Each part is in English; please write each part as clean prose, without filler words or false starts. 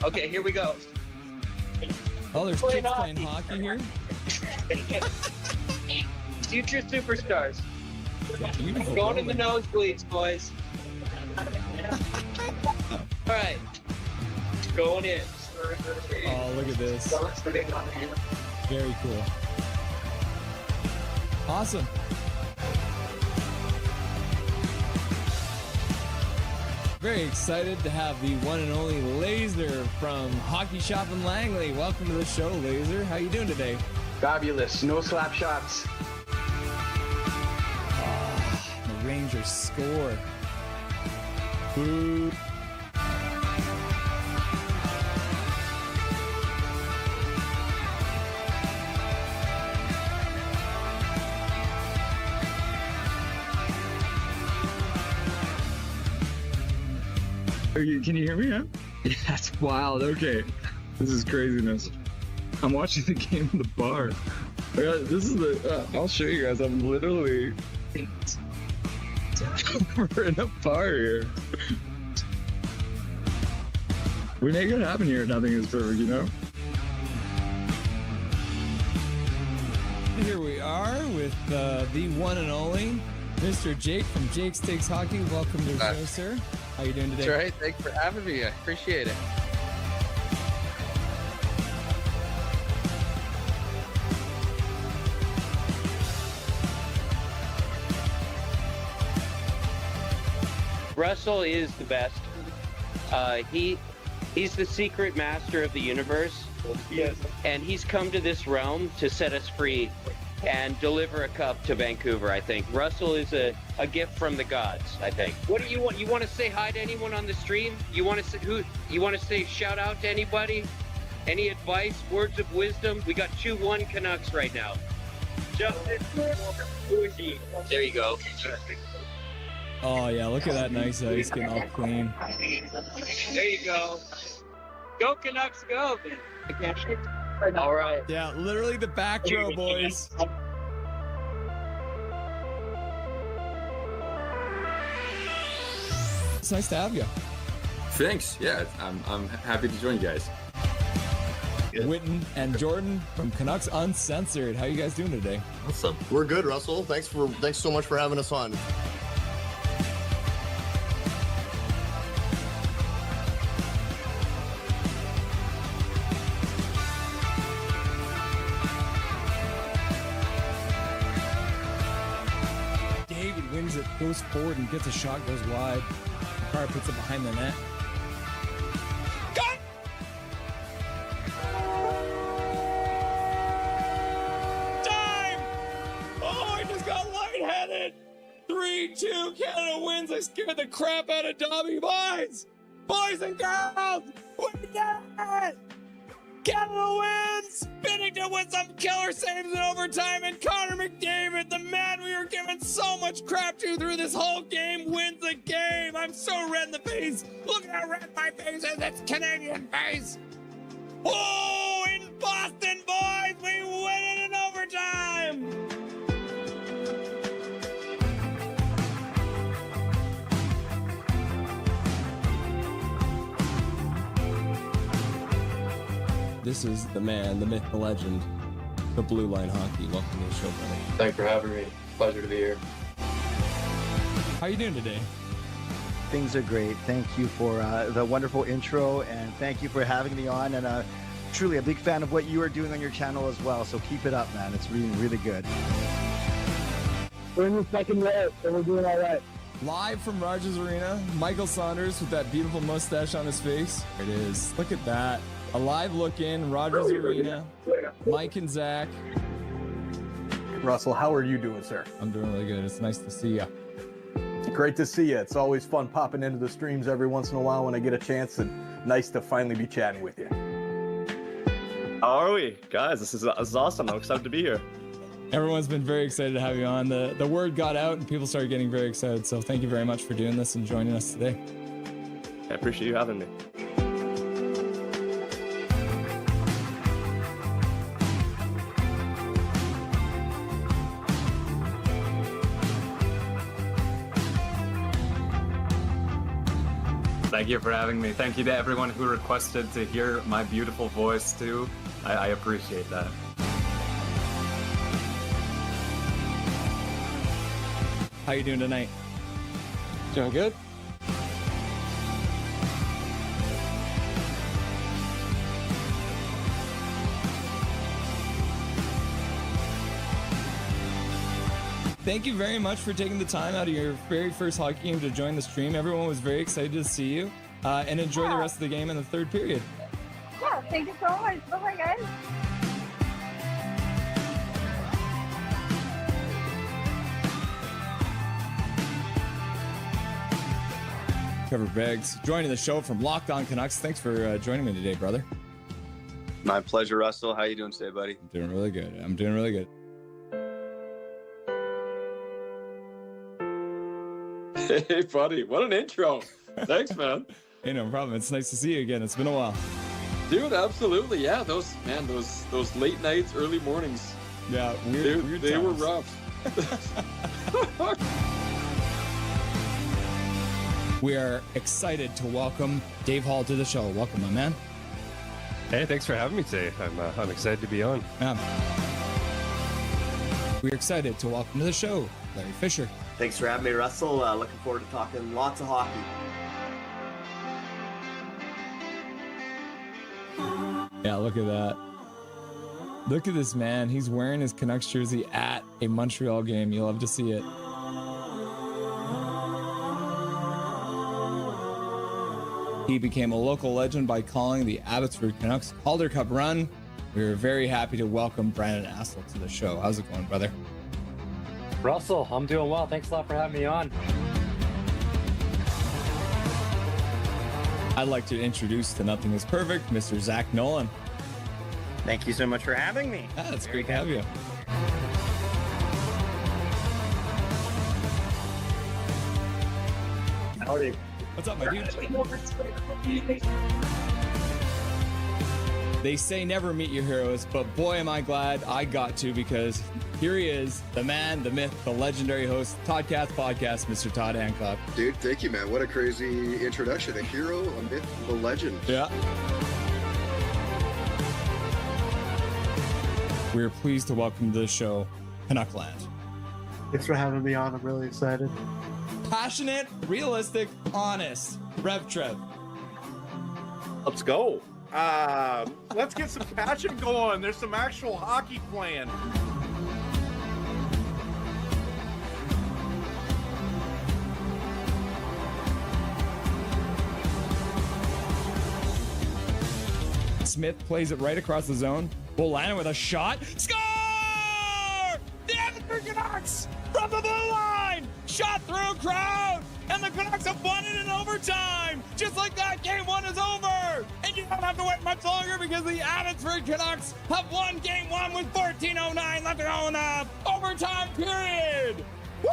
Okay, here we go. Oh, there's kids playing hockey here. Future superstars. Beautiful. Going in the building. nosebleeds, boys. All right. Going in. Oh, look at this. Very cool. Awesome. Very excited to have the one and only Laser from Hockey Shop in Langley. Welcome to the show, Laser. How you doing today? Fabulous. No slap shots. The Rangers score. Boo. Can you hear me? Yeah? Yeah, that's wild. Okay. This is craziness. I'm watching the game in the bar. This is the, I'll show you guys. I'm literally we're in a bar here. We make it happen here. Nothing is perfect, you know? Here we are with the one and only Mr. Jake from Jake's Takes Hockey. Welcome to the show, sir. How you doing today? That's right. Thanks for having me. I appreciate it. Russell is the best. He's the secret master of the universe. Yes. And he's come to this realm to set us free and deliver a cup to Vancouver, I think. Russell is a gift from the gods, I think. What do you want? You want to say hi to anyone on the stream? You want to say you want to say shout out to anybody? Any advice, words of wisdom? We got 2-1 Canucks right now. Justin, who is he? There you go. Oh yeah, look at that nice ice getting all clean. There you go. Go Canucks, go! All right. Yeah, literally the back row, boys. It's nice to have you. Thanks. Yeah, I'm happy to join you guys. Witten and Jordan from Canucks Uncensored. How you guys doing today? Awesome. We're good, Russell. Thanks so much for having us on. David wins it, goes forward and gets a shot, goes wide. Carr puts it behind the net. Got it! Time! Oh, I just got lightheaded! 3-2, Canada wins. I scared the crap out of Dobby. Boys! Boys and girls! We did it! Canada wins! Binnington with some killer saves in overtime, and Connor McDavid, the man we were giving so much crap to through this whole game, wins the game! I'm so red in the face! Look at how red my face is! It's Canadian face! Oh, in Boston, boys! We win it in overtime! This is the man, the myth, the legend, the Blue Line Hockey. Welcome to the show, buddy. Thanks for having me. Pleasure to be here. How you doing today? Things are great. Thank you for the wonderful intro, and thank you for having me on. And truly a big fan of what you are doing on your channel as well. So keep it up, man. It's really, really good. We're in the second row, so we're doing all right. Live from Rogers Arena, Michael Saunders with that beautiful mustache on his face. There it is. Look at that. A live look in Rogers Arena. Mike and Zach. Russell, how are you doing, sir? I'm doing really good. It's nice to see you. Great to see you. It's always fun popping into the streams every once in a while when I get a chance, and nice to finally be chatting with you. How are we? Guys, this is awesome. I'm excited to be here. Everyone's been very excited to have you on. The word got out and people started getting very excited. So thank you very much for doing this and joining us today. I appreciate you having me. Thank you for having me. Thank you to everyone who requested to hear my beautiful voice too. I appreciate that. How you doing tonight? Doing good. Thank you very much for taking the time out of your very first hockey game to join the stream. Everyone was very excited to see you, and enjoy the rest of the game in the third period. Yeah, thank you so much. Bye-bye, guys. Trevor Beggs joining the show from Locked On Canucks. Thanks for joining me today, brother. My pleasure, Russell. How you doing today, buddy? I'm doing really good. I'm doing really good. Hey, buddy. What an intro. Thanks, man. Hey, no problem. It's nice to see you again. It's been a while. Dude, absolutely. Yeah, those late nights, early mornings. Yeah, weird they were times. rough. We are excited to welcome Dave Hall to the show. Welcome, my man. Hey, thanks for having me today. I'm excited to be on. Yeah. We're excited to welcome to the show Larry Fisher. Thanks for having me, Russell. Looking forward to talking lots of hockey. Yeah, look at that. Look at this man. He's wearing his Canucks jersey at a Montreal game. You love to see it. He became a local legend by calling the Abbotsford Canucks Calder Cup run. We are very happy to welcome Brandon Astle to the show. How's it going, brother? Russell, I'm doing well. Thanks a lot for having me on. I'd like to introduce to Nothing is Perfect, Mr. Zach Nolan. Thank you so much for having me. Yeah, it's great to have you. Howdy. What's up, my dude? They say never meet your heroes, but boy, am I glad I got to, because here he is, the man, the myth, the legendary host, Toddcast Podcast, Mr. Todd Hancock. Dude, thank you, man. What a crazy introduction. A hero, a myth, a legend. Yeah. We're pleased to welcome to the show, Canuckland. Thanks for having me on. I'm really excited. Passionate, realistic, honest. Rev Trev. Let's go. Let's get some passion going. There's some actual hockey playing. Smith plays it right across the zone. Bolana with a shot. Score! The Abbotsford Canucks from the blue line! Shot through a crowd! And the Canucks have won it in overtime! Just like that, game one is over! And you don't have to wait much longer, because the Abbotsford Canucks have won game one with 14:09 left to go in the overtime period! Woo!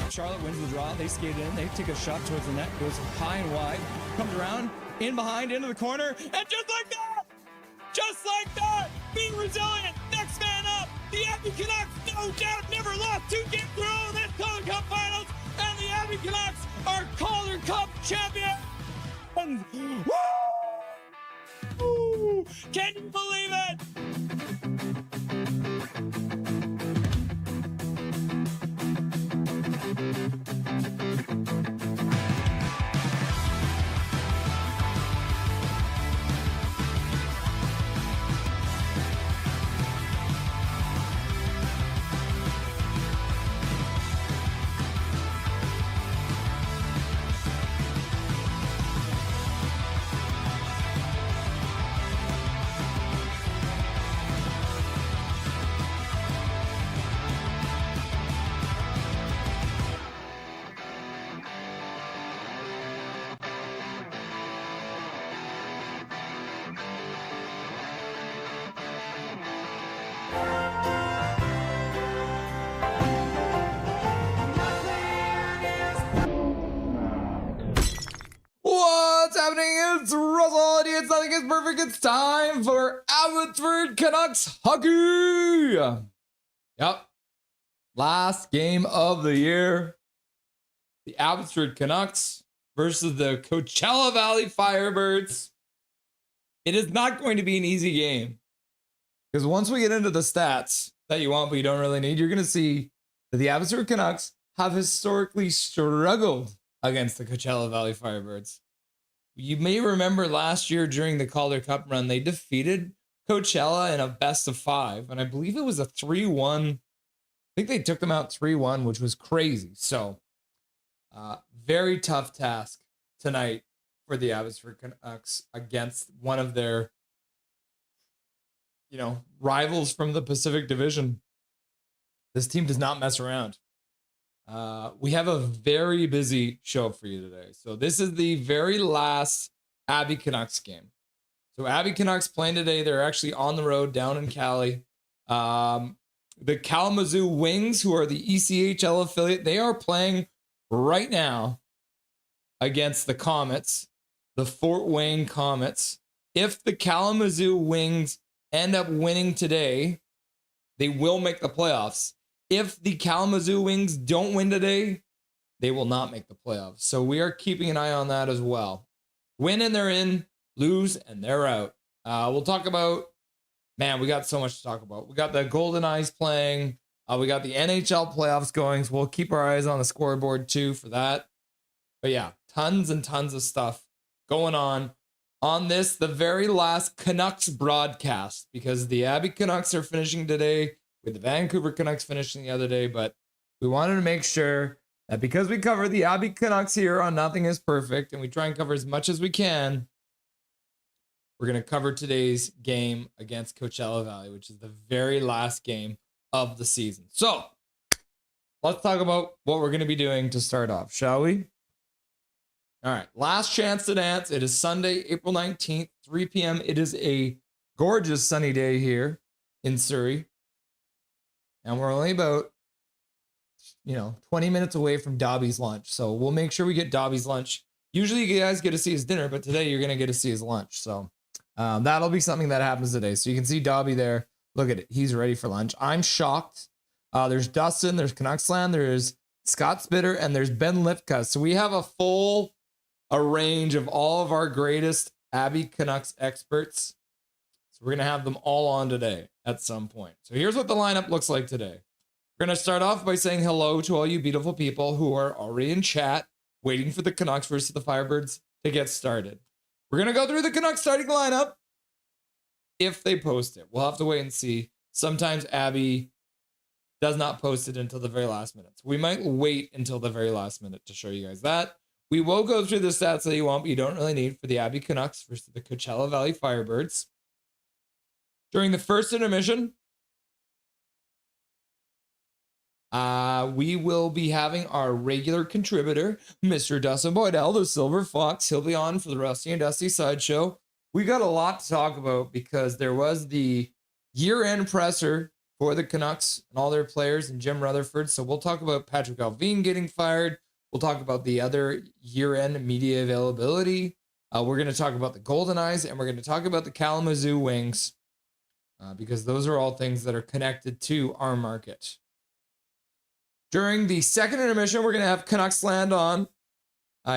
Charlotte wins the draw. They skate in. They take a shot towards the net. Goes high and wide. Comes around. In behind. Into the corner. And just like that, be resilient. Next man up. The Abby Canucks, no doubt, never lost 2 games in a row in this Calder Cup Finals. And the Abby Canucks are Calder Cup champions. Woo! Can you believe it? What's happening? It's Russell. It's Nothing is perfect. It's time for Abbotsford Canucks hockey. Yep. Last game of the year. The Abbotsford Canucks versus the Coachella Valley Firebirds. It is not going to be an easy game. Because once we get into the stats that you want but you don't really need, you're going to see that the Abbotsford Canucks have historically struggled against the Coachella Valley Firebirds. You may remember last year during the Calder Cup run, they defeated Coachella in a best of 5. And I believe it was a 3-1. I think they took them out 3-1, which was crazy. So, very tough task tonight for the Abbotsford Canucks against one of their, rivals from the Pacific Division. This team does not mess around. We have a very busy show for you today. So this is the very last Abby Canucks game. So Abby Canucks playing today. They're actually on the road down in Cali. The Kalamazoo Wings, who are the ECHL affiliate, they are playing right now against the Comets, the Fort Wayne Comets. If the Kalamazoo Wings end up winning today, they will make the playoffs. If the Kalamazoo Wings don't win today, they will not make the playoffs. So we are keeping an eye on that as well. Win and they're in, lose and they're out. We'll talk about, we got so much to talk about. We got the Golden Eyes playing. We got the NHL playoffs going. So we'll keep our eyes on the scoreboard too for that. But yeah, tons and tons of stuff going on this, the very last Canucks broadcast, because the Abby Canucks are finishing today with the Vancouver Canucks finishing the other day. But we wanted to make sure that because we cover the Abby Canucks here on Nothing is Perfect, and we try and cover as much as we can, we're going to cover today's game against Coachella Valley, which is the very last game of the season. So let's talk about what we're going to be doing to start off, shall we? All right, last chance to dance. It is Sunday, April 19th, 3 p.m. It is a gorgeous sunny day here in Surrey. And we're only about, 20 minutes away from Dobby's lunch. So we'll make sure we get Dobby's lunch. Usually you guys get to see his dinner, but today you're going to get to see his lunch. So that'll be something that happens today. So you can see Dobby there. Look at it. He's ready for lunch. I'm shocked. There's Dustin, there's Canucksland, there's Scott Spitter, and there's Ben Lypka. So we have a range of all of our greatest Abby Canucks experts. So we're going to have them all on today at some point. So here's what the lineup looks like today. We're going to start off by saying hello to all you beautiful people who are already in chat, waiting for the Canucks versus the Firebirds to get started. We're going to go through the Canucks starting lineup if they post it. We'll have to wait and see. Sometimes Abby does not post it until the very last minute. So we might wait until the very last minute to show you guys that. We will go through the stats that you want, but you don't really need for the Abby Canucks versus the Coachella Valley Firebirds. During the first intermission, we will be having our regular contributor, Mr. Dustin Boydell, the Silver Fox. He'll be on for the Rusty and Dusty Sideshow. We got a lot to talk about because there was the year-end presser for the Canucks and all their players and Jim Rutherford. So we'll talk about Patrick Alvin getting fired. We'll talk about the other year-end media availability. We're going to talk about the Golden Eyes, and we're going to talk about the Kalamazoo Wings because those are all things that are connected to our market. During the second intermission, we're going to have Canucksland on.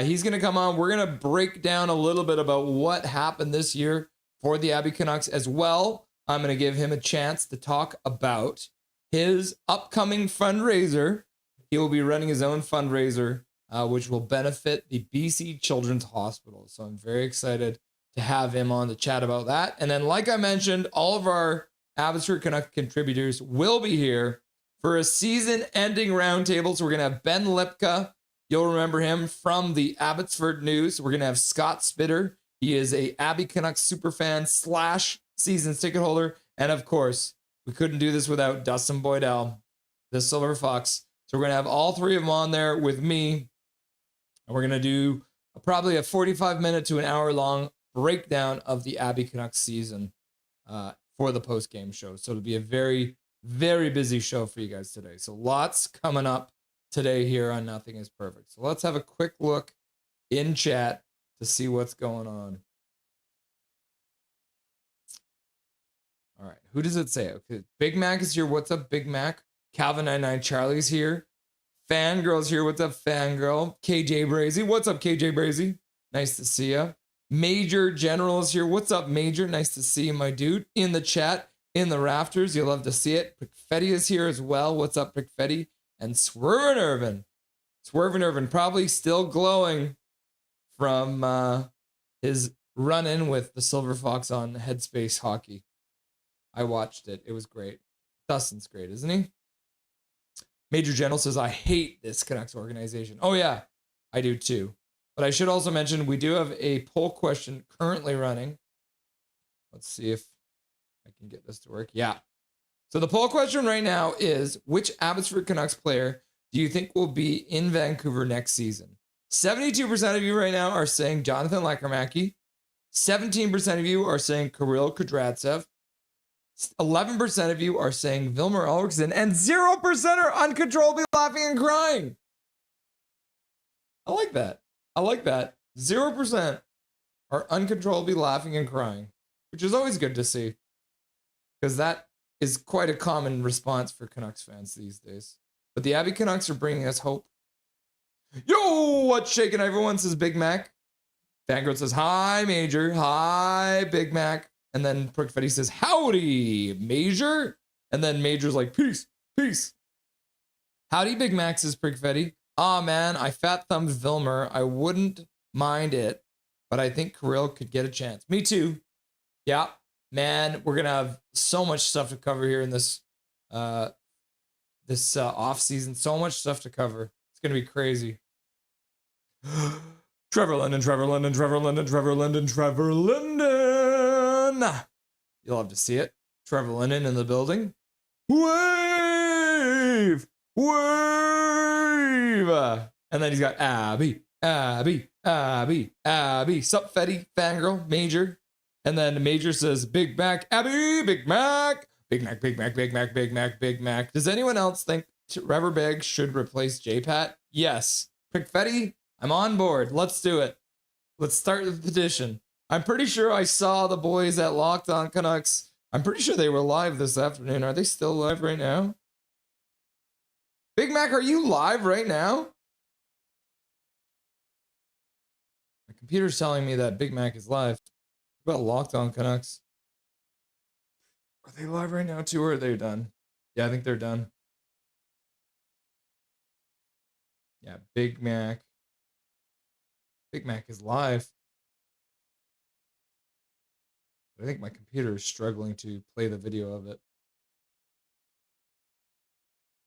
He's going to come on. We're going to break down a little bit about what happened this year for the Abby Canucks as well. I'm going to give him a chance to talk about his upcoming fundraiser. He will be running his own fundraiser, which will benefit the BC Children's Hospital. So I'm very excited to have him on to chat about that. And then, like I mentioned, all of our Abbotsford Canucks contributors will be here for a season-ending roundtable. So we're going to have Ben Lypka. You'll remember him from the Abbotsford News. We're going to have Scott Spitter. He is a Abby Canucks super fan / season ticket holder. And of course, we couldn't do this without Dustin Boydell, the Silver Fox. So we're going to have all three of them on there with me. And we're going to do probably a 45-minute to an hour-long breakdown of the Abby Canucks season for the post-game show. So it'll be a very, very busy show for you guys today. So lots coming up today here on Nothing is Perfect. So let's have a quick look in chat to see what's going on. Who does it say? Okay, Big Mac is here. What's up, Big Mac? Calvin99 Charlie's here. Fangirl's here. What's up, Fangirl? KJ Brazy. What's up, KJ Brazy? Nice to see ya. Major General is here. What's up, Major? Nice to see you, my dude. In the chat, in the rafters. You'll love to see it. Prickfetti is here as well. What's up, Prickfetti? And Swervin' Irvin. Swervin' Irvin probably still glowing from his run-in with the Silver Fox on Headspace Hockey. I watched it. It was great. Dustin's great, isn't he? Major General says, I hate this Canucks organization. Oh, yeah, I do too. But I should also mention we do have a poll question currently running. Let's see if I can get this to work. Yeah. So the poll question right now is, which Abbotsford Canucks player do you think will be in Vancouver next season? 72% of you right now are saying Jonathan Lekarmaki. 17% of you are saying Kirill Kudratsev. 11% of you are saying Vilmer Ulrichsen. And 0% are uncontrollably laughing and crying. I like that. I like that. 0% are uncontrollably laughing and crying, which is always good to see, because that is quite a common response for Canucks fans these days. But the Abby Canucks are bringing us hope. Yo, what's shaking, everyone, says Big Mac. Fangirl says, hi, Major. Hi, Big Mac. And then Prickfetti says, howdy, Major. And then Major's like, peace, peace. Howdy, Big Mac, says Prickfetti. Aw, man, I fat thumbed Vilmer. I wouldn't mind it, but I think Kirill could get a chance. Me too. Yeah, man, we're going to have so much stuff to cover here in this off season. So much stuff to cover. It's going to be crazy. Trevor Linden, Trevor Linden, Trevor Linden, Trevor Linden, Trevor Linden. You'll have to see it. Trevor Linden in the building. Wave! Wave! And then he's got Abby, Abby, Abby, Abby. Sup, Fetty, Fangirl, Major. And then Major says, Big Mac, Abby, Big Mac. Big Mac, Big Mac, Big Mac, Big Mac, Big Mac. Does anyone else think Trevor Begg should replace J-Pat? Yes. Prickfetti, I'm on board. Let's do it. Let's start the petition. I'm pretty sure I saw the boys at Locked On Canucks. I'm pretty sure they were live this afternoon. Are they still live right now? Big Mac, are you live right now? My computer's telling me that Big Mac is live. What about Locked On Canucks? Are they live right now too, or are they done? Yeah, I think they're done. Yeah, Big Mac. Big Mac is live. I think my computer is struggling to play the video of it.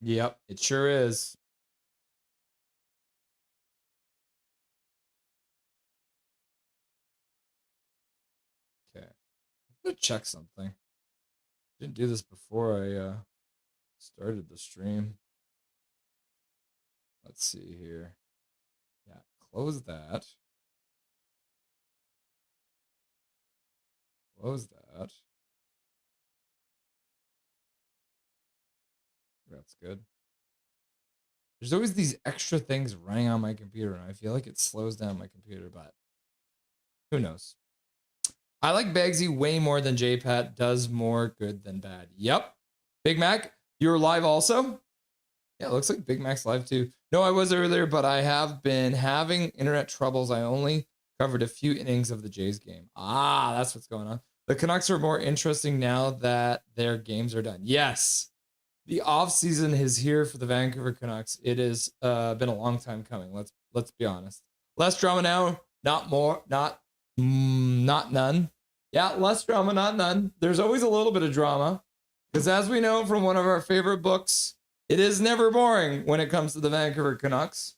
Yep, it sure is. Okay. I'm gonna check something. Didn't do this before I started the stream. Let's see here. Yeah, close that. Close that. That's good. There's always these extra things running on my computer, and I feel like it slows down my computer, but who knows? I like Bagsy way more than J-Pat. Does more good than bad. Yep. Big Mac, you're live also? Yeah, it looks like Big Mac's live too. No, I was earlier, but I have been having internet troubles. I only covered a few innings of the Jays game. Ah, that's what's going on. The Canucks are more interesting now that their games are done. Yes. The offseason is here for the Vancouver Canucks. It has been a long time coming. Let's be honest. Less drama now, not more, not none. Yeah, less drama, not none. There's always a little bit of drama, because as we know from one of our favorite books, it is never boring when it comes to the Vancouver Canucks.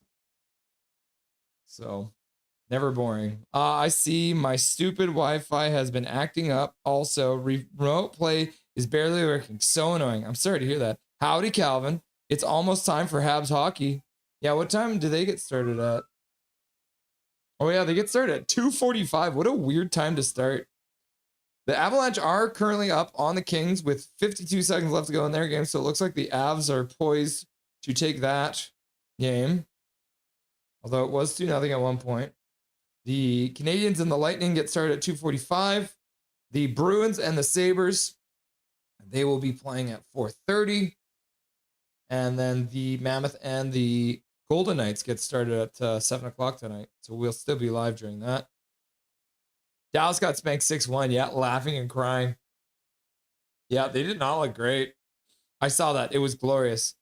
So, never boring. I see my stupid Wi-Fi has been acting up. Also, remote play is barely working. So annoying. I'm sorry to hear that. Howdy, Calvin. It's almost time for Habs hockey. Yeah, what time do they get started at? Oh yeah, they get started at 2:45. What a weird time to start. The Avalanche are currently up on the Kings with 52 seconds left to go in their game, so it looks like the Avs are poised to take that game. Although it was 2-0 at one point. The Canadiens and the Lightning get started at 2:45. The Bruins and the Sabres, They will be playing at 4:30. And then the Mammoth and the Golden Knights get started at 7 o'clock tonight. So we'll still be live during that. Dallas got spanked 6-1. Yeah, laughing and crying. Yeah, they did not look great. I saw that. It was glorious.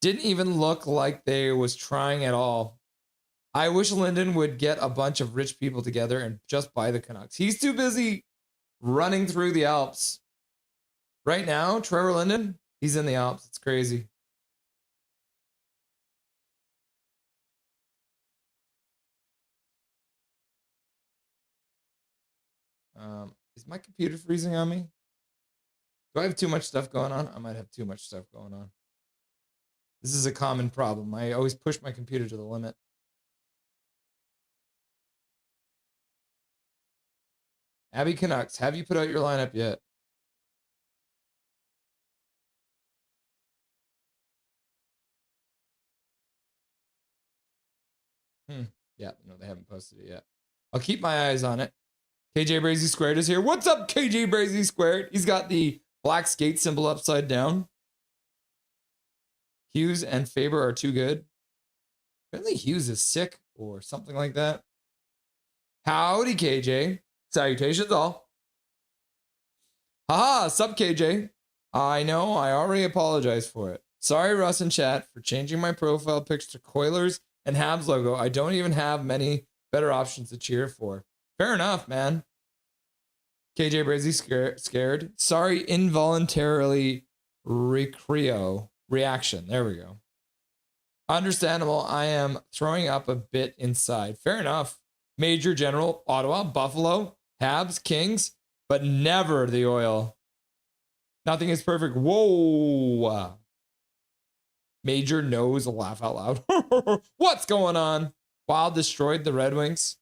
Didn't even look like they was trying at all. I wish Linden would get a bunch of rich people together and just buy the Canucks. He's too busy running through the Alps. Right now, Trevor Linden, he's in the Alps. It's crazy. Is my computer freezing on me? Do I have too much stuff going on? I might have too much stuff going on. This is a common problem. I always push my computer to the limit. Abby Canucks, have you put out your lineup yet? Yeah, no, they haven't posted it yet. I'll keep my eyes on it. KJ Brazy Squared is here. What's up, KJ Brazy Squared? He's got the black skate symbol upside down. Hughes and Faber are too good. Apparently Hughes is sick or something like that. Howdy, KJ. Salutations all. Haha, sup, KJ. I know, I already apologized for it. Sorry, Russ and chat, for changing my profile picture to Coilers and Habs logo. I don't even have many better options to cheer for. Fair enough, man. KJ Brazy scared. Sorry, involuntarily reaction. There we go. Understandable. I am throwing up a bit inside. Fair enough. Major General, Ottawa, Buffalo, Habs, Kings, but never the Oil. Nothing is perfect. Whoa. Major knows, laugh out loud. What's going on? Wild destroyed the Red Wings.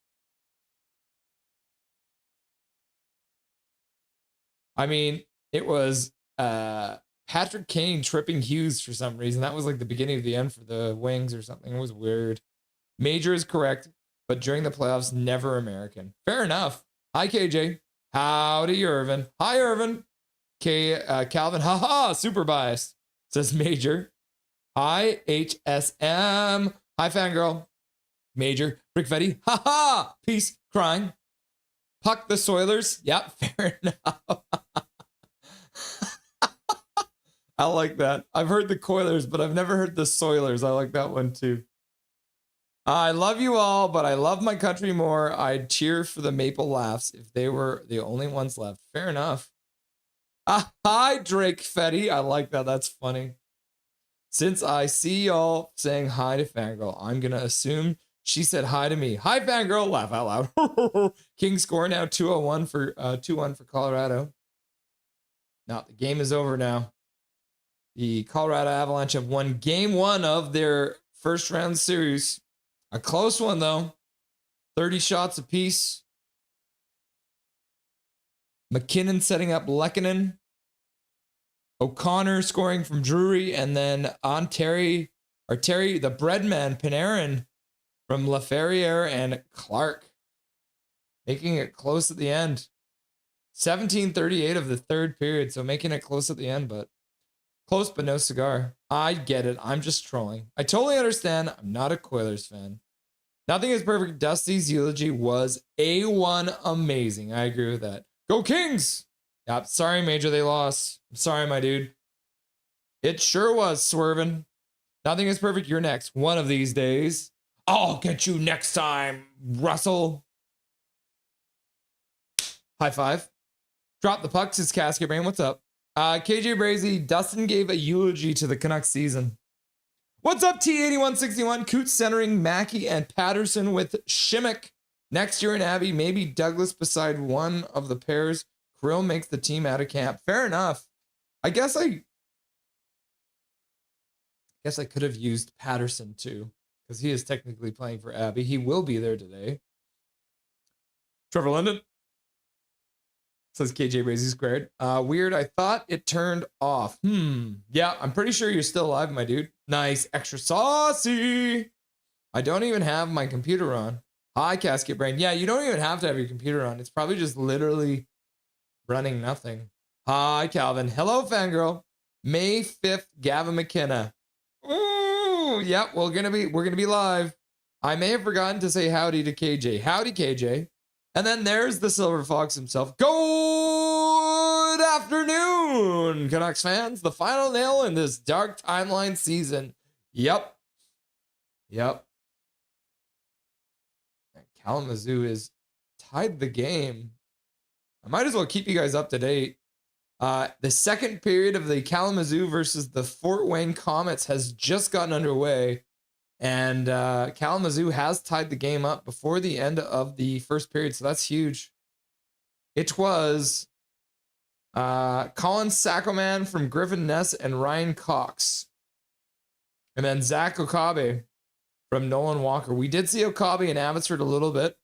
I mean, it was Patrick Kane tripping Hughes for some reason. That was like the beginning of the end for the Wings or something. It was weird. Major is correct, but during the playoffs, never American. Fair enough. Hi, KJ. Howdy, Irvin. Hi, Irvin. Calvin, haha, super biased, says Major. Hi, HSM. Hi, fangirl. Major. Brickfetti, haha, peace, crying. Puck the Soilers. Yep, fair enough. I like that. I've heard the Coilers, but I've never heard the Soilers. I like that one too. I love you all, but I love my country more. I'd cheer for the Maple Laughs if they were the only ones left. Fair enough. Hi, Drake Fetty. I like that. That's funny. Since I see y'all saying hi to Fangirl, I'm going to assume she said hi to me. Hi, Fangirl. Laugh out loud. King score now 2-1 for 2-1 for Colorado. Now, the game is over now. The Colorado Avalanche have won game 1 of their first round series. A close one, though. 30 shots apiece. McKinnon setting up Lehkonen. O'Connor scoring from Drury. And then on Terry, the breadman, Panarin from LaFerriere and Clark. Making it close at the end. 17:38 of the third period. So making it close at the end, but close but no cigar. I get it. I'm just trolling. I totally understand. I'm not a Coilers fan. Nothing is perfect. Dusty's eulogy was A1 amazing. I agree with that. Go Kings! Yep. Sorry, Major, they lost. I'm sorry, my dude. It sure was, Swervin. Nothing is perfect. You're next. One of these days. I'll get you next time, Russell. High five. Drop the pucks. It's Casket Brain. What's up? KJ Brazy, Dustin gave a eulogy to the Canucks season. What's up, T8161? Coots centering Mackey and Patterson with Shimmick. Next year in Abby, maybe Douglas beside one of the pairs. Krill makes the team out of camp. Fair enough. I guess I could have used Patterson too, because he is technically playing for Abby. He will be there today. Trevor London. Says KJ Brazy squared. Weird. I thought it turned off. Yeah, I'm pretty sure you're still alive, my dude. Nice. Extra saucy. I don't even have my computer on. Hi, Casket Brain. Yeah, you don't even have to have your computer on. It's probably just literally running nothing. Hi, Calvin. Hello, fangirl. May 5th, Gavin McKenna. Ooh, yep, we're gonna be live. I may have forgotten to say howdy to KJ. Howdy, KJ. And then there's the Silver Fox himself. Good afternoon, Canucks fans. The final nail in this dark timeline season. Yep. Kalamazoo is tied the game. I might as well keep you guys up to date. The second period of the Kalamazoo versus the Fort Wayne Comets has just gotten underway. And Kalamazoo has tied the game up before the end of the first period. So that's huge. It was Colin Saccoman from Griffin Ness and Ryan Cox. And then Zach Okabe from Nolan Walker. We did see Okabe in Abbotsford a little bit.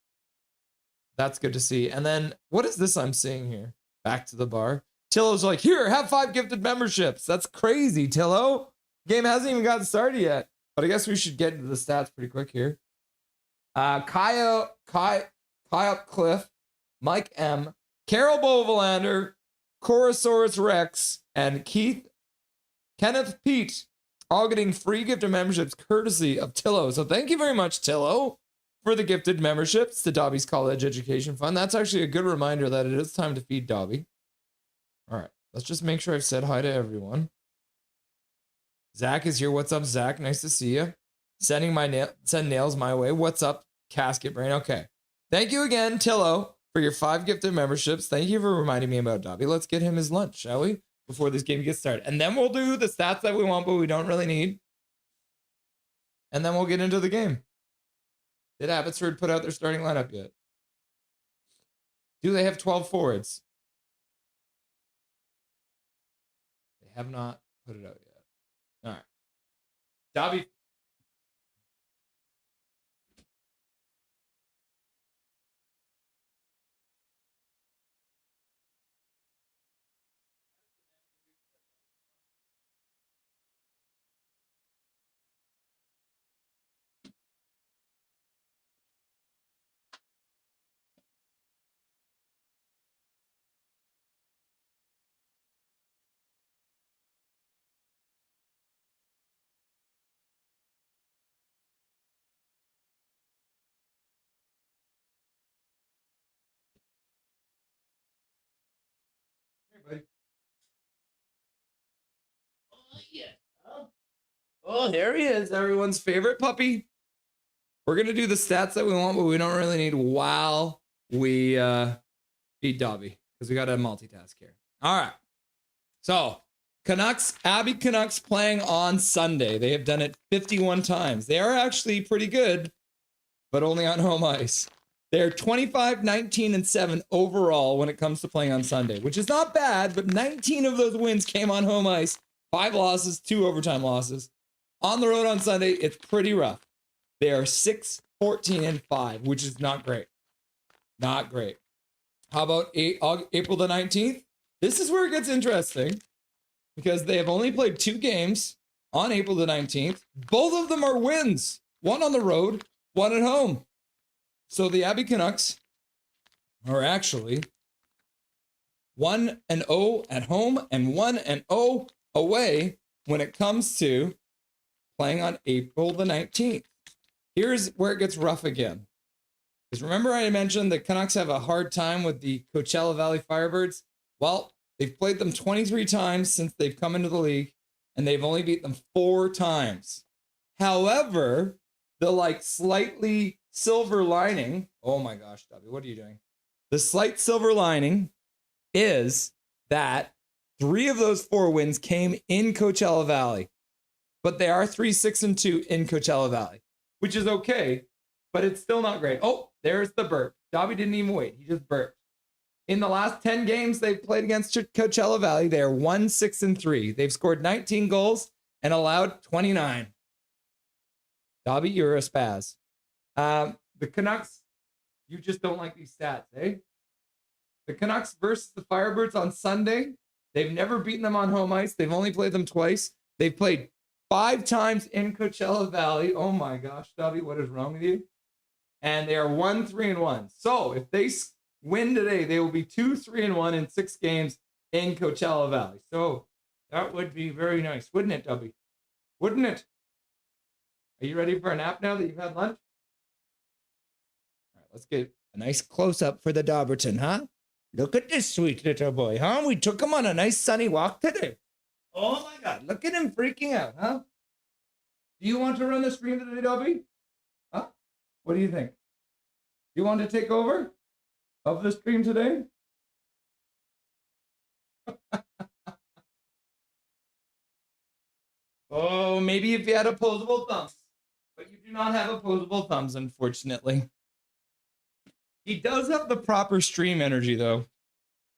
That's good to see. And then what is this I'm seeing here? Back to the bar. Tillo's like, here, have 5 gifted memberships. That's crazy, Tillo. Game hasn't even gotten started yet. But I guess we should get into the stats pretty quick here. Kyle Cliff, Mike M, Carol Bovelander, Corosaurus Rex, and Kenneth Pete, all getting free gifted memberships courtesy of Tillo. So thank you very much, Tillo, for the gifted memberships to Dobby's College Education Fund. That's actually a good reminder that it is time to feed Dobby. All right, let's just make sure I've said hi to everyone. Zach is here. What's up, Zach? Nice to see you. Send nails my way. What's up, Casket Brain? Okay. Thank you again, Tillo, for your 5 gifted memberships. Thank you for reminding me about Dobby. Let's get him his lunch, shall we? Before this game gets started. And then we'll do the stats that we want, but we don't really need. And then we'll get into the game. Did Abbotsford put out their starting lineup yet? Do they have 12 forwards? They have not put it out yet. All right. Dobby. Oh, there he is, everyone's favorite puppy. We're going to do the stats that we want, but we don't really need while we beat Dobby, because we got to multitask here. All right. So, Canucks, Abby Canucks playing on Sunday. They have done it 51 times. They are actually pretty good, but only on home ice. They're 25, 19, and 7 overall when it comes to playing on Sunday, which is not bad, but 19 of those wins came on home ice. 5 losses, 2 overtime losses. On the road on Sunday, it's pretty rough. They are 6, 14, and 5, which is not great. Not great. How about April the 19th? This is where it gets interesting because they have only played 2 games on April the 19th. Both of them are wins. 1 on the road, 1 at home. So the Abby Canucks are actually 1-0 at home and 1-0 away when it comes to playing on April the 19th. Here's where it gets rough again. Because remember I mentioned the Canucks have a hard time with the Coachella Valley Firebirds? Well, they've played them 23 times since they've come into the league, and they've only beat them 4 times. However, the slightly silver lining, oh my gosh, Dobby, what are you doing? The slight silver lining is that 3 of those 4 wins came in Coachella Valley. But they are 3-6-2 in Coachella Valley, which is okay, but it's still not great. Oh, there's the burp. Dobby didn't even wait. He just burped. In the last 10 games they've played against Coachella Valley, they are 1-6-3. They've scored 19 goals and allowed 29. Dobby, you're a spaz. The Canucks, you just don't like these stats, eh? The Canucks versus the Firebirds on Sunday. They've never beaten them on home ice. They've only played them twice. They've played 5 times in Coachella Valley. Oh my gosh, Dobby, what is wrong with you? And they are 1-3-1. So if they win today, they will be 2-3-1 in 6 games in Coachella Valley. So that would be very nice, wouldn't it, Dubby? Wouldn't it? Are you ready for a nap now that you've had lunch? All right, let's get a nice close-up for the Dobberton, huh? Look at this sweet little boy, huh? We took him on a nice sunny walk today. Oh my God, look at him freaking out, huh? Do you want to run the stream today, Dobby? Huh? What do you think? You want to take over of the stream today? Oh, maybe if you had opposable thumbs. But you do not have opposable thumbs, unfortunately. He does have the proper stream energy, though,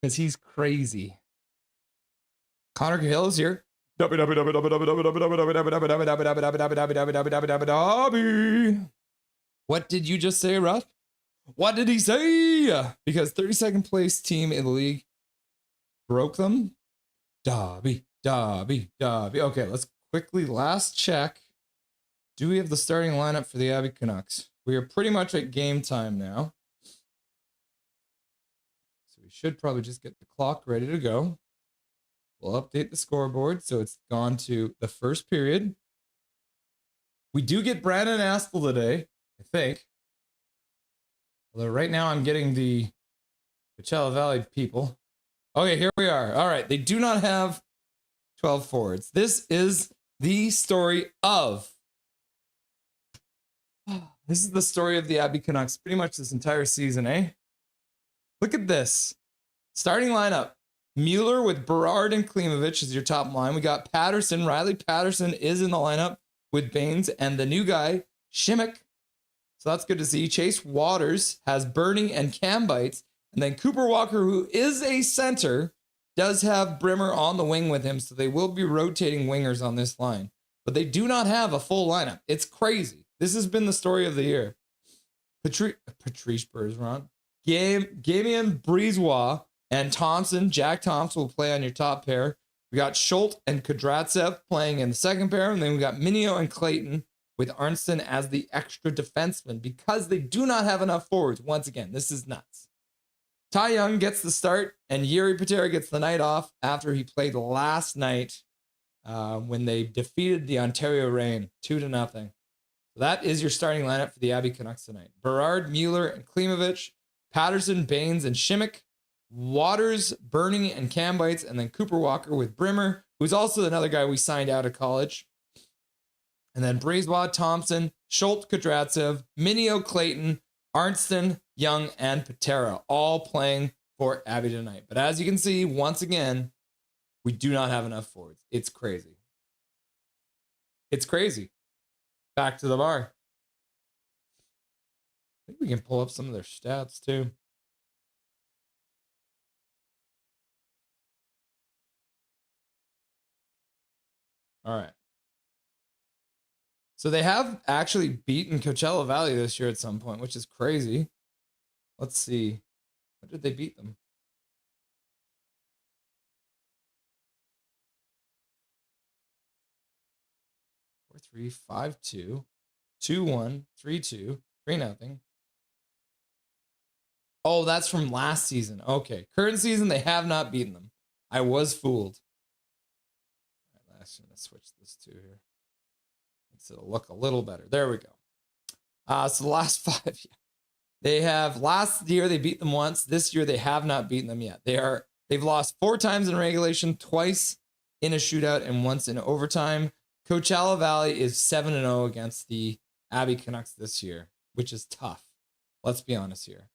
because he's crazy. Connor Hill is here. What did you just say, Russ? What did he say? Because 32nd place team in the league broke them. Dobby. Okay, let's quickly last check. Do we have the starting lineup for the Abby Canucks? We are pretty much at game time now. So we should probably just get the clock ready to go. We'll update the scoreboard so it's gone to the first period. We do get Brandon Aspel today, I think. Although right now I'm getting the Coachella Valley people. Okay, here we are. All right, they do not have 12 forwards. This is the story of... This is the story of the Abby Canucks pretty much this entire season, eh? Look at this. Starting lineup. Mueller with Berard and Klimovich is your top line. We got Patterson. Riley Patterson is in the lineup with Baines and the new guy, Shimmick. So that's good to see. Chase Waters has Burning and Cam Bites. And then Cooper Walker, who is a center, does have Brimmer on the wing with him. So they will be rotating wingers on this line. But they do not have a full lineup. It's crazy. This has been the story of the year. Patrice Bergeron, Gamian Brisebois, and Thompson, Jack Thompson will play on your top pair. We got Schultz and Kudratsev playing in the second pair. And then we got Minio and Clayton with Arnston as the extra defenseman because they do not have enough forwards. Once again, this is nuts. Ty Young gets the start and Yuri Patera gets the night off after he played last night when they defeated the Ontario Reign 2-0. So that is your starting lineup for the Abby Canucks tonight. Berard, Mueller, and Klimovich, Patterson, Baines, and Shimmick. Waters, Burning, and Cam Bites, and then Cooper Walker with Brimmer, who's also another guy we signed out of college. And then Brisebois, Thompson, Schultz, Kudratsev, Minio, Clayton, Arnston, Young, and Patera, all playing for Abby tonight. But as you can see, once again, we do not have enough forwards. It's crazy. It's crazy. Back to the bar. I think we can pull up some of their stats too. All right. So they have actually beaten Coachella Valley this year at some point, which is crazy. Let's see. What did they beat them? 4-3, 5-2, 2-1, 3-2, 3-0. Oh, that's from last season. Okay. Current season, they have not beaten them. I was fooled. All right, I'm going to switch this to here. Makes it look a little better. There we go. So the last 5, yeah. They have last year they beat them once. This year they have not beaten them yet. They've lost 4 times in regulation, twice in a shootout, and once in overtime. Coachella Valley is 7-0 against the Abby Canucks this year, which is tough. Let's be honest here.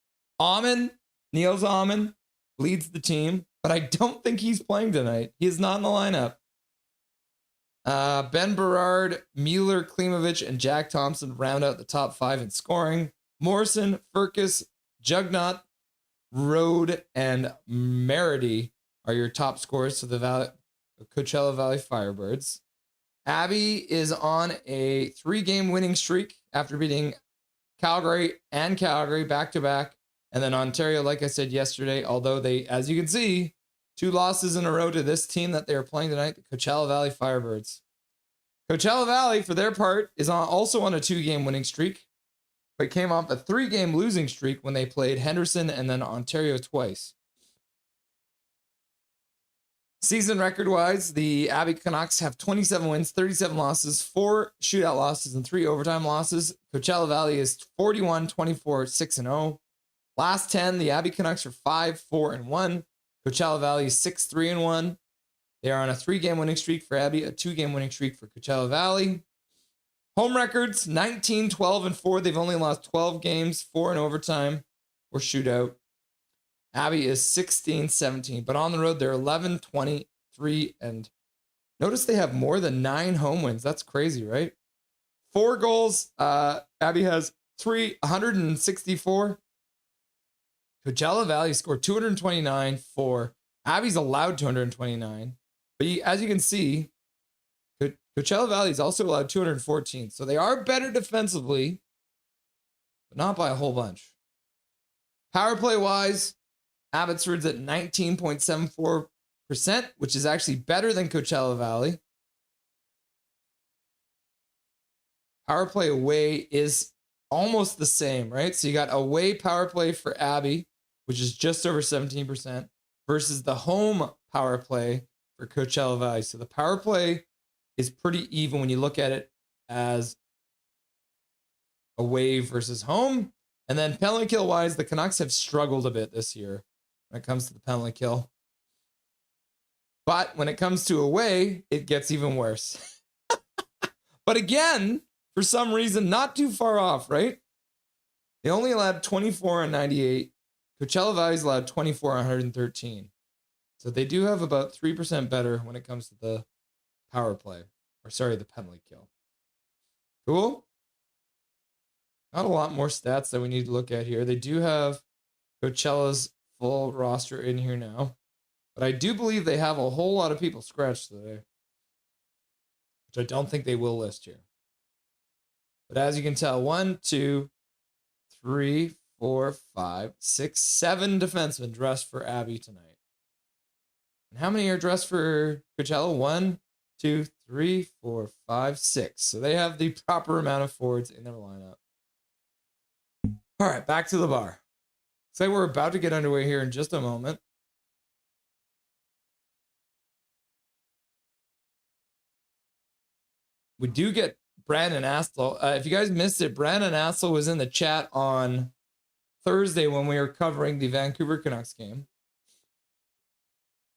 Niels Amon leads the team, but I don't think he's playing tonight. He is not in the lineup. Ben Berard, Mueller, Klimovich, and Jack Thompson round out the top 5 in scoring. Morrison, Furcus, Jugnot, Rode, and Merity are your top scorers to the Coachella Valley Firebirds. Abby is on a 3-game winning streak after beating Calgary back-to-back. And then Ontario, like I said yesterday, although they, as you can see, 2 losses in a row to this team that they are playing tonight, the Coachella Valley Firebirds. Coachella Valley, for their part, is also on a 2-game winning streak, but came off a 3-game losing streak when they played Henderson and then Ontario twice. Season record-wise, the Abby Canucks have 27 wins, 37 losses, 4 shootout losses, and 3 overtime losses. Coachella Valley is 41, 24, 6-0. Last 10, the Abby Canucks are 5, 4, and 1. Coachella Valley is 6, 3, and 1. They are on a 3-game winning streak for Abby, a 2-game winning streak for Coachella Valley. Home records, 19, 12, and 4. They've only lost 12 games, 4 in overtime or shootout. Abby is 16, 17, but on the road, they're 11, 23, and notice they have more than 9 home wins. That's crazy, right? 4 goals. Abby has 164. Coachella Valley scored 229 for. Abby's allowed 229. But as you can see, Coachella Valley is also allowed 214. So they are better defensively, but not by a whole bunch. Power play wise, Abbotsford's at 19.74%, which is actually better than Coachella Valley. Power play away is almost the same, right? So you got away power play for Abby, which is just over 17%, versus the home power play for Coachella Valley. So the power play is pretty even when you look at it as away versus home. And then penalty kill wise, the Canucks have struggled a bit this year when it comes to the penalty kill. But when it comes to away, it gets even worse. But again, for some reason, not too far off, right? They only allowed 24 on 98. Coachella Valley's allowed 24 on 113. So they do have about 3% better when it comes to the power play. Or sorry, the penalty kill. Cool? Not a lot more stats that we need to look at here. They do have Coachella's full roster in here now. But I do believe they have a whole lot of people scratched today, which I don't think they will list here. But as you can tell, 1, 2, 3, 4, 5, 6, 7 defensemen dressed for Abby tonight. And how many are dressed for Coachella? 1, 2, 3, 4, 5, 6. So they have the proper amount of forwards in their lineup. All right, back to the bar. So we're about to get underway here in just a moment. We do get Brandon Astle. If you guys missed it, Brandon Astle was in the chat on Thursday when we were covering the Vancouver Canucks game.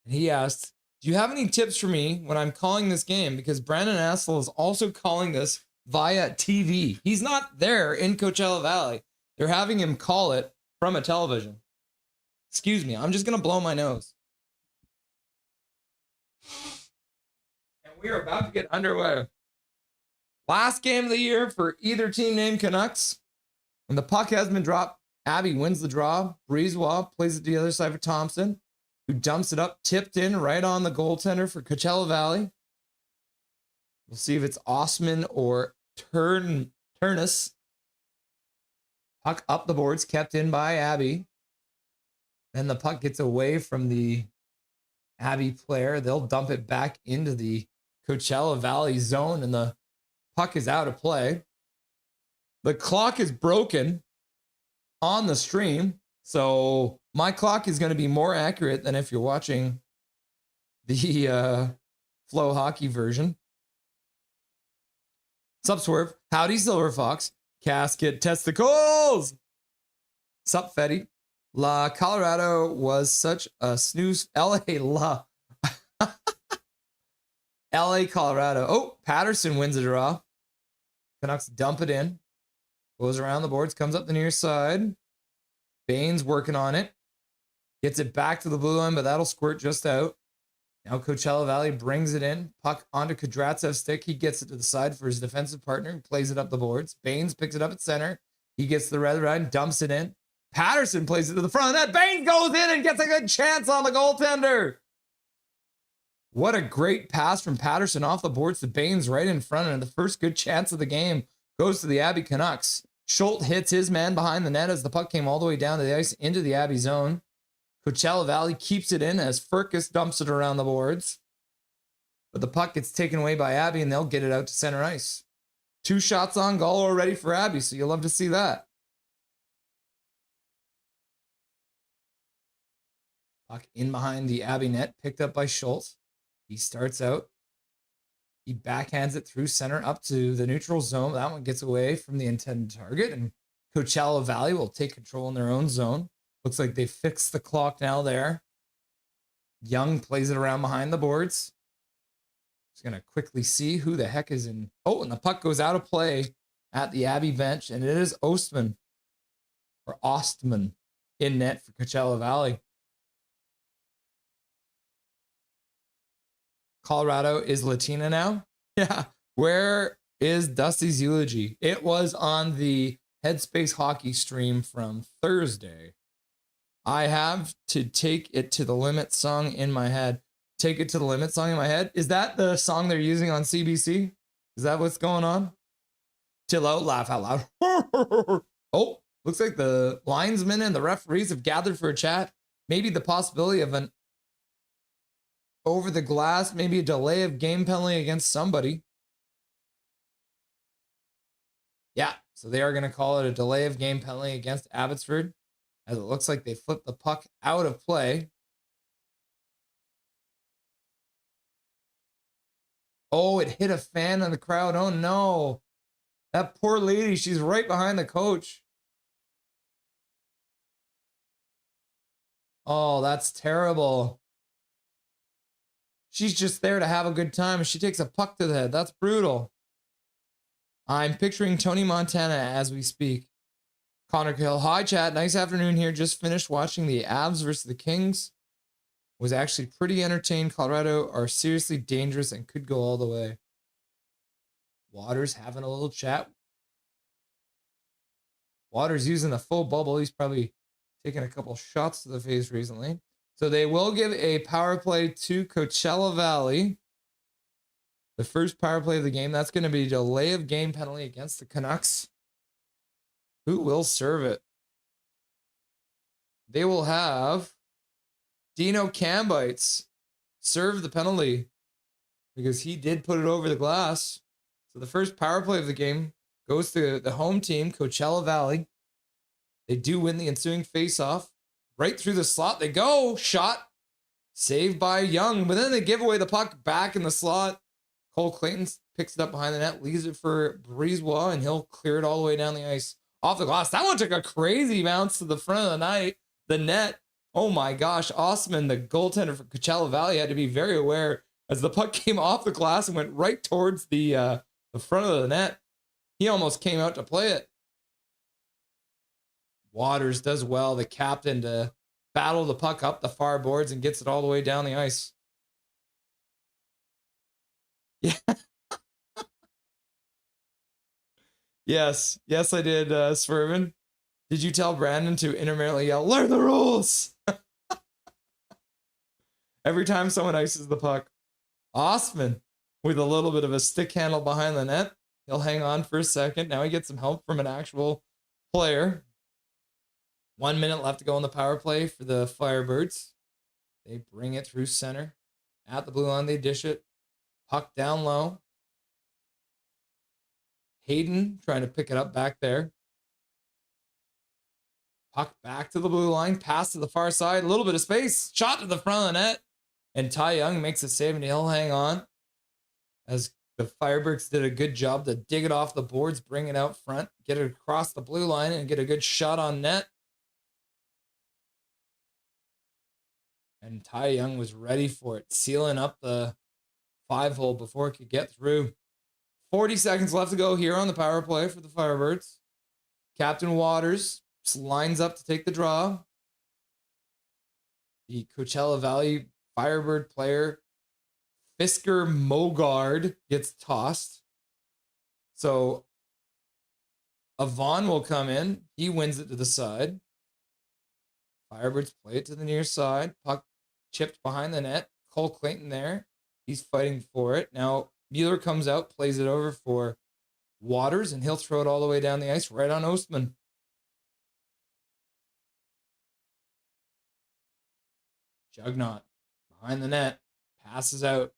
And he asked, do you have any tips for me when I'm calling this game? Because Brandon Astle is also calling this via TV. He's not there in Coachella Valley. They're having him call it from a television. Excuse me, I'm just going to blow my nose. And we are about to get underway. Last game of the year for either team named Canucks. When the puck has been dropped, Abby wins the draw. Breezewell plays it to the other side for Thompson, who dumps it up, tipped in right on the goaltender for Coachella Valley. We'll see if it's Osman or Turnus. Puck up the boards, kept in by Abby. Then the puck gets away from the Abby player. They'll dump it back into the Coachella Valley zone, and the puck is out of play. The clock is broken on the stream, so my clock is going to be more accurate than if you're watching the Flow Hockey version. Sup, Swerve? Howdy, Silver Fox. Casket testicles! Sup, Fetty? La Colorado was such a snooze. LA Colorado. Oh, Patterson wins a draw. Canucks dump it in. Goes around the boards, comes up the near side. Baines working on it. Gets it back to the blue line, but that'll squirt just out. Now Coachella Valley brings it in. Puck onto Kadratsev's stick. He gets it to the side for his defensive partner. He plays it up the boards. Baines picks it up at center. He gets the red line, dumps it in. Patterson plays it to the front of the net. Baines goes in and gets a good chance on the goaltender. What a great pass from Patterson off the boards to Baines right in front. And the first good chance of the game goes to the Abby Canucks. Schultz hits his man behind the net as the puck came all the way down to the ice into the Abby zone. Coachella Valley keeps it in as Furcus dumps it around the boards. But the puck gets taken away by Abby and they'll get it out to center ice. 2 shots on goal already for Abby, so you'll love to see that. Puck in behind the Abby net, picked up by Schultz. He starts out. He backhands it through center up to the neutral zone. That one gets away from the intended target, and Coachella Valley will take control in their own zone. Looks like they fixed the clock now there. Young plays it around behind the boards. Just going to quickly see who the heck is in. Oh, and the puck goes out of play at the Abby bench, and it is Ostman in net for Coachella Valley. Colorado is Latina now. Yeah. Where is Dusty's eulogy? It was on the Headspace Hockey stream from Thursday. I have to take it to the limit song in my head. Take it to the limit song in my head. Is that the song they're using on CBC? Is that what's going on? Chill out, laugh out loud. Oh, looks like the linesmen and the referees have gathered for a chat. Maybe the possibility of an over the glass, maybe a delay of game penalty against somebody. Yeah, so they are going to call it a delay of game penalty against Abbotsford, as it looks like they flipped the puck out of play. Oh, it hit a fan in the crowd. Oh, no. That poor lady, she's right behind the coach. Oh, that's terrible. She's just there to have a good time. She takes a puck to the head. That's brutal. I'm picturing Tony Montana as we speak. Connor Hill, hi chat. Nice afternoon here. Just finished watching the Avs versus the Kings. Was actually pretty entertained. Colorado are seriously dangerous and could go all the way. Waters having a little chat. Waters using the full bubble. He's probably taken a couple shots to the face recently. So they will give a power play to Coachella Valley. The first power play of the game. That's going to be a delay of game penalty against the Canucks. Who will serve it? They will have Dino Cambites serve the penalty because he did put it over the glass. So the first power play of the game goes to the home team, Coachella Valley. They do win the ensuing faceoff. Right through the slot they go. Shot. Saved by Young. But then they give away the puck back in the slot. Cole Clayton picks it up behind the net, leaves it for Brisebois, and he'll clear it all the way down the ice. Off the glass. That one took a crazy bounce to the front of the net. Oh my gosh. Osman, the goaltender for Coachella Valley, had to be very aware as the puck came off the glass and went right towards the front of the net. He almost came out to play it. Waters does well, the captain, to battle the puck up the far boards and gets it all the way down the ice. Yeah. Yes, I did, Swervin. Did you tell Brandon to intermittently yell, learn the rules? Every time someone ices the puck. Osman, with a little bit of a stick handle behind the net. He'll hang on for a second. Now he gets some help from an actual player. 1 minute left to go on the power play for the Firebirds. They bring it through center. At the blue line, they dish it. Puck down low. Hayden trying to pick it up back there. Puck back to the blue line. Pass to the far side. A little bit of space. Shot to the front of the net. And Ty Young makes a save and he'll hang on. As the Firebirds did a good job to dig it off the boards, bring it out front, get it across the blue line, and get a good shot on net. And Ty Young was ready for it, sealing up the 5-hole before it could get through. 40 seconds left to go here on the power play for the Firebirds. Captain Waters lines up to take the draw. The Coachella Valley Firebird player, Fisker Mogard, gets tossed. So Avon will come in. He wins it to the side. Firebirds play it to the near side. Puck chipped behind the net. Cole Clayton there. He's fighting for it. Now Mueller comes out, plays it over for Waters, and he'll throw it all the way down the ice right on Ostman. Jugnaught behind the net. Passes out.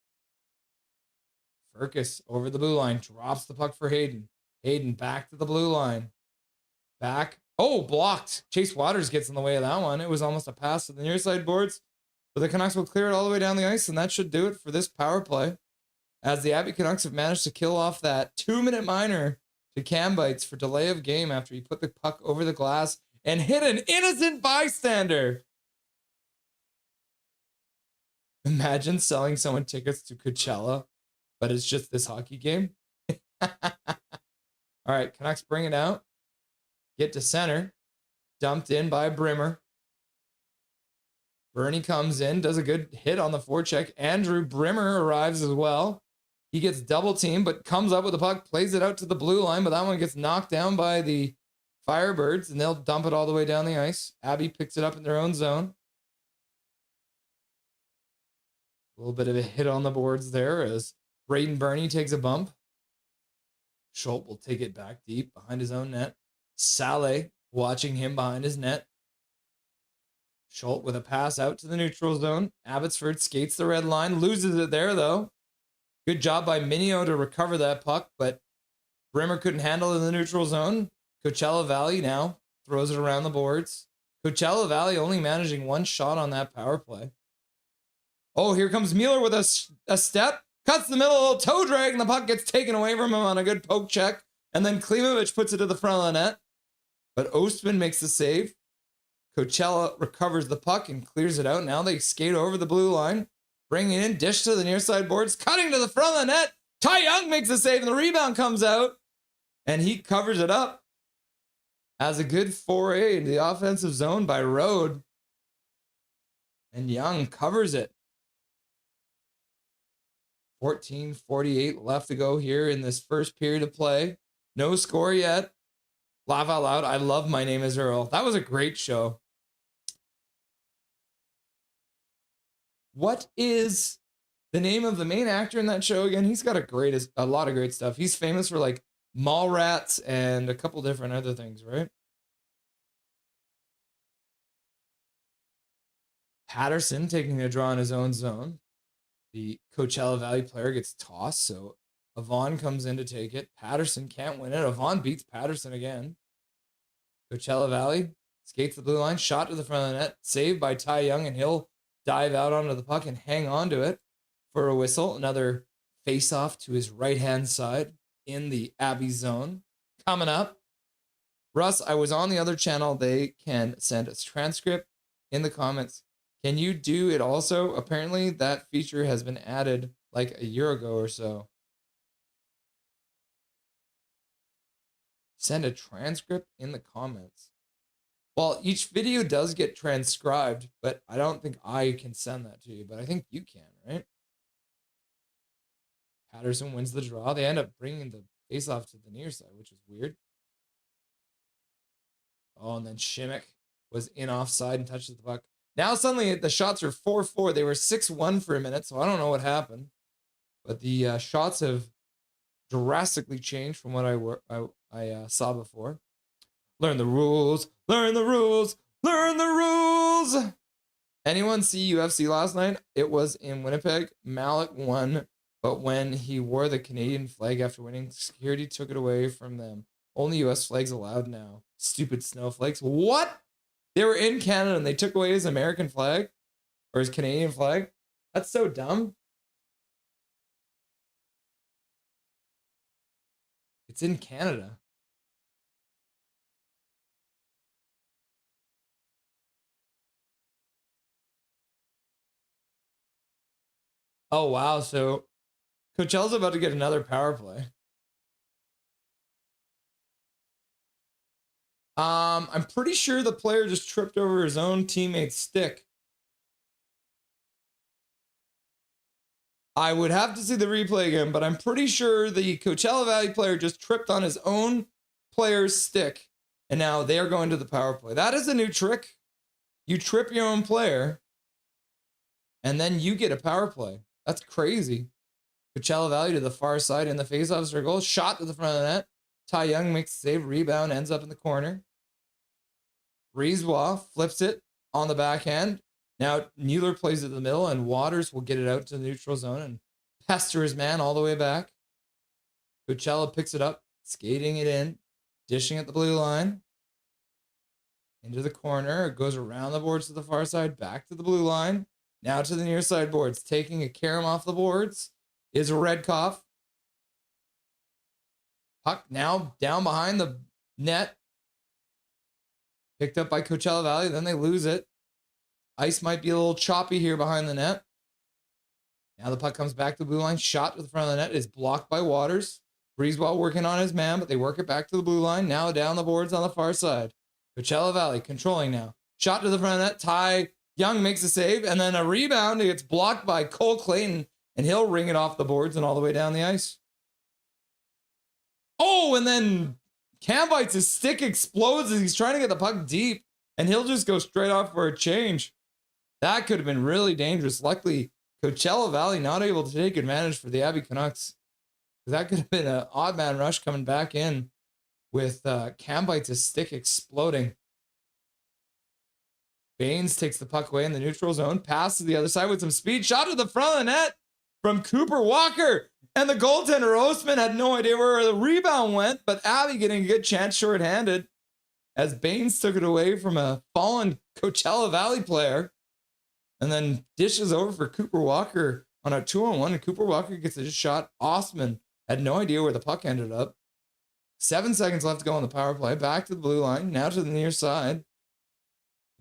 Furcus over the blue line. Drops the puck for Hayden. Hayden back to the blue line. Back. Oh, blocked. Chase Waters gets in the way of that one. It was almost a pass to the near side boards. But the Canucks will clear it all the way down the ice, and that should do it for this power play. As the Abby Canucks have managed to kill off that 2-minute minor to Cam Bites for delay of game after he put the puck over the glass and hit an innocent bystander. Imagine selling someone tickets to Coachella, but it's just this hockey game. All right, Canucks bring it out. Get to center. Dumped in by Brimmer. Bernie comes in, does a good hit on the forecheck. Andrew Brimmer arrives as well. He gets double teamed, but comes up with the puck, plays it out to the blue line, but that one gets knocked down by the Firebirds, and they'll dump it all the way down the ice. Abby picks it up in their own zone. A little bit of a hit on the boards there as Braden Burney takes a bump. Schultz will take it back deep behind his own net. Saleh watching him behind his net. Schultz with a pass out to the neutral zone. Abbotsford skates the red line, loses it there though. Good job by Minio to recover that puck, but Brimmer couldn't handle it in the neutral zone. Coachella Valley now throws it around the boards. Coachella Valley only managing one shot on that power play. Oh, here comes Mueller with a step. Cuts the middle, a little toe drag, and the puck gets taken away from him on a good poke check. And then Klimovich puts it to the front of the net. But Ostman makes the save. Coachella recovers the puck and clears it out. Now they skate over the blue line. Bring it in, dish to the near side boards. Cutting to the front of the net. Ty Young makes the save, and the rebound comes out. And he covers it up. As a good foray into the offensive zone by Rode. And Young covers it. 14:48 left to go here in this first period of play. No score yet. Laugh out loud. I love My Name is Earl. That was a great show. What is the name of the main actor in that show again? He's got a lot of great stuff. He's famous for like Mallrats and a couple different other things, right? Patterson taking a draw in his own zone. The Coachella Valley player gets tossed, so Avon comes in to take it. Patterson can't win it. Avon beats Patterson again. Coachella Valley skates the blue line, shot to the front of the net, saved by Ty Young, and he'll dive out onto the puck and hang on to it for a whistle. Another face-off to his right-hand side in the Abbey zone. Coming up, Russ, I was on the other channel. They can send us transcript in the comments. Can you do it also? Apparently that feature has been added like a year ago or so. Send a transcript in the comments. Well, each video does get transcribed, but I don't think I can send that to you, but I think you can, right? Patterson wins the draw. They end up bringing the face-off to the near side, which is weird. Oh, and then Shimmick was in offside and touches the puck. Now suddenly the shots are 4-4. They were 6-1 for a minute, so I don't know what happened. But the shots have drastically changed from what I saw before. Learn the rules. Learn the rules. Learn the rules. Anyone see UFC last night? It was in Winnipeg. Malik won, but when he wore the Canadian flag after winning, security took it away from them. Only US flags allowed now. Stupid snowflakes. What? They were in Canada and they took away his American flag or his Canadian flag. That's so dumb. It's in Canada. Oh, wow. So Coachella's about to get another power play. I'm pretty sure the player just tripped over his own teammate's stick. I would have to see the replay again, but I'm pretty sure the Coachella Valley player just tripped on his own player's stick, and now they are going to the power play. That is a new trick. You trip your own player, and then you get a power play. That's crazy. Coachella Valley to the far side in the faceoff circle. Shot to the front of the net. Ty Young makes the save. Rebound ends up in the corner. Brisebois flips it on the backhand. Now Mueller plays it in the middle, and Waters will get it out to the neutral zone and pass to his man all the way back. Coachella picks it up, skating it in, dishing at the blue line. Into the corner. It goes around the boards to the far side, back to the blue line. Now to the near side boards. Taking a carom off the boards is Redkoff. Puck now down behind the net. Picked up by Coachella Valley. Then they lose it. Ice might be a little choppy here behind the net. Now the puck comes back to the blue line. Shot to the front of the net is blocked by Waters. Breezewell working on his man, but they work it back to the blue line. Now down the boards on the far side. Coachella Valley controlling now. Shot to the front of the net. Ty Young makes a save, and then a rebound. It gets blocked by Cole Clayton, and he'll ring it off the boards and all the way down the ice. Oh, and then Cam bites, his stick explodes as he's trying to get the puck deep, and he'll just go straight off for a change. That could have been really dangerous. Luckily, Coachella Valley not able to take advantage for the Abby Canucks. That could have been an odd man rush coming back in with Cam bites' stick exploding. Baines takes the puck away in the neutral zone, passes to the other side with some speed, shot to the front of the net from Cooper Walker. And the goaltender Ostman had no idea where the rebound went, but Abby getting a good chance shorthanded as Baines took it away from a fallen Coachella Valley player and then dishes over for Cooper Walker on a 2-on-1, and Cooper Walker gets a shot. Ostman had no idea where the puck ended up. 7 seconds left to go on the power play. Back to the blue line, now to the near side.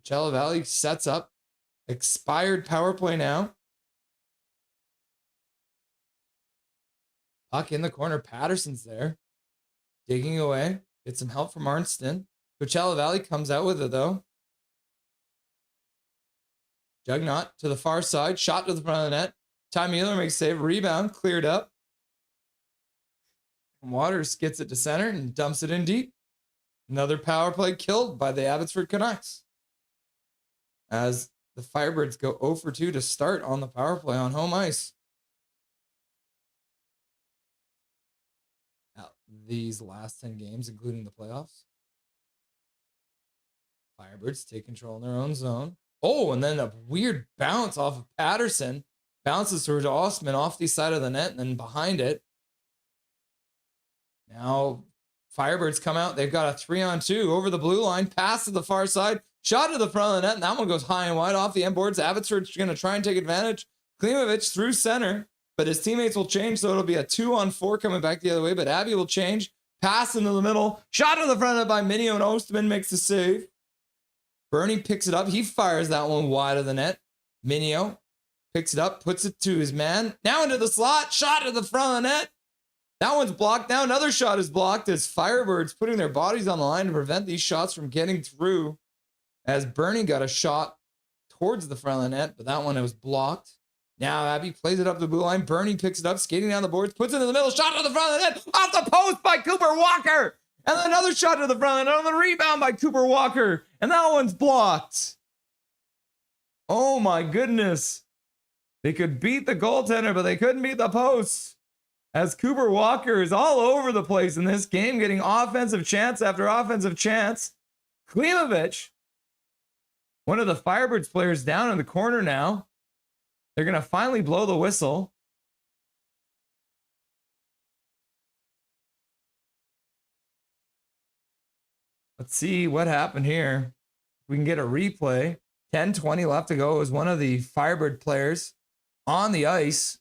Coachella Valley sets up. Expired power play now. Puck in the corner. Patterson's there. Digging away. Get some help from Arnston. Coachella Valley comes out with it, though. Jugnot to the far side. Shot to the front of the net. Ty Mueller makes a save. Rebound. Cleared up. Waters gets it to center and dumps it in deep. Another power play killed by the Abbotsford Canucks. As the Firebirds go 0 for 2 to start on the power play on home ice. Now, these last 10 games, including the playoffs, Firebirds take control in their own zone. Oh, and then a weird bounce off of Patterson. Bounces towards Ostman off the side of the net and then behind it. Now, Firebirds come out. They've got a 3-on-2 over the blue line. Pass to the far side. Shot to the front of the net. And that one goes high and wide off the end boards. Abbotsford's going to try and take advantage. Klimovich through center. But his teammates will change. So it'll be a 2-on-4 coming back the other way. But Abby will change. Pass into the middle. Shot to the front of it by Minio. And Ostman makes the save. Bernie picks it up. He fires that one wide of the net. Minio picks it up. Puts it to his man. Now into the slot. Shot to the front of the net. That one's blocked. Now another shot is blocked as Firebirds putting their bodies on the line to prevent these shots from getting through. As Bernie got a shot towards the front of the net, but that one was blocked. Now Abby plays it up the blue line. Bernie picks it up, skating down the boards, puts it in the middle, shot to the front of the net, off the post by Cooper Walker. And then another shot to the front of the net on the rebound by Cooper Walker. And that one's blocked. Oh my goodness. They could beat the goaltender, but they couldn't beat the post. As Cooper Walker is all over the place in this game, getting offensive chance after offensive chance. Klimovich, one of the Firebirds players, down in the corner now. They're going to finally blow the whistle. Let's see what happened here. We can get a replay. 10:20 left to go. It was one of the Firebird players on the ice.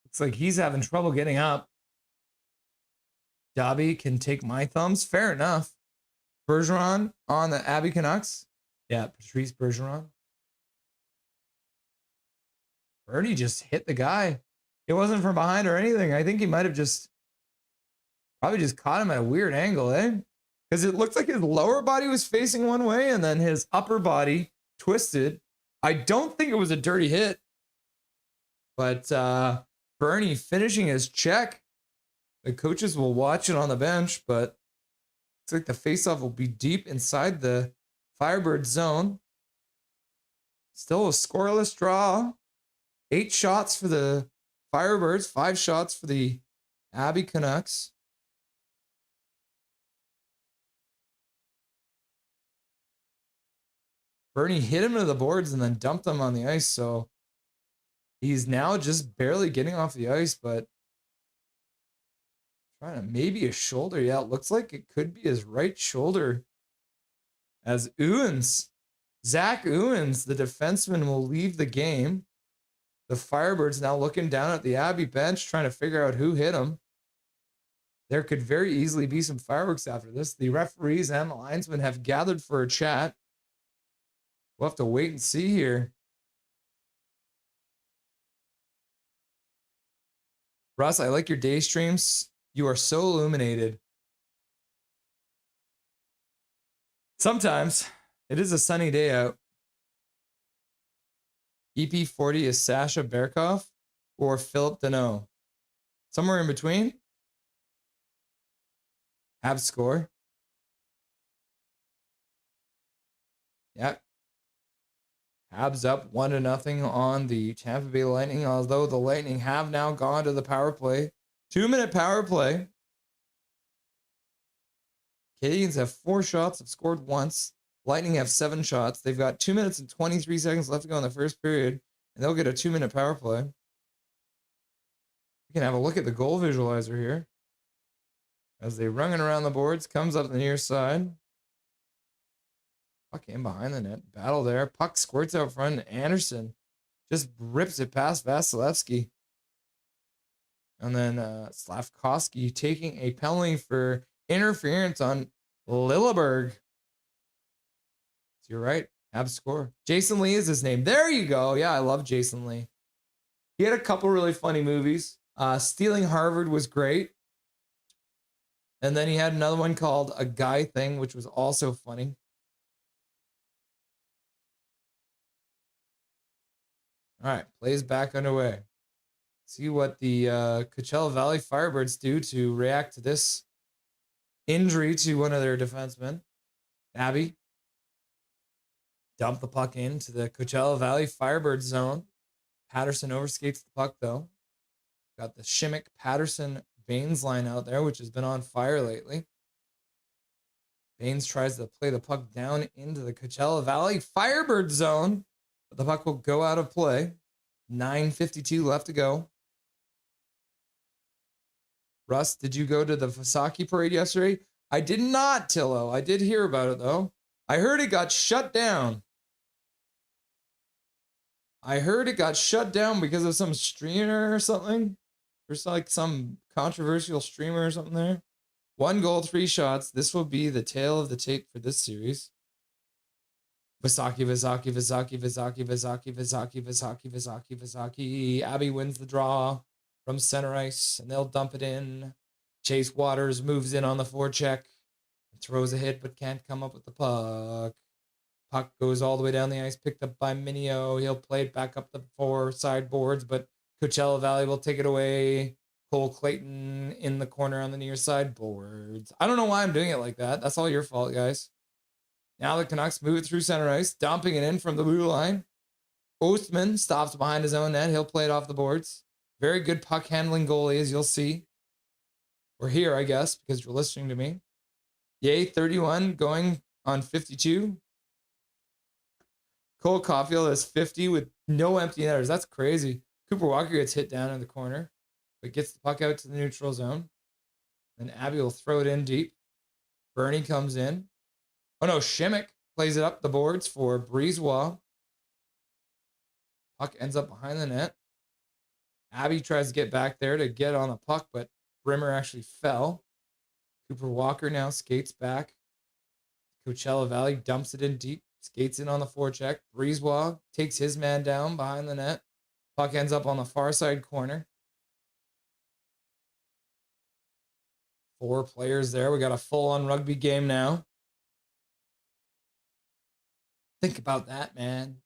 Looks like he's having trouble getting up. Dobby can take my thumbs. Fair enough. Bergeron on the Abby Canucks. Yeah, Patrice Bergeron. Bernie just hit the guy. It wasn't from behind or anything. I think he might have probably just caught him at a weird angle, eh? Because it looked like his lower body was facing one way and then his upper body twisted. I don't think it was a dirty hit. But Bernie finishing his check. The coaches will watch it on the bench, but looks like the faceoff will be deep inside the Firebird zone. Still a scoreless draw. 8 shots for the Firebirds, 5 shots for the Abby Canucks. Bernie hit him to the boards and then dumped him on the ice, so he's now just barely getting off the ice, but trying to maybe a shoulder. Yeah, it looks like it could be his right shoulder. As Owens Zach Owens, the defenseman, will leave the game. The Firebirds now looking down at the Abby bench, trying to figure out who hit him. There could very easily be some fireworks after this. The referees and the linesmen have gathered for a chat. We'll have to wait and see here. Russ, I like your day streams. You are so illuminated. Sometimes it is a sunny day out. EP40 is Sasha Berkov or Philip Deneau. Somewhere in between. Habs score. Yep. Habs up 1-0 on the Tampa Bay Lightning, although the Lightning have now gone to the power play. 2-minute power play. Canadians have 4 shots, have scored once. Lightning have 7 shots. They've got 2 minutes and 23 seconds left to go in the first period, and they'll get a 2-minute power play. We can have a look at the goal visualizer here. As they run it around the boards, comes up the near side. Puck in behind the net. Battle there. Puck squirts out front. Anderson just rips it past Vasilevsky. And then Slavkovsky taking a penalty for interference on Lilleberg. So you're right. Habs score. Jason Lee is his name. There you go. Yeah, I love Jason Lee. He had a couple really funny movies. Stealing Harvard was great. And then he had another one called A Guy Thing, which was also funny. All right, plays back underway. See what the Coachella Valley Firebirds do to react to this injury to one of their defensemen. Abby. Dump the puck into the Coachella Valley Firebirds zone. Patterson overskates the puck, though. Got the Shimmick Patterson Baines line out there, which has been on fire lately. Baines tries to play the puck down into the Coachella Valley Firebird zone, but the puck will go out of play. 9:52 left to go. Russ, did you go to the Fasaki parade yesterday? I did not, Tillo. I did hear about it, though. I heard it got shut down. I heard it got shut down because of some streamer or something. There's like some controversial streamer or something there. 1 goal, 3 shots. This will be the tail of the tape for this series. Vasaki. Abby wins the draw from center ice, and they'll dump it in. Chase Waters moves in on the forecheck. Throws a hit, but can't come up with the puck. Puck goes all the way down the ice, picked up by Minio. He'll play it back up the 4 sideboards, but Coachella Valley will take it away. Cole Clayton in the corner on the near side boards. I don't know why I'm doing it like that. That's all your fault, guys. Now the Canucks move it through center ice, dumping it in from the blue line. Ostman stops behind his own net. He'll play it off the boards. Very good puck handling goalie, as you'll see. Or here, I guess, because you're listening to me. Yay, 31 going on 52. Cole Caulfield has 50 with no empty netters. That's crazy. Cooper Walker gets hit down in the corner, but gets the puck out to the neutral zone. Then Abby will throw it in deep. Bernie comes in. Oh no, Shimmick plays it up the boards for Breezewa. Puck ends up behind the net. Abby tries to get back there to get on the puck, but Brimmer actually fell. Cooper Walker now skates back. Coachella Valley dumps it in deep. Skates in on the forecheck. Breezewa takes his man down behind the net. Puck ends up on the far side corner. 4 players there. We got a full-on rugby game now. Think about that, man.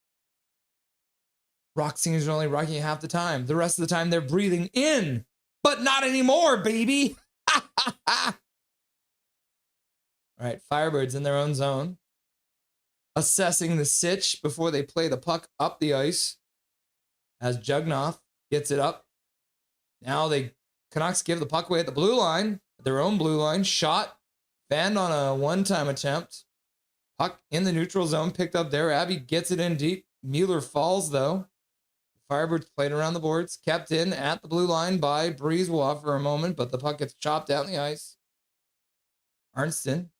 Rock singers are only rocking half the time. The rest of the time they're breathing in, but not anymore, baby. All right, Firebirds in their own zone. Assessing the sitch before they play the puck up the ice. As Jugnoff gets it up. Now the Canucks give the puck away at the blue line. Their own blue line. Shot. Fanned on a one-time attempt. Puck in the neutral zone. Picked up there. Abby gets it in deep. Mueller falls, though. The Firebirds played around the boards. Kept in at the blue line by Breezewa for a moment, but the puck gets chopped down the ice. Arnston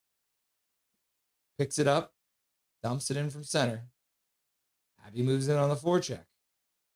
picks it up. dumps it in from center. Abby moves in on the forecheck.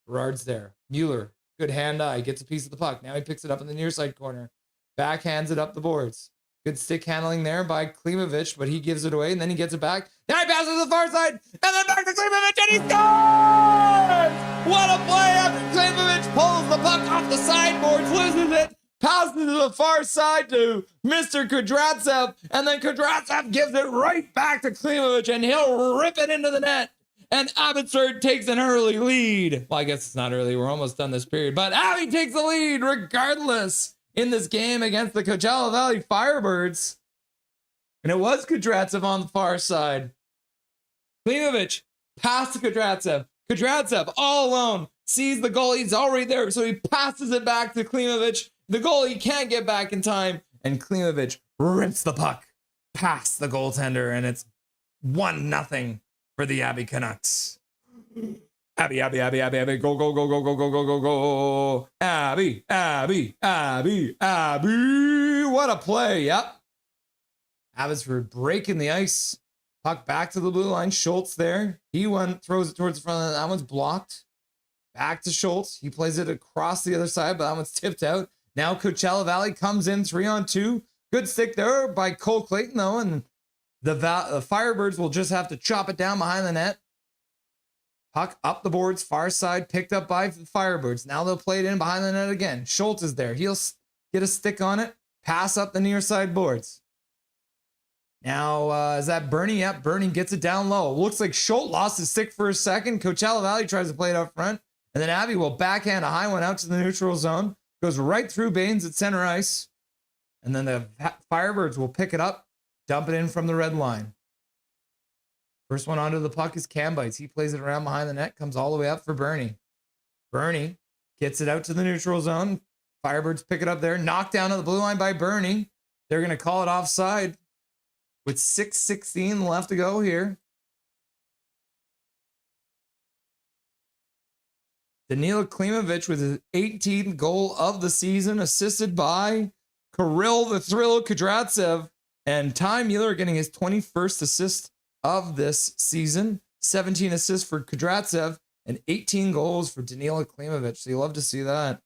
Berard's there. Mueller, good hand-eye, gets a piece of the puck. Now he picks it up in the near side corner. Backhands it up the boards. Good stick handling there by Klimovich, but he gives it away, and then he gets it back. Now he passes to the far side, and then back to Klimovich, and he scores! What a play after Klimovich pulls the puck off the sideboards, loses it, passes to the far side to Mr. Kudratsev, and then Kudratsev gives it right back to Klimovich, and he'll rip it into the net. And Abbotsford takes an early lead. Well, I guess it's not early. We're almost done this period. But Abby takes the lead regardless in this game against the Coachella Valley Firebirds. And it was Kudratsev on the far side. Klimovich passed to Kudratsev. Kudratsev all alone sees the goal. He's already there. So he passes it back to Klimovich. The goalie can't get back in time. And Klimovich rips the puck past the goaltender. And it's 1-0. For the Abby Canucks. Abby, go, go, go, go, go, go, go, go, go. Abby. What a play. Yep. Abbotsford breaking the ice. Puck back to the blue line. Schultz there. He throws it towards the front. That one's blocked. Back to Schultz. He plays it across the other side, but that one's tipped out. Now Coachella Valley comes in 3-on-2. Good stick there by Cole Clayton, though, and the Firebirds will just have to chop it down behind the net. Puck up the boards, far side, picked up by the Firebirds. Now they'll play it in behind the net again. Schultz is there. He'll get a stick on it, pass up the near side boards. Now, is that Bernie? Yep, Bernie gets it down low. Looks like Schultz lost his stick for a second. Coachella Valley tries to play it up front. And then Abby will backhand a high one out to the neutral zone. Goes right through Baines at center ice. And then the Firebirds will pick it up. Dump it in from the red line. First one onto the puck is Cam Bites. He plays it around behind the net, comes all the way up for Bernie. Bernie gets it out to the neutral zone. Firebirds pick it up there. Knocked down on the blue line by Bernie. They're going to call it offside with 6:16 left to go here. Danila Klimovich with his 18th goal of the season, assisted by Kirill the Thrill Kudratsev. And Ty Mueller getting his 21st assist of this season. 17 assists for Kudratsev and 18 goals for Danila Klimovich. So you love to see that.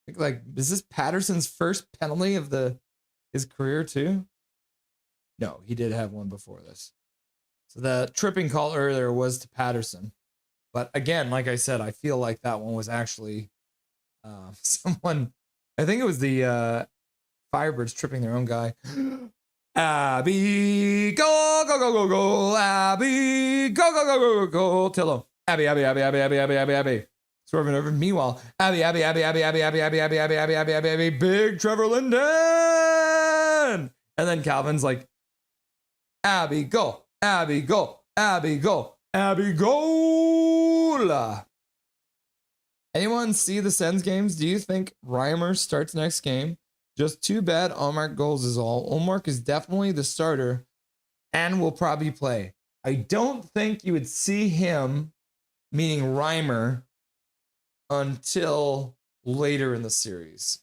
I think, is this Patterson's first penalty of his career too? No, he did have one before this. So the tripping call earlier was to Patterson. But again, like I said, I feel like that one was actually someone. I think it was the Firebirds tripping their own guy. Abby, go, go, go, go, go. Abby, go, go, go, go, go, go. Tillo. Abby. Swerving over. Meanwhile, Abby. Big Trevor Linden. And then Calvin's like, Abby, go. Abby, go. Abby, go. Abby, goal. Anyone see the Sens games? Do you think Reimer starts next game? Just too bad Ullmark goals is all. Ullmark is definitely the starter and will probably play. I don't think you would see him, meaning Reimer, until later in the series.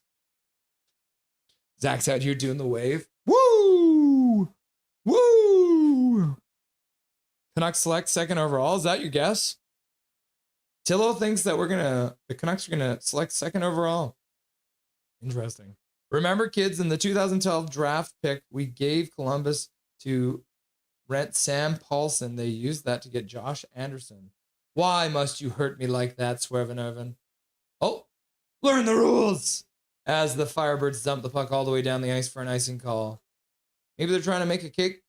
Zach's out here doing the wave. Woo! Woo! Canucks select second overall. Is that your guess? Tillo thinks that the Canucks are gonna select second overall. Interesting. Remember, kids, in the 2012 draft pick, we gave Columbus to rent Sam Paulson. They used that to get Josh Anderson. Why must you hurt me like that, Swervenoven? Oh, learn the rules! As the Firebirds dump the puck all the way down the ice for an icing call. Maybe they're trying to make a kick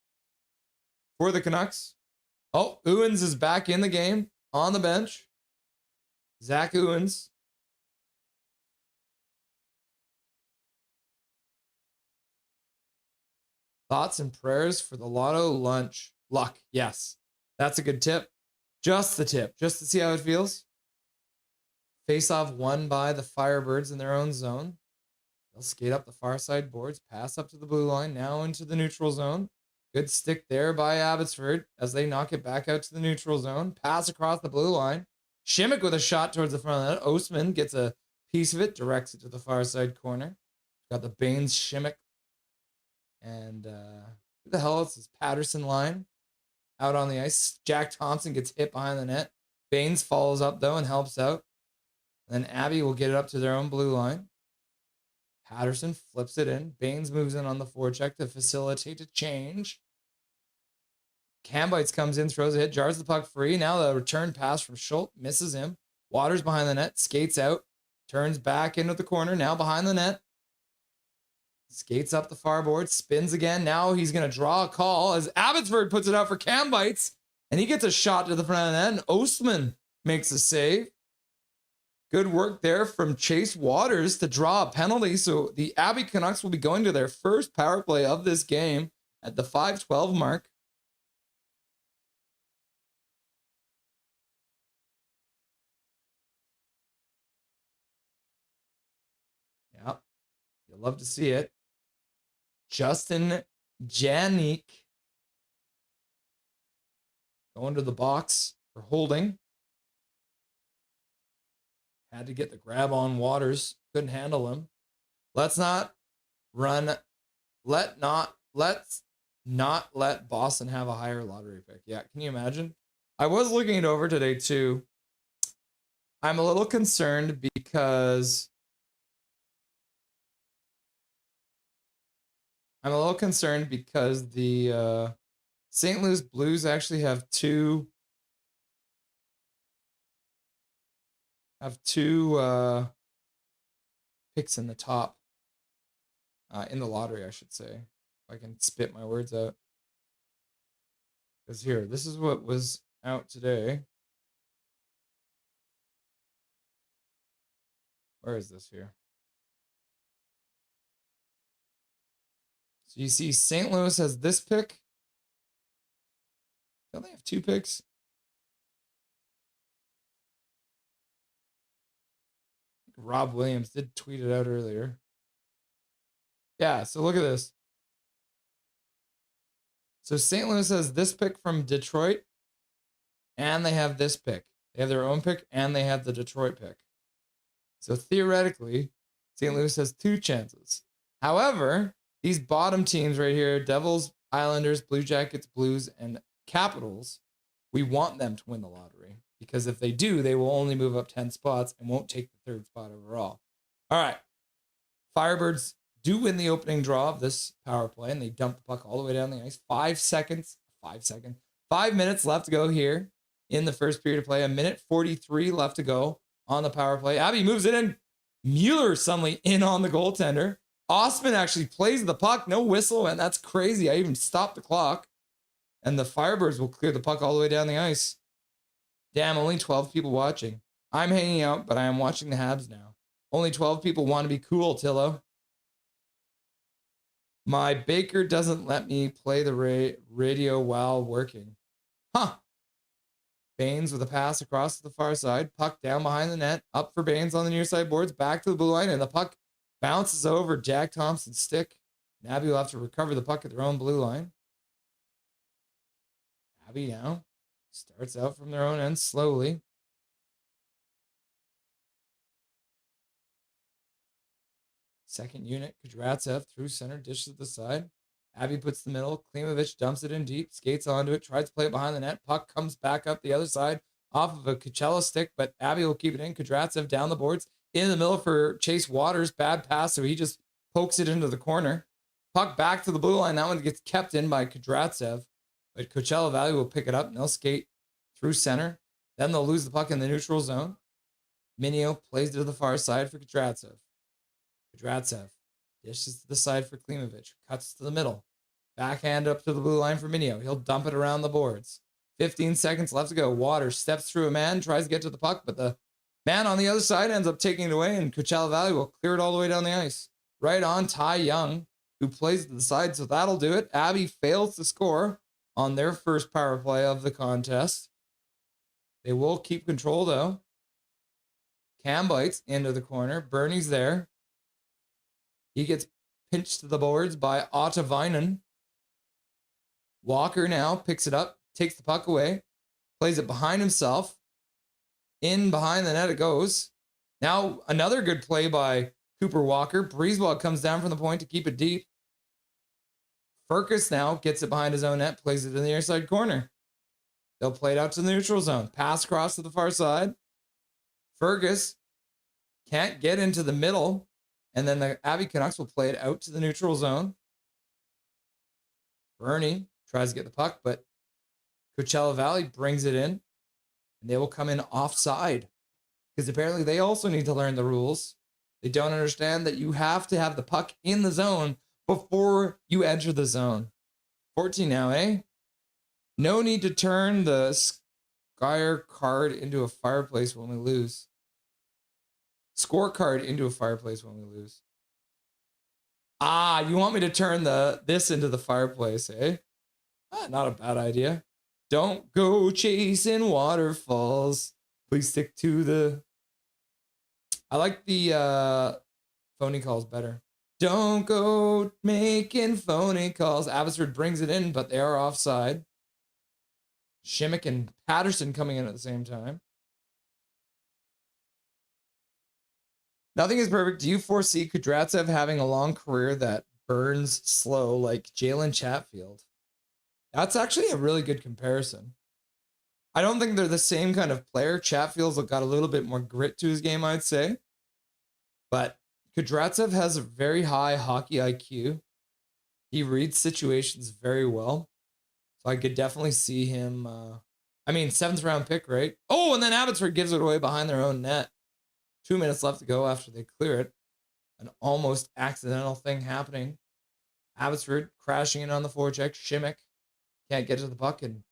for the Canucks. Oh, Owens is back in the game on the bench. Zach Owens. Thoughts and prayers for the lotto lunch. Luck. Yes, that's a good tip. Just the tip, just to see how it feels. Face-off won by the Firebirds in their own zone. They'll skate up the far side boards, pass up to the blue line, now into the neutral zone. Good stick there by Abbotsford as they knock it back out to the neutral zone. Pass across the blue line. Shimmick with a shot towards the front of the net. Ostman gets a piece of it, directs it to the far side corner. Got the Baines shimmick. And who the hell else is Patterson line out on the ice? Jack Thompson gets hit behind the net. Baines follows up, though, and helps out. Then Abby will get it up to their own blue line. Patterson flips it in. Baines moves in on the forecheck to facilitate a change. Cambites comes in, throws a hit, jars the puck free. Now the return pass from Schultz misses him. Waters behind the net, skates out, turns back into the corner, now behind the net. Skates up the far board, spins again. Now he's going to draw a call as Abbotsford puts it out for Cambites, and he gets a shot to the front of the net, and Ostman makes a save. Good work there from Chase Waters to draw a penalty. So the Abby Canucks will be going to their first power play of this game at the 5:12 mark. Yeah, you'll love to see it. Justin Janik going to the box for holding. Had to get the grab on Waters. Couldn't handle him. Let's not let Boston have a higher lottery pick. Yeah, can you imagine? I was looking it over today too. I'm a little concerned because the St. Louis Blues actually have two picks in the top in the lottery, I should say. If I can spit my words out. Because here, this is what was out today. Where is this here? So you see St. Louis has this pick. Don't they have two picks? Rob Williams did tweet it out earlier. Yeah, so look at this. So St. Louis has this pick from Detroit, and they have this pick. They have their own pick, and they have the Detroit pick. So theoretically, St. Louis has two chances. However, these bottom teams right here, Devils, Islanders, Blue Jackets, Blues, and Capitals, we want them to win the lottery. Because if they do, they will only move up 10 spots and won't take the third spot overall. All right. Firebirds do win the opening draw of this power play, and they dump the puck all the way down the ice. 5 minutes left to go here in the first period of play. 1:43 left to go on the power play. Abby moves it in. Mueller suddenly in on the goaltender. Ostman actually plays the puck. No whistle, and that's crazy. I even stopped the clock. And the Firebirds will clear the puck all the way down the ice. Damn, only 12 people watching. I'm hanging out, but I am watching the Habs now. Only 12 people want to be cool, Tillo. My baker doesn't let me play the radio while working. Huh. Baines with a pass across to the far side. Puck down behind the net. Up for Baines on the near side boards. Back to the blue line, and the puck bounces over Jack Thompson's stick. Abby will have to recover the puck at their own blue line. Abby now starts out from their own end slowly. Second unit, Kudratsev through center, dishes to the side. Abby puts the middle. Klimovich dumps it in deep, skates onto it, tries to play it behind the net. Puck comes back up the other side off of a Coachella stick, but Abby will keep it in. Kudratsev down the boards. In the middle for Chase Waters. Bad pass, so he just pokes it into the corner. Puck back to the blue line. That one gets kept in by Kudratsev. But Coachella Valley will pick it up, and they'll skate through center. Then they'll lose the puck in the neutral zone. Minio plays to the far side for Kudratsev. Kudratsev dishes to the side for Klimovich. Cuts to the middle. Backhand up to the blue line for Minio. He'll dump it around the boards. 15 seconds left to go. Waters steps through a man, tries to get to the puck, but the man on the other side ends up taking it away, and Coachella Valley will clear it all the way down the ice. Right on Ty Young, who plays to the side, so that'll do it. Abby fails to score on their first power play of the contest. They will keep control, though. Cam bites into the corner. Bernie's there. He gets pinched to the boards by Ottavainen. Walker now picks it up, takes the puck away, plays it behind himself. In behind the net it goes. Now, another good play by Cooper Walker. Breezewell comes down from the point to keep it deep. Furcus now gets it behind his own net, plays it in the near side corner. They'll play it out to the neutral zone. Pass across to the far side. Fergus can't get into the middle, and then the Abby Canucks will play it out to the neutral zone. Bernie tries to get the puck, but Coachella Valley brings it in, and they will come in offside because apparently they also need to learn the rules. They don't understand that you have to have the puck in the zone before you enter the zone. 14 now, eh? No need to turn the Skyer card into a fireplace when we lose. Scorecard into a fireplace when we lose. Ah, you want me to turn this into the fireplace, eh? Not a bad idea. Don't go chasing waterfalls. Please stick to the... I like the phony calls better. Don't go making phony calls. Abbotsford brings it in, but they are offside. Shimmick and Patterson coming in at the same time. Nothing is perfect. Do you foresee Kudratsev having a long career that burns slow like Jalen Chatfield? That's actually a really good comparison. I don't think they're the same kind of player. Chatfield's got a little bit more grit to his game, I'd say. But Kudratsev has a very high hockey IQ. He reads situations very well. So I could definitely see him. 7th round pick, right? Oh, and then Abbotsford gives it away behind their own net. 2 minutes left to go after they clear it. An almost accidental thing happening. Abbotsford crashing in on the forecheck. Shimmick can't get to the puck, and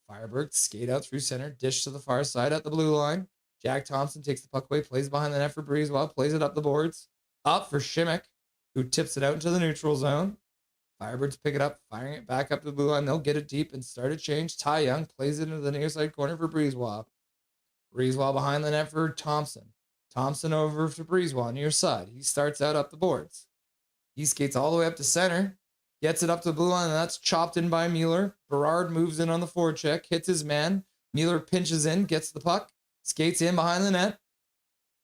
Firebirds skate out through center, dish to the far side at the blue line. Jack Thompson takes the puck away, plays behind the net for Breezewell, plays it up the boards. Up for Shimmick, who tips it out into the neutral zone. Firebirds pick it up, firing it back up to the blue line. They'll get it deep and start a change. Ty Young plays it into the near side corner for Breezewell. Breezewell behind the net for Thompson. Thompson over to Breezewell near side. He starts out up the boards. He skates all the way up to center. Gets it up to the blue line, and that's chopped in by Mueller. Berard moves in on the forecheck, hits his man. Mueller pinches in, gets the puck, skates in behind the net,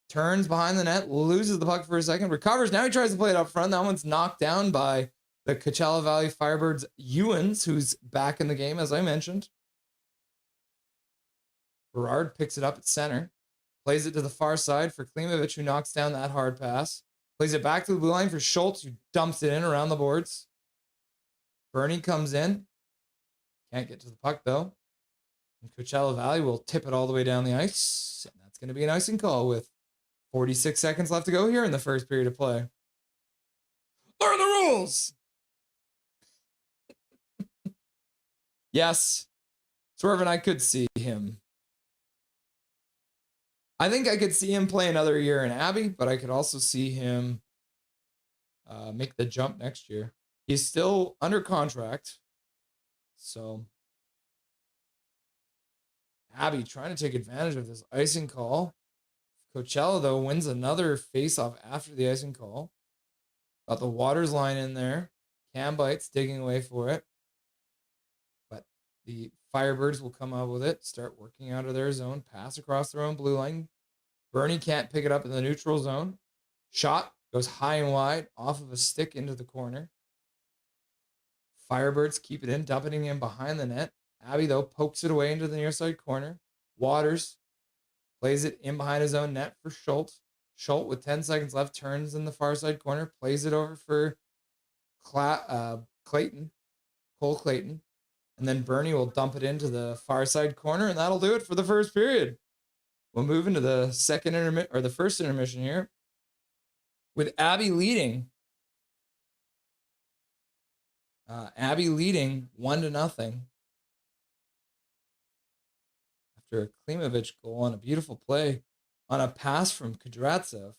turns behind the net, loses the puck for a second, recovers. Now he tries to play it up front. That one's knocked down by the Coachella Valley Firebirds' Ewens, who's back in the game, as I mentioned. Berard picks it up at center, plays it to the far side for Klimovich, who knocks down that hard pass. Plays it back to the blue line for Schultz, who dumps it in around the boards. Bernie comes in. Can't get to the puck, though. And Coachella Valley will tip it all the way down the ice. And that's going to be an icing call with 46 seconds left to go here in the first period of play. Learn the rules! Yes, Swerve and I could see him. I think I could see him play another year in Abbey, but I could also see him make the jump next year. He's still under contract. So Abbey trying to take advantage of this icing call. Coachella, though, wins another face-off after the icing call. Got the Waters line in there. Cam Bites digging away for it. But the Firebirds will come out with it, start working out of their zone, pass across their own blue line. Bernie can't pick it up in the neutral zone. Shot goes high and wide off of a stick into the corner. Firebirds keep it in, dumping in behind the net. Abbey, though, pokes it away into the near side corner. Waters plays it in behind his own net for Schultz. Schultz, with 10 seconds left, turns in the far side corner, plays it over for Clayton, Cole Clayton. And then Bernie will dump it into the far side corner, and that'll do it for the first period. We'll move into the first intermission here with Abbey leading. Abbey leading 1-0 after a Klimovich goal on a beautiful play on a pass from Kudratsev.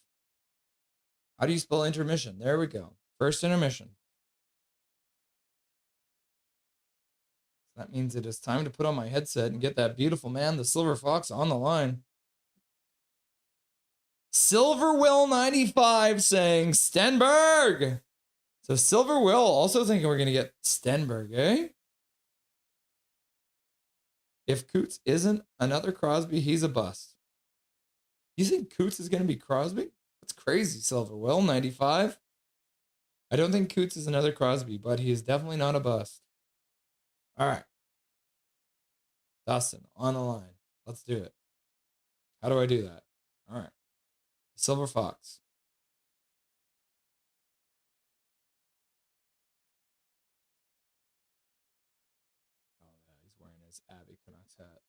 How do you spell intermission? There we go. First intermission. That means it is time to put on my headset and get that beautiful man, the Silver Fox, on the line. Silver Will 95 saying Stenberg. So Silver Will also thinking we're going to get Stenberg, eh? If Coots isn't another Crosby, he's a bust. You think Coots is going to be Crosby? That's crazy, Silver. Well, 95. I don't think Coots is another Crosby, but he is definitely not a bust. All right. Dustin, on the line. Let's do it. How do I do that? All right. Silver Fox. Oh, yeah, he's wearing his Abby Canucks hat.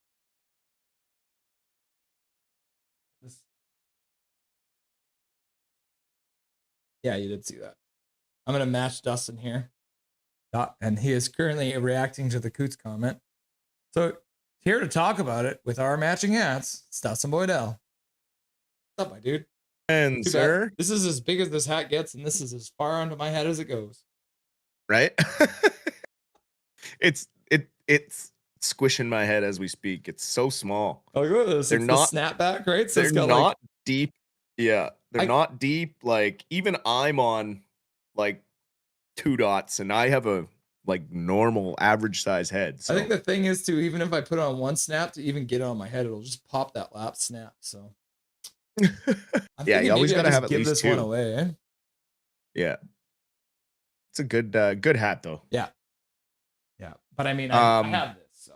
Yeah, you did see that. I'm going to match Dustin here. And he is currently reacting to the Coots comment. So here to talk about it with our matching hats, it's Dustin Boydell. What's up, my dude? And sir, this is as big as this hat gets, and this is as far onto my head as it goes. Right? it's squishing my head as we speak. It's so small. Oh, look at this. They're it's not the snapback, right? So they're it's got not deep. Yeah, they're not deep. Like even I'm on like 2 dots, and I have a like normal average size head. So. I think the thing is to even if I put on one snap to even get it on my head, it'll just pop that lap snap. So yeah, you always gotta have at give least this 2. one away. Eh? Yeah, it's a good hat though. Yeah, but I mean, I have this, so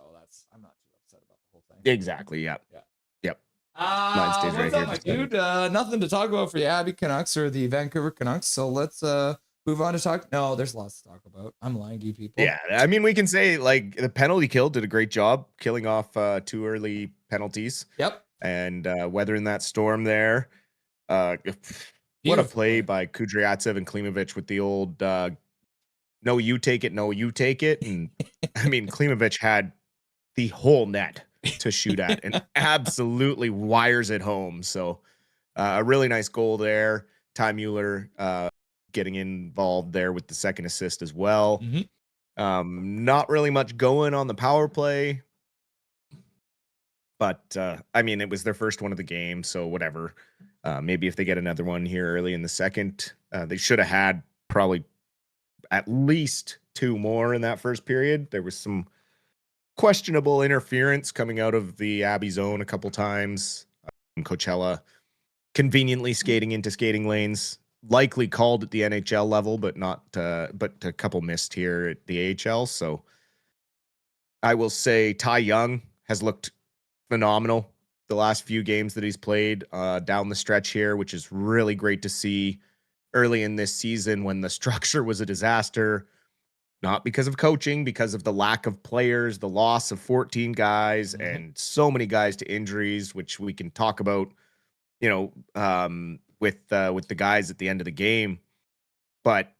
I'm not too upset about the whole thing. Exactly. Yep. Yeah. Yep. Mine stays right here. My dude? Nothing to talk about for the Abby Canucks or the Vancouver Canucks. So let's move on to talk. No, there's lots to talk about. I'm lying to you people. Yeah, I mean, we can say like the penalty kill did a great job killing off 2 early penalties. Yep. And weathering that storm there. What a play by Kudryavtsev and Klimovich with the old no, you take it, no, you take it. And I mean, Klimovich had the whole net to shoot at and absolutely wires it home. So a really nice goal there. Ty Mueller getting involved there with the second assist as well. Not really much going on the power play. But, I mean, it was their first one of the game, so whatever. Maybe if they get another one here early in the second, they should have had probably at least 2 more in that first period. There was some questionable interference coming out of the Abbey zone a couple times. Coachella conveniently skating into skating lanes, likely called at the NHL level, but a couple missed here at the AHL. So I will say Ty Young has looked phenomenal the last few games that he's played down the stretch here, which is really great to see early in this season when the structure was a disaster, not because of coaching, because of the lack of players, the loss of 14 guys and so many guys to injuries, which we can talk about, with the guys at the end of the game. But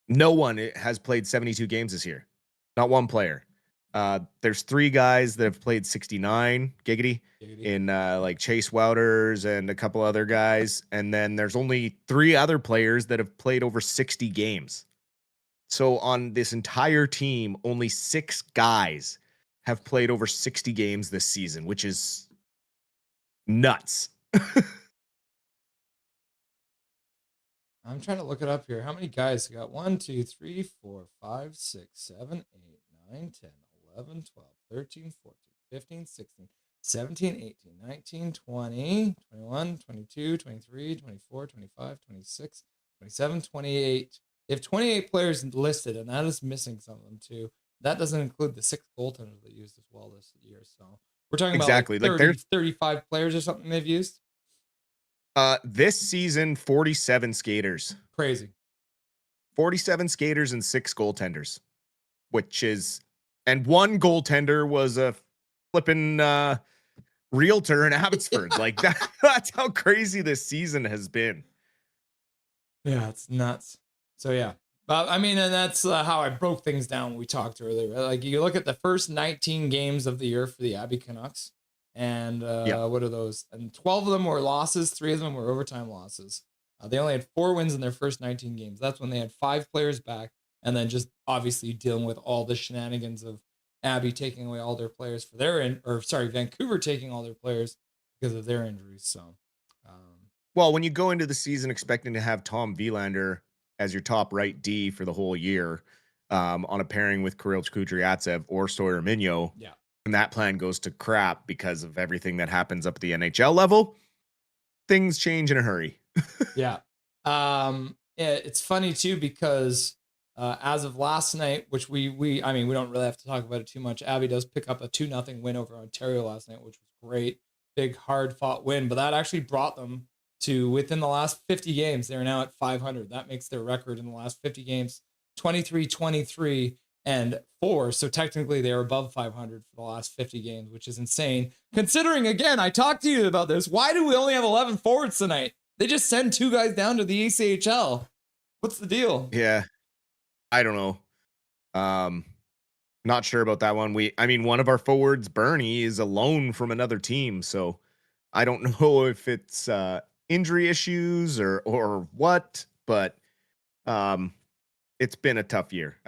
no one has played 72 games this year. Not one player. There's 3 guys that have played 69 giggity in like Chase Wouters and a couple other guys. And then there's only 3 other players that have played over 60 games. So on this entire team, only 6 guys have played over 60 games this season, which is nuts. I'm trying to look it up here. How many guys got? 1, 2, 3, 4, 5, 6, 7, 8, 9, 10, 11, 12, 13, 14, 15, 16, 17, 18, 19, 20, 21, 22, 23, 24, 25, 26, 27, 28. They have 28 players listed, and that is missing some of them too. That doesn't include the 6 goaltenders they used as well this year. So we're talking about exactly like 30, 35 players or something they've used. This season, 47 skaters. Crazy. 47 skaters and 6 goaltenders, which is, and 1 goaltender was a flipping realtor in Abbotsford. Like that's how crazy this season has been. Yeah, it's nuts. So yeah, I mean, and that's how I broke things down when we talked earlier. Right? Like you look at the first 19 games of the year for the Abby Canucks, and what are those? And 12 of them were losses. 3 of them were overtime losses. They only had 4 wins in their first 19 games. That's when they had 5 players back, and then just obviously dealing with all the shenanigans of Abby taking away all their players for Vancouver taking all their players because of their injuries. So, well, when you go into the season expecting to have Tom Wielander as your top right D for the whole year, on a pairing with Kirill Kudryavtsev or Sawyer Minyo, and that plan goes to crap because of everything that happens up at the NHL level, things change in a hurry. Yeah. It's funny too because as of last night, which we don't really have to talk about it too much. Abby does pick up a 2-0 win over Ontario last night, which was great. Big hard fought win, but that actually brought them to within the last 50 games. They're now at 500. That makes their record in the last 50 games 23, 23, and 4. So technically they're above 500 for the last 50 games, which is insane. Considering, again, I talked to you about this. Why do we only have 11 forwards tonight? They just send 2 guys down to the ECHL. What's the deal? Yeah. I don't know. Not sure about that one. One of our forwards, Bernie, is a loan from another team. So I don't know if it's injury issues or what, but it's been a tough year.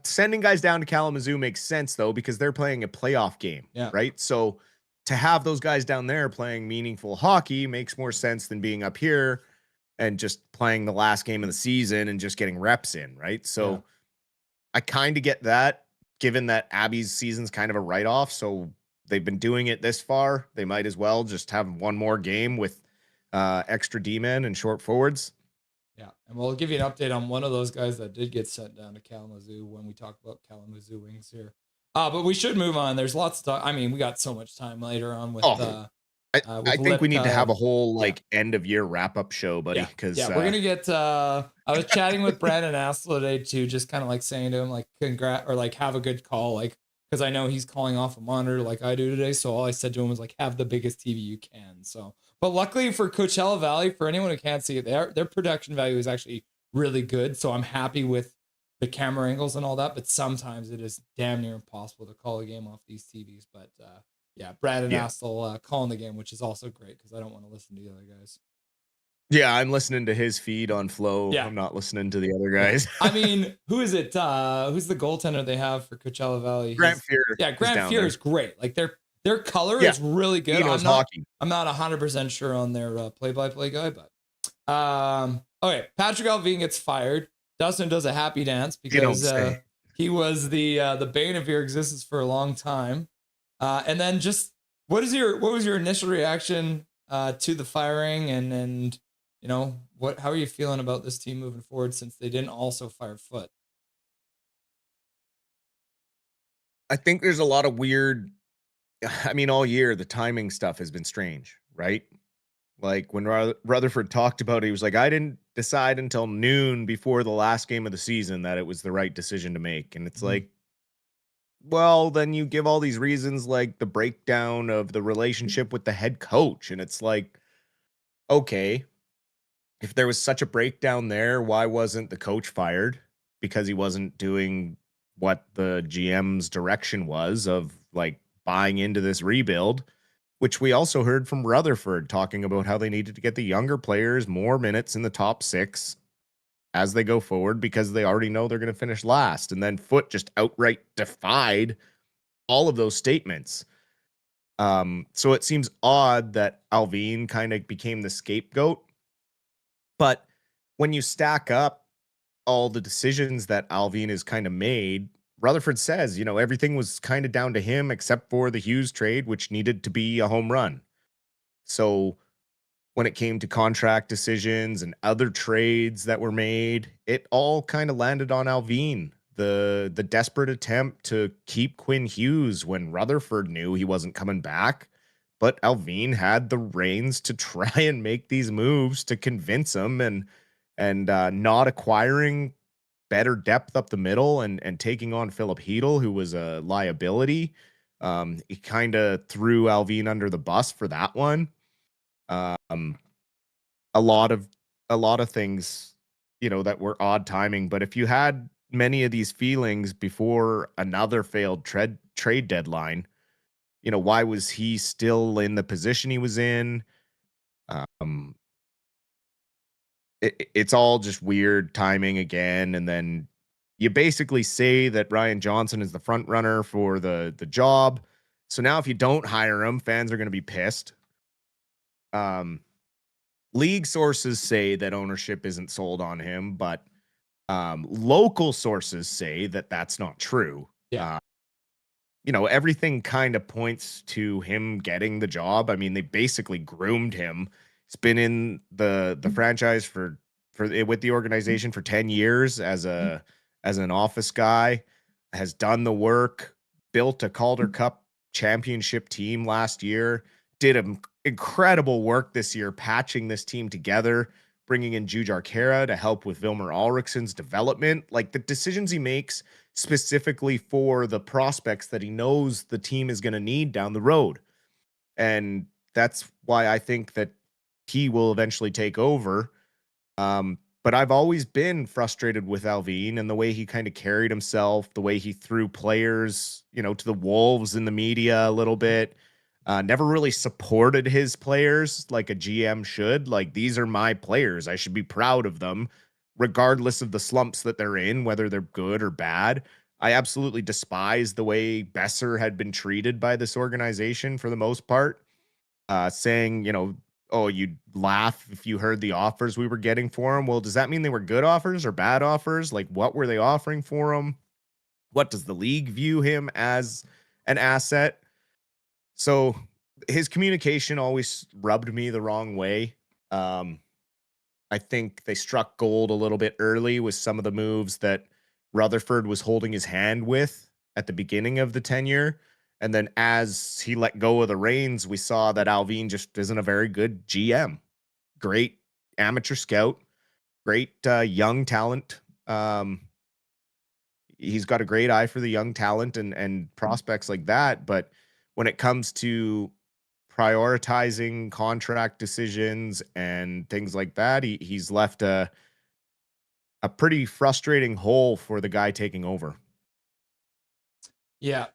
Sending guys down to Kalamazoo makes sense, though, because they're playing a playoff game, right? So to have those guys down there playing meaningful hockey makes more sense than being up here and just playing the last game of the season and just getting reps in, right? So I kind of get that, given that Abby's season's kind of a write-off. So they've been doing it this far. They might as well just have one more game with extra D-men and short forwards. Yeah, and we'll give you an update on one of those guys that did get sent down to Kalamazoo when we talk about Kalamazoo Wings here. But we should move on. There's lots to talk. We got so much time later on with I think we need to have a whole end of year wrap up show, buddy. Because we're gonna get. I was chatting with Brandon Astle today too, just kind of saying to him congrats or have a good call, because I know he's calling off a monitor like I do today. So all I said to him was have the biggest TV you can. So, but luckily for Coachella Valley, for anyone who can't see it, their production value is actually really good. So I'm happy with the camera angles and all that. But sometimes it is damn near impossible to call a game off these TVs. But Brandon Astle calling the game, which is also great because I don't want to listen to the other guys. Yeah, I'm listening to his feed on Flow. I'm not listening to the other guys. Who is it? Who's the goaltender they have for Coachella Valley? Grant Fear. Yeah, Grant Fear is great. Their color is really good. He knows hockey. I'm not 100% sure on their play-by-play guy, but okay. Patrick Alvin gets fired. Dustin does a happy dance because he was the bane of your existence for a long time. And then just what was your initial reaction to the firing and how are you feeling about this team moving forward since they didn't also fire Foote? I think there's a lot of weird. All year the timing stuff has been strange, right? When Rutherford talked about it, he was like, I didn't decide until noon before the last game of the season that it was the right decision to make. And it's well, then you give all these reasons like the breakdown of the relationship with the head coach. And it's okay, if there was such a breakdown there, why wasn't the coach fired? Because he wasn't doing what the GM's direction was of buying into this rebuild, which we also heard from Rutherford talking about how they needed to get the younger players more minutes in the top 6 as they go forward because they already know they're going to finish last. And then Foote just outright defied all of those statements. So it seems odd that Alvin kind of became the scapegoat. But when you stack up all the decisions that Alvin has kind of made, Rutherford says, everything was kind of down to him except for the Hughes trade, which needed to be a home run. So when it came to contract decisions and other trades that were made, it all kind of landed on Alvin. The desperate attempt to keep Quinn Hughes when Rutherford knew he wasn't coming back. But Alvin had the reins to try and make these moves to convince him and not acquiring better depth up the middle and taking on Philip Hedl, who was a liability. He kind of threw Alvin under the bus for that one. A lot of things, that were odd timing. But if you had many of these feelings before another failed trade deadline, why was he still in the position he was in? It's all just weird timing again. And then you basically say that Ryan Johnson is the front runner for the job. So now if you don't hire him, fans are going to be pissed. League sources say that ownership isn't sold on him, but local sources say that that's not true. Yeah. Everything kind of points to him getting the job. They basically groomed him. He's been in the franchise for with the organization for 10 years as an office guy, has done the work, built a Calder Cup championship team last year, did incredible work this year patching this team together, bringing in Jujar Kara to help with Vilmer Ulrichson's development. Like, the decisions he makes specifically for the prospects that he knows the team is going to need down the road. And that's why I think that he will eventually take over. But I've always been frustrated with Allvin and the way he kind of carried himself, the way he threw players, to the wolves in the media a little bit. Never really supported his players like a GM should. Like, these are my players. I should be proud of them, regardless of the slumps that they're in, whether they're good or bad. I absolutely despise the way Besser had been treated by this organization for the most part, saying, oh, you'd laugh if you heard the offers we were getting for him. Well, does that mean they were good offers or bad offers? Like, what were they offering for him? What does the league view him as an asset? So his communication always rubbed me the wrong way. I think they struck gold a little bit early with some of the moves that Rutherford was holding his hand with at the beginning of the tenure. And then as he let go of the reins, we saw that Allvin just isn't a very good GM. Great amateur scout, great young talent. He's got a great eye for the young talent and prospects like that. But when it comes to prioritizing contract decisions and things like that, he's left a pretty frustrating hole for the guy taking over. Yeah.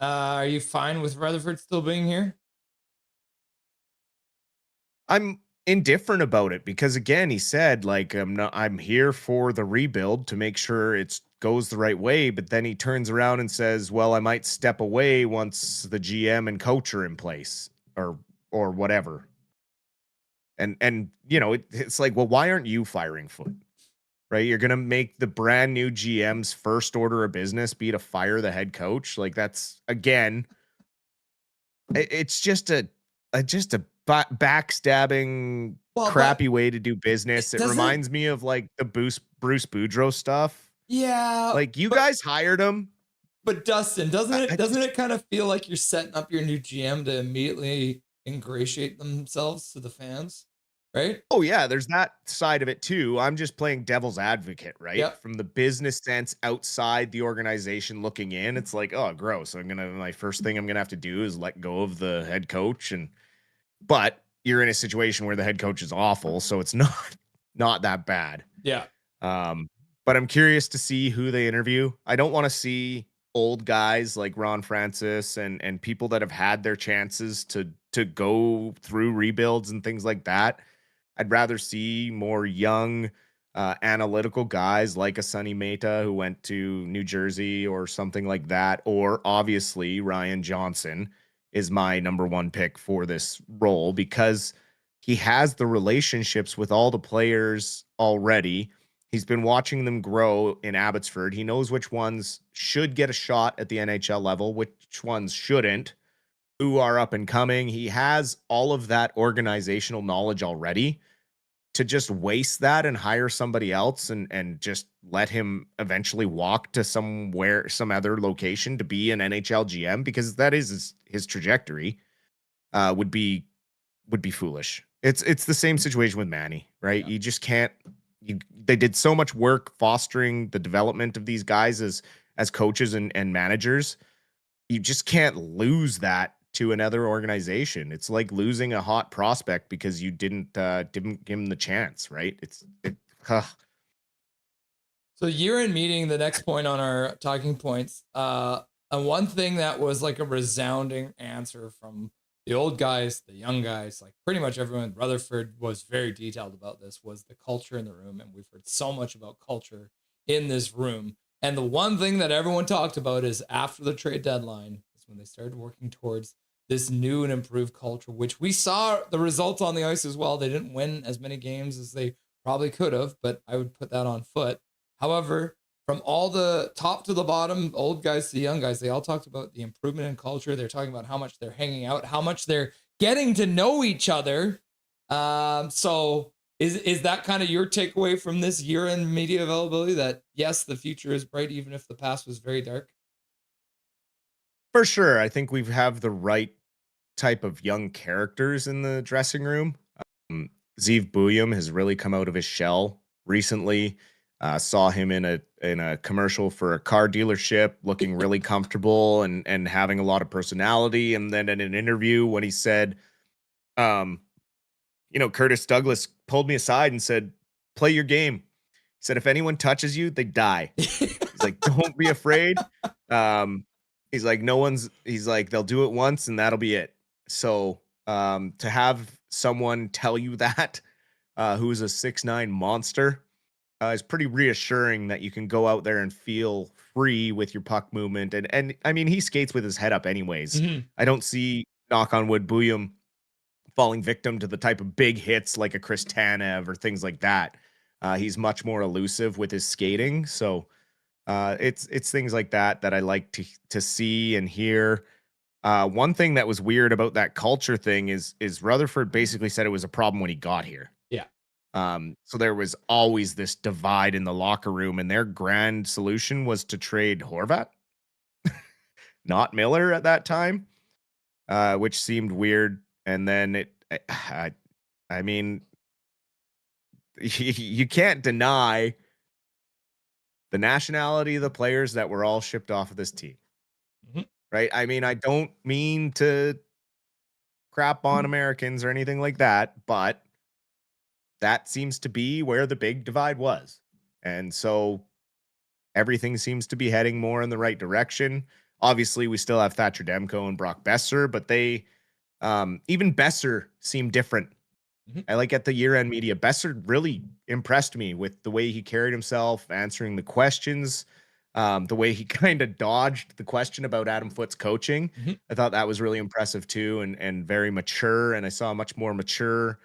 Are you fine with Rutherford still being here? I'm indifferent about it because, again, he said, like, I'm here for the rebuild to make sure it goes the right way. But then he turns around and says, well, I might step away once the GM and coach are in place or whatever. And it's like, well, why aren't you firing Foot? Right? You're going to make the brand new GM's first order of business be to fire the head coach. Like, that's, again, it's just a backstabbing, crappy way to do business. It reminds me of like the Bruce Boudreau stuff. Yeah. Like, you guys hired him. But Dustin, doesn't it kind of feel like you're setting up your new GM to immediately ingratiate themselves to the fans? Right? Oh, yeah, there's that side of it too. I'm just playing devil's advocate, right? Yep. From the business sense outside the organization looking in, it's like, oh, gross. My first thing I'm gonna have to do is let go of the head coach. But you're in a situation where the head coach is awful, so it's not that bad. Yeah. But I'm curious to see who they interview. I don't want to see old guys like Ron Francis and people that have had their chances to go through rebuilds and things like that. I'd rather see more young, analytical guys like a Sonny Mehta who went to New Jersey or something like that. Or obviously Ryan Johnson is my number one pick for this role because he has the relationships with all the players already. He's been watching them grow in Abbotsford. He knows which ones should get a shot at the NHL level, which ones shouldn't, who are up and coming. He has all of that organizational knowledge already. To just waste that and hire somebody else and just let him eventually walk to some other location to be an NHL GM, because that is his trajectory, would be foolish. It's the same situation with Manny, right? Yeah. You just can't. They did so much work fostering the development of these guys as coaches and managers. You just can't lose that to another organization. It's like losing a hot prospect because you didn't give him the chance, right? So year-end meeting, the next point on our talking points, and one thing that was like a resounding answer from the old guys, the young guys, like pretty much everyone, Rutherford was very detailed about this, was the culture in the room. And we've heard so much about culture in this room. And the one thing that everyone talked about is after the trade deadline is when they started working towards this new and improved culture, which we saw the results on the ice as well. They didn't win as many games as they probably could have, but I would put that on Foot. However, from all the top to the bottom, old guys to the young guys, they all talked about the improvement in culture. They're talking about how much they're hanging out, how much they're getting to know each other. So is that kind of your takeaway from this year-end media availability, that yes, the future is bright even if the past was very dark? For sure. I think we have the right type of young characters in the dressing room. Zeev Buyum has really come out of his shell recently. Saw him in a commercial for a car dealership, looking really comfortable and having a lot of personality. And then in an interview when he said, Curtis Douglas pulled me aside and said, "Play your game." He said, "If anyone touches you, they die." He's like, "Don't be afraid." He's like, they'll do it once and that'll be it. So to have someone tell you that, who's a 6'9" monster, is pretty reassuring that you can go out there and feel free with your puck movement. And I mean, he skates with his head up anyways. I don't see, knock on wood, Buyum falling victim to the type of big hits like a Chris Tanev or things like that. He's much more elusive with his skating. So it's things like that I like to see and hear. One thing that was weird about that culture thing is Rutherford basically said it was a problem when he got here. Yeah. So there was always this divide in the locker room, and their grand solution was to trade Horvat, not Miller at that time, which seemed weird. And then I mean, you can't deny the nationality of the players that were all shipped off of this team. Right? I mean, I don't mean to crap on Americans or anything like that, but that seems to be where the big divide was. And so everything seems to be heading more in the right direction. Obviously, we still have Thatcher Demko and Brock Besser, but they, even Besser seemed different. I like at the year-end media, Besser really impressed me with the way he carried himself, answering the questions, the way he kind of dodged the question about Adam Foote's coaching. I thought that was really impressive too, and very mature. And I saw a much more mature,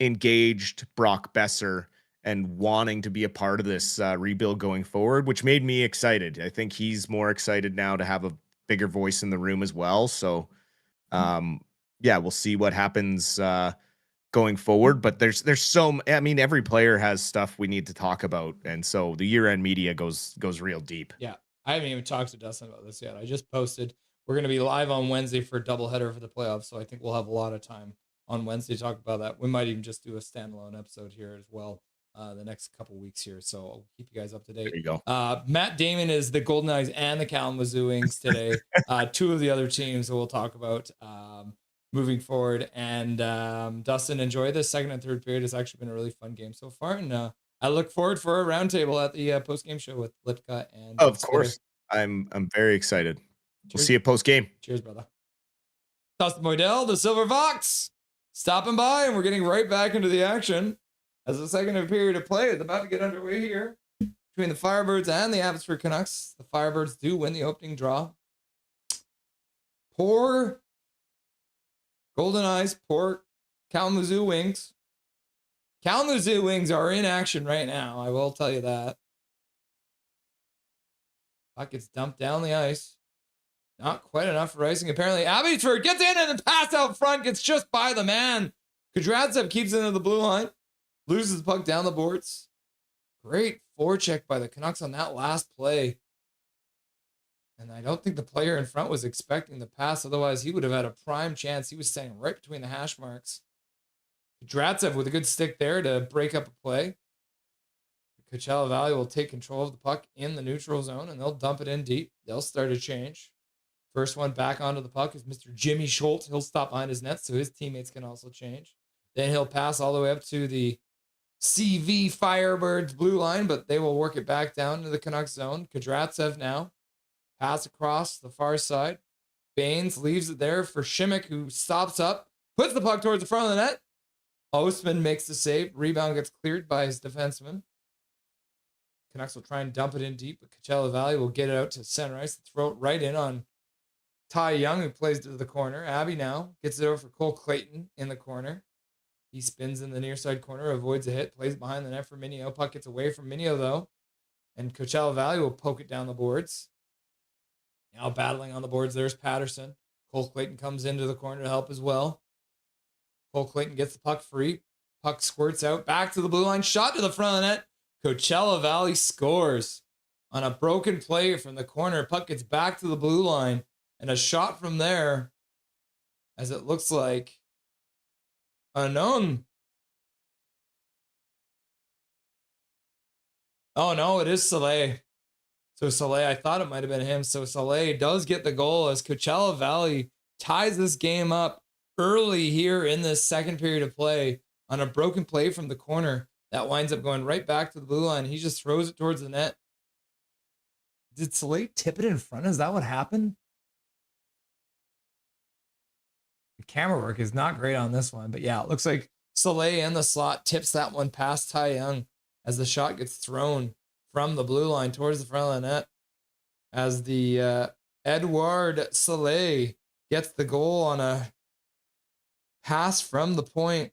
engaged Brock Besser and wanting to be a part of this rebuild going forward, which made me excited. I think he's more excited now to have a bigger voice in the room as well. So, yeah, we'll see what happens going forward. But there's every player has stuff we need to talk about, and so the year-end media goes real deep. Yeah, I haven't even talked to Dustin about this yet. I just posted we're going to be live on Wednesday for a doubleheader for the playoffs, so I think we'll have a lot of time on Wednesday to talk about that. We might even just do a standalone episode here as well the next couple weeks here, so I'll keep you guys up to date. There you go. Matt Damon is the Golden Knights and the Kalamazoo Wings today. Two of the other teams that we'll talk about moving forward. And Dustin, enjoy the second and third period. It's actually been a really fun game so far, and I look forward for a roundtable at the post-game show with Lypka and of course. I'm very excited. We'll see you post-game. Cheers, brother. Dustin Boydell, the Silver Fox, stopping by, and we're getting right back into the action as the second period of play is about to get underway here between the Firebirds and the Abbotsford Canucks. The Firebirds do win the opening draw. Poor Golden Eyes, poor Kalamazoo Wings. Kalamazoo Wings are in action right now, I will tell you that. Puck gets dumped down the ice. Not quite enough for icing. Apparently, Abbotsford gets in and the pass out front gets just by the man. Kudratsev keeps it into the blue line. Loses the puck down the boards. Great forecheck by the Canucks on that last play. And I don't think the player in front was expecting the pass. Otherwise, he would have had a prime chance. He was standing right between the hash marks. Kudratsev with a good stick there to break up a play. Coachella Valley will take control of the puck in the neutral zone, and they'll dump it in deep. They'll start a change. First one back onto the puck is Mr. Jimmy Schultz. He'll stop behind his net so his teammates can also change. Then he'll pass all the way up to the CV Firebirds blue line, but they will work it back down to the Canucks zone. Kudratsev now. Pass across the far side. Baines leaves it there for Shimmick, who stops up, puts the puck towards the front of the net. Ostman makes the save. Rebound gets cleared by his defenseman. Canucks will try and dump it in deep, but Coachella Valley will get it out to center ice and throw it right in on Ty Young, who plays to the corner. Abby now gets it over for Cole Clayton in the corner. He spins in the near side corner, avoids a hit, plays behind the net for Minio. Puck gets away from Minio, though. And Coachella Valley will poke it down the boards. Now battling on the boards, there's Patterson. Cole Clayton comes into the corner to help as well. Cole Clayton gets the puck free. Puck squirts out, back to the blue line, shot to the front of the net. Coachella Valley scores on a broken play from the corner. Puck gets back to the blue line, and a shot from there, as it looks like unknown. Oh no, it is Soleil. So Soleil, I thought it might have been him. So Soleil does get the goal as Coachella Valley ties this game up early here in this second period of play on a broken play from the corner that winds up going right back to the blue line. He just throws it towards the net. Did Soleil tip it in front? Is that what happened? The camera work is not great on this one, but yeah, it looks like Soleil in the slot tips that one past Ty Young as the shot gets thrown from the blue line towards the front of the net. As the Edouard Soleil gets the goal on a pass from the point,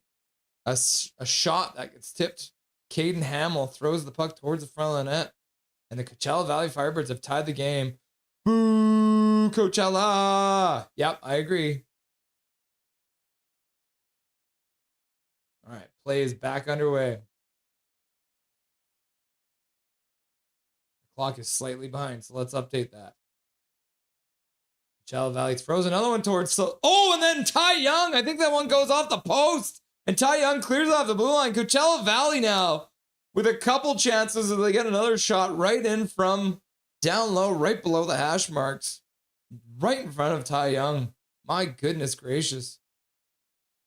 a shot that gets tipped. Caden Hamill throws the puck towards the front of the net, and the Coachella Valley Firebirds have tied the game. Boo, Coachella! Yep, I agree. All right, play is back underway. The clock is slightly behind, so let's update that. Coachella Valley throws another one towards... and then Ty Young! I think that one goes off the post! And Ty Young clears off the blue line. Coachella Valley now with a couple chances as they get another shot right in from down low, right below the hash marks, right in front of Ty Young. My goodness gracious.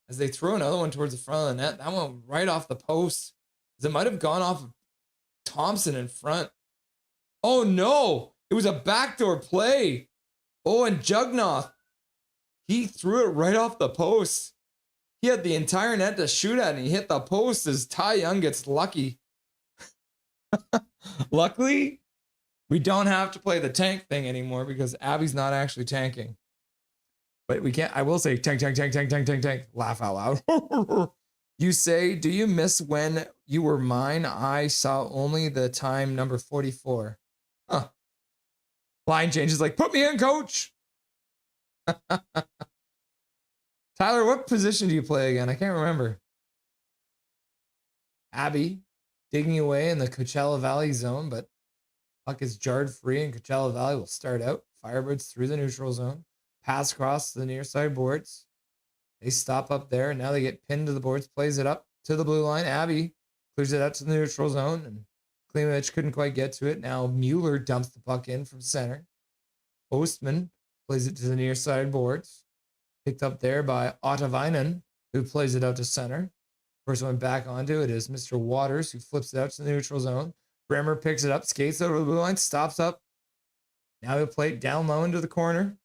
As they throw another one towards the front of the net, that one right off the post. As it might have gone off of Thompson in front. Oh no, it was a backdoor play. Oh, and Jugnoth, he threw it right off the post. He had the entire net to shoot at, and he hit the post as Ty Young gets lucky. Luckily, we don't have to play the tank thing anymore because Abby's not actually tanking. But we can't, I will say tank, tank, tank, tank, tank, tank, tank. Laugh out loud. You say, do you miss when you were mine? I saw only the time number 44. Huh. Line changes like, put me in, coach. Tyler, what position do you play again? I can't remember. Abby digging away in the Coachella Valley zone, but puck is jarred free and Coachella Valley will start out. Firebirds through the neutral zone. Pass across the near side boards. They stop up there and now they get pinned to the boards. Plays it up to the blue line. Abby clears it out to the neutral zone and Klimovich couldn't quite get to it. Now Mueller dumps the puck in from center. Ostman plays it to the near side boards. Picked up there by Ottavainen, who plays it out to center. First one back onto it is Mr. Waters, who flips it out to the neutral zone. Bremer picks it up, skates over the blue line, stops up. Now he'll play it down low into the corner.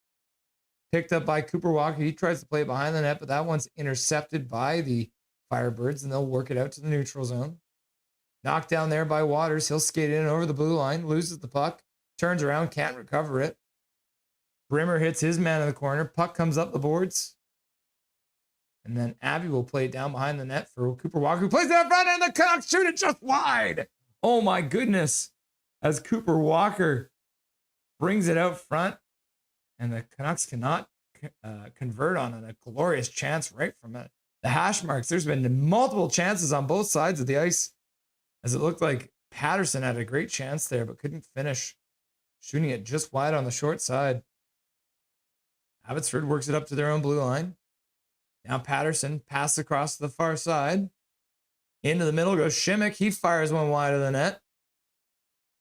Picked up by Cooper Walker. He tries to play it behind the net, but that one's intercepted by the Firebirds, and they'll work it out to the neutral zone. Knocked down there by Waters. He'll skate in over the blue line, loses the puck, turns around, can't recover it. Brimmer hits his man in the corner. Puck comes up the boards. And then Abby will play it down behind the net for Cooper Walker, who plays it out front, and the Canucks shoot it just wide. Oh my goodness. As Cooper Walker brings it out front, and the Canucks cannot convert on a glorious chance right from it. The hash marks, there's been multiple chances on both sides of the ice, as it looked like Patterson had a great chance there, but couldn't finish, shooting it just wide on the short side. Abbotsford works it up to their own blue line. Now Patterson passes across to the far side. Into the middle goes Shimmick. He fires one wide of the net.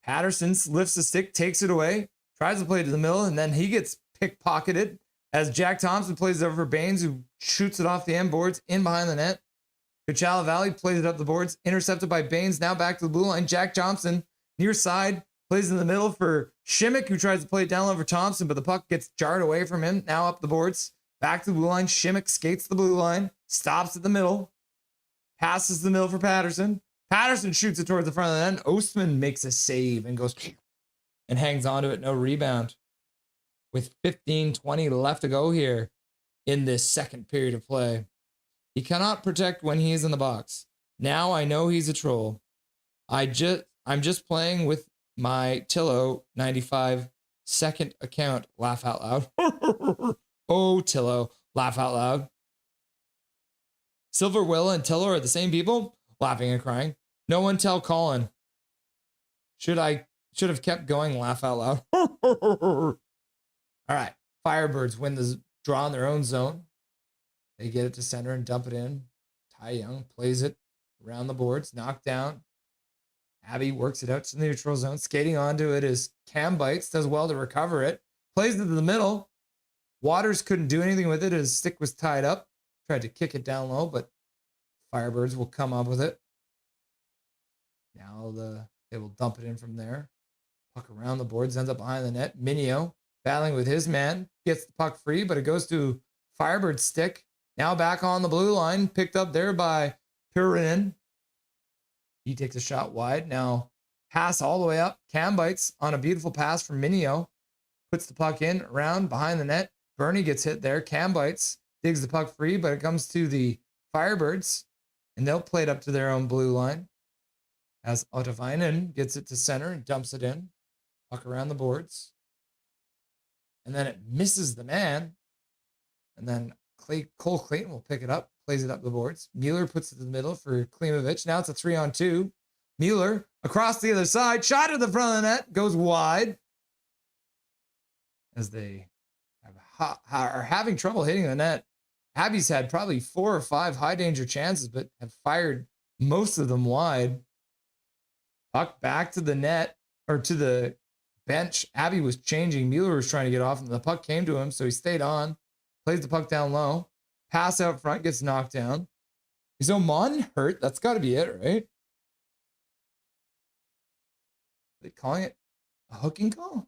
Patterson lifts the stick, takes it away, tries to play to the middle, and then he gets pickpocketed as Jack Thompson plays it over for Baines, who shoots it off the end boards in behind the net. Coachella Valley plays it up the boards, intercepted by Baines. Now back to the blue line. Jack Thompson near side. Plays in the middle for Shimmick, who tries to play it down low for Thompson, but the puck gets jarred away from him. Now up the boards. Back to the blue line. Shimmick skates the blue line. Stops at the middle. Passes the middle for Patterson. Patterson shoots it towards the front of the net. Ostman makes a save and goes and hangs onto it. No rebound. With 15-20 left to go here in this second period of play. He cannot protect when he is in the box. Now I know he's a troll. I'm just playing with my Tillo 95 second account. Laugh out loud. Oh, Tillo. Laugh out loud. Silver, Willa, and Tiller are the same people? Laughing and crying. No one tell Colin. Should have kept going, laugh out loud. All right. Firebirds win the draw in their own zone. They get it to center and dump it in. Ty Young plays it around the boards, knocked down. Abby works it out to the neutral zone. Skating onto it is Cam Bites, does well to recover it. Plays it to the middle. Waters couldn't do anything with it. His stick was tied up. Tried to kick it down low, but Firebirds will come up with it. Now they will dump it in from there. Puck around the boards, ends up behind the net. Minio battling with his man. Gets the puck free, but it goes to Firebird's stick. Now back on the blue line. Picked up there by Purin. He takes a shot wide. Now pass all the way up. Cam Bites on a beautiful pass from Minio. Puts the puck in, around, behind the net. Bernie gets hit there. Cam Bites digs the puck free, but it comes to the Firebirds, and they'll play it up to their own blue line. As Ottavainen gets it to center and dumps it in. Puck around the boards. And then it misses the man. And then Cole Clayton will pick it up, plays it up the boards. Mueller puts it in the middle for Klimovich. Now it's a 3-on-2. Mueller across the other side. Shot at the front of the net. Goes wide. As they are having trouble hitting the net. Abby's had probably 4 or 5 high danger chances, but have fired most of them wide. Puck back to the net, or to the bench. Abby was changing. Mueller was trying to get off, and the puck came to him, so he stayed on. Plays the puck down low. Pass out front, gets knocked down. Is Oman hurt? That's got to be it, right? Are they calling it a hooking call?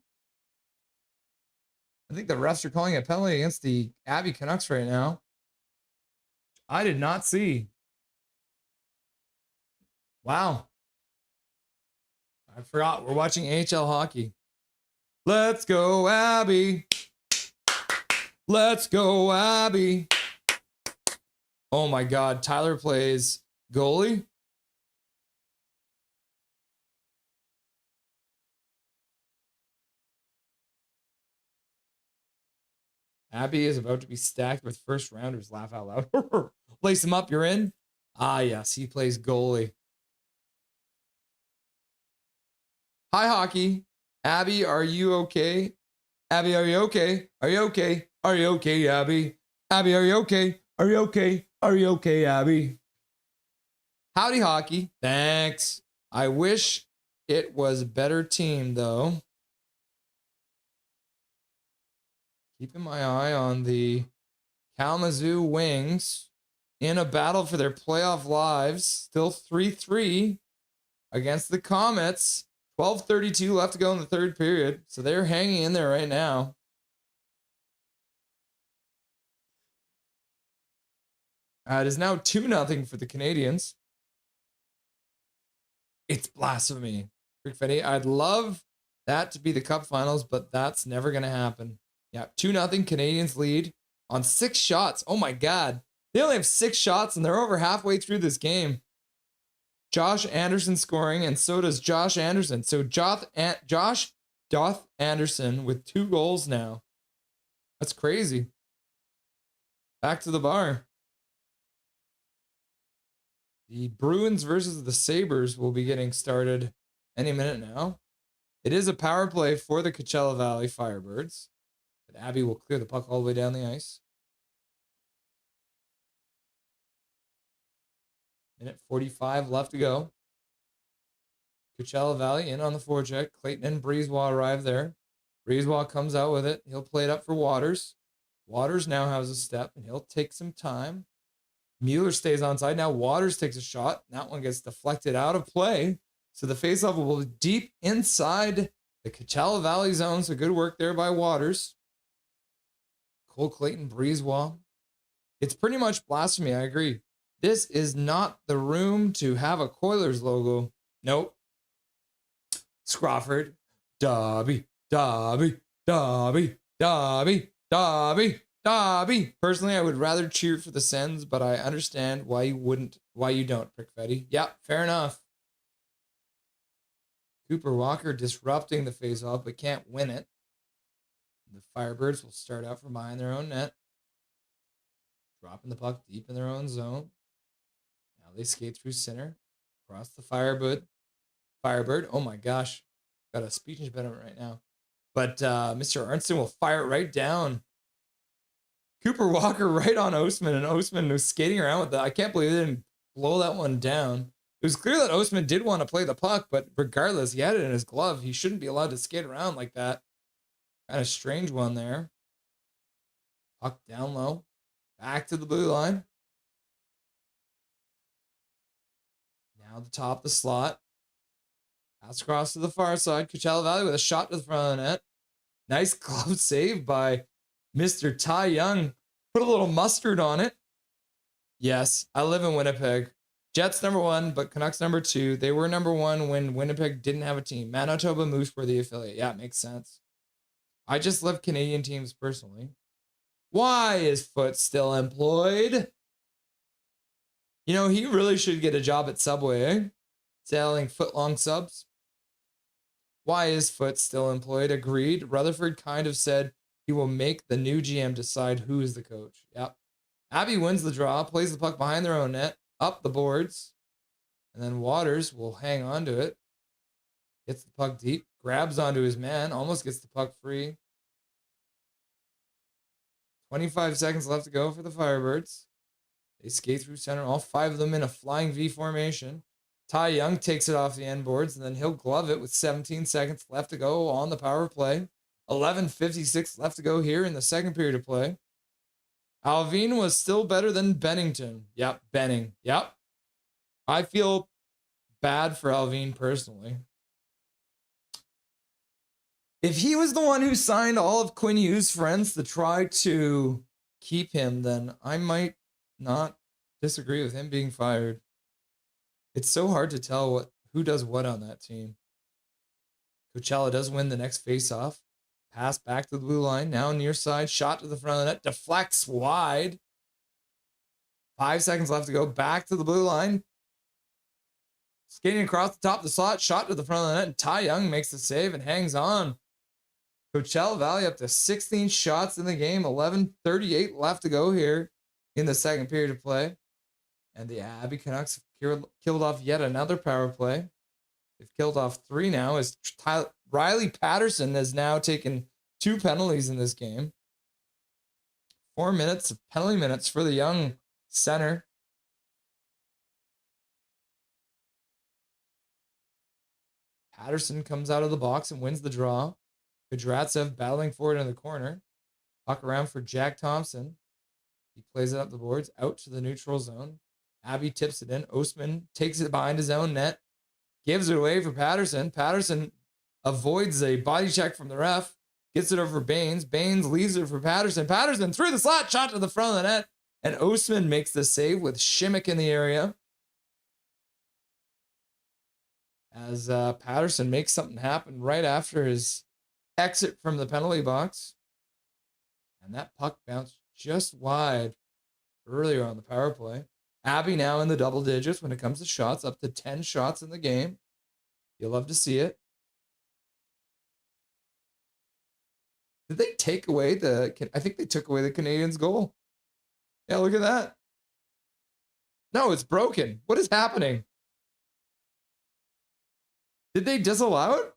I think the refs are calling a penalty against the Abby Canucks right now. I did not see. Wow. I forgot. We're watching AHL hockey. Let's go, Abby. Let's go, Abby. Oh my God. Tyler plays goalie. Abby is about to be stacked with first rounders. Laugh out loud. Lace him up. You're in. Ah, yes. He plays goalie. Hi, hockey. Abby, are you okay? Abby, are you okay? Are you okay? Are you okay, Abby? Abby, are you okay? Are you okay? Are you okay, Abby? Howdy, hockey. Thanks. I wish it was a better team, though. Keeping my eye on the Kalamazoo Wings in a battle for their playoff lives. Still 3-3 against the Comets. 12:32 left to go in the third period. So they're hanging in there right now. It is now 2-0 for the Canadians. It's blasphemy. Rick, I'd love that to be the Cup Finals, but that's never going to happen. Yeah, 2-0 Canadians lead on 6 shots. Oh my God. They only have 6 shots and they're over halfway through this game. Josh Anderson scoring, and so does Josh Anderson. So Josh Doth Anderson with 2 goals now. That's crazy. Back to the bar. The Bruins versus the Sabres will be getting started any minute now. It is a power play for the Coachella Valley Firebirds. But Abby will clear the puck all the way down the ice. Minute 45 left to go. Coachella Valley in on the forecheck. Clayton and Breezewell arrive there. Breezewell comes out with it. He'll play it up for Waters. Waters now has a step, and he'll take some time. Mueller stays onside. Now Waters takes a shot. That one gets deflected out of play. So the faceoff will be deep inside the Coachella Valley zone. So good work there by Waters. Cole Clayton, Breezewell. It's pretty much blasphemy. I agree. This is not the room to have a Coilers logo. Nope. Scrawford. Dobby. Dobby. Dobby. Dobby. Dobby. Dobby. Personally, I would rather cheer for the Sens, but I understand why you don't, Prickfetti. Yep, fair enough. Cooper Walker disrupting the faceoff, but can't win it. The Firebirds will start out from behind their own net. Dropping the puck deep in their own zone. They skate through center, across the Firebird. Oh my gosh. Got a speech impediment right now. But Mr. Arnston will fire it right down. Cooper Walker right on Ousmane, and Ousmane was skating around with that. I can't believe they didn't blow that one down. It was clear that Ousmane did want to play the puck, but regardless, he had it in his glove. He shouldn't be allowed to skate around like that. Kind of strange one there. Puck down low. Back to the blue line. Now the top of the slot. Pass across to the far side. Coachella Valley with a shot to the front of the net. Nice glove save by Mr. Ty Young. Put a little mustard on it. Yes, I live in Winnipeg. Jets number 1, but Canucks number 2. They were number 1 when Winnipeg didn't have a team. Manitoba Moose were the affiliate. Yeah, it makes sense. I just love Canadian teams personally. Why is Foote still employed? You know, he really should get a job at Subway, eh? Selling foot-long subs. Why is Foote still employed? Agreed. Rutherford kind of said he will make the new GM decide who is the coach. Yep. Abby wins the draw, plays the puck behind their own net, up the boards, and then Waters will hang on to it. Gets the puck deep, grabs onto his man, almost gets the puck free. 25 seconds left to go for the Firebirds. They skate through center, all 5 of them in a flying V formation. Ty Young takes it off the end boards, and then he'll glove it with 17 seconds left to go on the power play. 11:56 left to go here in the second period of play. Alvin was still better than Bennington. Yep, Benning. Yep. I feel bad for Alvin personally. If he was the one who signed all of Quinn Hughes' friends to try to keep him, then I might not disagree with him being fired. It's so hard to tell who does what on that team. Coachella does win the next face-off. Pass back to the blue line. Now near side. Shot to the front of the net. Deflects wide. 5 seconds left to go. Back to the blue line. Skating across the top of the slot. Shot to the front of the net. And Ty Young makes the save and hangs on. Coachella Valley up to 16 shots in the game. 11:38 left to go here in the second period of play. And the Abby Canucks killed off yet another power play. They've killed off 3 now as Riley Patterson has now taken 2 penalties in this game. 4 minutes of penalty minutes for the young center. Patterson comes out of the box and wins the draw. Kudratsev battling forward in the corner. Puck around for Jack Thompson. He plays it up the boards, out to the neutral zone. Abby tips it in. Ousmane takes it behind his own net. Gives it away for Patterson. Patterson avoids a body check from the ref. Gets it over Baines. Baines leaves it for Patterson. Patterson through the slot. Shot to the front of the net. And Ousmane makes the save with Shimmick in the area. As Patterson makes something happen right after his exit from the penalty box. And that puck bounced just wide earlier on the power play. Abby now in the double digits when it comes to shots, up to 10 shots in the game. You'll love to see it. Did they take away I think they took away the Canadians' goal. Yeah, look at that. No, it's broken. What is happening? Did they disallow it?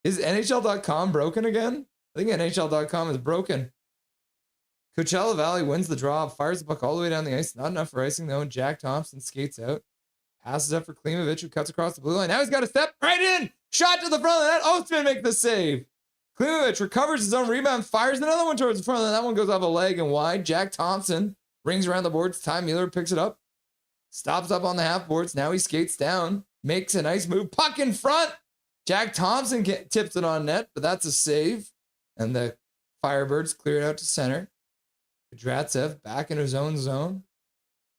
Is NHL.com broken again? I think NHL.com is broken. Coachella Valley wins the draw, fires the puck all the way down the ice. Not enough for icing, though. Jack Thompson skates out. Passes up for Klimovich, who cuts across the blue line. Now he's got a step right in. Shot to the front of the net. Ousmane makes the save. Klimovich recovers his own rebound, fires another one towards the front of the net. That one goes off a leg and wide. Jack Thompson rings around the boards. Ty Mueller picks it up. Stops up on the half boards. Now he skates down. Makes a nice move. Puck in front. Jack Thompson tips it on net, but that's a save. And the Firebirds clear it out to center. Kudratsev back in his own zone,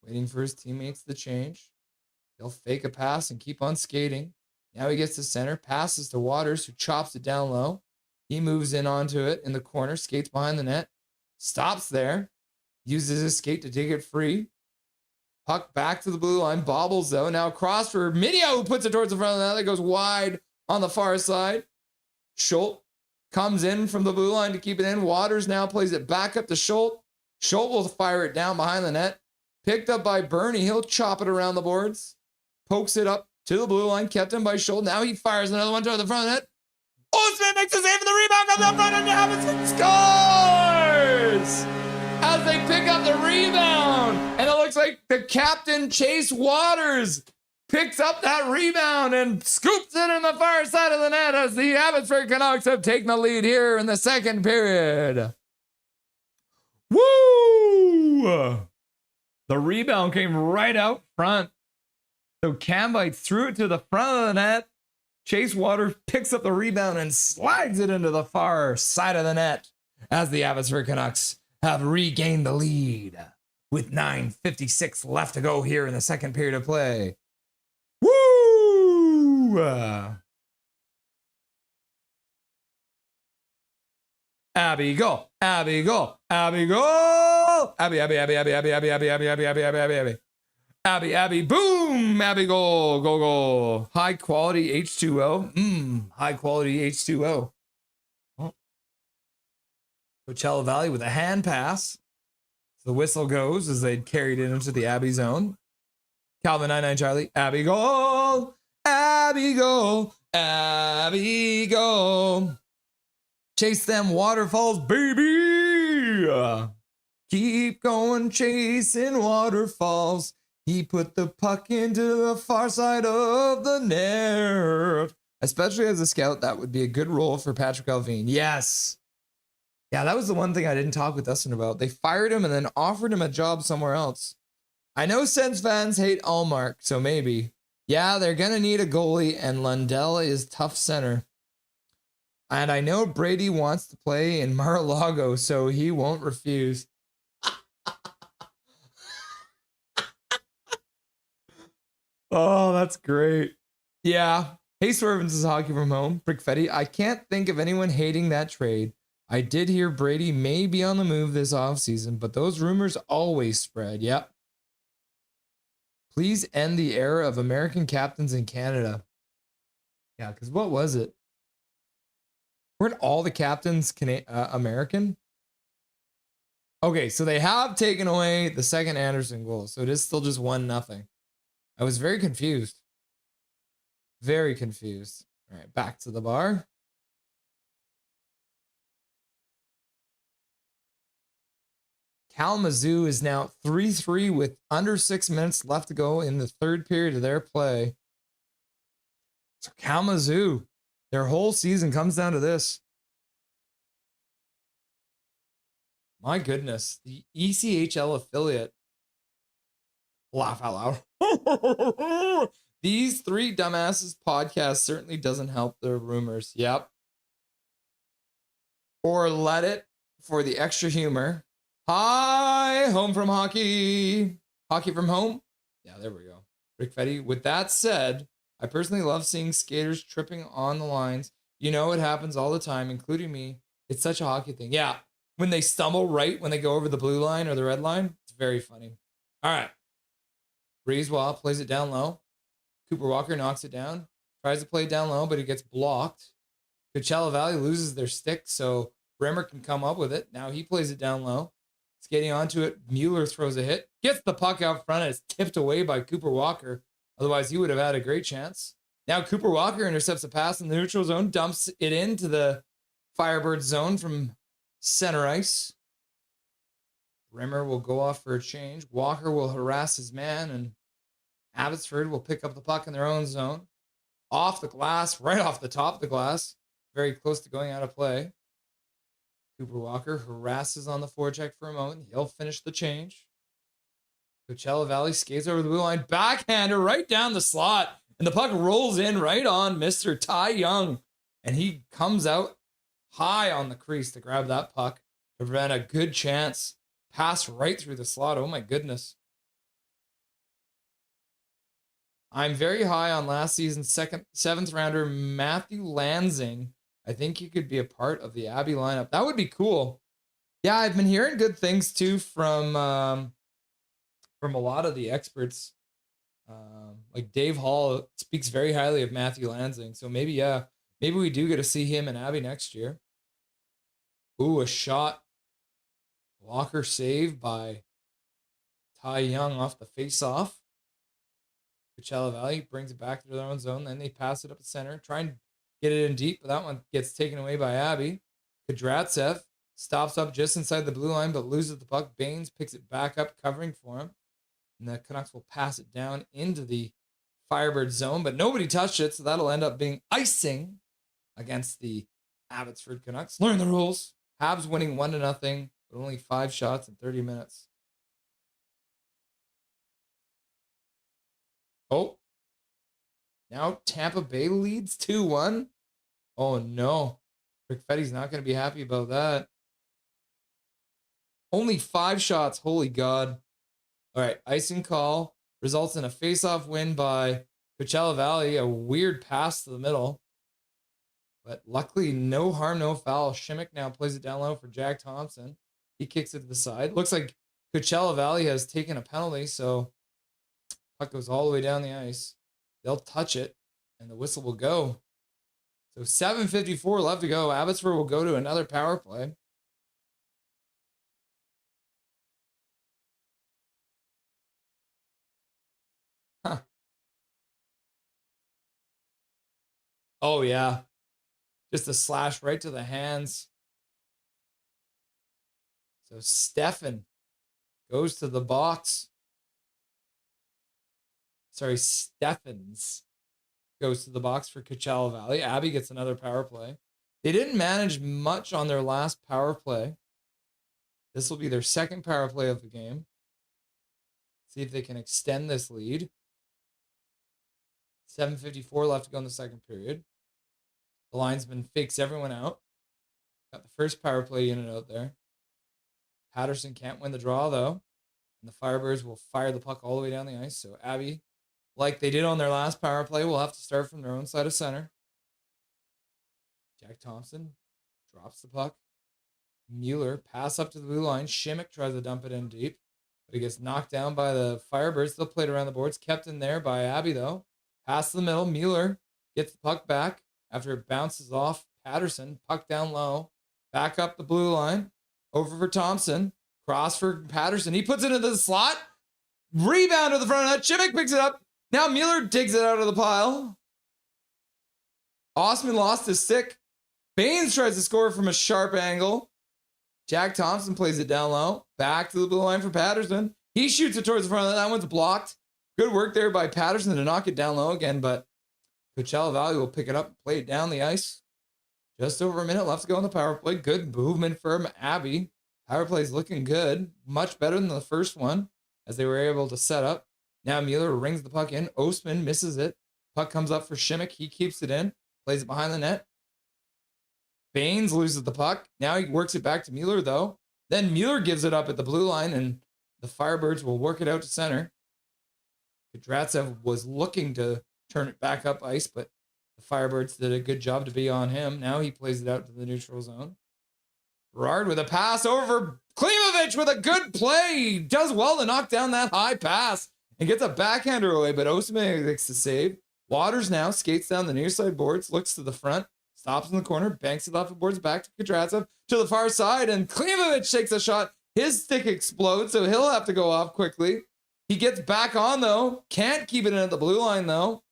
waiting for his teammates to change. He'll fake a pass and keep on skating. Now he gets to center, passes to Waters, who chops it down low. He moves in onto it in the corner, skates behind the net, stops there, uses his skate to dig it free. Puck back to the blue line, bobbles though. Now across for Midio, who puts it towards the front of the net. That goes wide on the far side. Schultz comes in from the blue line to keep it in. Waters now plays it back up to Schultz. Schultz will fire it down behind the net. Picked up by Bernie. He'll chop it around the boards. Pokes it up to the blue line. Kept him by shoulder. Now he fires another one toward the front of the net. Osman makes a save for the rebound. Comes up front and Abbotsford scores! As they pick up the rebound. And it looks like the captain, Chase Waters, picks up that rebound and scoops it in the far side of the net as the Abbotsford Canucks have taken the lead here in the second period. Woo! The rebound came right out front. So Cambite threw it to the front of the net. Chase Waters picks up the rebound and slides it into the far side of the net as the Abbotsford Canucks have regained the lead with 9:56 left to go here in the second period of play. Woo! Abby, go. Abby, go. Abby, go. Abby, Abby, Abby, Abby, Abby, Abby, Abby, Abby, Abby, Abby, Abby, Abby. Abby, Abby, boom. Abby, goal, go, go. High quality H2O. High quality H2O. Oh. Coachella Valley with a hand pass. The whistle goes as they carried it into the Abby zone. Calvin 99 Charlie. Abby, goal. Abby, goal. Abby, go. Chase them waterfalls, baby. Keep going, chasing waterfalls. He put the puck into the far side of the net. Especially as a scout, that would be a good role for Patrick Alvine. Yes. Yeah, that was the one thing I didn't talk with Dustin about. They fired him and then offered him a job somewhere else. I know Sens fans hate Allmark, so maybe. Yeah, they're going to need a goalie, and Lundell is tough center. And I know Brady wants to play in Mar-a-Lago, so he won't refuse. Oh, that's great. Yeah. Hey, Swervins is hockey from home. Brickfetti, I can't think of anyone hating that trade. I did hear Brady may be on the move this offseason, but those rumors always spread. Yep. Please end the era of American captains in Canada. Yeah, because what was it? Weren't all the captains American? Okay, so they have taken away the second Anderson goal, so it is still just 1-0. I was very confused. Very confused. All right, back to the bar. Kalamazoo is now 3-3 with under 6 minutes left to go in the third period of their play. So Kalamazoo, their whole season comes down to this. My goodness, the ECHL affiliate. Laugh out loud. These three dumbasses podcast certainly doesn't help the rumors. Yep. Or let it for the extra humor. Hi, home from hockey. Hockey from home? Yeah, there we go. Rick Fetty. With that said, I personally love seeing skaters tripping on the lines. You know, it happens all the time, including me. It's such a hockey thing. Yeah, when they stumble right when they go over the blue line or the red line, it's very funny. All right. Breezewell plays it down low. Cooper Walker knocks it down. Tries to play it down low, but he gets blocked. Coachella Valley loses their stick, so Bremer can come up with it. Now he plays it down low. Skating onto it, Mueller throws a hit. Gets the puck out front and it's tipped away by Cooper Walker. Otherwise, he would have had a great chance. Now Cooper Walker intercepts a pass in the neutral zone, dumps it into the Firebirds zone from center ice. Bremer will go off for a change. Walker will harass his man, and Abbotsford will pick up the puck in their own zone. Off the glass, right off the top of the glass. Very close to going out of play. Cooper Walker harasses on the forecheck for a moment. He'll finish the change. Coachella Valley skates over the blue line. Backhander right down the slot. And the puck rolls in right on Mr. Ty Young. And he comes out high on the crease to grab that puck to prevent a good chance. Pass right through the slot. Oh my goodness. I'm very high on last season's seventh rounder, Matthew Lansing. I think he could be a part of the Abby lineup. That would be cool. Yeah, I've been hearing good things too from a lot of the experts. Like Dave Hall speaks very highly of Matthew Lansing. So maybe we do get to see him in Abby next year. Ooh, a shot. Blocker save by Ty Young off the face-off. Coachella Valley brings it back to their own zone. Then they pass it up the center, try and get it in deep, but that one gets taken away by Abby. Kudratsev stops up just inside the blue line, but loses the puck. Baines picks it back up, covering for him. And the Canucks will pass it down into the Firebird zone, but nobody touched it, so that'll end up being icing against the Abbotsford Canucks. Learn the rules. Habs winning 1-0, but only 5 shots in 30 minutes. Oh. Now Tampa Bay leads 2-1. Oh no. Rick Fetty's not going to be happy about that. Only 5 shots. Holy God. All right. Icing call results in a face-off win by Coachella Valley. A weird pass to the middle. But luckily, no harm, no foul. Shimmick now plays it down low for Jack Thompson. He kicks it to the side. Looks like Coachella Valley has taken a penalty, so puck goes all the way down the ice. They'll touch it, and the whistle will go. So 7:54 left to go. Abbotsford will go to another power play. Huh. Oh, yeah. Just a slash right to the hands. So Stefan goes to the box. Sorry, Steffens goes to the box for Coachella Valley. Abby gets another power play. They didn't manage much on their last power play. This will be their second power play of the game. See if they can extend this lead. 7:54 left to go in the second period. The linesman fakes everyone out. Got the first power play unit out there. Patterson can't win the draw, though. And the Firebirds will fire the puck all the way down the ice. So Abby, like they did on their last power play, will have to start from their own side of center. Jack Thompson drops the puck. Mueller pass up to the blue line. Shimmick tries to dump it in deep, but he gets knocked down by the Firebirds. Still played around the boards. Kept in there by Abby, though. Pass to the middle. Mueller gets the puck back after it bounces off Patterson. Puck down low. Back up the blue line. Over for Thompson. Cross for Patterson. He puts it into the slot. Rebound to the front of that. Shimmick picks it up. Now Mueller digs it out of the pile. Osman lost his stick. Baines tries to score from a sharp angle. Jack Thompson plays it down low. Back to the blue line for Patterson. He shoots it towards the front of that one's blocked. Good work there by Patterson to knock it down low again, but Coachella Valley will pick it up and play it down the ice. Just over a minute left to go in the power play. Good movement from Abby. Power play is looking good. Much better than the first one as they were able to set up. Now Mueller rings the puck in. Ostman misses it. Puck comes up for Shimmick. He keeps it in. Plays it behind the net. Baines loses the puck. Now he works it back to Mueller, though. Then Mueller gives it up at the blue line, and the Firebirds will work it out to center. Kudratsev was looking to turn it back up ice, but the Firebirds did a good job to be on him. Now he plays it out to the neutral zone. Berard with a pass over Klimovich with a good play. He does well to knock down that high pass and gets a backhander away, but Osman makes the save. Waters now skates down the near side boards, looks to the front, stops in the corner, banks it off the boards back to Kudratsev to the far side, and Klimovich takes a shot. His stick explodes, so he'll have to go off quickly. He gets back on, though. Can't keep it in at the blue line, though.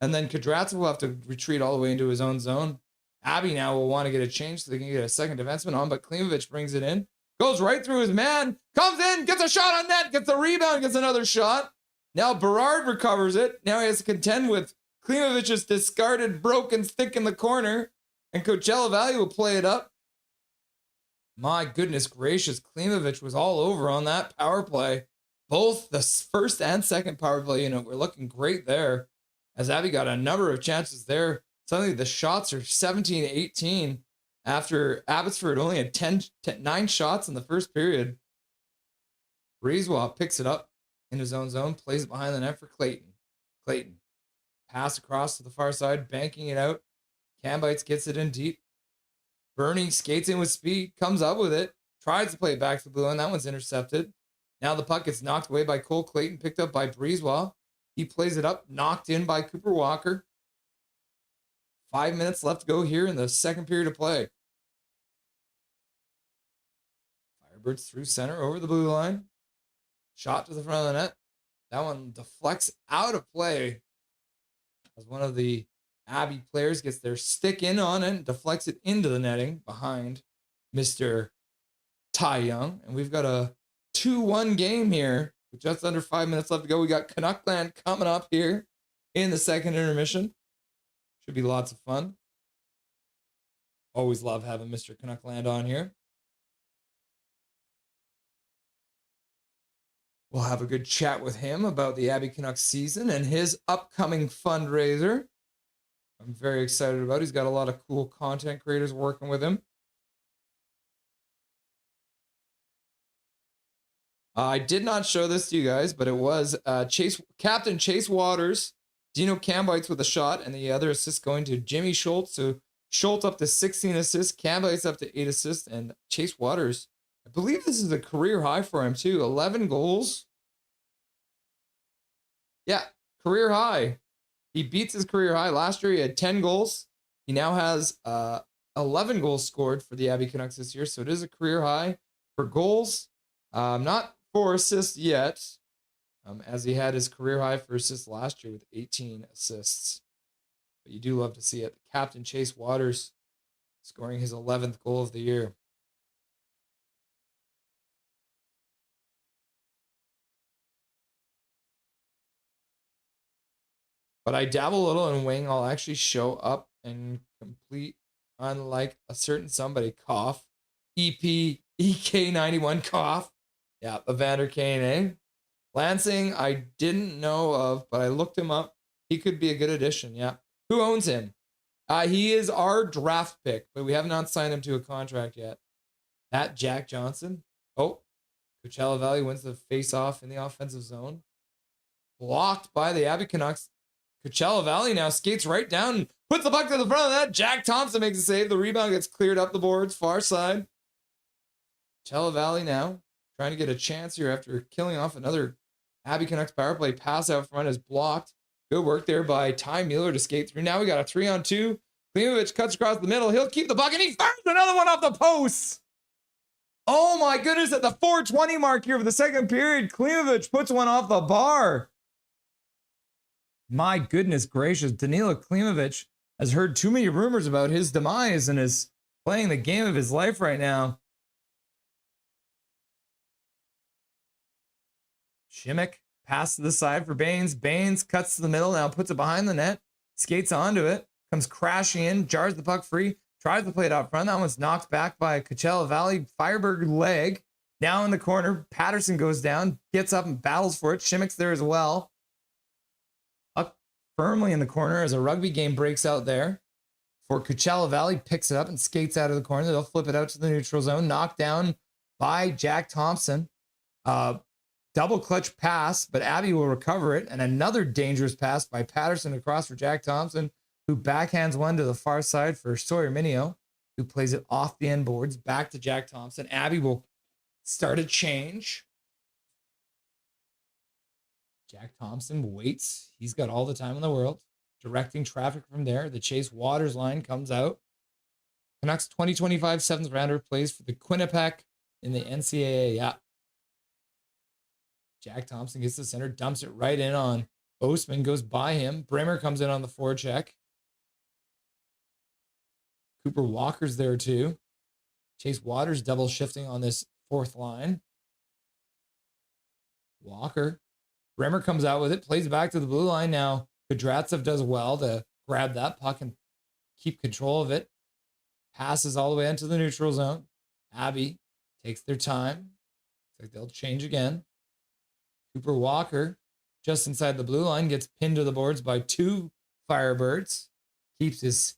And then Kudratsev will have to retreat all the way into his own zone. Abby now will want to get a change so they can get a second defenseman on, but Klimovich brings it in. Goes right through his man. Comes in, gets a shot on net, gets the rebound, gets another shot. Now Berard recovers it. Now he has to contend with Klimovich's discarded broken stick in the corner. And Coachella Valley will play it up. My goodness gracious, Klimovich was all over on that power play. Both the first and second power play unit were looking great there. As Abby got a number of chances there. Suddenly the shots are 17-18 after Abbotsford only had 9 shots in the first period. Breezewell picks it up in his own zone, plays it behind the net for Clayton. Clayton pass across to the far side, banking it out. Cambites gets it in deep. Bernie skates in with speed, comes up with it, tries to play it back to the blue line. That one's intercepted. Now the puck gets knocked away by Cole Clayton, picked up by Breezewell. He plays it up, knocked in by Cooper Walker. 5 minutes left to go here in the second period of play. Firebirds through center over the blue line. Shot to the front of the net. That one deflects out of play as one of the Abbey players gets their stick in on it and deflects it into the netting behind Mr. Ty Young. And we've got a 2-1 game here with just under 5 minutes left to go. We got Canuckland coming up here in the second intermission. Should be lots of fun. Always love having Mr. Canuckland on here. We'll have a good chat with him about the Abby Canucks season and his upcoming fundraiser. I'm very excited about it. He's got a lot of cool content creators working with him. I did not show this to you guys, but it was Captain Chase Waters, Dino Cambites with a shot, and the other assist going to Jimmy Schultz. So Schultz up to 16 assists, Cambites up to 8 assists, and Chase Waters, I believe this is a career high for him too. 11 goals. Yeah, career high. He beats his career high. Last year he had 10 goals. He now has 11 goals scored for the Abby Canucks this year. So it is a career high for goals. Not for assists yet, as he had his career high for assists last year with 18 assists. But you do love to see it. Captain Chase Waters scoring his 11th goal of the year. But I dabble a little in wing. I'll actually show up and complete, unlike a certain somebody, cough. EK91 cough. Yeah, Evander Kane, eh? Lansing, I didn't know of, but I looked him up. He could be a good addition, yeah. Who owns him? He is our draft pick, but we have not signed him to a contract yet. That Jack Johnson. Oh, Coachella Valley wins the face-off in the offensive zone. Blocked by the Abby Canucks. Coachella Valley now skates right down, puts the puck to the front of that. Jack Thompson makes a save. The rebound gets cleared up the boards, far side. Coachella Valley now trying to get a chance here after killing off another Abby Canucks power play. Pass out front is blocked. Good work there by Ty Mueller to skate through. Now we got a 3-on-2. Klimovich cuts across the middle. He'll keep the puck, and he fires another one off the post. Oh my goodness, at the 4:20 mark here of the second period, Klimovich puts one off the bar. My goodness gracious, Danila Klimovich has heard too many rumors about his demise and is playing the game of his life right now. Shimmick, pass to the side for Baines. Baines cuts to the middle, now puts it behind the net, skates onto it, comes crashing in, jars the puck free, tries to play it out front. That one's knocked back by a Coachella Valley Firebird leg. Now in the corner, Patterson goes down, gets up and battles for it. Shimmick's there as well. Up firmly in the corner as a rugby game breaks out there. For Coachella Valley, picks it up and skates out of the corner. They'll flip it out to the neutral zone, knocked down by Jack Thompson. Double clutch pass, but Abby will recover it. And another dangerous pass by Patterson across for Jack Thompson, who backhands one to the far side for Sawyer Minio, who plays it off the end boards back to Jack Thompson. Abby will start a change. Jack Thompson waits. He's got all the time in the world. Directing traffic from there. The Chase Waters line comes out. Canucks 2025 7th rounder plays for the Quinnipiac in the NCAA. Yeah. Jack Thompson gets the center, dumps it right in on Ostman, goes by him. Brimmer comes in on the forecheck. Cooper Walker's there too. Chase Waters double shifting on this fourth line. Walker. Brimmer comes out with it, plays back to the blue line now. Kudratsev does well to grab that puck and keep control of it. Passes all the way into the neutral zone. Abby takes their time. Looks like they'll change again. Cooper Walker, just inside the blue line, gets pinned to the boards by two Firebirds. Keeps his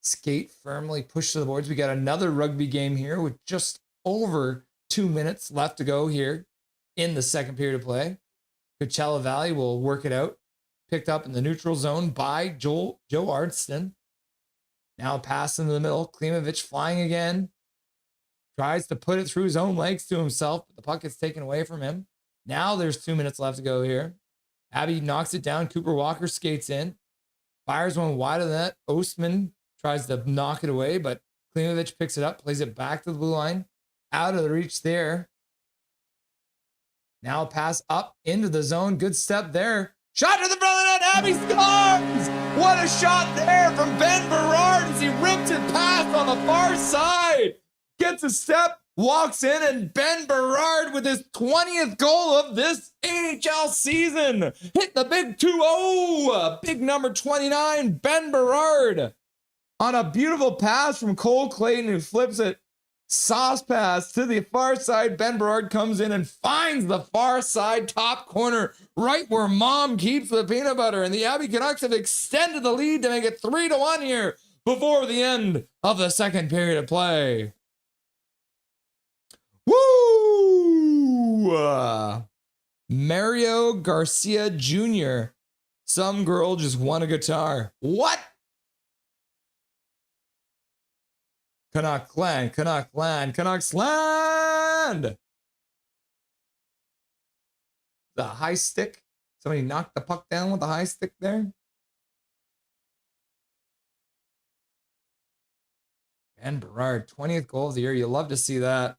skate firmly pushed to the boards. We got another rugby game here with just over 2 minutes left to go here in the second period of play. Coachella Valley will work it out. Picked up in the neutral zone by Joe Ardston. Now a pass into the middle. Klimovich flying again. Tries to put it through his own legs to himself, but the puck gets taken away from him. Now there's 2 minutes left to go here. Abby knocks it down. Cooper Walker skates in. Fires one wide of the net. Ostman tries to knock it away, but Klimovich picks it up, plays it back to the blue line. Out of the reach there Now pass up into the zone. Good step there. Shot to the front of the net. Abby scores! What a shot there from Ben Berard as he ripped it past on the far side. Gets a step, walks in, and Ben Berard with his 20th goal of this AHL season. Hit the big 2-0. Big number 29, Ben Berard. On a beautiful pass from Cole Clayton, who flips it. Sauce pass to the far side. Ben Berard comes in and finds the far side top corner, right where mom keeps the peanut butter. And the Abby Canucks have extended the lead to make it 3-1 here before the end of the second period of play. Woo! Mario Garcia Jr. Some girl just won a guitar. What? Canuck land, Canuck land, Canucks land! The high stick. Somebody knocked the puck down with the high stick there. Ben Berard, 20th goal of the year. You love to see that.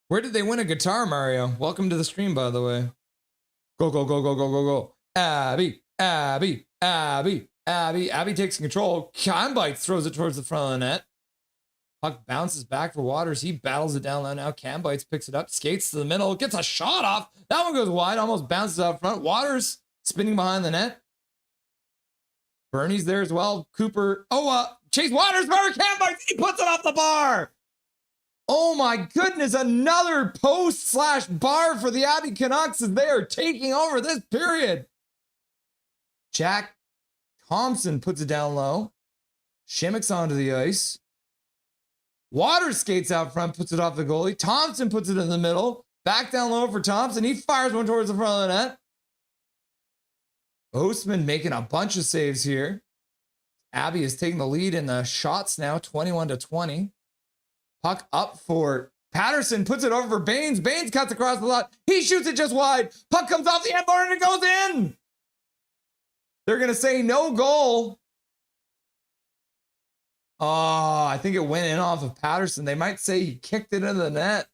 Where did they win a guitar, Mario? Welcome to the stream, by the way. Go, go, go, go, go, go, go. Abby, Abby, Abby, Abby. Abby takes control. Cambites throws it towards the front of the net. Puck bounces back for Waters. He battles it down low now. Cambites picks it up, skates to the middle, gets a shot off. That one goes wide, almost bounces out front. Waters spinning behind the net. Bernie's there as well. Cooper. Chase Waters, bar Cambites. He puts it off the bar. Oh my goodness, another post/bar for the Abby Canucks as they are taking over this period. Jack Thompson puts it down low. Shimmicks onto the ice. Waters skates out front, puts it off the goalie. Thompson puts it in the middle. Back down low for Thompson. He fires one towards the front of the net. Ostman making a bunch of saves here. Abby is taking the lead in the shots now, 21-20. Puck up for Patterson, puts it over for Baines. Baines cuts across the lot. He shoots it just wide. Puck comes off the end board and it goes in. They're going to say no goal. Oh, I think it went in off of Patterson. They might say he kicked it into the net.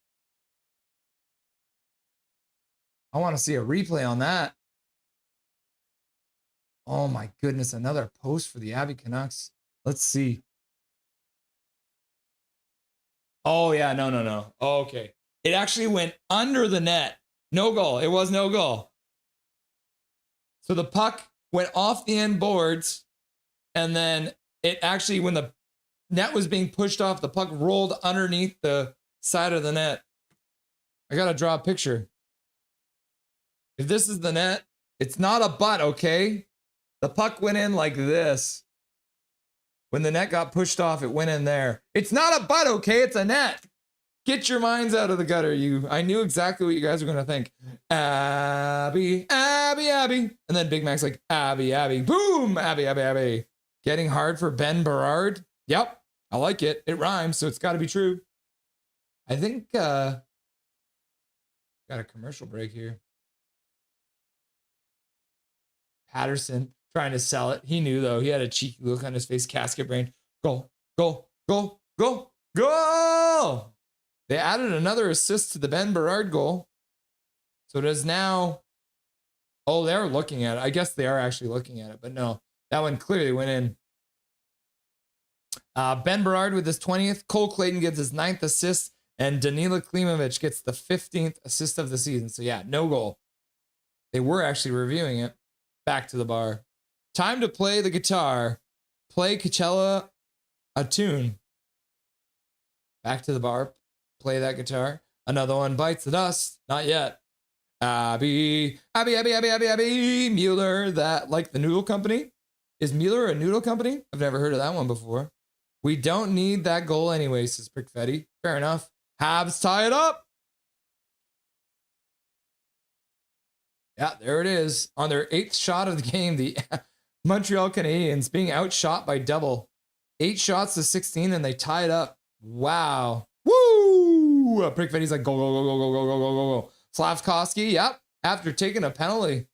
I want to see a replay on that. Oh my goodness, another post for the Abby Canucks. Let's see. Oh, yeah, no. Oh, okay. It actually went under the net. No goal. It was no goal. So the puck went off the end boards, and then it actually, when the net was being pushed off, the puck rolled underneath the side of the net. I got to draw a picture. If this is the net, it's not a butt, okay? The puck went in like this. When the net got pushed off, it went in there. It's not a butt, okay? It's a net. Get your minds out of the gutter, you. I knew exactly what you guys were going to think. Abby, Abby, Abby. And then Big Mac's like, Abby, Abby. Boom! Abby, Abby, Abby. Getting hard for Ben Berard. Yep, I like it. It rhymes, so it's got to be true. I think, got a commercial break here. Patterson trying to sell it. He knew, though. He had a cheeky look on his face. Casket brain. Go, go, go, go, go! They added another assist to the Ben Berard goal. So it is now... Oh, they're looking at it. I guess they are actually looking at it. But no, that one clearly went in. Ben Berard with his 20th. Cole Clayton gets his 9th assist. And Danila Klimovich gets the 15th assist of the season. So yeah, no goal. They were actually reviewing it. Back to the bar. Time to play the guitar. Play Coachella a tune. Back to the bar. Play that guitar. Another one bites the dust. Not yet. Abby, Abby, Abby, Abby, Abby, Abby. Mueller, that, like the noodle company. Is Mueller a noodle company? I've never heard of that one before. We don't need that goal anyway, says Prickfetti. Fair enough. Habs tie it up. Yeah, there it is. On their 8th shot of the game, the Montreal Canadiens being outshot by double. 8 shots to 16, and they tie it up. Wow. Woo! Prickfetti's like, go, go, go, go, go, go, go, go, go, go. Slavkovsky, yep. After taking a penalty,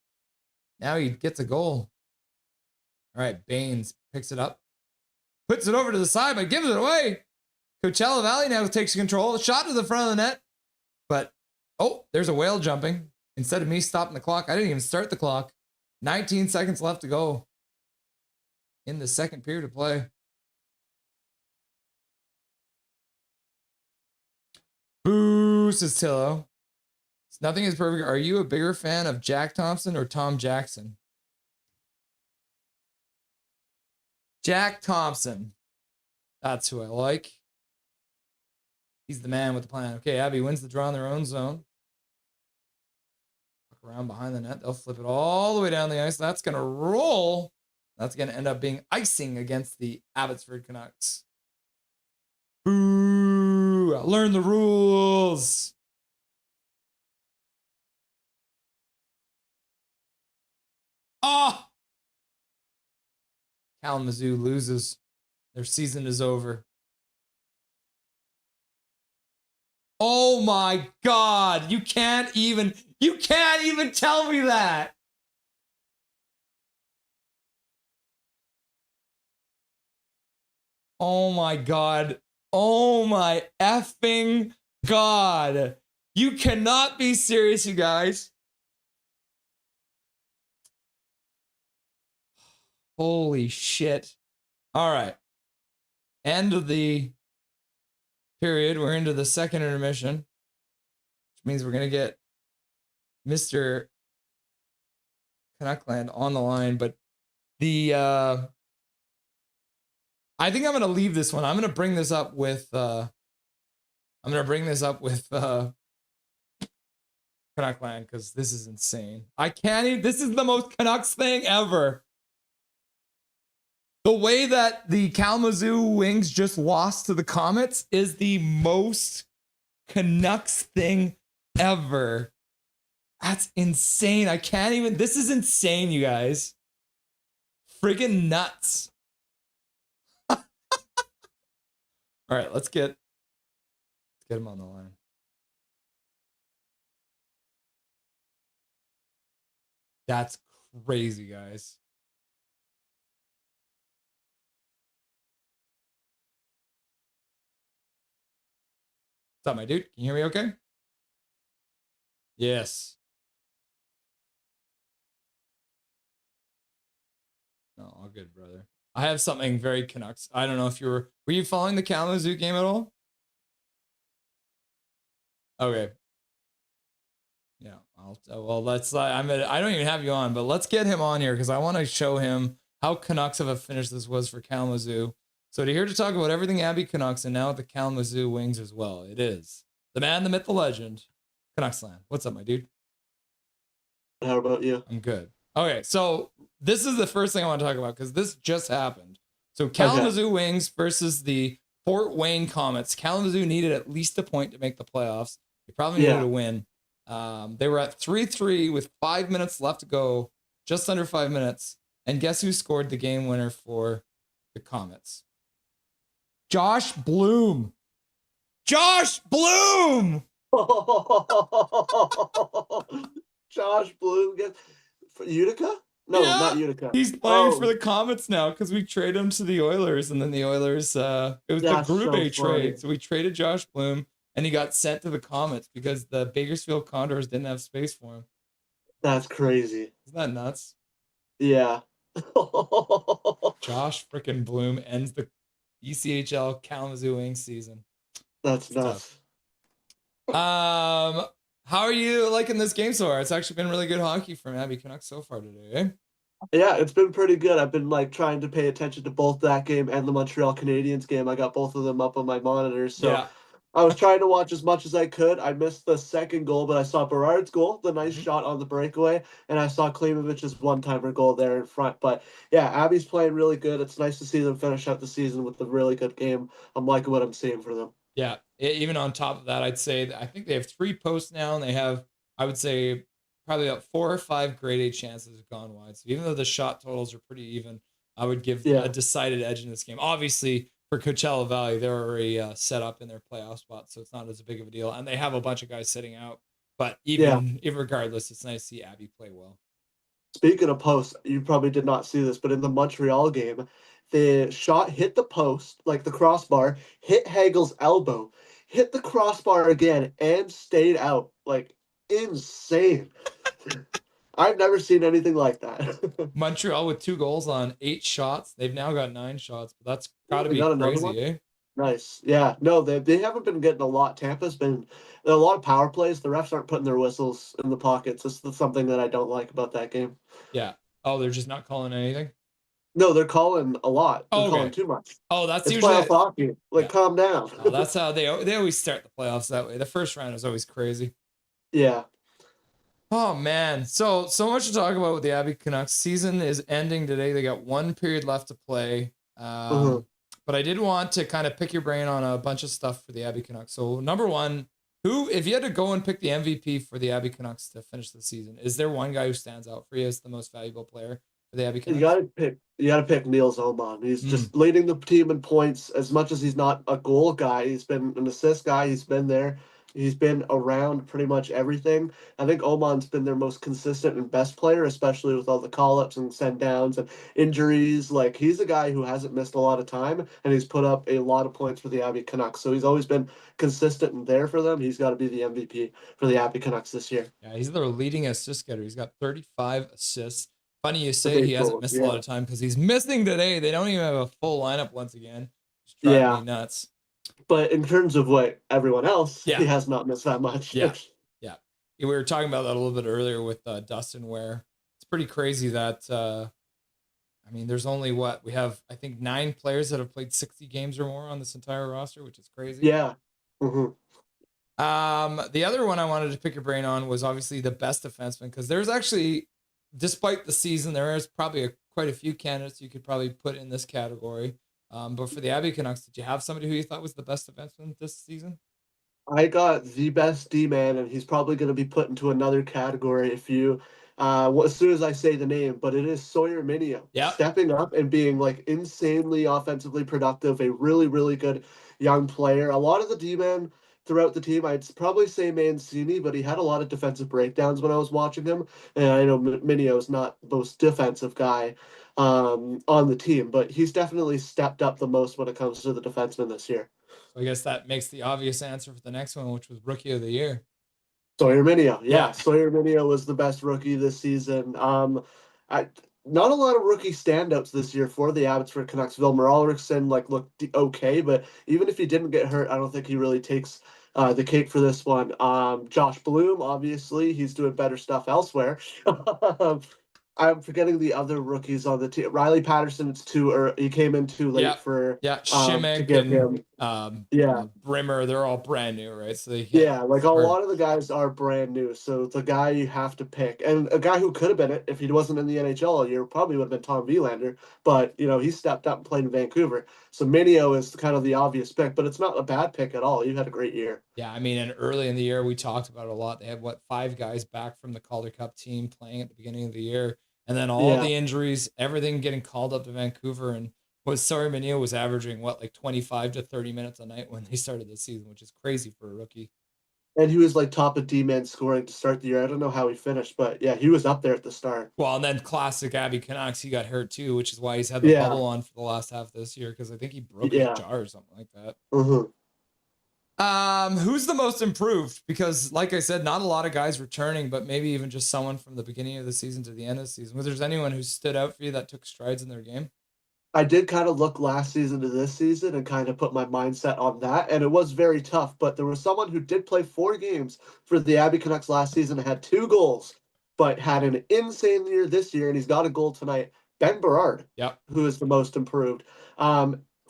now he gets a goal. All right, Baines picks it up. Puts it over to the side, but gives it away. Coachella Valley now takes control. Shot to the front of the net. But, oh, there's a whale jumping. Instead of me stopping the clock, I didn't even start the clock. 19 seconds left to go in the second period of play. Boo, says Tillo. Nothing is perfect. Are you a bigger fan of Jack Thompson or Tom Jackson? Jack Thompson. That's who I like. He's the man with the plan. Okay, Abby wins the draw in their own zone. Walk around behind the net. They'll flip it all the way down the ice. That's going to roll. That's going to end up being icing against the Abbotsford Canucks. Boo! Learn the rules. Oh! Kalamazoo loses. Their season is over. Oh my God. You can't even tell me that. Oh my God. Oh my effing God. You cannot be serious, you guys. Holy shit. All right. End of the period. We're into the second intermission, which means we're going to get Mr. Canuckland on the line. But I think I'm going to leave this one. I'm going to bring this up with Canuckland because this is insane. I can't even, this is the most Canucks thing ever. The way that the Kalamazoo Wings just lost to the Comets is the most Canucks thing ever. That's insane. I can't even, this is insane, you guys. Friggin' nuts. All right, let's get him on the line. That's crazy, guys. What's up, my dude? Can you hear me okay? Yes. No, all good, brother. I have something very Canucks. I don't know if were you following the Kalamazoo game at all? Okay. Yeah, well, let's, I don't even have you on, but let's get him on here because I want to show him how Canucks of a finish this was for Kalamazoo. So here to talk about everything Abby Canucks and now with the Kalamazoo Wings as well. It is the man, the myth, the legend, Canucksland. What's up, my dude? How about you? I'm good. Okay, so this is the first thing I want to talk about because this just happened. So Kalamazoo Wings versus the Fort Wayne Comets. Kalamazoo needed at least a point to make the playoffs. They probably needed a win. They were at 3-3 with 5 minutes left to go, just under 5 minutes. And guess who scored the game winner for the Comets? Josh Bloom. Josh Bloom. Josh Bloom for Utica? No, not Utica. He's playing for the Comets now because we traded him to the Oilers, and then the Oilers, it was the Grube trade. So we traded Josh Bloom, and he got sent to the Comets because the Bakersfield Condors didn't have space for him. That's crazy. Isn't that nuts? Yeah. Josh freaking Bloom ends the ECHL Kalamazoo Wings season. That's nuts. How are you liking this game so far? It's actually been really good hockey from Abby Canucks so far today, eh? Yeah, it's been pretty good. I've been trying to pay attention to both that game and the Montreal Canadiens game. I got both of them up on my monitors, so I was trying to watch as much as I could. I missed the second goal, but I saw Berard's goal, the nice shot on the breakaway, and I saw Klimovic's one-timer goal there in front. But yeah, Abby's playing really good. It's nice to see them finish out the season with a really good game. I'm liking what I'm seeing for them. Yeah, even on top of that, I'd say I think they have 3 posts now, and they have, I would say, probably about 4 or 5 grade A chances have gone wide. So even though the shot totals are pretty even, I would give a decided edge in this game. Obviously, for Coachella Valley, they're already set up in their playoff spot, so it's not as big of a deal. And they have a bunch of guys sitting out. But even regardless, it's nice to see Abby play well. Speaking of posts, you probably did not see this, but in the Montreal game, The shot hit the post, like the crossbar, hit Hagel's elbow, hit the crossbar again, and stayed out. Like, insane. I've never seen anything like that. Montreal with 2 goals on 8 shots. They've now got 9 shots, but that's got to They be got another crazy, one? eh? Nice. Yeah. No, they haven't been getting a lot. Tampa's been a lot of power plays. The refs aren't putting their whistles in the pockets. This is something that I don't like about that game. Yeah. Oh, they're just not calling anything? No, they're calling a lot. They're Oh, calling okay. too much. Oh, that's It's usually playoff hockey. Like, Yeah. calm down. Oh, that's how they always start the playoffs that way. The first round is always crazy. Yeah. Oh man, so much to talk about with the Abby Canucks. Season is ending today. They got 1 period left to play. But I did want to kind of pick your brain on a bunch of stuff for the Abby Canucks. So number one, who, if you had to go and pick the MVP for the Abby Canucks to finish the season, is there one guy who stands out for you as the most valuable player for the Abby Canucks? You gotta pick Niels Oman. He's just leading the team in points. As much as he's not a goal guy, he's been an assist guy. He's been there. He's been around pretty much everything. I think Oman's been their most consistent and best player, especially with all the call-ups and send-downs and injuries. Like, he's a guy who hasn't missed a lot of time, and he's put up a lot of points for the Abby Canucks. So he's always been consistent and there for them. He's got to be the MVP for the Abby Canucks this year. Yeah, he's their leading assist getter. He's got 35 assists. Funny you say he hasn't missed a lot of time because he's missing today. They don't even have a full lineup once again. It's driving me nuts. But in terms of what everyone else, Yeah. he has not missed that much. Yeah. We were talking about that a little bit earlier with Dustin, where it's pretty crazy that, I mean, there's only we have, I think, 9 players that have played 60 games or more on this entire roster, which is crazy. Yeah. Mm-hmm. The other one I wanted to pick your brain on was obviously the best defenseman, because there's actually, despite the season, there is probably quite a few candidates you could probably put in this category. But for the Abby Canucks, did you have somebody who you thought was the best defenseman this season? I got the best D-man, and he's probably going to be put into another category if you, as soon as I say the name, but it is Sawyer Minio. Yeah. Stepping up and being, like, insanely offensively productive, a really, really good young player. A lot of the D-men throughout the team, I'd probably say Mancini, but he had a lot of defensive breakdowns when I was watching him. And I know Minio's not the most defensive guy on the team, but he's definitely stepped up the most when it comes to the defensemen this year. So I guess that makes the obvious answer for the next one, which was Rookie of the Year. Sawyer Minio, yeah. Sawyer Minio was the best rookie this season. Not a lot of rookie standouts this year for the Abbotsford Canucks. Vilmer Ulrichsen looked okay, but even if he didn't get hurt, I don't think he really takes the cake for this one. Josh Bloom, obviously, he's doing better stuff elsewhere. I'm forgetting the other rookies on the team. Riley Patterson, he came in too late for Shimmick and Brimmer, they're all brand new, right? So a lot of the guys are brand new. So the guy you have to pick, and a guy who could have been it if he wasn't in the NHL all year, probably would have been Tom Wielander. But he stepped up and played in Vancouver. So Minio is kind of the obvious pick, but it's not a bad pick at all. You had a great year. Yeah, I mean, and early in the year we talked about it a lot. They had 5 guys back from the Calder Cup team playing at the beginning of the year. And then all the injuries, everything getting called up to Vancouver, and Sawyer Minio was averaging 25 to 30 minutes a night when they started the season, which is crazy for a rookie. And he was top of D-man scoring to start the year. I don't know how he finished, but yeah, he was up there at the start. Well, and then classic Abby Canucks, he got hurt too, which is why he's had the bubble on for the last half of this year, because I think he broke a jar or something like that. Mm-hmm. Who's the most improved? Because, like I said, not a lot of guys returning, but maybe even just someone from the beginning of the season to the end of the season. Was there anyone who stood out for you that took strides in their game? I did kind of look last season to this season and kind of put my mindset on that, and it was very tough. But there was someone who did play 4 games for the Abby Canucks last season and had 2 goals, but had an insane year this year, and he's got a goal tonight. Ben Berard, who is the most improved.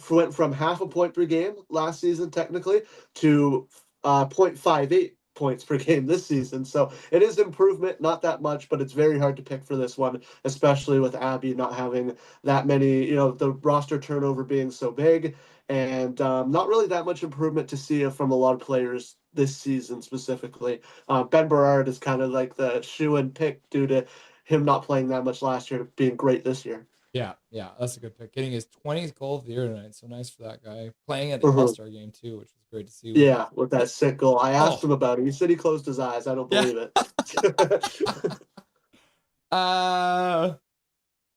Went from half a point per game last season, technically, to 0.58 points per game this season. So it is improvement, not that much, but it's very hard to pick for this one, especially with Abby not having that many, the roster turnover being so big, and not really that much improvement to see from a lot of players this season specifically. Ben Berard is kind of like the shoe-in pick due to him not playing that much last year, being great this year. Yeah, that's a good pick. Getting his 20th goal of the year tonight, so nice for that guy. Playing at the All-Star game too, which was great to see. Yeah, with that sick goal. I asked him about it. He said he closed his eyes. I don't believe it.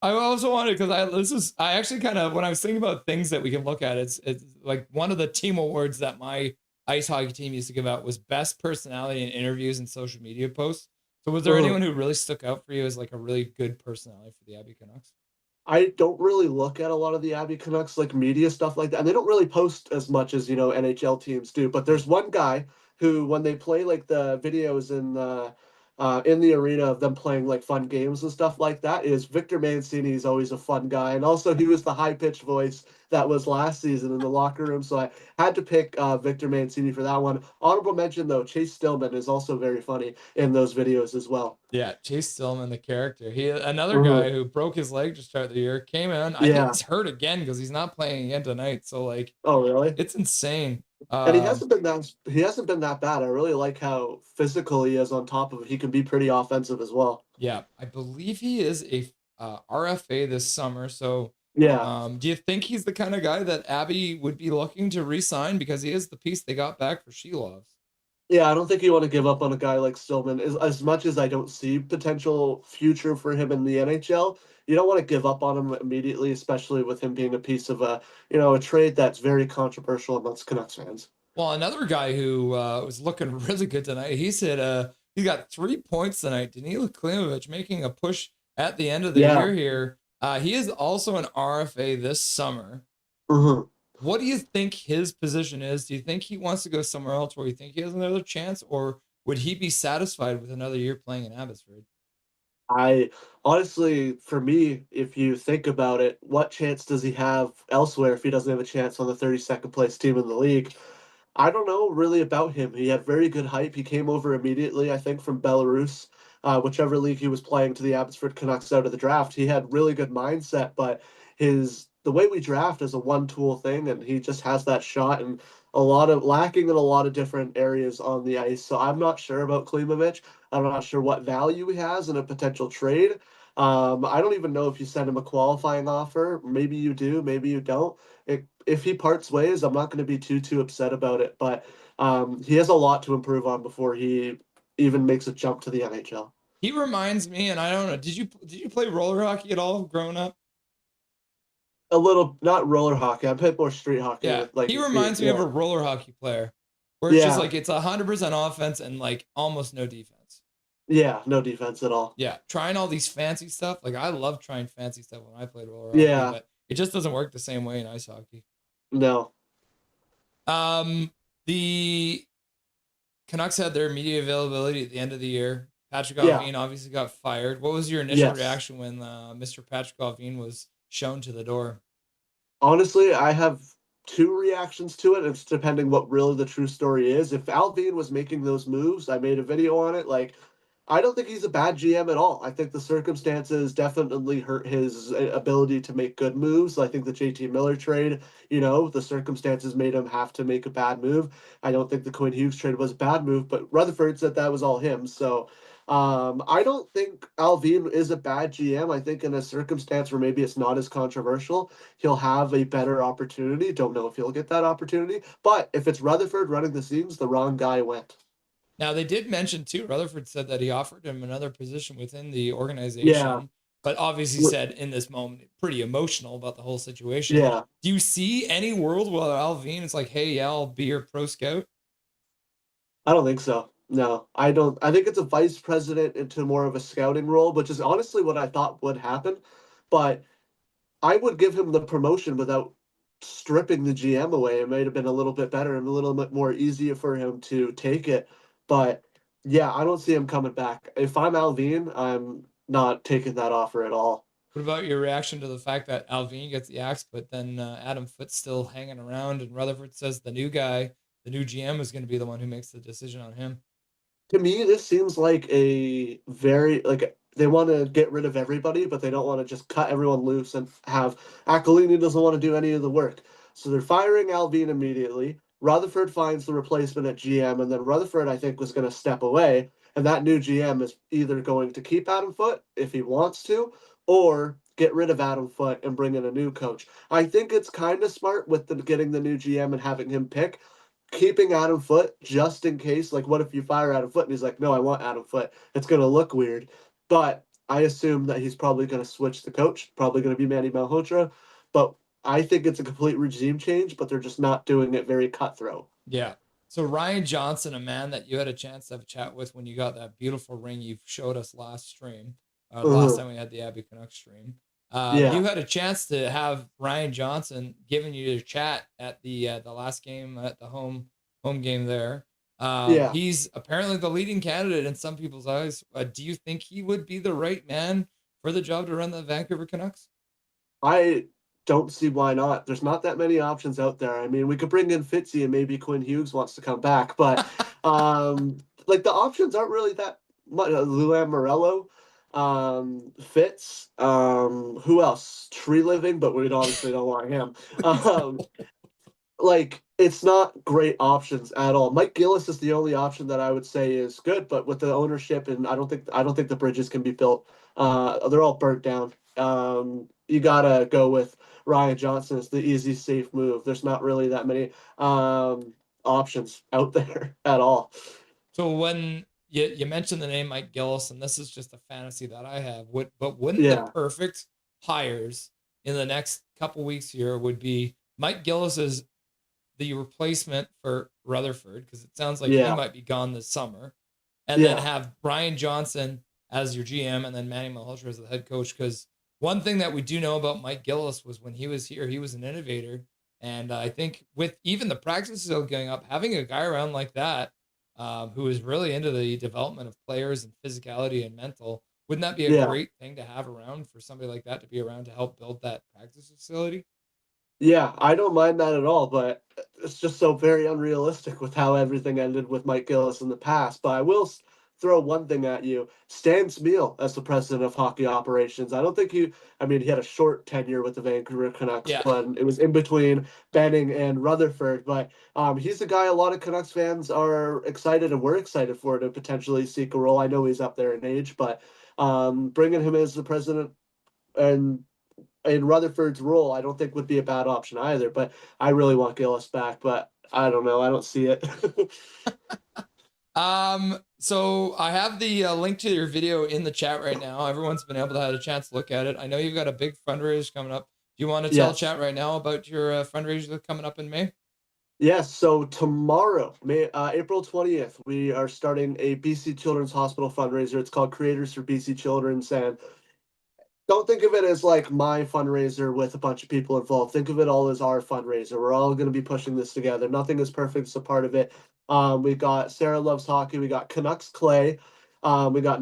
I also wanted because I actually kind of when I was thinking about things that we can look at, it's like one of the team awards that my ice hockey team used to give out was best personality in interviews and social media posts. So was there anyone who really stuck out for you as like a really good personality for the Abby Canucks? I don't really look at a lot of the Abby Canucks like media stuff like that, and they don't really post as much as NHL teams do. But there's one guy who, when they play like the videos in the arena of them playing like fun games and stuff like that, is Victor Mancini. Is always a fun guy, and also he was the high pitched voice that was last season in the locker room. So I had to pick Victor Mancini for that one. Honorable mention though, Chase Stillman is also very funny in those videos as well. Yeah, Chase Stillman, the character. Another guy who broke his leg to start the year, came in. I think he's hurt again because he's not playing again tonight. So like, oh really? It's insane. And he hasn't been that bad. I really like how physical he is on top of it. He can be pretty offensive as well. Yeah, I believe he is a RFA this summer. So yeah, do you think he's the kind of guy that Abby would be looking to re-sign because he is the piece they got back for Shelovs? Yeah, I don't think you want to give up on a guy like Stillman. As much as I don't see potential future for him in the NHL, you don't want to give up on him immediately, especially with him being a piece of a trade that's very controversial amongst Canucks fans. Well, another guy who was looking really good tonight, he got 3 points tonight. Danila Klimovich making a push at the end of the year here. He is also an RFA this summer. What do you think his position is? Do you think he wants to go somewhere else where you think he has another chance, or would he be satisfied with another year playing in Abbotsford? I honestly, for me, if you think about it, what chance does he have elsewhere if he doesn't have a chance on the 32nd place team in the league? I don't know really about him. He had very good hype. He came over immediately, I think, from Belarus, whichever league he was playing, to the Abbotsford Canucks out of the draft. He had really good mindset, but the way we draft is a one-tool thing, and he just has that shot and lacking in a lot of different areas on the ice. So I'm not sure about Klimovich. I'm not sure what value he has in a potential trade. I don't even know if you send him a qualifying offer. Maybe you do, maybe you don't. If he parts ways, I'm not going to be too upset about it. But he has a lot to improve on before he even makes a jump to the NHL. He reminds me, and I don't know, did you play roller hockey at all growing up? A little, not roller hockey. I played more street hockey. Yeah, he reminds me of a roller hockey player, where it's just like it's 100% offense and like almost no defense. Yeah, no defense at all. Yeah, trying all these fancy stuff. Like I love trying fancy stuff when I played roller hockey, but it just doesn't work the same way in ice hockey. No. The Canucks had their media availability at the end of the year. Patrick Allvin obviously got fired. What was your initial reaction when Mr. Patrick Allvin was shown to the door? Honestly, I have two reactions to it. It's depending what really the true story is. If Allvin was making those moves, I made a video on it. Like, I don't think he's a bad GM at all. I think the circumstances definitely hurt his ability to make good moves. I think the JT Miller trade, the circumstances made him have to make a bad move. I don't think the Quinn Hughes trade was a bad move, but Rutherford said that was all him. So I don't think Allvin is a bad GM. I think in a circumstance where maybe it's not as controversial, he'll have a better opportunity. Don't know if he'll get that opportunity. But if it's Rutherford running the scenes, the wrong guy went. Now, they did mention, too, Rutherford said that he offered him another position within the organization, but obviously said in this moment, pretty emotional about the whole situation. Yeah. Do you see any world where Allvin is like, hey, yeah, I'll be your pro scout? I don't think so. No, I don't. I think it's a vice president into more of a scouting role, which is honestly what I thought would happen. But I would give him the promotion without stripping the GM away. It might have been a little bit better and a little bit more easier for him to take it. But yeah, I don't see him coming back. If I'm Allvin, I'm not taking that offer at all. What about your reaction to the fact that Allvin gets the axe, but then Adam Foote's still hanging around, and Rutherford says the new guy, the new GM, is going to be the one who makes the decision on him? To me, this seems like a very, they want to get rid of everybody, but they don't want to just cut everyone loose and have Aquilini doesn't want to do any of the work. So they're firing Allvin immediately. Rutherford finds the replacement at GM, and then Rutherford, I think, was going to step away. And that new GM is either going to keep Adam Foote if he wants to, or get rid of Adam Foote and bring in a new coach. I think it's kind of smart with getting the new GM and having him pick. Keeping Adam Foote just in case, like, what if you fire Adam Foote and he's like, no, I want Adam Foote. It's going to look weird. But I assume that he's probably going to switch the coach, probably going to be Manny Malhotra, but I think it's a complete regime change, but they're just not doing it very cutthroat. Yeah. So Ryan Johnson, a man that you had a chance to have a chat with when you got that beautiful ring you showed us last stream, last time we had the Abby Canucks stream. You had a chance to have Ryan Johnson giving you a chat at the last game at the home game there. He's apparently the leading candidate in some people's eyes. Do you think he would be the right man for the job to run the Vancouver Canucks? I don't see why not. There's not that many options out there. I mean, we could bring in Fitzy and maybe Quinn Hughes wants to come back, but like the options aren't really that much. Luan Morello, Fitz, who else? Tree Living, but we obviously don't want him. Like it's not great options at all. Mike Gillis is the only option that I would say is good, but with the ownership and I don't think the bridges can be built. They're all burnt down. You gotta go with Ryan Johnson. It's the easy, safe move. There's not really that many options out there at all. So when you mentioned the name Mike Gillis, and this is just a fantasy that I have, but wouldn't the perfect hires in the next couple weeks here would be Mike Gillis is the replacement for Rutherford, because it sounds like he might be gone this summer, and then have Ryan Johnson as your GM, and then Manny Malhotra as the head coach. Because one thing that we do know about Mike Gillis was when he was here, he was an innovator, and I think with even the practice still going up, having a guy around like that who is really into the development of players and physicality and mental, wouldn't that be a great thing to have around for somebody like that to be around to help build that practice facility? Yeah, I don't mind that at all, but it's just so very unrealistic with how everything ended with Mike Gillis in the past. But I will throw one thing at you. Stan Smeal as the president of hockey operations. I don't think he had a short tenure with the Vancouver Canucks, but it was in between Benning and Rutherford. But he's a guy a lot of Canucks fans are excited and we're excited for to potentially seek a role. I know he's up there in age, but bringing him as the president and in Rutherford's role, I don't think would be a bad option either. But I really want Gillis back, but I don't know. I don't see it. So I have the link to your video in the chat right now. Everyone's been able to have a chance to look at it. I know you've got a big fundraiser coming up. Do you want to tell chat right now about your fundraiser that's coming up in May? Yes, so tomorrow, April 20th, we are starting a BC Children's Hospital fundraiser. It's called Creators for BC Children's, and don't think of it as like my fundraiser with a bunch of people involved. Think of it all as our fundraiser. We're all going to be pushing this together. Nothing is perfect. It's a part of it. We got Sarah Loves Hockey. We got Canucks Clay. We got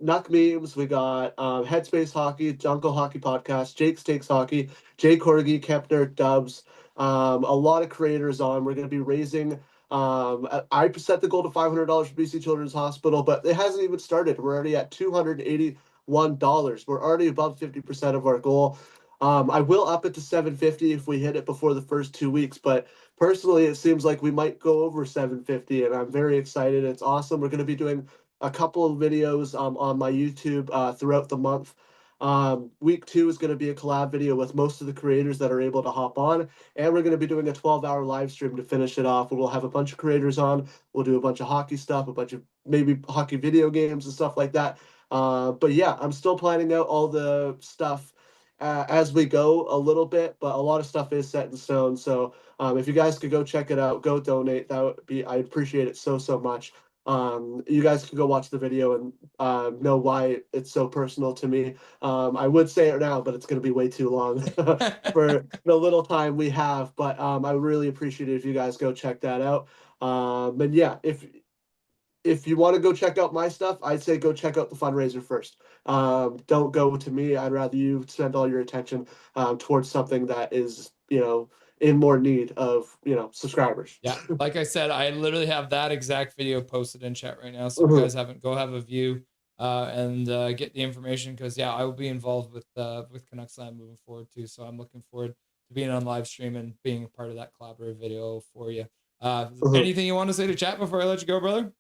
Nuck Memes. We got Headspace Hockey, Jungle Hockey Podcast, Jake Takes Hockey, Jay Corgi, Kepner, Dubs. A lot of creators on. We're going to be raising. I set the goal to $500 for BC Children's Hospital, but it hasn't even started. We're already at $281. We're already above 50% of our goal. I will up it to $750 if we hit it before the first 2 weeks, but personally, it seems like we might go over $750, and I'm very excited. It's awesome. We're going to be doing a couple of videos on my YouTube throughout the month. Week 2 is going to be a collab video with most of the creators that are able to hop on, and we're going to be doing a 12-hour live stream to finish it off. We'll have a bunch of creators on. We'll do a bunch of hockey stuff, a bunch of maybe hockey video games and stuff like that. But yeah, I'm still planning out all the stuff as we go a little bit, but a lot of stuff is set in stone. So if you guys could go check it out, go donate, I'd appreciate it so much. You guys can go watch the video and know why it's so personal to me. I would say it now, but it's going to be way too long for the little time we have. But I really appreciate it if you guys go check that out. And yeah, if you want to go check out my stuff, I'd say go check out the fundraiser first. Don't go to me. I'd rather you spend all your attention towards something that is, in more need of, subscribers. Yeah. Like I said, I literally have that exact video posted in chat right now. So if you guys haven't, go have a view and get the information, because I will be involved with Canucks Land moving forward too. So I'm looking forward to being on live stream and being a part of that collaborative video for you. Anything you want to say to chat before I let you go, brother?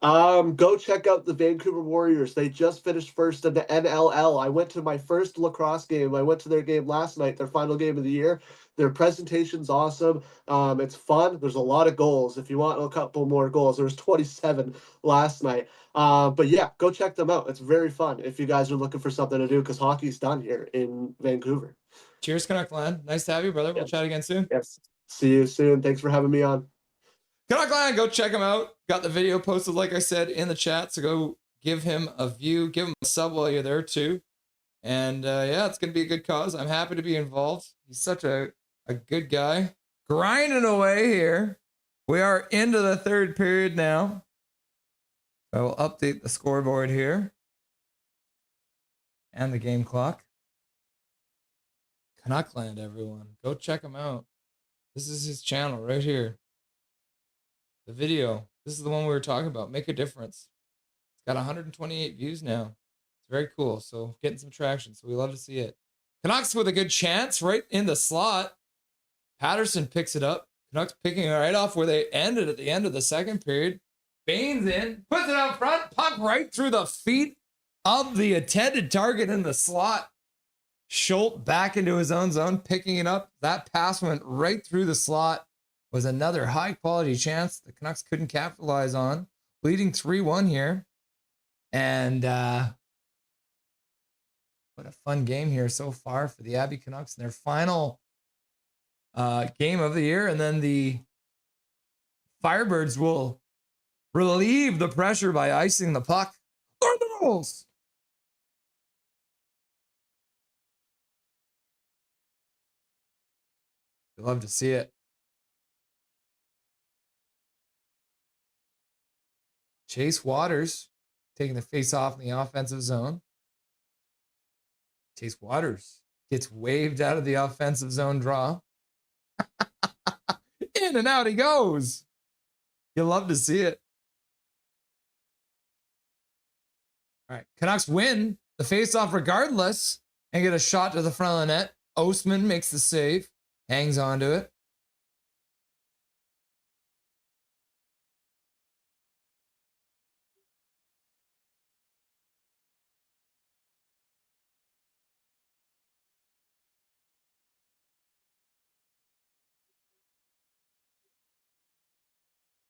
Go check out the Vancouver Warriors. They just finished first in the NLL. I went to my first lacrosse game. I went to their game last night, their final game of the year. Their presentation's awesome. It's fun. There's a lot of goals. If you want a couple more goals, there was 27 last night. But yeah, go check them out. It's very fun if you guys are looking for something to do because hockey's done here in Vancouver. Cheers, Canuck Land. Nice to have you, brother. We'll chat again soon. Yes. See you soon. Thanks for having me on. Canuck Land, go check him out. Got the video posted, like I said, in the chat. So go give him a view, give him a sub while you're there too. And yeah, it's going to be a good cause. I'm happy to be involved. He's such a good guy. Grinding away here. We are into the third period now. I will update the scoreboard here. And the game clock. Canuckland, everyone. Go check him out. This is his channel right here. The video. This is the one we were talking about. Make a difference. It's got 128 views now. It's very cool. So getting some traction. So we love to see it. Canucks with a good chance right in the slot. Patterson picks it up. Canucks picking it right off where they ended at the end of the second period. Baines in. Puts it out front. Puck right through the feet of the intended target in the slot. Schultz back into his own zone. Picking it up. That pass went right through the slot. Was another high-quality chance the Canucks couldn't capitalize on. Leading 3-1 here. And what a fun game here so far for the Abby Canucks in their final game of the year. And then the Firebirds will relieve the pressure by icing the puck. Learn the rules! You love to see it. Chase Waters taking the face off in the offensive zone. Chase Waters gets waved out of the offensive zone draw. In and out he goes. You love to see it. All right, Canucks win the face-off regardless and get a shot to the front of the net. Ostman makes the save, hangs on to it.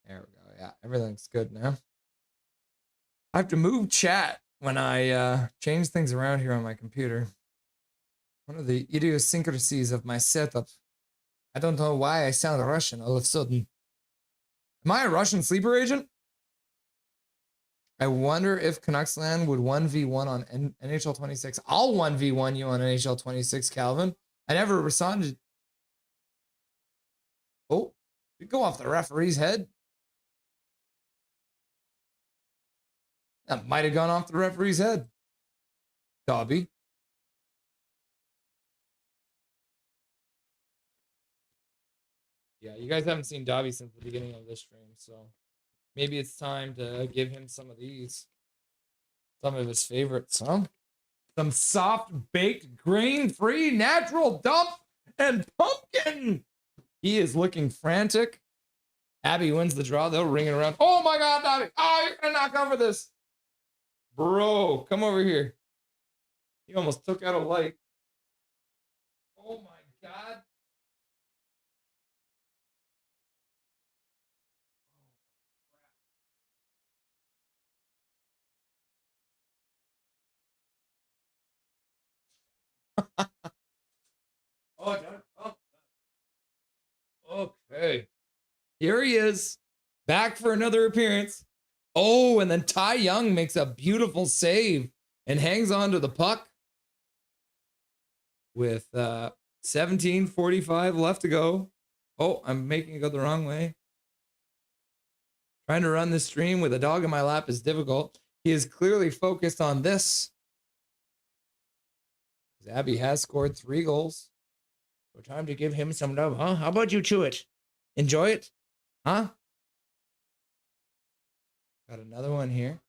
There we go. Yeah, everything's good now. I have to move chat when I change things around here on my computer. One of the idiosyncrasies of my setup. I don't know why I sound Russian all of a sudden. Am I a Russian sleeper agent? I wonder if Canucksland would 1v1 on NHL 26. I'll 1v1 you on NHL 26, Calvin. I never responded. Oh, you go off the referee's head. That might have gone off the referee's head. Dobby. Yeah, you guys haven't seen Dobby since the beginning of this stream, so maybe it's time to give him some of these. Some of his favorites, huh? Some soft-baked, grain-free, natural dump and pumpkin. He is looking frantic. Abby wins the draw. They'll ring it around. Oh my God, Dobby. Oh, you're going to knock over this. Bro, come over here. He almost took out a light. Oh my God. Okay. Here he is. Back for another appearance. Oh, and then Ty Young makes a beautiful save and hangs on to the puck with 17:45 left to go. Oh, I'm making it go the wrong way. Trying to run this stream with a dog in my lap is difficult. He is clearly focused on this. Abby has scored 3 goals. So time to give him some love, huh? How about you chew it? Enjoy it? Huh? Got another one here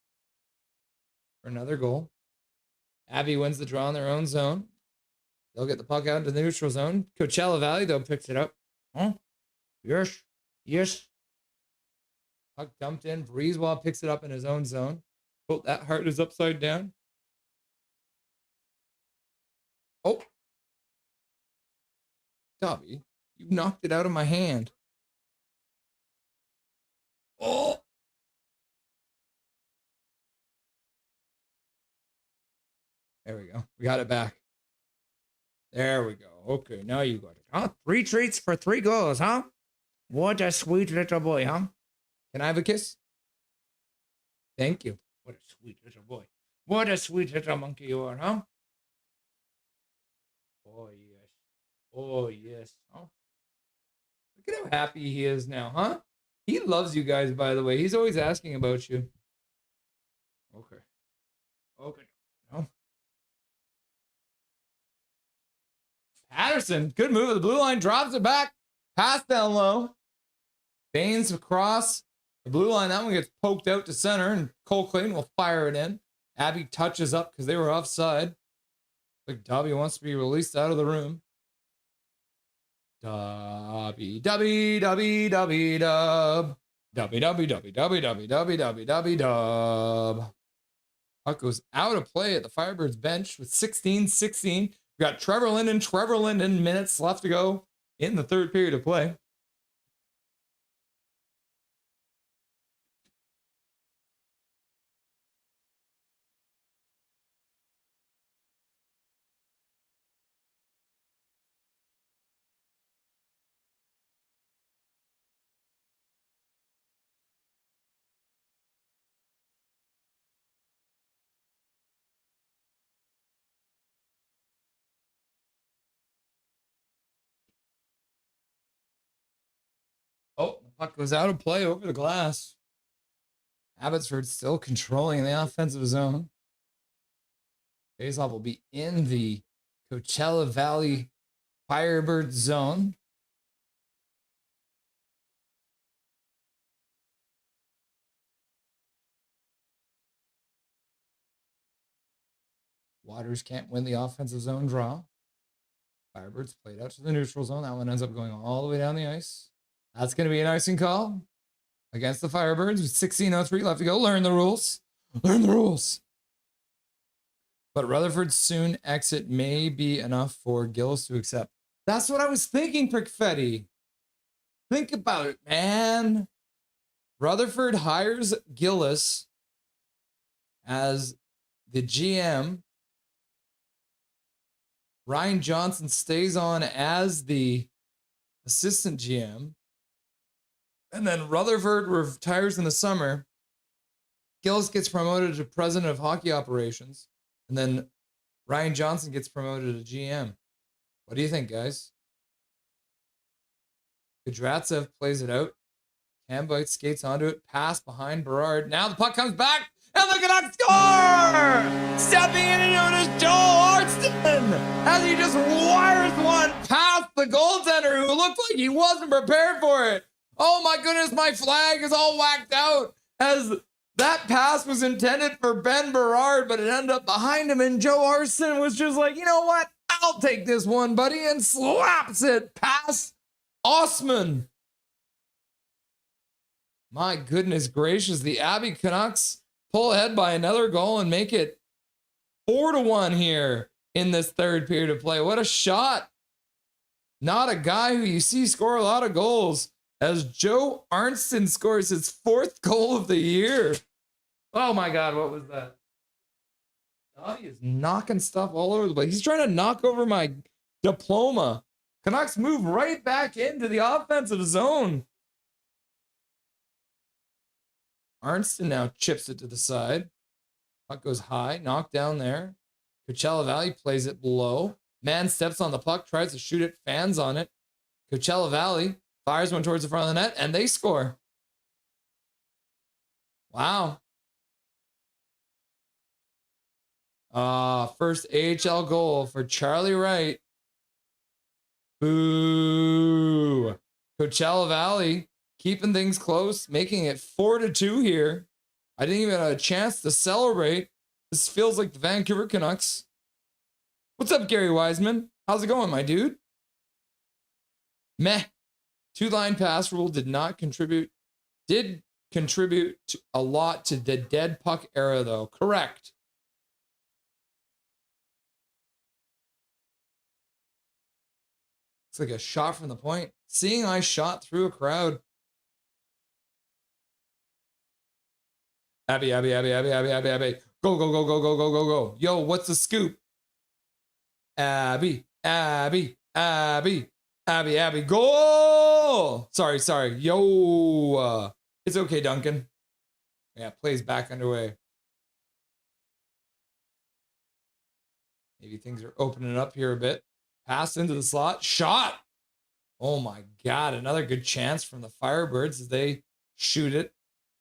for another goal. Abby wins the draw in their own zone. They'll get the puck out into the neutral zone. Coachella Valley, though, picks it up. Huh? Yes. Yes. Puck dumped in. Breezewell picks it up in his own zone. Oh, that heart is upside down. Oh. Dobby, you knocked it out of my hand. Oh. There we go. We got it back. There we go. Okay, now you got it. Huh? 3 treats for 3 goals, huh? What a sweet little boy, huh? Can I have a kiss? Thank you. What a sweet little boy. What a sweet little monkey you are, huh? Oh, yes. Oh, yes. Oh. Look at how happy he is now, huh? He loves you guys, by the way. He's always asking about you. Okay. Okay. No. Patterson, good move at the blue line, drops it back. Pass down low. Baines across the blue line. That one gets poked out to center, and Cole Clayton will fire it in. Abby touches up because they were offside. Like Dobby wants to be released out of the room. Dobby, Dobby, Dobby, Dobby, Dub. Dobby, Dobby, Dobby, Dobby, Dobby, Dobby, Dobby, Dobby, Dub. Puck goes out of play at the Firebirds bench with 16-16. We got Trevor Linden minutes left to go in the third period of play. Oh, the puck goes out of play over the glass. Abbotsford still controlling the offensive zone. Faceoff will be in the Coachella Valley Firebirds zone. Waters can't win the offensive zone draw. Firebirds played out to the neutral zone. That one ends up going all the way down the ice. That's going to be an icing call against the Firebirds with 16:03 left to go. Learn the rules. Learn the rules. But Rutherford's soon exit may be enough for Gillis to accept. That's what I was thinking, Prickfetti. Think about it, man. Rutherford hires Gillis as the GM. Ryan Johnson stays on as the assistant GM. And then Rutherford retires in the summer. Gillis gets promoted to president of hockey operations. And then Ryan Johnson gets promoted to GM. What do you think, guys? Kudratsev plays it out. Cambite skates onto it. Pass behind Berard. Now the puck comes back. And the Canucks score! Stepping in and notice Joe Arnston as he just wires one past the goaltender who looked like he wasn't prepared for it. Oh my goodness, my flag is all whacked out as that pass was intended for Ben Berard, but it ended up behind him, and Joe Arnston was just like, you know what? I'll take this one, buddy, and slaps it past Osman. My goodness gracious, the Abby Canucks pull ahead by another goal and make it 4-1 here in this third period of play. What a shot. Not a guy who you see score a lot of goals, as Joe Arnston scores his 4th goal of the year. Oh my God, what was that? Oh, he is knocking stuff all over the place. He's trying to knock over my diploma. Canucks move right back into the offensive zone. Arnston now chips it to the side. Puck goes high, knocked down there. Coachella Valley plays it below. Man steps on the puck, tries to shoot it, fans on it. Coachella Valley fires one towards the front of the net, and they score. Wow. First AHL goal for Charlie Wright. Boo. Coachella Valley keeping things close, making it 4-2 here. I didn't even have a chance to celebrate. This feels like the Vancouver Canucks. What's up, Gary Wiseman? How's it going, my dude? Meh. 2-line pass rule did not contribute. Did contribute a lot to the dead puck era, though. Correct. It's like a shot from the point. Seeing I shot through a crowd. Abby. Go, go, go, go, go, go, go, go. Yo, what's the scoop? Abby. Goal! Sorry. Yo. It's okay, Duncan. Yeah, plays back underway. Maybe things are opening up here a bit. Pass into the slot. Shot! Oh my God. Another good chance from the Firebirds as they shoot it.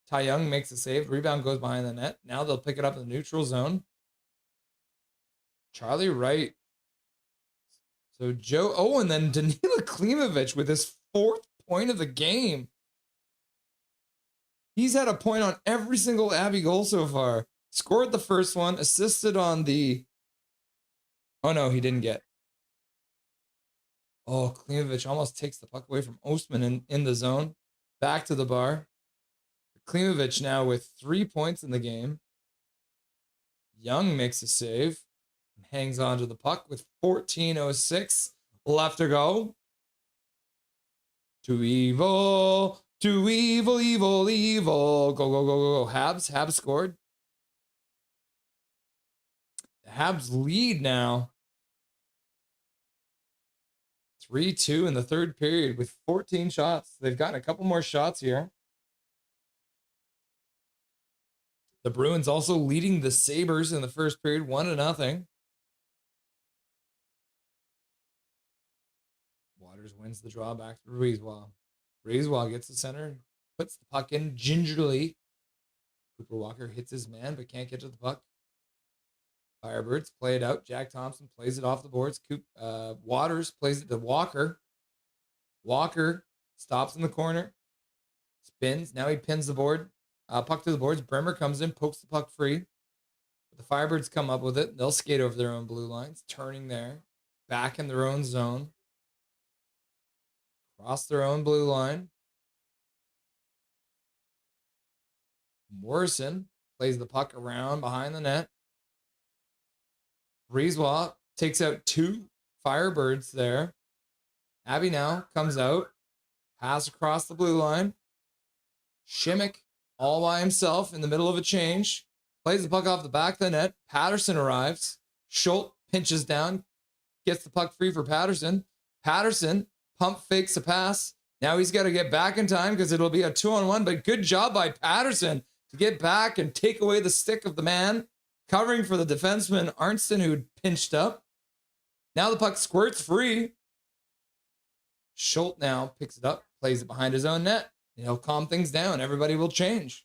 Ty Young makes a save. Rebound goes behind the net. Now they'll pick it up in the neutral zone. Charlie Wright. So Joe. Oh, and then Danila Klimovich with his 4th point of the game. He's had a point on every single Abby goal so far. Scored the first one. Assisted on the... Oh, no, he didn't get. Oh, Klimovich almost takes the puck away from Ostman in the zone. Back to the bar. Klimovich now with 3 points in the game. Young makes a save. And hangs on to the puck with 14:06 left to go. Too evil. Go, go, go, go, go. Habs scored. The Habs lead now. 3-2 in the third period with 14 shots. They've gotten a couple more shots here. The Bruins also leading the Sabres in the first period, 1-0. Waters wins the draw back to Breezewell. Breezewell gets the center, puts the puck in gingerly. Cooper Walker hits his man, but can't get to the puck. Firebirds play it out. Jack Thompson plays it off the boards. Waters plays it to Walker. Walker stops in the corner. Spins. Now he pins the board. Puck to the boards. Bremer comes in, pokes the puck free. But the Firebirds come up with it. They'll skate over their own blue lines. Turning there. Back in their own zone. Cross their own blue line. Morrison plays the puck around behind the net. Breezewell takes out 2 Firebirds there. Abby now comes out. Pass across the blue line. Shimmick all by himself in the middle of a change. Plays the puck off the back of the net. Patterson arrives. Schultz pinches down. Gets the puck free for Patterson. Patterson pump fakes a pass. Now he's got to get back in time because it'll be a 2-on-1. But good job by Patterson to get back and take away the stick of the man. Covering for the defenseman, Arnston, who pinched up. Now the puck squirts free. Schultz now picks it up, plays it behind his own net. And he'll calm things down. Everybody will change.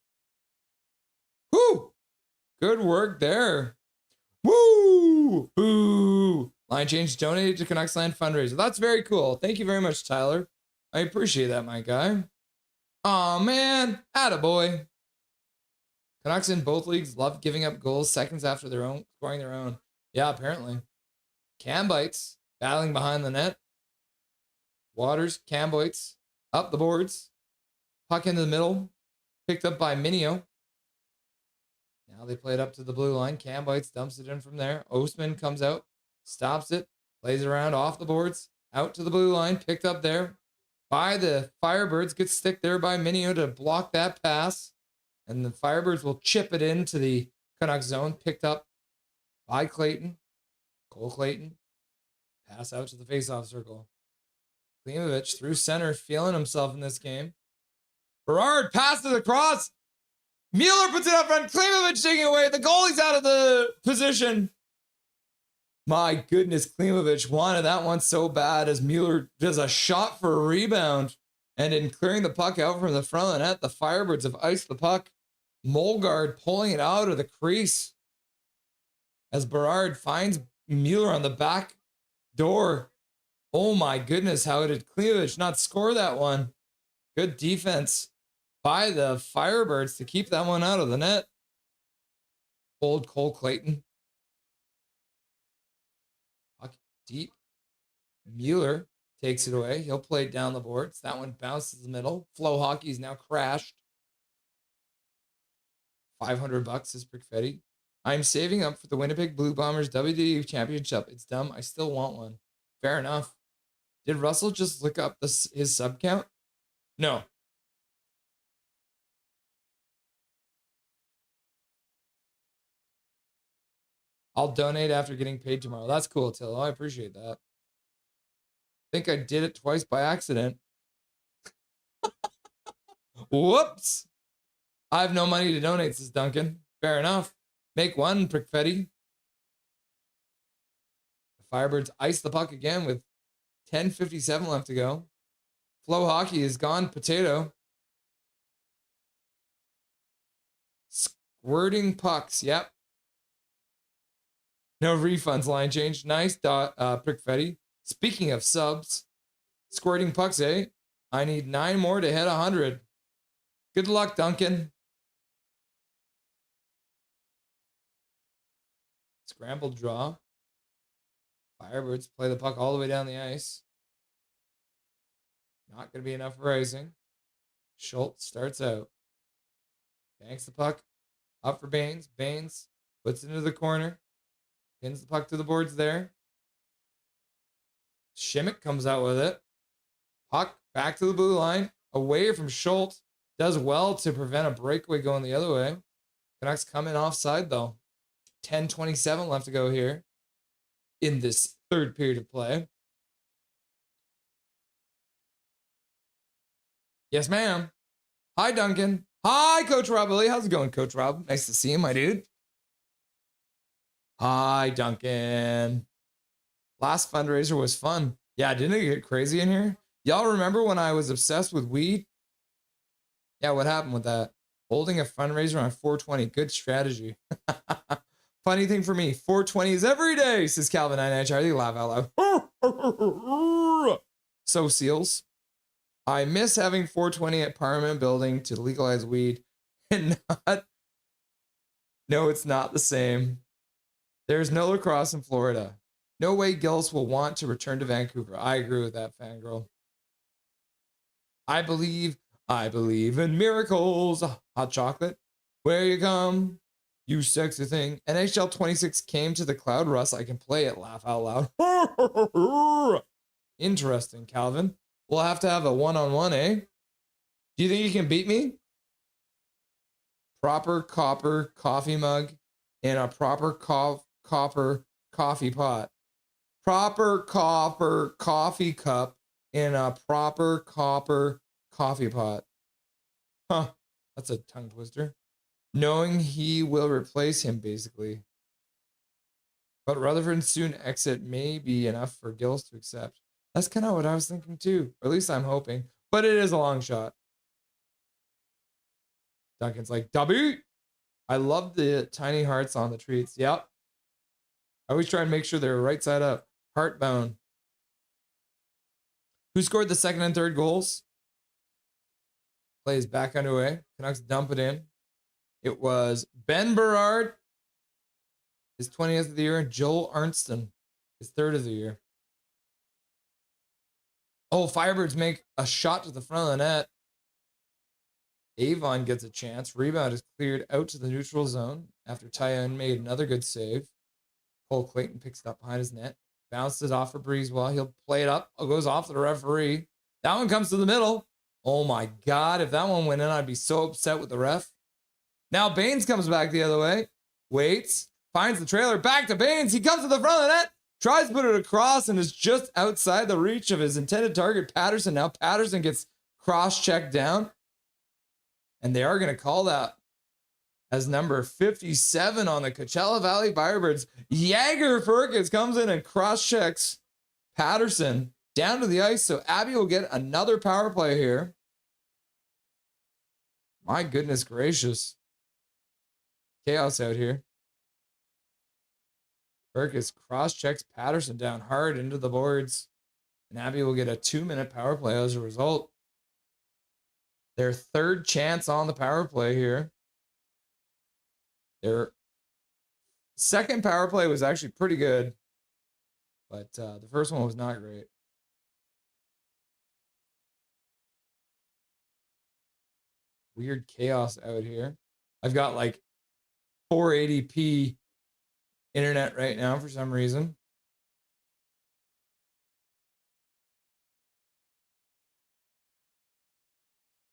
Woo! Good work there. Woo! Boo! Line change donated to Canucks Land fundraiser. That's very cool. Thank you very much, Tyler. I appreciate that, my guy. Aw, man. Attaboy. Canucks in both leagues love giving up goals seconds after scoring their own. Yeah, apparently. Cam bites, battling behind the net. Waters, Cam bites, up the boards. Puck into the middle, picked up by Minio. Now they play it up to the blue line. Cam bites, dumps it in from there. Ostman comes out, stops it, plays it around off the boards, out to the blue line, picked up there by the Firebirds. Gets stick there by Minio to block that pass. And the Firebirds will chip it into the Canucks zone. Picked up by Clayton. Cole Clayton. Pass out to the faceoff circle. Klimovich through center, feeling himself in this game. Berard passes across. Mueller puts it up front. Klimovich taking away. The goalie's out of the position. My goodness, Klimovich wanted that one so bad as Mueller does a shot for a rebound. And in clearing the puck out from the front of the net, the Firebirds have iced the puck. Molgard pulling it out of the crease as Berard finds Mueller on the back door. Oh my goodness, how did Klimovich not score that one? Good defense by the Firebirds to keep that one out of the net. Old Cole Clayton. Puck deep. Mueller takes it away. He'll play it down the boards. That one bounces the middle. Flow hockey is now crashed. $500 is Perfetti. I'm saving up for the Winnipeg Blue Bombers WDU Championship. It's dumb. I still want one. Fair enough. Did Russell just look up his sub count? No. I'll donate after getting paid tomorrow. That's cool, Till. I appreciate that. I think I did it twice by accident. Whoops. I have no money to donate, says Duncan. Fair enough. Make one, Prickfetti. The Firebirds ice the puck again with 10:57 left to go. Flow hockey is gone potato. Squirting pucks. Yep. No refunds, line change. Nice, Prickfetti. Speaking of subs, squirting pucks, eh? I need 9 more to hit 100. Good luck, Duncan. Scrambled draw. Firebirds play the puck all the way down the ice. Not going to be enough for icing. Schultz starts out. Banks the puck. Up for Baines. Baines puts it into the corner. Pins the puck to the boards there. Shimmick comes out with it. Puck back to the blue line. Away from Schultz. Does well to prevent a breakaway going the other way. Canucks come in offside though. 10:27 left to go here in this third period of play. Yes, ma'am. Hi, Duncan. Hi, Coach Rob Willie. How's it going, Coach Rob? Nice to see you, my dude. Hi, Duncan. Last fundraiser was fun. Yeah, didn't it get crazy in here? Y'all remember when I was obsessed with weed? Yeah, what happened with that? Holding a fundraiser on 420. Good strategy. Funny thing for me, 420 is every day, says Calvin 99 Charlie. Laugh out loud. So seals. I miss having 420 at Parliament Building to legalize weed and not. No, it's not the same. There's no lacrosse in Florida. No way Gillis will want to return to Vancouver. I agree with that, fangirl. I believe in miracles. Hot chocolate. Where you come, you sexy thing. NHL 26 came to the cloud, Russ. I can play it. Laugh out loud. Interesting, Calvin. We'll have to have a one-on-one, eh? Do you think you can beat me? Proper copper coffee mug and a proper copper coffee pot. Proper copper coffee cup in a proper copper coffee pot. Huh. That's a tongue twister. Knowing he will replace him, basically. But Rutherford's soon exit may be enough for Gillis to accept. That's kind of what I was thinking too. Or at least I'm hoping. But it is a long shot. Duncan's like, W. I love the tiny hearts on the treats. Yep. I always try and make sure they're right side up. Heart bone. Who scored the second and third goals? Play is back underway. Canucks dump it in. It was Ben Berard, his 20th of the year, and Joel Arnston, his 3rd of the year. Oh, Firebirds make a shot to the front of the net. Avon gets a chance. Rebound is cleared out to the neutral zone after Tyon made another good save. Cole Clayton picks it up behind his net. Bounces off for Breezewell. He'll play it up. It goes off to the referee. That one comes to the middle. Oh my God. If that one went in, I'd be so upset with the ref. Now Baines comes back the other way. Waits. Finds the trailer. Back to Baines. He comes to the front of the net. Tries to put it across and is just outside the reach of his intended target, Patterson. Now Patterson gets cross-checked down. And they are going to call that as number 57 on the Coachella Valley Firebirds. Jagger Perkins comes in and cross-checks Patterson down to the ice. So Abby will get another power play here. My goodness gracious. Chaos out here. Perkins cross-checks Patterson down hard into the boards. And Abby will get a 2-minute power play as a result. Their third chance on the power play here. Their second power play was actually pretty good. But the first one was not great. Weird chaos out here. I've got like 480p internet right now for some reason.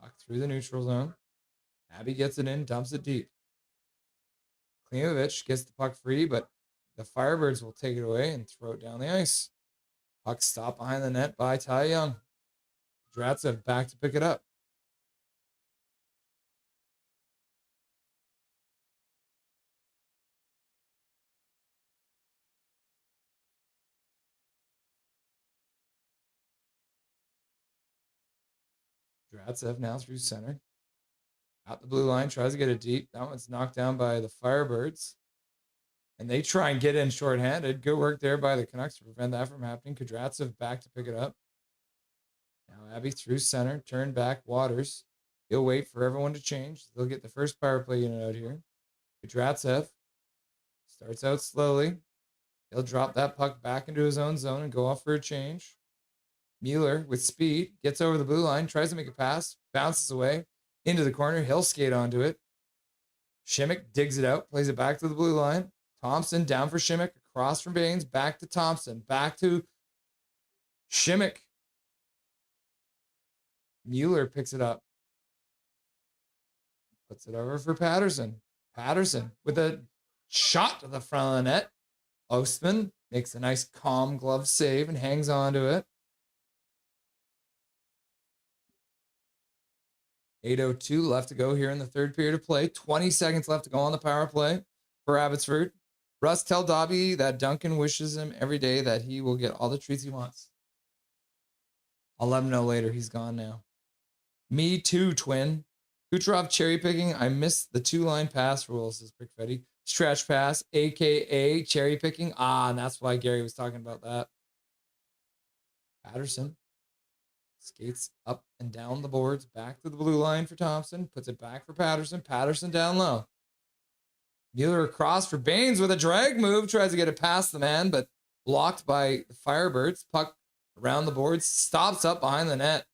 Puck through the neutral zone. Abby gets it in, dumps it deep. Klimovich gets the puck free, but the Firebirds will take it away and throw it down the ice. Puck stopped behind the net by Ty Young. Dratsev back to pick it up. Dratsev now through center. Out the blue line, tries to get it deep. That one's knocked down by the Firebirds. And they try and get in shorthanded. Good work there by the Canucks to prevent that from happening. Kudratsev back to pick it up. Now Abby through center. Turn back, Waters. He'll wait for everyone to change. They'll get the first power play unit out here. Kudratsev starts out slowly. He'll drop that puck back into his own zone and go off for a change. Mueller with speed gets over the blue line, tries to make a pass, bounces away into the corner. He'll skate onto it. Shimmick digs it out, plays it back to the blue line. Thompson down for Shimmick, across from Baines, back to Thompson, back to Shimmick. Mueller picks it up. Puts it over for Patterson. Patterson with a shot to the front of the net. Ostman makes a nice calm glove save and hangs on to it. 8:02 left to go here in the third period of play. 20 seconds left to go on the power play for Abbotsford. Russ, tell Dobby that Duncan wishes him every day that he will get all the treats he wants. I'll let him know later. He's gone now. Me too, twin. Kucherov cherry picking. I missed the two-line pass rules, says Pickfetty. Stretch pass, a.k.a. cherry picking. And that's why Gary was talking about that. Patterson skates up and down the boards, back to the blue line for Thompson, puts it back for Patterson. Patterson down low. Mueller across for Baines with a drag move, tries to get it past the man, but blocked by the Firebirds. Puck around the boards, stops up behind the net.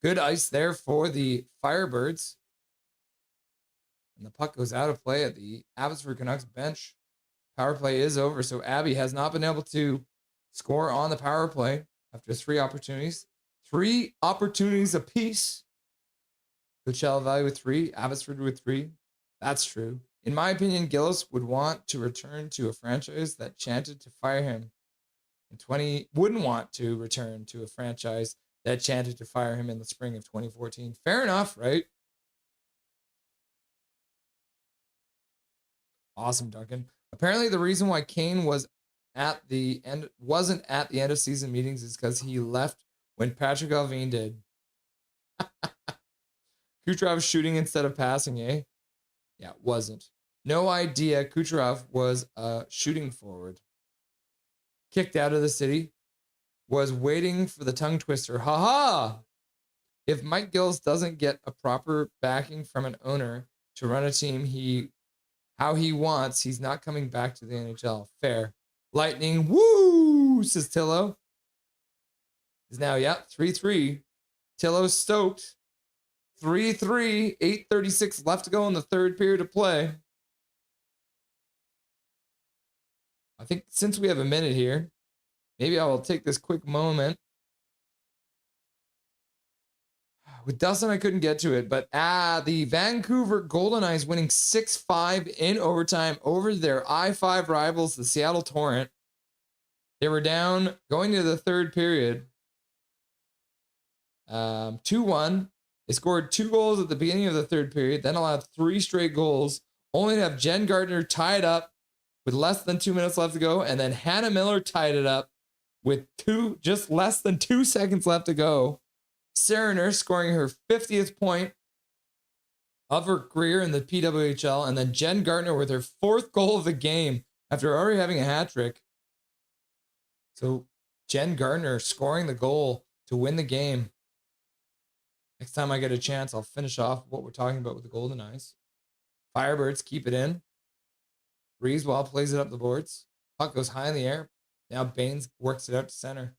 Good ice there for the Firebirds. And the puck goes out of play at the Abbotsford Canucks bench. Power play is over, so Abby has not been able to score on the power play after 3 opportunities. 3 opportunities apiece. Coachella Valley with 3, Abbotsford with 3. That's true. In my opinion, Gillis would want to return to a franchise that chanted to fire him. Wouldn't want to return to a franchise that chanted to fire him in the spring of 2014. Fair enough, right? Awesome, Duncan. Apparently, the reason why Kane wasn't at the end of season meetings is because he left when Patrick Alvin did. Kucherov shooting instead of passing, eh? Yeah, it wasn't. No idea Kucherov was a shooting forward. Kicked out of the city. Was waiting for the tongue twister. Ha! If Mike Gillis doesn't get a proper backing from an owner to run a team how he wants, he's not coming back to the NHL. Fair. Lightning, woo, says Tillo. Is now, 3-3. Tillo stoked. 3-3, 8:36 left to go in the third period of play. I think since we have a minute here, maybe I will take this quick moment. With Dustin, I couldn't get to it, but the Vancouver Golden Knights winning 6-5 in overtime over their I-5 rivals, the Seattle Torrent. They were down going to the third period. 2-1. They scored 2 goals at the beginning of the third period, then allowed 3 straight goals, only to have Jen Gardner tie it up with less than 2 minutes left to go, and then Hannah Miller tied it up with just less than 2 seconds left to go. Sarah Nurse scoring her 50th point of her career in the PWHL, and then Jen Gardner with her 4th goal of the game after already having a hat trick. So Jen Gardner scoring the goal to win the game. Next time I get a chance, I'll finish off what we're talking about with the Golden Eyes. Firebirds keep it in. Breezewell plays it up the boards. Puck goes high in the air. Now Baines works it out to center.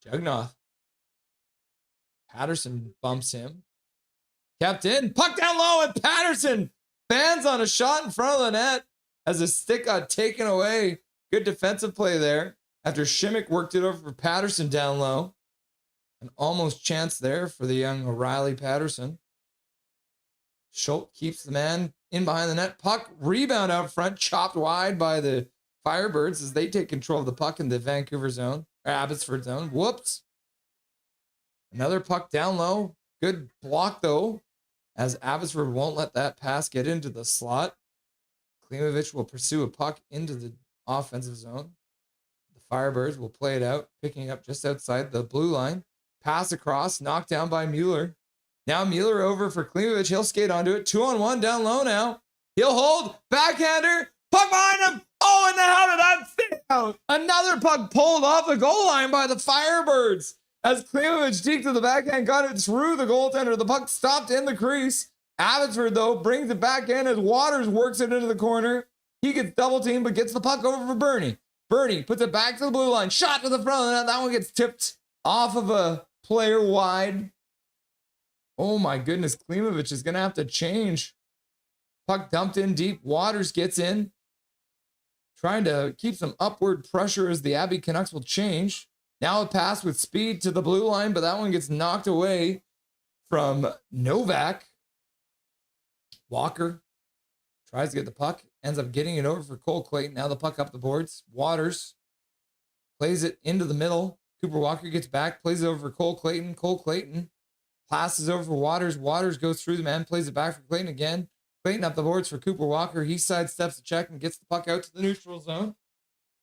Jugnoth. Patterson bumps him. Kept in. Puck down low, and Patterson fans on a shot in front of the net as his stick got taken away. Good defensive play there after Shimmick worked it over for Patterson down low. An almost chance there for the young O'Reilly Patterson. Schultz keeps the man in behind the net. Puck rebound out front, chopped wide by the Firebirds as they take control of the puck in the Vancouver zone, or Abbotsford zone. Whoops. Another puck down low. Good block though, as Abbotsford won't let that pass get into the slot. Klimovich will pursue a puck into the offensive zone. The Firebirds will play it out, picking up just outside the blue line. Pass across, knocked down by Mueller. Now Mueller over for Klimovich. He'll skate onto it. 2-on-1 down low now. He'll hold. Backhander. Puck behind him. Oh, and then how did that fit out? Another puck pulled off the goal line by the Firebirds. As Klimovich deked to the backhand, got it through the goaltender. The puck stopped in the crease. Abbotsford, though, brings it back in as Waters works it into the corner. He gets double teamed, but gets the puck over for Bernie. Bernie puts it back to the blue line. Shot to the front of the net. That one gets tipped off of a player wide. Oh my goodness, Klimovich is going to have to change. Puck dumped in deep. Waters gets in. Trying to keep some upward pressure as the Abby Canucks will change. Now a pass with speed to the blue line, but that one gets knocked away from Novak. Walker tries to get the puck. Ends up getting it over for Cole Clayton. Now the puck up the boards. Waters plays it into the middle. Cooper Walker gets back, plays it over for Cole Clayton. Cole Clayton passes over for Waters. Waters goes through the man, plays it back for Clayton again. Clayton up the boards for Cooper Walker. He sidesteps the check and gets the puck out to the neutral zone.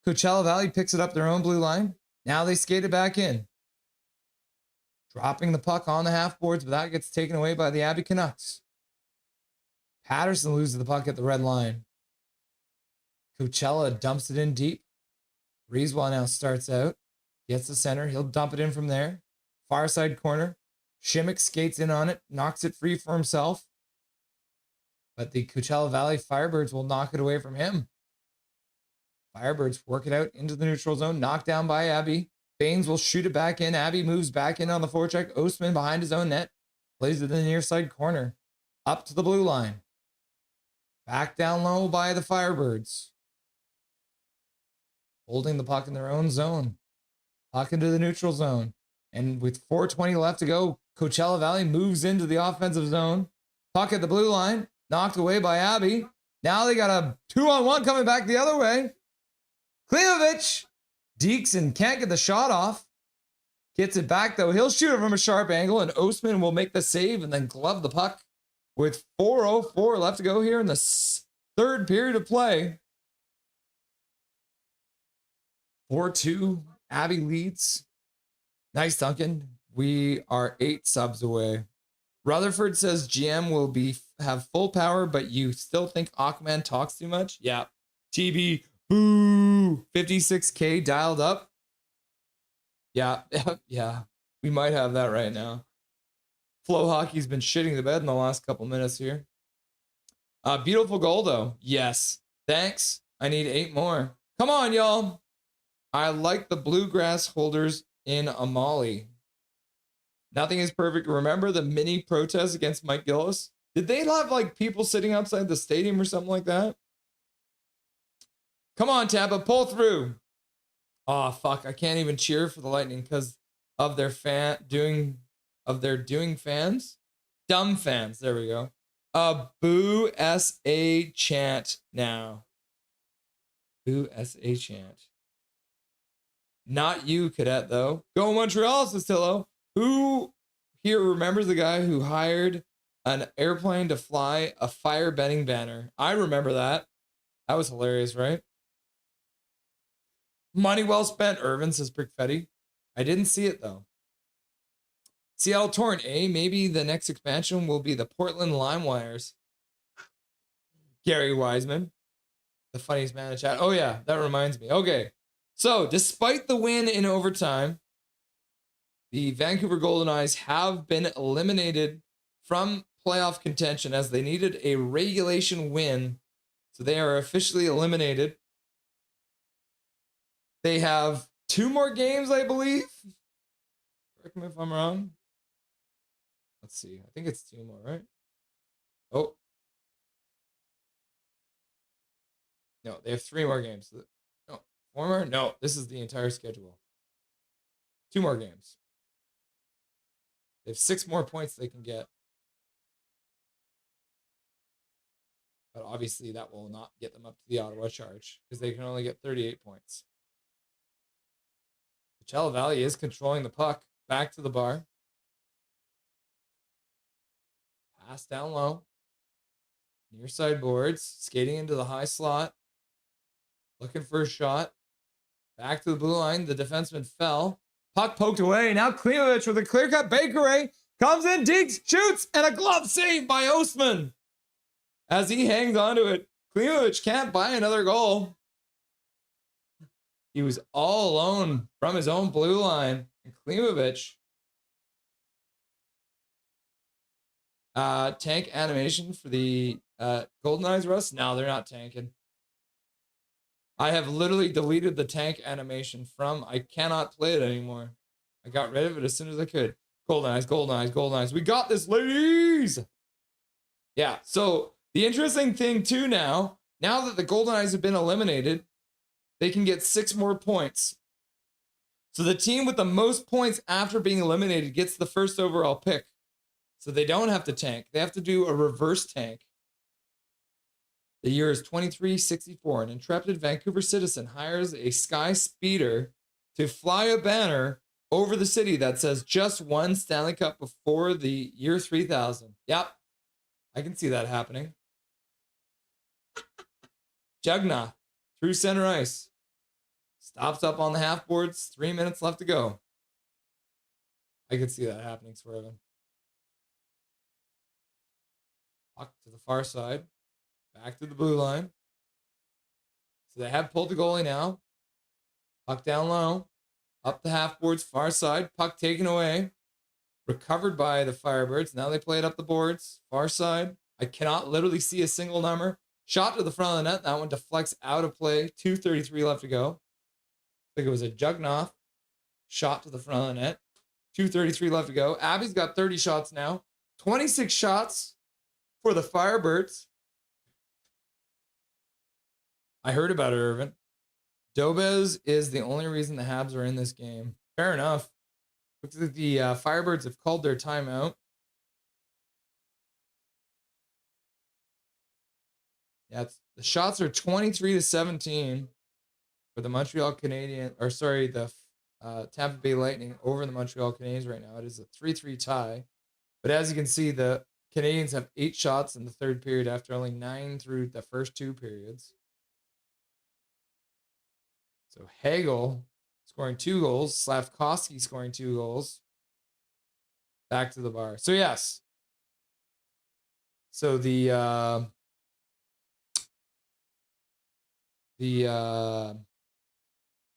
Coachella Valley picks it up their own blue line. Now they skate it back in. Dropping the puck on the half boards, but that gets taken away by the Abby Canucks. Patterson loses the puck at the red line. Coachella dumps it in deep. Reeswell now starts out. Gets the center. He'll dump it in from there. Far side corner. Shimmick skates in on it. Knocks it free for himself. But the Coachella Valley Firebirds will knock it away from him. Firebirds work it out into the neutral zone. Knocked down by Abby. Baines will shoot it back in. Abby moves back in on the forecheck. Ostman behind his own net. Plays it in the near side corner. Up to the blue line. Back down low by the Firebirds. Holding the puck in their own zone. Puck into the neutral zone. And with 4:20 left to go, Coachella Valley moves into the offensive zone. Puck at the blue line. Knocked away by Abby. Now they got a 2-on-1 coming back the other way. Klimovich dekes and can't get the shot off. Gets it back though. He'll shoot it from a sharp angle, and Ostman will make the save and then glove the puck with 4:04 left to go here in the third period of play. 4-2. Abby leads. Nice, Duncan. We are 8 subs away. Rutherford says GM will have full power, but you still think Aquaman talks too much? Yeah. TB, boo. 56K dialed up. Yeah. Yeah. We might have that right now. Flow Hockey's been shitting the bed in the last couple minutes here. Beautiful goal, though. Yes. Thanks. I need 8 more. Come on, y'all. I like the bluegrass holders in Amali. Nothing is perfect. Remember the mini protest against Mike Gillis? Did they have like people sitting outside the stadium or something like that? Come on, Tampa, pull through. Oh, fuck. I can't even cheer for the Lightning because of their doing fans. Dumb fans. There we go. Boo SA chant now. Boo SA chant. Not you, Cadet, though. Go Montreal, says Tillo. Who here remembers the guy who hired an airplane to fly a fire betting banner? I remember that. That was hilarious, right? Money well spent, Irvin, says Brickfetti. I didn't see it, though. Seattle torn, eh? Maybe the next expansion will be the Portland Limewires. Gary Wiseman, the funniest man in chat. Oh, yeah, that reminds me. Okay, so despite the win in overtime, the Vancouver Golden Knights have been eliminated from playoff contention as they needed a regulation win. So they are officially eliminated. They have 2 more games, I believe. Correct me if I'm wrong. Let's see. I think it's 2 more, right? Oh. No, they have 3 more games. No, 4 more? No, this is the entire schedule. 2 more games. They have 6 more points they can get. But obviously that will not get them up to the Ottawa charge because they can only get 38 points. Coachella Valley is controlling the puck. Back to the bar. Pass down low. Near side boards. Skating into the high slot. Looking for a shot. Back to the blue line. The defenseman fell. Puck poked away. Now Klimovich with a clear-cut breakaway. Comes in, digs, shoots, and a glove save by Ostman. As he hangs onto it, Klimovich can't buy another goal. He was all alone from his own blue line. And Klimovich. Tank animation for the Golden Eyes, Russ? No, they're not tanking. I have literally deleted the tank animation from. I cannot play it anymore. I got rid of it as soon as I could. Golden Eyes, Golden Eyes, Golden Eyes. We got this, ladies! Yeah, so the interesting thing too now that the Golden Eyes have been eliminated, they can get 6 more points. So the team with the most points after being eliminated gets the first overall pick. So they don't have to tank. They have to do a reverse tank. The year is 2364. An intrepid Vancouver citizen hires a sky speeder to fly a banner over the city that says just won Stanley Cup before the year 3000. Yep. I can see that happening. Jugna through center ice. Stops up on the half boards. 3 minutes left to go. I could see that happening, Swervin. Puck to the far side. Back to the blue line. So they have pulled the goalie now. Puck down low. Up the half boards, far side. Puck taken away. Recovered by the Firebirds. Now they play it up the boards. Far side. I cannot literally see a single number. Shot to the front of the net. That one deflects out of play. 2:33 left to go. I think it was a Jugnoff. Shot to the front of the net. 2:33 left to go. Abby's got 30 shots now. 26 shots for the Firebirds. I heard about it, Irvin. Dobez is the only reason the Habs are in this game. Fair enough. Looks like the Firebirds have called their timeout. Yeah, the shots are 23-17 for the Montreal Canadiens, or sorry, the Tampa Bay Lightning over the Montreal Canadiens right now. It is a 3-3 tie. But as you can see, the Canadiens have 8 shots in the third period after only 9 through the first 2 periods. So Hagel scoring 2 goals, Slavkovsky scoring 2 goals. Back to the bar. So yes. So the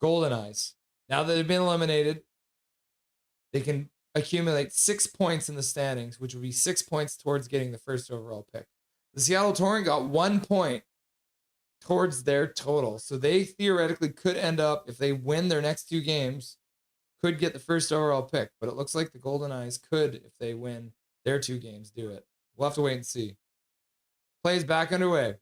Golden Eyes, now that they've been eliminated, they can accumulate 6 points in the standings, which would be 6 points towards getting the first overall pick. The Seattle Torrent got 1 point towards their total. So they theoretically could end up, if they win their next 2 games, could get the first overall pick. But it looks like the Golden Eyes could, if they win their 2 games, do it. We'll have to wait and see. Plays back underway.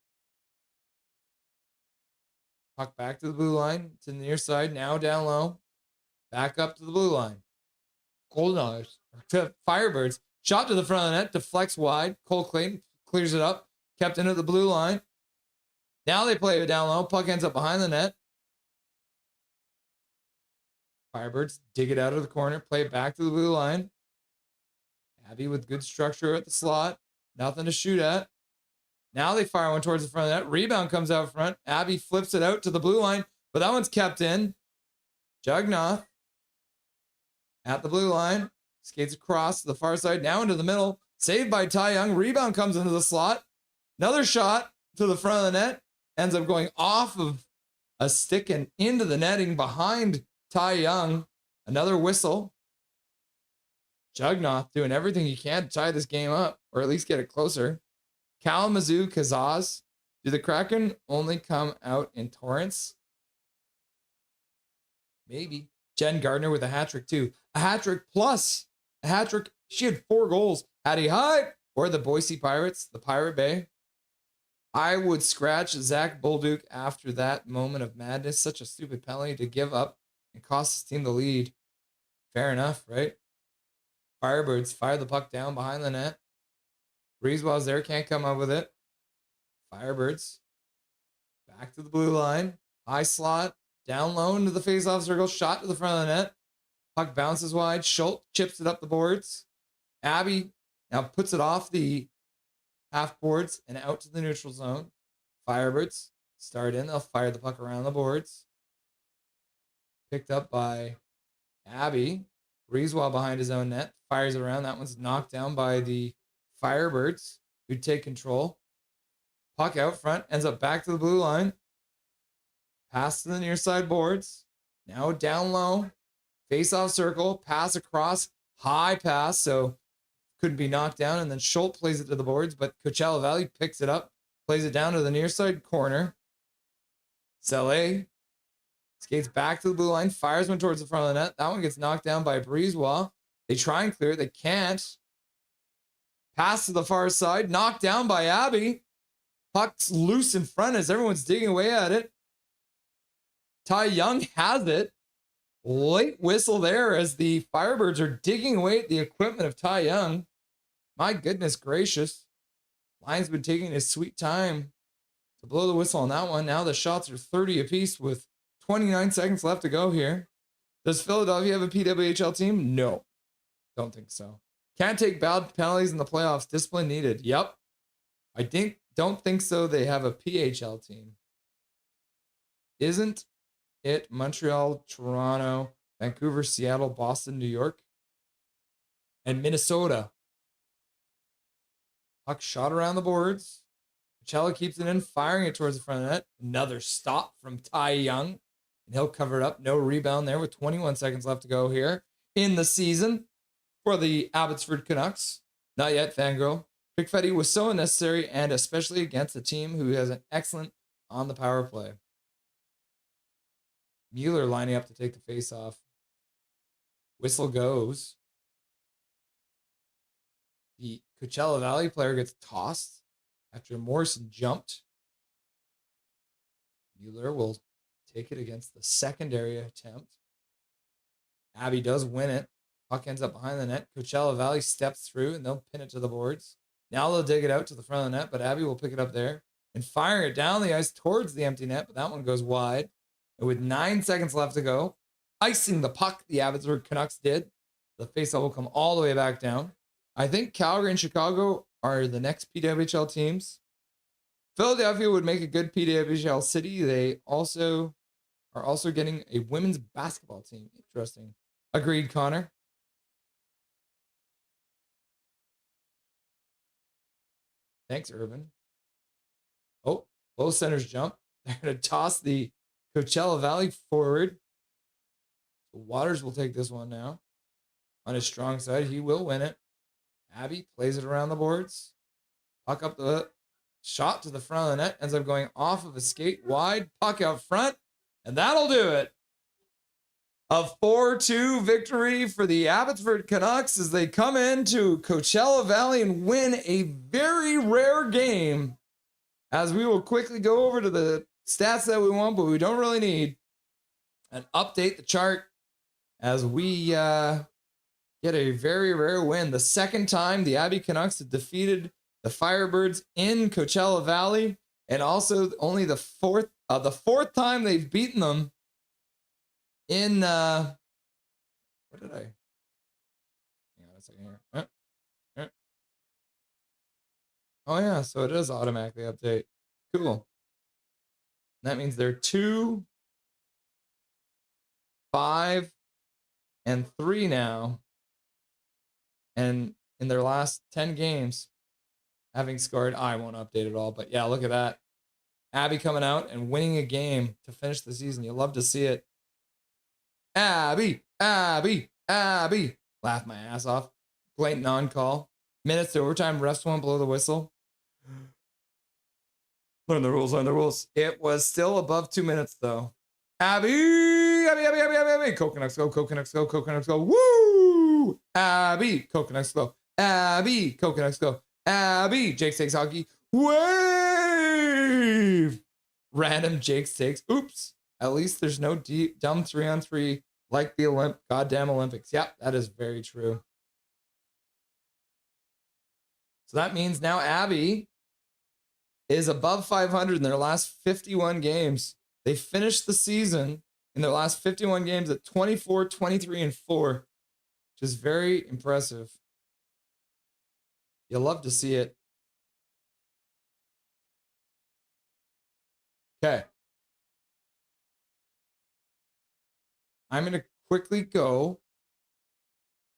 Puck back to the blue line, to the near side, now down low. Back up to the blue line. Golden Eyes, to Firebirds. Shot to the front of the net, deflects wide. Cole Clayton clears it up. Kept into the blue line. Now they play it down low. Puck ends up behind the net. Firebirds dig it out of the corner. Play it back to the blue line. Abby with good structure at the slot. Nothing to shoot at. Now they fire one towards the front of the net. Rebound comes out front. Abby flips it out to the blue line, but that one's kept in. Jugnoff at the blue line. Skates across to the far side. Now into the middle. Saved by Ty Young. Rebound comes into the slot. Another shot to the front of the net. Ends up going off of a stick and into the netting behind Ty Young. Another whistle. Jugnoff doing everything he can to tie this game up, or at least get it closer. Kalamazoo, Kazaz. Do the Kraken only come out in torrents? Maybe. Jen Gardner with a hat trick too. A hat trick plus a hat trick. She had 4 goals Hattie Hype or the Boise Pirates, the Pirate Bay. I would scratch Zach Bolduc after that moment of madness. Such a stupid penalty to give up and cost his team the lead. Fair enough, right? Firebirds fire the puck down behind the net. Breezewell's there, can't come up with it. Firebirds back to the blue line. High slot, down low into the faceoff circle, shot to the front of the net. Puck bounces wide. Schultz chips it up the boards. Abby now puts it off the half boards and out to the neutral zone. Firebirds start in. They'll fire the puck around the boards. Picked up by Abby. Breezewell behind his own net. Fires it around. That one's knocked down by the Firebirds, who take control. Puck out front. Ends up back to the blue line. Pass to the near side boards. Now down low. Face-off circle. Pass across. High pass. So couldn't be knocked down. And then Schultz plays it to the boards. But Coachella Valley picks it up. Plays it down to the near side corner. Saleh skates back to the blue line. Fires one towards the front of the net. That one gets knocked down by Breezewell. They try and clear it. They can't. Pass to the far side. Knocked down by Abby. Puck's loose in front as everyone's digging away at it. Ty Young has it. Late whistle there as the Firebirds are digging away at the equipment of Ty Young. My goodness gracious. Linesman taking his sweet time to blow the whistle on that one. Now the shots are 30 apiece with 29 seconds left to go here. Does Philadelphia have a PWHL team? No. Don't think so. Can't take bad penalties in the playoffs. Discipline needed. Yep. Don't think so. They have a PHL team. Isn't it Montreal, Toronto, Vancouver, Seattle, Boston, New York, and Minnesota? Puck shot around the boards. Coachella keeps it in, firing it towards the front of the net. Another stop from Ty Young, and he'll cover it up. No rebound there with 21 seconds left to go here in the season for the Abbotsford Canucks. Not yet, Fangirl. Pickfetty was so unnecessary, and especially against a team who has an excellent on the power play. Mueller lining up to take the face-off. Whistle goes. The Coachella Valley player gets tossed after Morrison jumped. Mueller will take it against the secondary attempt. Abby does win it. Puck ends up behind the net. Coachella Valley steps through, and they'll pin it to the boards. Now they'll dig it out to the front of the net, but Abby will pick it up there and fire it down the ice towards the empty net, but that one goes wide. And with 9 seconds left to go, icing the puck, the Abbotsford Canucks did. The faceoff will come all the way back down. I think Calgary and Chicago are the next PWHL teams. Philadelphia would make a good PWHL city. They are also getting a women's basketball team. Interesting. Agreed, Connor. Thanks, Urban. Oh, both centers jump. They're going to toss the Coachella Valley forward. Waters will take this one now. On his strong side, he will win it. Abby plays it around the boards. Puck up the shot to the front of the net. Ends up going off of a skate wide. Puck out front. And that'll do it. A 4-2 victory for the Abbotsford Canucks as they come into Coachella Valley and win a very rare game. As we will quickly go over to the stats that we want, but we don't really need, and update the chart as we get a very rare win. The second time the Abby Canucks have defeated the Firebirds in Coachella Valley, and also only the fourth time they've beaten them in what did I? Hang on a second here. Oh yeah, so it does automatically update. Cool. That means they're 2, 5, and 3 now. And in their last 10 games, having scored, I won't update it all, but yeah, look at that. Abby coming out and winning a game to finish the season. You love to see it. Abby, Abby, Abby. Laugh my ass off. Blatant on-call. Minutes to overtime. Refs won't blow the whistle. Learn the rules, learn the rules. It was still above 2 minutes, though. Abby, Abby, Abby, Abby, Abby, Abby. Coconuts go, Coconuts go, Coconuts go. Woo! Abby, Coconuts go. Abby. Canucks go. Abby. Jake takes hockey. Wave. Random Jake takes. Oops. At least there's no dumb 3-on-3 like the goddamn Olympics. Yep, that is very true. So that means now Abby is above 500 in their last 51 games. They finished the season in their last 51 games at 24, 23, and 4, which is very impressive. You'll love to see it. Okay. I'm going to quickly go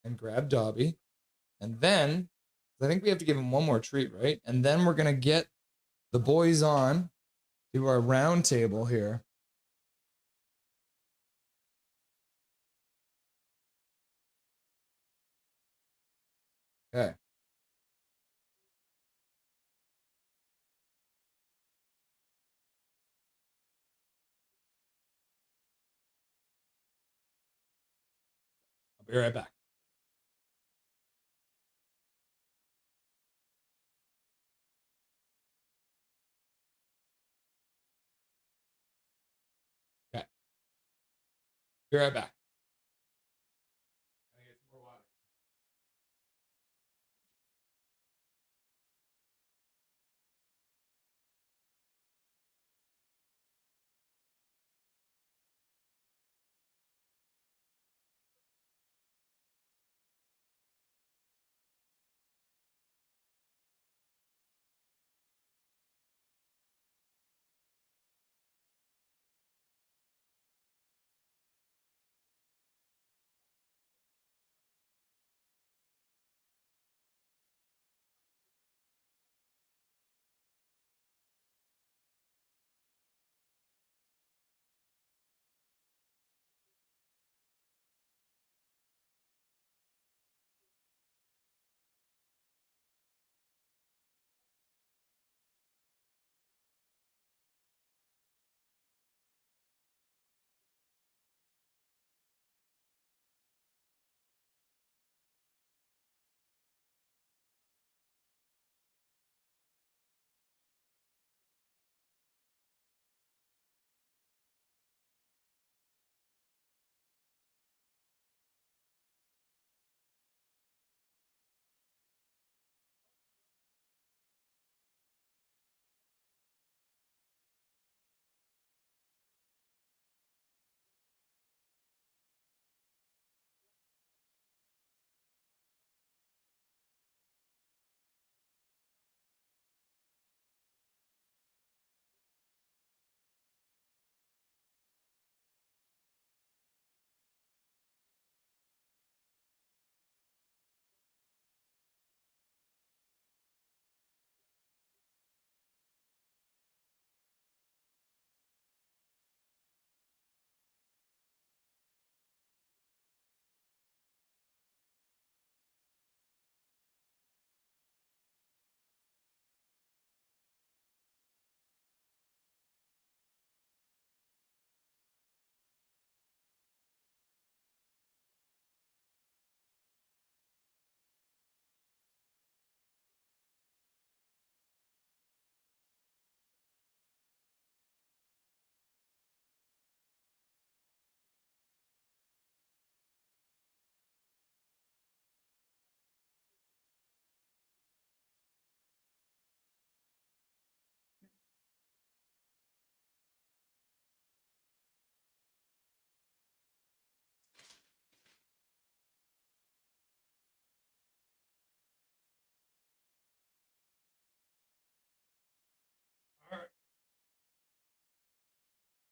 and grab Dobby. And then, I think we have to give him one more treat, right? And then we're going to get the boys on to our round table here. Okay. I'll be right back. Okay. Be right back.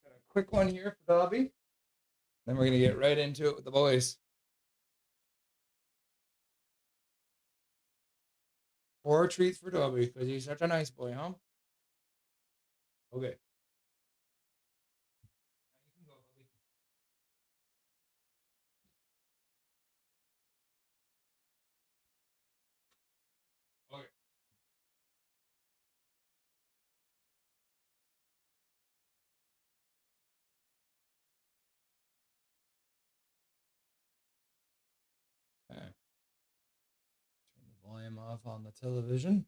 Got a quick one here for Dobby. Then we're going to get right into it with the boys. Four treats for Dobby because he's such a nice boy, huh? Okay. Okay. Okay. Turn the time off on the television.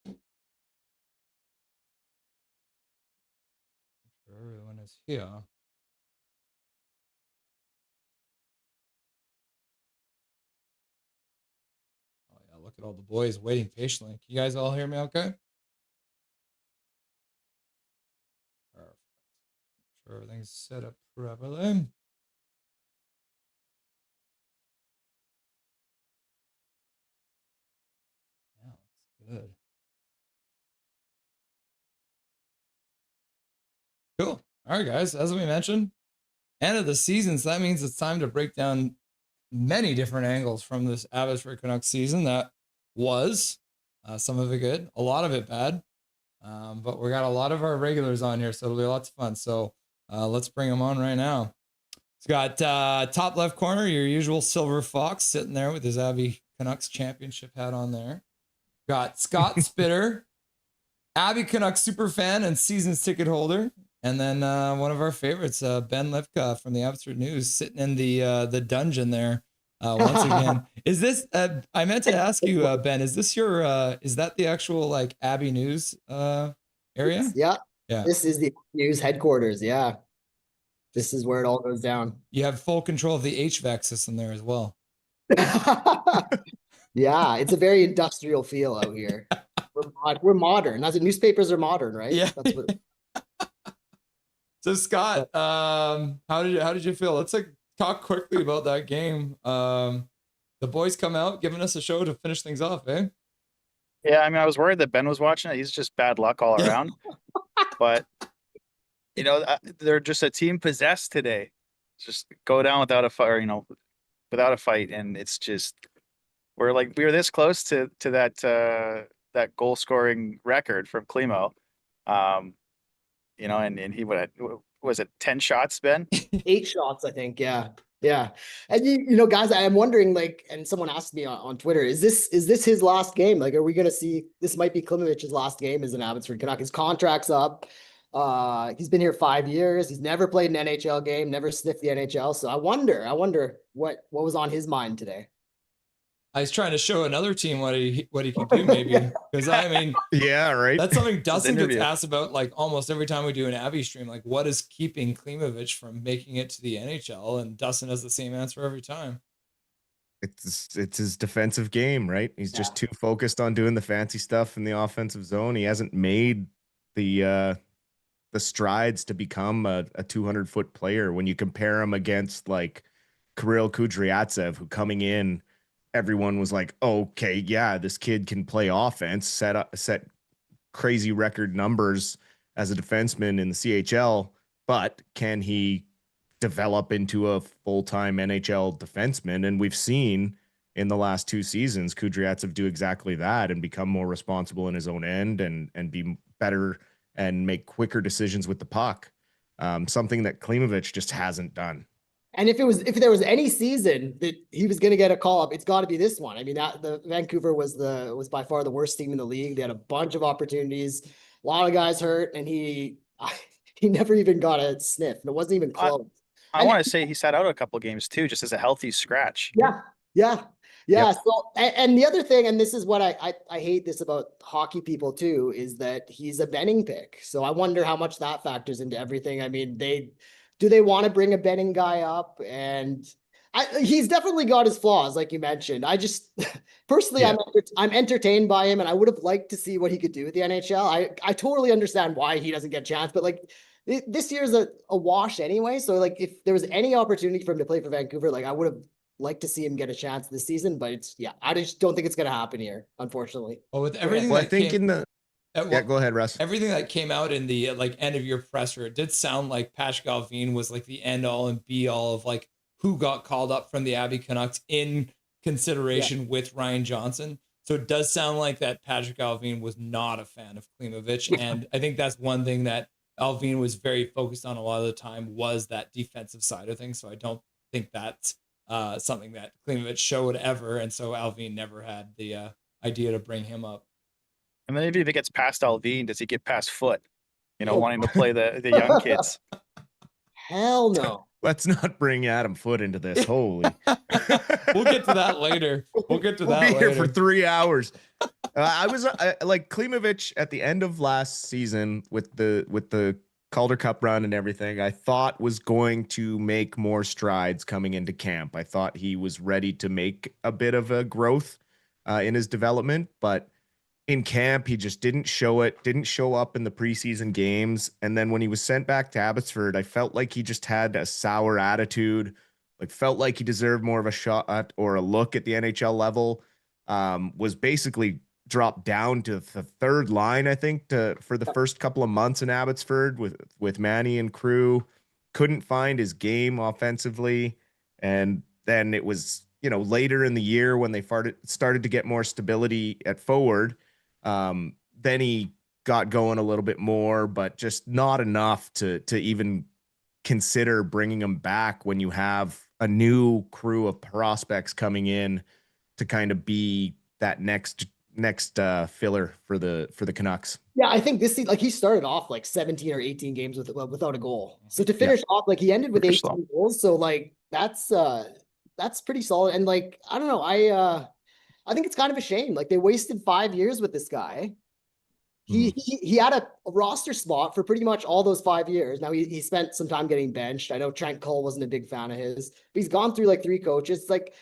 Sure, everyone is here. Oh yeah, look at all the boys waiting patiently. Can you guys all hear me okay? Perfect. Make sure everything's set up properly. Yeah, looks good. Cool. All right, guys. As we mentioned, end of the season, so that means it's time to break down many different angles from this Abbotsford Canucks season that was some of it good, a lot of it bad. But we got a lot of our regulars on here, so it'll be lots of fun. So let's bring them on right now. It's got top left corner, your usual Silver Fox sitting there with his Abby Canucks championship hat on there. Got Scott Spitter, Abby Canucks Super Fan and season's ticket holder. And then one of our favorites, Ben Lypka from the Abbotsford News, sitting in the dungeon there once again. Is this? I meant to ask you, Ben. Is this your? Is that the actual like Abby News area? Yeah. Yeah. This is the news headquarters. Yeah. This is where it all goes down. You have full control of the HVAC system there as well. Yeah, it's a very industrial feel out here. We're modern. That's it. Newspapers are modern, right? Yeah. That's what. So Scott, how did you feel? Let's talk quickly about that game. The boys come out giving us a show to finish things off, eh? Yeah, I mean, I was worried that Ben was watching it. He's just bad luck all around. But you know, they're just a team possessed today. Just go down without a fight, without a fight, and it's just we were this close to that goal scoring record from Klimo. And he was it 10 shots, Ben? 8 shots, I think. Yeah. Yeah. And guys, I'm wondering, and someone asked me on Twitter, is this his last game? Like, are we going to see, this might be Klimovich's last game as an Abbotsford Canuck. His contract's up. He's been here 5 years. He's never played an NHL game, never sniffed the NHL. So I wonder what was on his mind today. I was trying to show another team what he can do, maybe, because I mean, yeah, right. That's something Dustin gets asked about like almost every time we do an Abby stream. Like, what is keeping Klimovich from making it to the NHL? And Dustin has the same answer every time. It's his defensive game, right? He's just too focused on doing the fancy stuff in the offensive zone. He hasn't made the strides to become a 200-foot player. When you compare him against like Kirill Kudryavtsev, who coming in, everyone was like, okay, yeah, this kid can play offense, set crazy record numbers as a defenseman in the CHL, but can he develop into a full-time NHL defenseman? And we've seen in the last 2 seasons, Kudryavtsev do exactly that and become more responsible in his own end and be better and make quicker decisions with the puck. Something that Klimovich just hasn't done. And if there was any season that he was going to get a call up, it's got to be this one. I mean, the Vancouver was by far the worst team in the league. They had a bunch of opportunities, a lot of guys hurt, and he never even got a sniff. And it wasn't even close. I want to say he sat out a couple games too, just as a healthy scratch. Yeah. Yep. So, and the other thing, and this is what I hate this about hockey people too, is that he's a Benning pick. So I wonder how much that factors into everything. I mean, do they want to bring a Benning guy up? And he's definitely got his flaws, like you mentioned. I just personally, I'm entertained by him, and I would have liked to see what he could do with the NHL. I totally understand why he doesn't get a chance, but like this year's a wash anyway. So like if there was any opportunity for him to play for Vancouver, like I would have liked to see him get a chance this season. But I just don't think it's going to happen here, unfortunately. Well, with everything, I think go ahead, Russ. Everything that came out in the end of year presser, it did sound like Patrick Allvin was like the end all and be all of like who got called up from the Abby Canucks in consideration with Ryan Johnson. So it does sound like that Patrick Allvin was not a fan of Klimovich. And I think that's one thing that Allvin was very focused on a lot of the time was that defensive side of things. So I don't think that's something that Klimovich showed ever. And so Allvin never had the idea to bring him up. And then if he gets past Allvin, does he get past Foot? Wanting to play the young kids. Hell no. let's not bring Adam Foote into this. Holy. We'll get to that later. We'll get to that We'll be later. here for 3 hours. I was like Klimovich at the end of last season with the Calder Cup run and everything. I thought was going to make more strides coming into camp. I thought he was ready to make a bit of a growth in his development, but in camp he just didn't show it. Didn't show up in the preseason games, and then when he was sent back to Abbotsford, I felt like he just had a sour attitude. Like felt like he deserved more of a shot or a look at the NHL level. Was basically dropped down to the third line, I think, for the first couple of months in Abbotsford with Manny and crew. Couldn't find his game offensively, and then it was later in the year when they started to get more stability at forward. Then he got going a little bit more, but just not enough to even consider bringing him back when you have a new crew of prospects coming in to kind of be that next filler for the Canucks. Yeah, I think this season, like he started off like 17 or 18 games without a goal. So to finish off, like he ended with 18 goals. So like that's pretty solid. And like I don't know, I think it's kind of a shame. Like they wasted 5 years with this guy. He had a roster spot for pretty much all those 5 years. Now he spent some time getting benched. I know Trent Cole wasn't a big fan of his, but he's gone through like 3 coaches. It's like,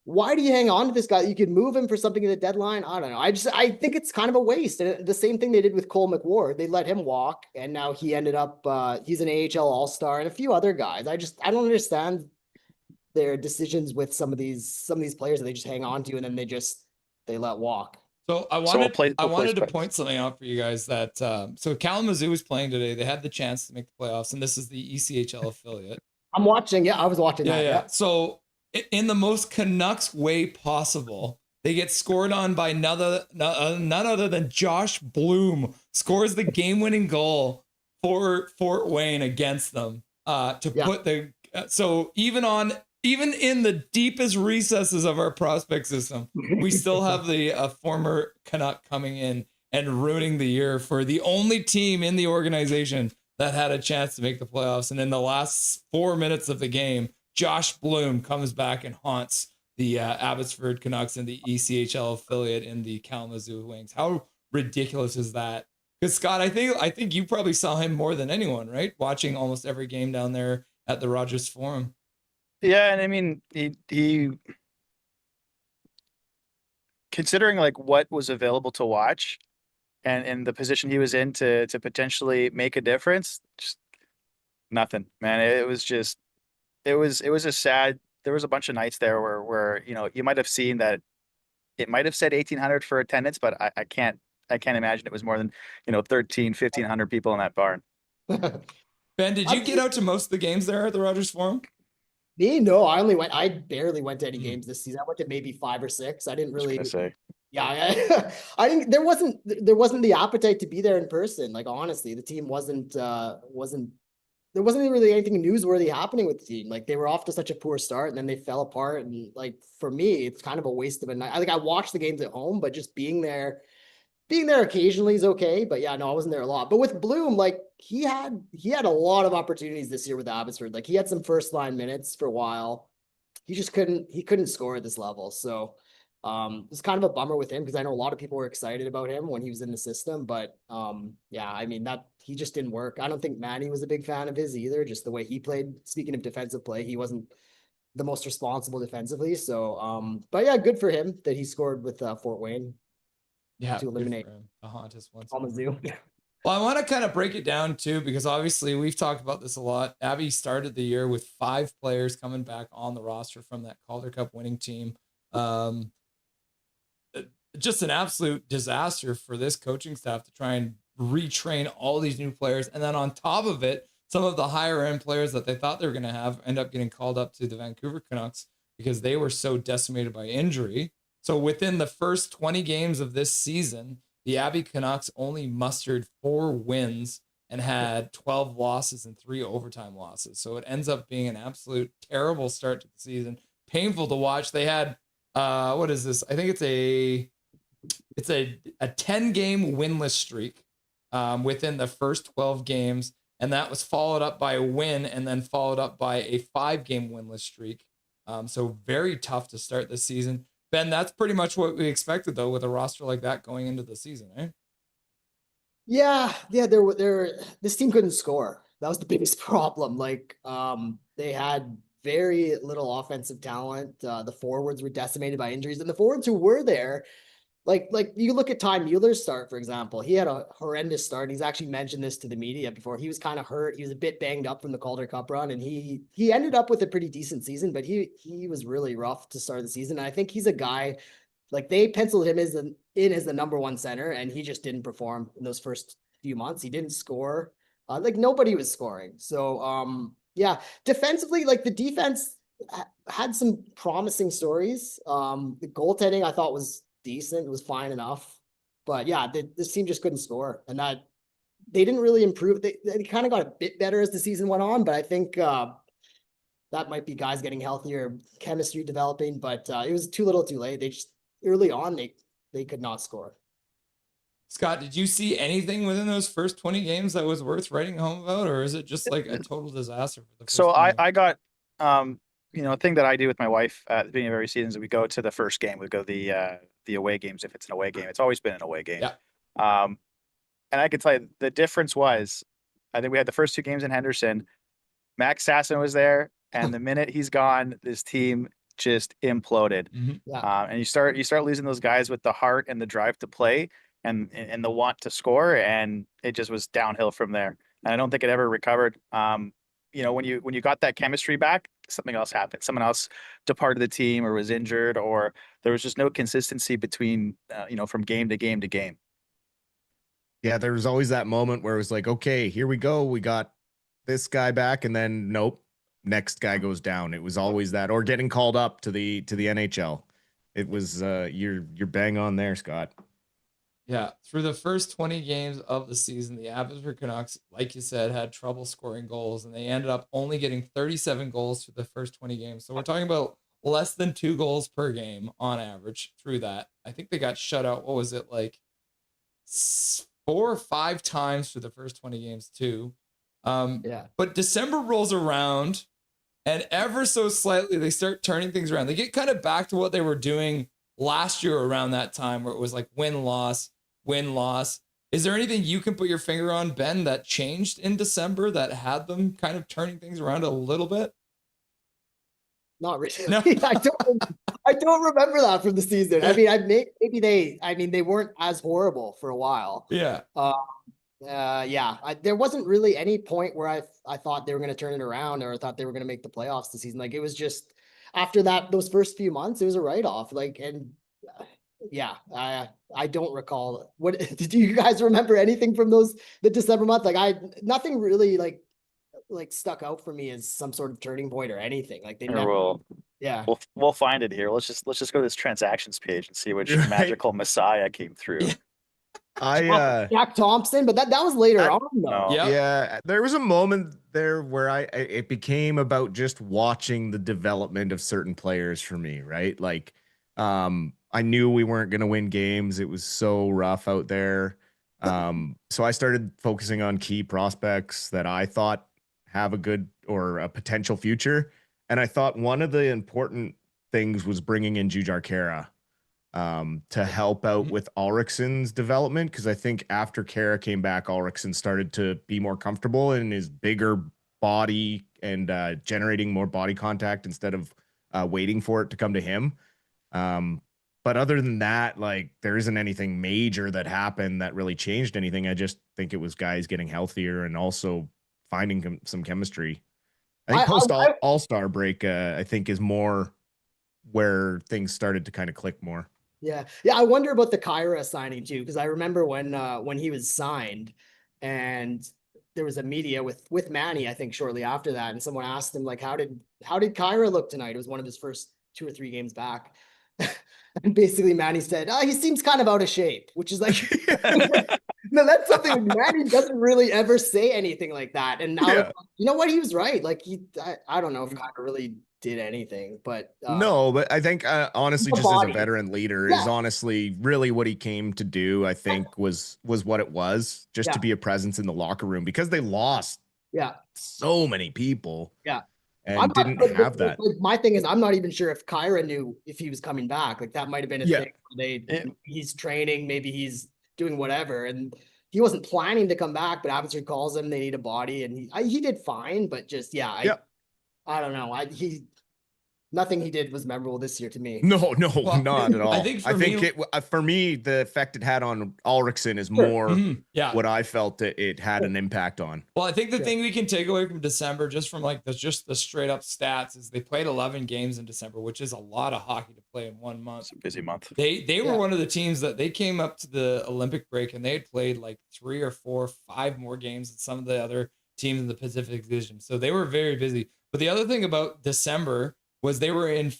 why do you hang on to this guy? You could move him for something in the deadline. I don't know. I think it's kind of a waste. And the same thing they did with Cole McWard. They let him walk, and now he ended up he's an AHL All-Star and a few other guys. I don't understand their decisions with some of these players that they just hang on to and then they let walk. So I wanted to point something out for you guys that so Kalamazoo was playing today. They had the chance to make the playoffs, and this is the ECHL affiliate. I'm watching. Yeah, I was watching that. Yeah. So in the most Canucks way possible, they get scored on by none other than Josh Bloom scores the game-winning goal for Fort Wayne against them put the so even in the deepest recesses of our prospect system, we still have the former Canuck coming in and ruining the year for the only team in the organization that had a chance to make the playoffs. And in the last 4 minutes of the game, Josh Bloom comes back and haunts the Abbotsford Canucks and the ECHL affiliate in the Kalamazoo Wings. How ridiculous is that? Because Scott, I think you probably saw him more than anyone, right? Watching almost every game down there at the Rogers Forum. Yeah, and I mean, he considering like what was available to watch and the position he was in to potentially make a difference, just nothing, man. It was a sad. There was a bunch of nights there where you might have seen that it might have said 1,800 for attendance, but I can't imagine it was more than 1,500 people in that barn. Ben, did you get out to most of the games there at the Rogers Forum? Me? No, I barely went to any games this season. I went to maybe 5 or 6. I didn't really say. Yeah, I think there wasn't the appetite to be there in person. Like honestly, the team wasn't there wasn't really anything newsworthy happening with the team. Like they were off to such a poor start and then they fell apart. And like for me, it's kind of a waste of a night. I watched the games at home, but just being there occasionally is okay. But yeah, no, I wasn't there a lot. But with Bloom, like he had a lot of opportunities this year with Abbotsford. Like he had some first line minutes for a while. He just couldn't score at this level. So it's kind of a bummer with him because I know a lot of people were excited about him when he was in the system. But yeah, I mean that he just didn't work. I don't think Manny was a big fan of his either. Just the way he played. Speaking of defensive play, he wasn't the most responsible defensively. So but yeah, good for him that he scored with Fort Wayne. Yeah, to eliminate the haunt us once. Kalamazoo. Well, I want to kind of break it down too, because obviously we've talked about this a lot. Abby started the year with 5 players coming back on the roster from that Calder Cup winning team. Just an absolute disaster for this coaching staff to try and retrain all these new players. And then on top of it, some of the higher end players that they thought they were going to have end up getting called up to the Vancouver Canucks because they were so decimated by injury. So within the first 20 games of this season, the Abby Canucks only mustered 4 wins and had 12 losses and 3 overtime losses. So it ends up being an absolute terrible start to the season. Painful to watch. They had, what is this? I think it's a 10-game winless streak within the first 12 games. and that was followed up by a win and then followed up by a 5-game winless streak. So very tough to start this season. Ben, that's pretty much what we expected, though, with a roster like that going into the season, eh? Yeah. This team couldn't score. That was the biggest problem. Like, they had very little offensive talent. The forwards were decimated by injuries, and the forwards who were there, like you look at Ty Mueller's start, for example. He had a horrendous start. He's actually mentioned this to the media before. He was kind of hurt. He was a bit banged up from the Calder Cup run, and he ended up with a pretty decent season, but he was really rough to start the season. And I think he's a guy, like, they penciled him as the number one center, and he just didn't perform in those first few months. He didn't score. Like, nobody was scoring. So yeah, defensively, like, the defense had some promising stories. The goaltending I thought was decent. It was fine enough, but yeah, this team just couldn't score, and that they didn't really improve. They kind of got a bit better as the season went on, but I think that might be guys getting healthier, chemistry developing, but it was too little too late. They just, early on, they could not score. Scott, did you see anything within those first 20 games that was worth writing home about, or is it just like a total disaster for the first So game? I got a thing that I do with my wife at the beginning of every season is we go to the first game. We go to the away games if it's an away game. It's always been an away game. Yeah. And I could tell you the difference was, I think we had the first 2 games in Henderson. Max Sasson was there, and the minute he's gone, this team just imploded. Yeah. And you start losing those guys with the heart and the drive to play and the want to score, and it just was downhill from there. And I don't think it ever recovered. When you got that chemistry back, something else happened. Someone else departed the team or was injured, or there was just no consistency between from game to game to game. Yeah, there was always that moment where it was like, okay, here we go. We got this guy back, and then nope, next guy goes down. It was always that, or getting called up to the NHL. It was you're bang on there, Scott. Yeah, through the first 20 games of the season, the Abbotsford Canucks, like you said, had trouble scoring goals, and they ended up only getting 37 goals through the first 20 games. So we're talking about less than 2 goals per game on average through that. I think they got shut out. What was it, like 4 or 5 times through the first 20 games too? Yeah. But December rolls around, and ever so slightly, they start turning things around. They get kind of back to what they were doing last year around that time, where it was like win-loss. Is there anything you can put your finger on, Ben, that changed in December that had them kind of turning things around a little bit? Not really. No. I don't remember that from the season. I mean, they weren't as horrible for a while. Yeah. There wasn't really any point where I thought they were going to turn it around, or I thought they were going to make the playoffs this season. Like, it was just after that, those first few months, it was a write-off. Like, and yeah, I don't recall. What did you guys remember anything from the December month? Like, nothing really like stuck out for me as some sort of turning point or anything. Like, they never. Yeah, we'll find it here. Let's just go to this transactions page and see which magical messiah came through. Jack Thompson, but that was later on though. Yeah, there was a moment there where it became about just watching the development of certain players for me, right? Like, I knew we weren't going to win games. It was so rough out there. So I started focusing on key prospects that I thought have a good or a potential future. And I thought one of the important things was bringing in Jujhar Khaira to help out with Ulriksson's development. Because I think after Khaira came back, Ulriksson started to be more comfortable in his bigger body and generating more body contact instead of waiting for it to come to him. But other than that, like, there isn't anything major that happened that really changed anything. I just think it was guys getting healthier and also finding some chemistry. I think post All-Star break, I think, is more where things started to kind of click more. Yeah. I wonder about the Khaira signing too, because I remember when he was signed, and there was a media with Manny, I think, shortly after that, and someone asked him, like, how did Khaira look tonight? It was one of his first 2 or 3 games back. And basically Manny said, he seems kind of out of shape, which is like, no, that's something Manny doesn't really ever say anything like that. And now, you know what? He was right. Like, I don't know if Khaira really did anything, but no, but I think honestly, just as a veteran leader is honestly really what he came to do. I think was what it was, just to be a presence in the locker room, because they lost Yeah. So many people. Yeah. And didn't have that. My thing is, I'm not even sure if Kyra knew if he was coming back. Like that might have been a thing. He's training, maybe he's doing whatever, and he wasn't planning to come back. But Abbotsford calls him, they need a body, and he did fine. But just I don't know. Nothing he did was memorable this year to me. No, not at all. I think for me, the effect it had on Ulrichsen is more what I felt it had an impact on. Well, I think the thing we can take away from December, just from like the straight up stats, is they played 11 games in December, which is a lot of hockey to play in 1 month. It's a busy month. They were one of the teams that they came up to the Olympic break and they had played like 3 or 4, 5 more games than some of the other teams in the Pacific Division. So they were very busy. But the other thing about December was they were in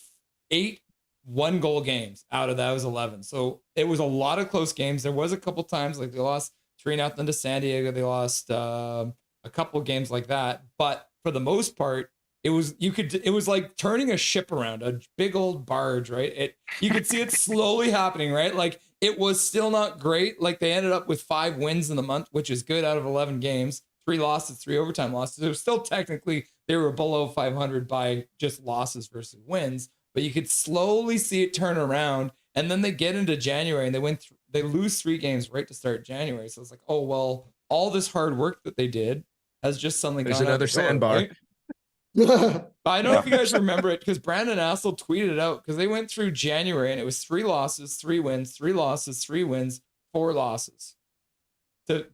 8 1-goal games out of those 11. So it was a lot of close games. There was a couple times like they lost 3-0 to San Diego. They lost a couple games like that. But for the most part, it was like turning a ship around, a big old barge, right? You could see it slowly happening, right? Like it was still not great. Like they ended up with 5 wins in the month, which is good out of 11 games. 3 losses, 3 overtime losses. It was still technically they were below 500 by just losses versus wins, but you could slowly see it turn around. And then they get into January and they lose 3 games right to start January. So it's like, oh well, all this hard work that they did has just suddenly There's gone another sandbar. Right? I don't know if you guys remember it because Brandon Assel tweeted it out because they went through January and it was 3 losses, 3 wins, 3 losses, 3 wins, 4 losses.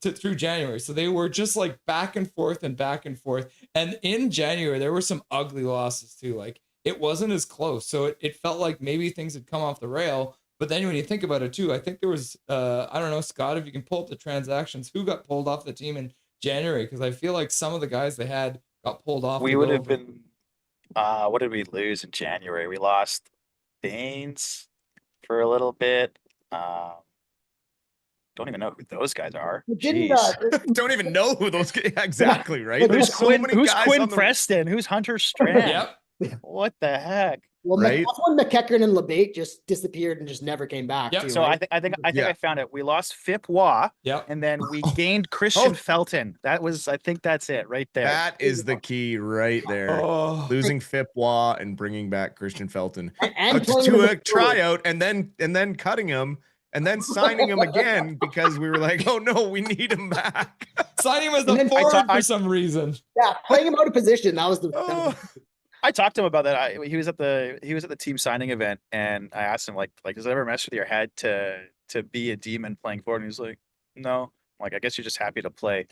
Through January. So they were just like back and forth. And in January, there were some ugly losses too. Like it wasn't as close. So it felt like maybe things had come off the rail. But then when you think about it too, I think there was, I don't know, Scott, if you can pull up the transactions, who got pulled off the team in January? Because I feel like some of the guys they had got pulled off. We would have been, what did we lose in January? We lost Baines for a little bit. Don't even know who those guys are. Don't even know who those guys exactly, right? Who's Quinn Preston? Who's Hunter Strand? What the heck? Well, right? that's when McEachern and LeBate just disappeared and just never came back. Yep. Too, So right? I think I found it. We lost Phip Waugh, and then we gained Christian Felton. I think that's it right there. That is the key right there. Losing Phip Waugh and bringing back Christian Felton to a tryout and then cutting him. And then signing him again because we were like, oh no, we need him back. Signing him as the forward for some reason. Yeah, playing him out of position. That was the. I talked to him about that. He was at the team signing event, and I asked him like, does it ever mess with your head to be a demon playing forward? And he's like, no. I'm like, I guess you're just happy to play.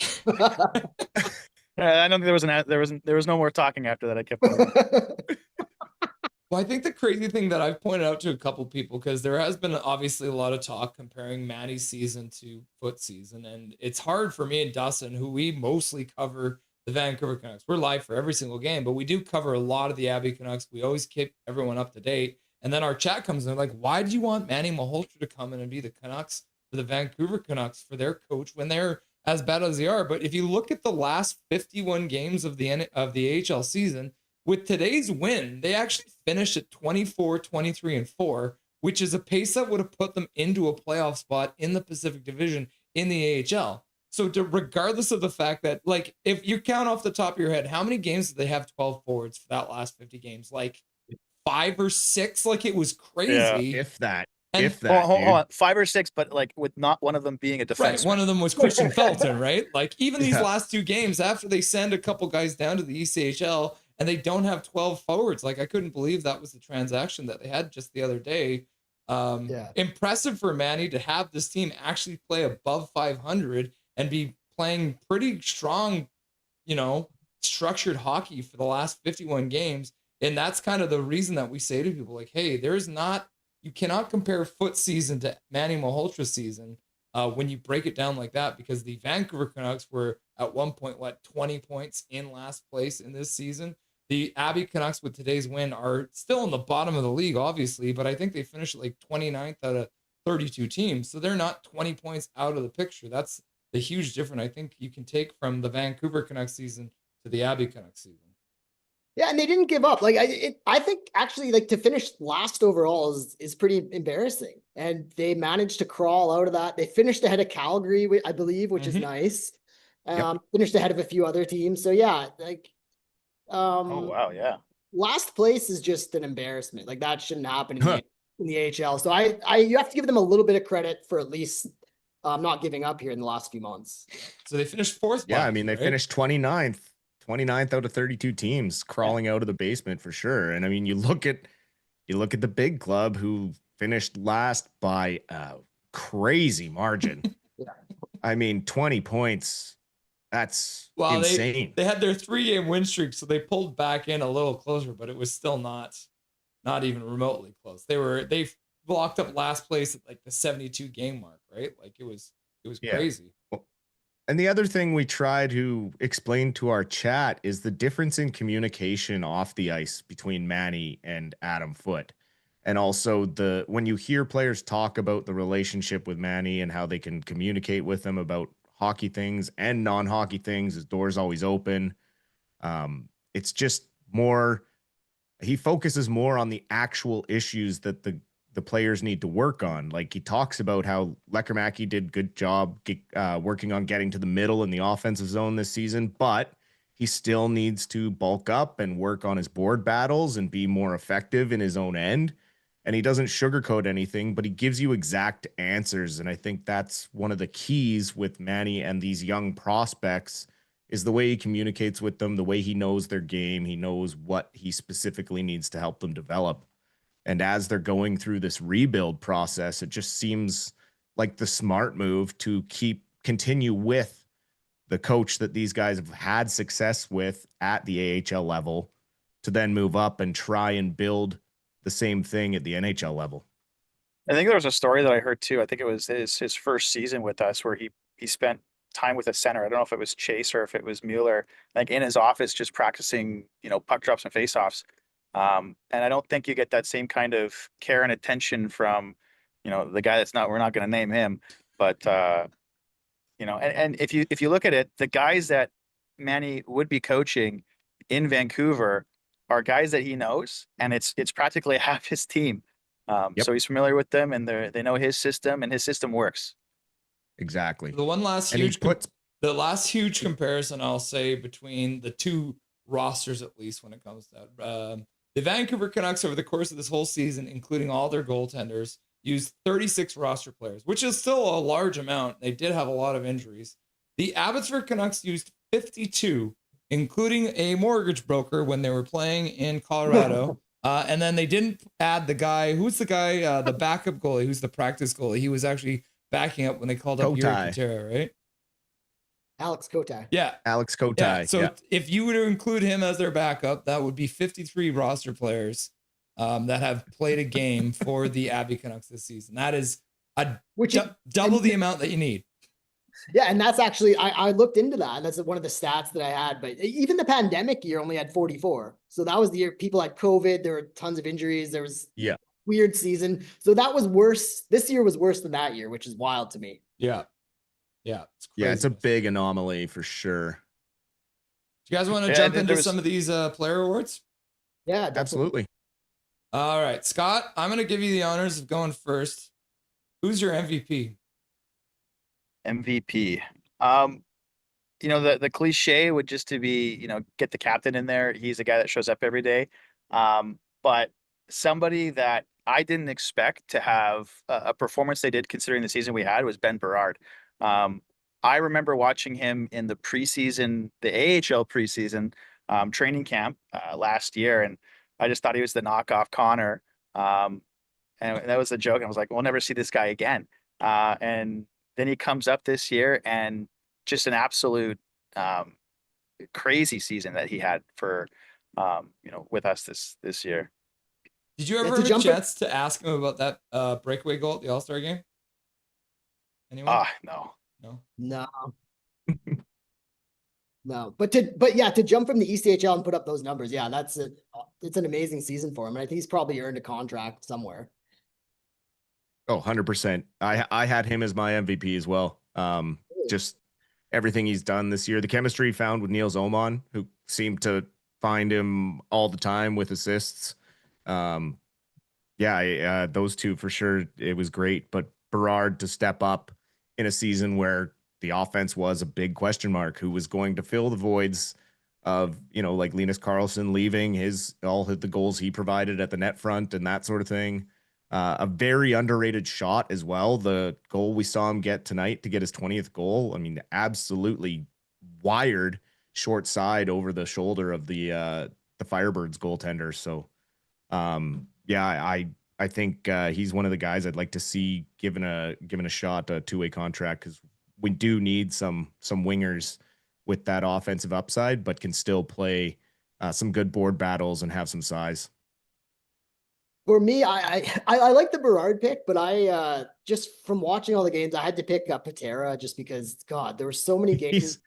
I don't think there was no more talking after that. I kept going. Well, I think the crazy thing that I've pointed out to a couple people, because there has been obviously a lot of talk comparing Manny's season to Foot season, and it's hard for me and Dustin, who we mostly cover the Vancouver Canucks. We're live for every single game, but we do cover a lot of the Abby Canucks. We always keep everyone up to date. And then our chat comes in like, why do you want Manny Malhotra to come in and be the Canucks for the Vancouver Canucks for their coach when they're as bad as they are? But if you look at the last 51 games of the AHL season, with today's win, they actually finished at 24, 23, and 4, which is a pace that would have put them into a playoff spot in the Pacific Division in the AHL. So regardless of the fact that, like, if you count off the top of your head, how many games did they have 12 forwards for that last 50 games? Like 5 or 6? Like it was crazy. Yeah, if that. Hold on, 5 or 6, but like with not one of them being a defenseman. Right, one of them was Christian Felton, right? Like even these last 2 games, after they send a couple guys down to the ECHL, and they don't have 12 forwards. Like I couldn't believe that was the transaction that they had just the other day. Impressive for Manny to have this team actually play above 500 and be playing pretty strong, structured hockey for the last 51 games. And that's kind of the reason that we say to people like, hey, you cannot compare Foot season to Manny Malhotra's season when you break it down like that, because the Vancouver Canucks were at one point, 20 points in last place in this season. The Abby Canucks with today's win are still in the bottom of the league, obviously, but I think they finished like 29th out of 32 teams. So they're not 20 points out of the picture. That's the huge difference I think you can take from the Vancouver Canucks season to the Abby Canucks season. Yeah, and they didn't give up. Like I think actually like to finish last overall is pretty embarrassing. And they managed to crawl out of that. They finished ahead of Calgary, I believe, which is nice. Finished ahead of a few other teams. So yeah, like, Oh wow, yeah. last place is just an embarrassment. Like that shouldn't happen in the AHL. So you have to give them a little bit of credit for at least not giving up here in the last few months. So they finished fourth. Yeah, I mean, they finished 29th out of 32 teams, crawling out of the basement for sure. And I mean, you look at the big club who finished last by a crazy margin. I mean, 20 points. That's insane. They had their 3-game win streak, so they pulled back in a little closer, but it was still not even remotely close. They blocked up last place at like the 72 game mark, right? Like it was crazy. And the other thing we try to explain to our chat is the difference in communication off the ice between Manny and Adam Foote. And also when you hear players talk about the relationship with Manny and how they can communicate with him about hockey things and non-hockey things, his door's always open. It's just more, he focuses more on the actual issues that the players need to work on. Like he talks about how Lekkerimäki did good job working on getting to the middle in the offensive zone this season, but he still needs to bulk up and work on his board battles and be more effective in his own end. And he doesn't sugarcoat anything, but he gives you exact answers. And I think that's one of the keys with Manny and these young prospects is the way he communicates with them, the way he knows their game. He knows what he specifically needs to help them develop. And as they're going through this rebuild process, it just seems like the smart move to continue with the coach that these guys have had success with at the AHL level to then move up and try and build the same thing at the NHL level. I think there was a story that I heard too. I think it was his first season with us where he spent time with a center. I don't know if it was Chase or if it was Mueller, like in his office, just practicing, puck drops and faceoffs. And I don't think you get that same kind of care and attention from, the guy we're not going to name him, but, and if you look at it, the guys that Manny would be coaching in Vancouver are guys that he knows, and it's practically half his team. So he's familiar with them, and they know his system, and his system works. Exactly. The last huge comparison I'll say between the two rosters, at least when it comes to that, the Vancouver Canucks over the course of this whole season, including all their goaltenders, used 36 roster players, which is still a large amount. They did have a lot of injuries. The Abbotsford Canucks used 52, including a mortgage broker when they were playing in Colorado. And then they didn't add the guy. Who's the guy, the backup goalie, who's the practice goalie? He was actually backing up when they called up Yuri Kutera, right? Alex Kotai. Yeah. Alex Kotai. Yeah. So if you were to include him as their backup, that would be 53 roster players that have played a game for the Abby Canucks this season. That is double the amount that you need. Yeah, and that's actually, I looked into that. That's one of the stats that I had. But even the pandemic year only had 44. So that was the year people had COVID. There were tons of injuries. There was weird season. So that was worse. This year was worse than that year, which is wild to me. Yeah. Yeah. It's a big anomaly for sure. Do you guys want to jump into some of these player awards? Yeah, definitely. Absolutely. All right, Scott, I'm going to give you the honors of going first. Who's your MVP? MVP. The cliche would just to be, get the captain in there. He's a guy that shows up every day. But somebody that I didn't expect to have a performance they did considering the season we had was Ben Berard. I remember watching him in the preseason, the AHL preseason training camp last year, and I just thought he was the knockoff Connor. And that was a joke. And I was like, we'll never see this guy again. And then he comes up this year and just an absolute crazy season that he had for, with us this year. Did you ever have a chance to ask him about that breakaway goal at the All-Star game? Anyone? No. No, but to jump from the ECHL and put up those numbers, it's an amazing season for him. And I think he's probably earned a contract somewhere. Oh, 100%. I had him as my MVP as well. Just everything he's done this year. The chemistry he found with Niels Oman, who seemed to find him all the time with assists. Those two for sure. It was great. But Berard to step up in a season where the offense was a big question mark. Who was going to fill the voids of, like Linus Karlsson leaving, the goals he provided at the net front and that sort of thing. A very underrated shot as well. The goal we saw him get tonight to get his 20th goal. I mean, absolutely wired short side over the shoulder of the Firebirds goaltender. So, I think he's one of the guys I'd like to see given a shot, a two-way contract, because we do need some wingers with that offensive upside, but can still play some good board battles and have some size. For me, I like the Berard pick, but I just from watching all the games, I had to pick Patera just because, God, there were so many games.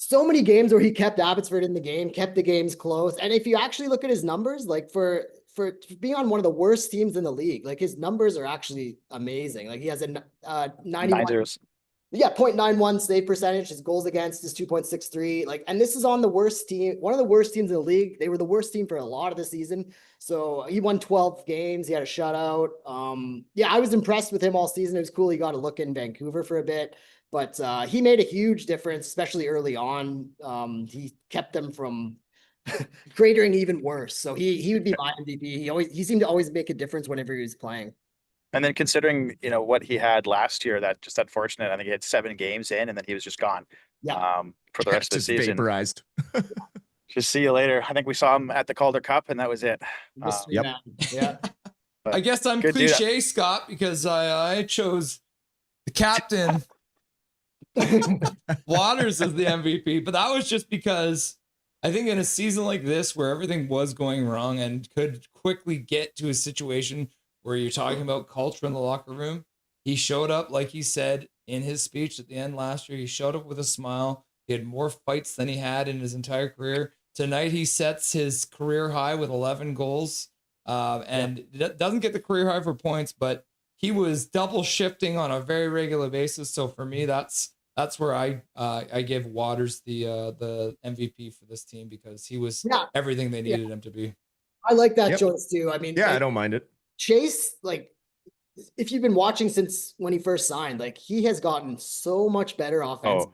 So many games where he kept Abbotsford in the game, kept the games close. And if you actually look at his numbers, like for being on one of the worst teams in the league, like his numbers are actually amazing. Like he has a 91. Yeah, 0.91 save percentage. His goals against is 2.63. Like, and this is on the worst team, one of the worst teams in the league. They were the worst team for a lot of the season. So he won 12 games. He had a shutout. I was impressed with him all season. It was cool. He got a look in Vancouver for a bit, but he made a huge difference, especially early on. He kept them from cratering even worse. So he would be my MVP. He seemed to always make a difference whenever he was playing. And then considering, what he had last year, that just unfortunate, I think he had 7 games in and then he was just gone for the rest of the season. Vaporized. Just see you later. I think we saw him at the Calder Cup and that was it. Yeah. I guess I'm cliche, Scott, because I chose the captain Waters as the MVP, but that was just because I think in a season like this where everything was going wrong and could quickly get to a situation where you're talking about culture in the locker room, he showed up, like he said in his speech at the end last year. He showed up with a smile. He had more fights than he had in his entire career. Tonight, he sets his career high with 11 goals and doesn't get the career high for points, but he was double shifting on a very regular basis. So for me, that's where I give Waters the MVP for this team, because he was everything they needed him to be. I like that choice too. I mean, I don't mind it. Chase, like, if you've been watching since when he first signed, like, he has gotten so much better offense.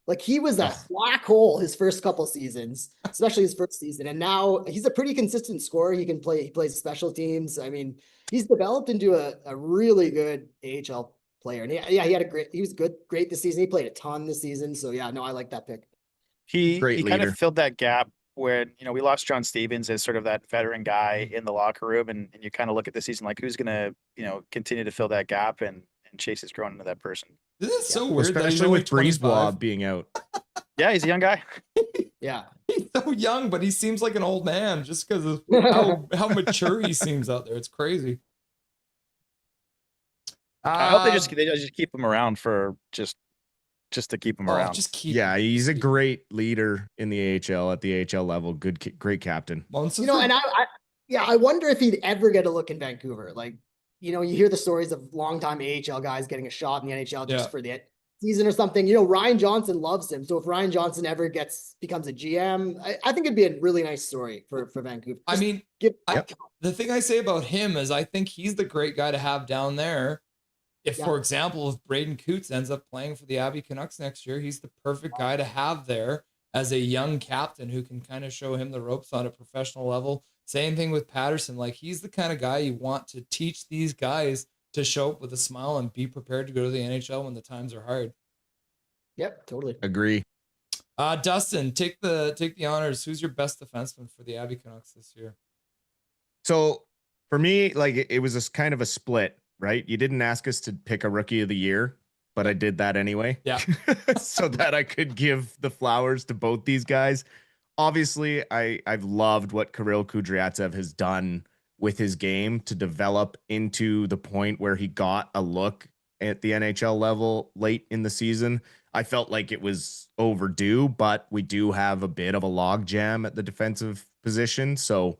Like, he was a black hole his first couple seasons, especially his first season. And now he's a pretty consistent scorer. He plays special teams. I mean, he's developed into a really good AHL player. And he was great this season. He played a ton this season. So I like that pick. He kind of filled that gap where, we lost John Stevens as sort of that veteran guy in the locker room. And you kind of look at the season like, who's going to, continue to fill that gap, and Chase has grown into that person. This is so weird. Especially with Breezeball being out. Yeah, he's a young guy. He's so young, but he seems like an old man just because of how mature he seems out there. It's crazy. I hope they just keep him around for just to keep him around. He's a great leader in the AHL at the AHL level. Great captain. And I wonder if he'd ever get a look in Vancouver. Like, you hear the stories of longtime AHL guys getting a shot in the NHL just for the season or something. Ryan Johnson loves him. So if Ryan Johnson ever becomes a GM, I think it'd be a really nice story for Vancouver. The thing I say about him is I think he's the great guy to have down there. If, for example, if Braden Coots ends up playing for the Abby Canucks next year, he's the perfect guy to have there as a young captain who can kind of show him the ropes on a professional level. Same thing with Patterson. Like, he's the kind of guy you want to teach these guys to show up with a smile and be prepared to go to the NHL when the times are hard. Yep, totally. Agree. Dustin, take the honors. Who's your best defenseman for the Abby Canucks this year? So for me, like, it was a kind of a split, right? You didn't ask us to pick a rookie of the year, but I did that anyway. Yeah. So that I could give the flowers to both these guys. Obviously, I've loved what Kirill Kudryavtsev has done with his game to develop into the point where he got a look at the NHL level late in the season. I felt like it was overdue, but we do have a bit of a logjam at the defensive position. So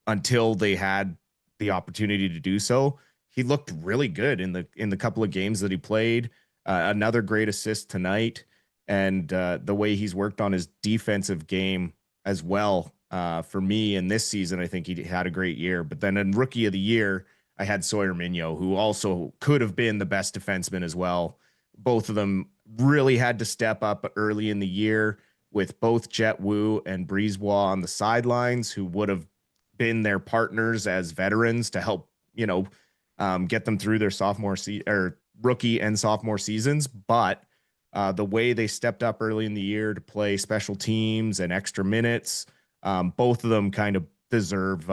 until they had the opportunity to do so, he looked really good in the couple of games that he played. Another great assist tonight. And the way he's worked on his defensive game as well, for me in this season, I think he had a great year. But then in Rookie of the Year, I had Sawyer Minyo, who also could have been the best defenseman as well. Both of them really had to step up early in the year, with both Jet Wu and Brisebois on the sidelines, who would have been their partners as veterans to help, get them through their rookie and sophomore seasons. But the way they stepped up early in the year to play special teams and extra minutes, both of them kind of deserve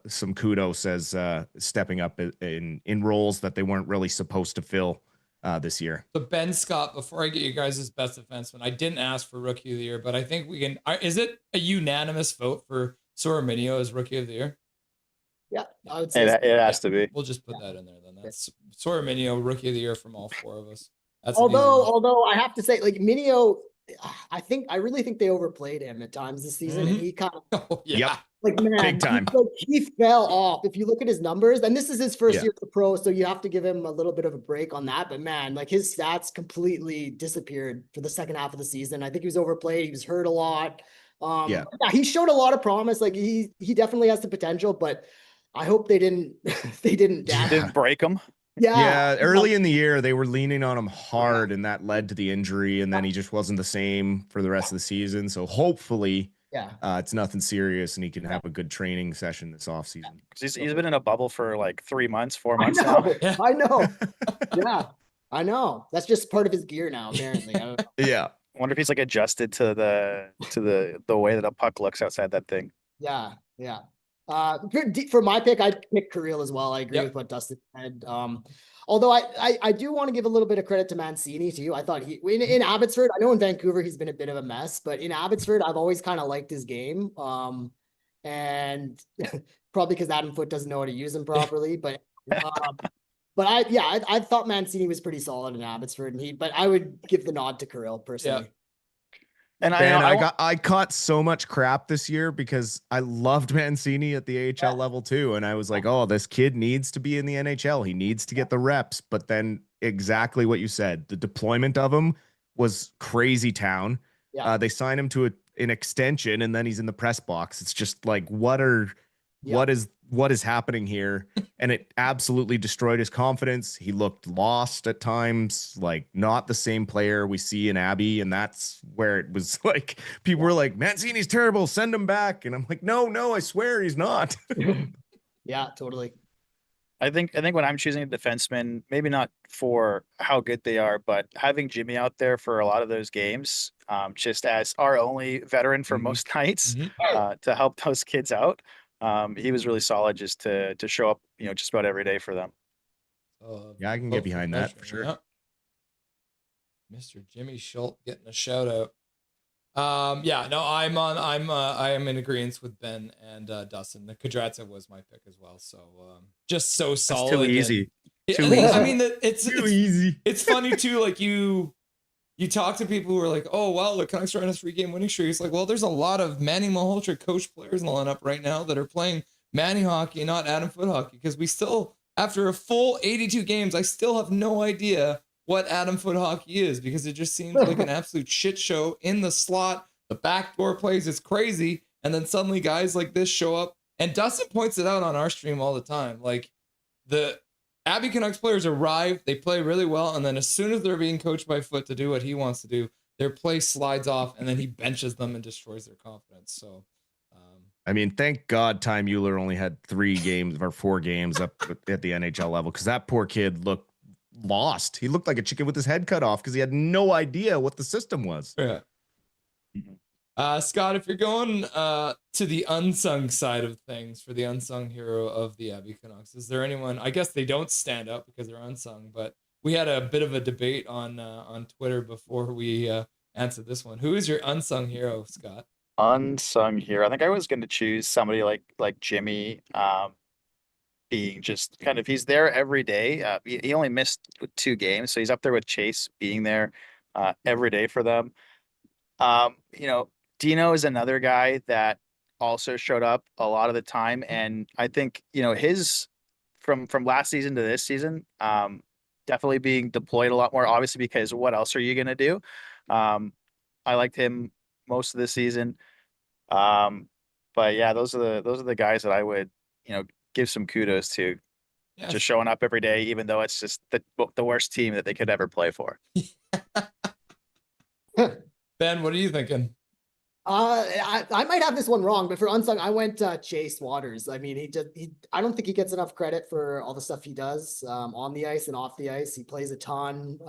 some kudos as stepping up in roles that they weren't really supposed to fill this year. So Ben Scott, before I get you guys' best defenseman, I didn't ask for Rookie of the Year, but I think we can. Is it a unanimous vote for Sawyer Minyo as Rookie of the Year? Yeah, I would say it has to be. We'll just put that in there then. That's Sawyer Minyo, Rookie of the Year from all four of us. That's although I have to say, like Minio, I really think they overplayed him at times this season, and he kind of like, man, big time. He fell off. If you look at his numbers, and this is his first year as a pro, so you have to give him a little bit of a break on that. But man, like his stats completely disappeared for the second half of the season. I think he was overplayed. He was hurt a lot. He showed a lot of promise. Like he definitely has the potential, but I hope they didn't didn't break him. Yeah, early in the year they were leaning on him hard, and that led to the injury, and then he just wasn't the same for the rest of the season. So hopefully, it's nothing serious, and he can have a good training session this offseason. He's been in a bubble for like 3 months, 4 months now. I know. Yeah, I know. That's just part of his gear now, apparently. I don't know. Yeah. I wonder if he's like adjusted to the way that a puck looks outside that thing. Yeah. For my pick, I'd pick Kirill as well. I agree with what Dustin said. Although I do want to give a little bit of credit to Mancini too. I thought in Abbotsford, I know in Vancouver he's been a bit of a mess, but in Abbotsford I've always kind of liked his game. And probably because Adam Foote doesn't know how to use him properly, but I thought Mancini was pretty solid in Abbotsford, but I would give the nod to Kirill personally. And Ben, I caught so much crap this year because I loved Mancini at the AHL level too. And I was like, oh, this kid needs to be in the NHL. He needs to get the reps. But then exactly what you said, the deployment of him was crazy town. They signed him to an extension, and then he's in the press box. It's just like, what is happening here? And it absolutely destroyed his confidence. He looked lost at times, like not the same player we see in Abby. And that's where it was like, people were like, Mancini's terrible, send him back. And I'm like, no, I swear he's not. Yeah, totally. I think when I'm choosing a defenseman, maybe not for how good they are, but having Jimmy out there for a lot of those games, just as our only veteran for most nights, to help those kids out. He was really solid just to show up, just about every day for them. I can get behind that for sure. Mr. Jimmy Schultz getting a shout out. I am in agreement with Ben and Dustin. The Kudryavtsev was my pick as well. So just so solid. That's too easy. I mean, it's too easy. It's funny too. Like you talk to people who are like, oh, wow, the Canucks are on a 3-game winning streak. It's like, well, there's a lot of Manny Malhotra coach players in the lineup right now that are playing Manny hockey, not Adam Foote hockey, because we still, after a full 82 games, I still have no idea what Adam Foote hockey is, because it just seems like an absolute shit show in the slot. The backdoor plays, it's crazy. And then suddenly guys like this show up. And Dustin points it out on our stream all the time. Like the Abby Canucks players arrive, they play really well, and then as soon as they're being coached by Foote to do what he wants to do, their play slides off, and then he benches them and destroys their confidence. So, I mean, thank God Ty Mueller only had 3 games or 4 games up at the NHL level, because that poor kid looked lost. He looked like a chicken with his head cut off because he had no idea what the system was. Yeah. Scott, if you're going to the unsung side of things, for the unsung hero of the Abby Canucks, is there anyone? I guess they don't stand up because they're unsung, but we had a bit of a debate on Twitter before we answered this one. Who is your unsung hero, Scott? Unsung hero. I think I was going to choose somebody like Jimmy, being just kind of, he's there every day. He only missed 2 games, so he's up there with Chase being there every day for them. Dino is another guy that also showed up a lot of the time. And I think, his from last season to this season, definitely being deployed a lot more, obviously, because what else are you going to do? I liked him most of the season. But yeah, those are the guys that I would, give some kudos to. just showing up every day, even though it's just the worst team that they could ever play for. Ben, what are you thinking? I might have this one wrong, but for unsung, I went Chase Waters. I mean, I don't think he gets enough credit for all the stuff he does on the ice and off the ice. He plays a ton.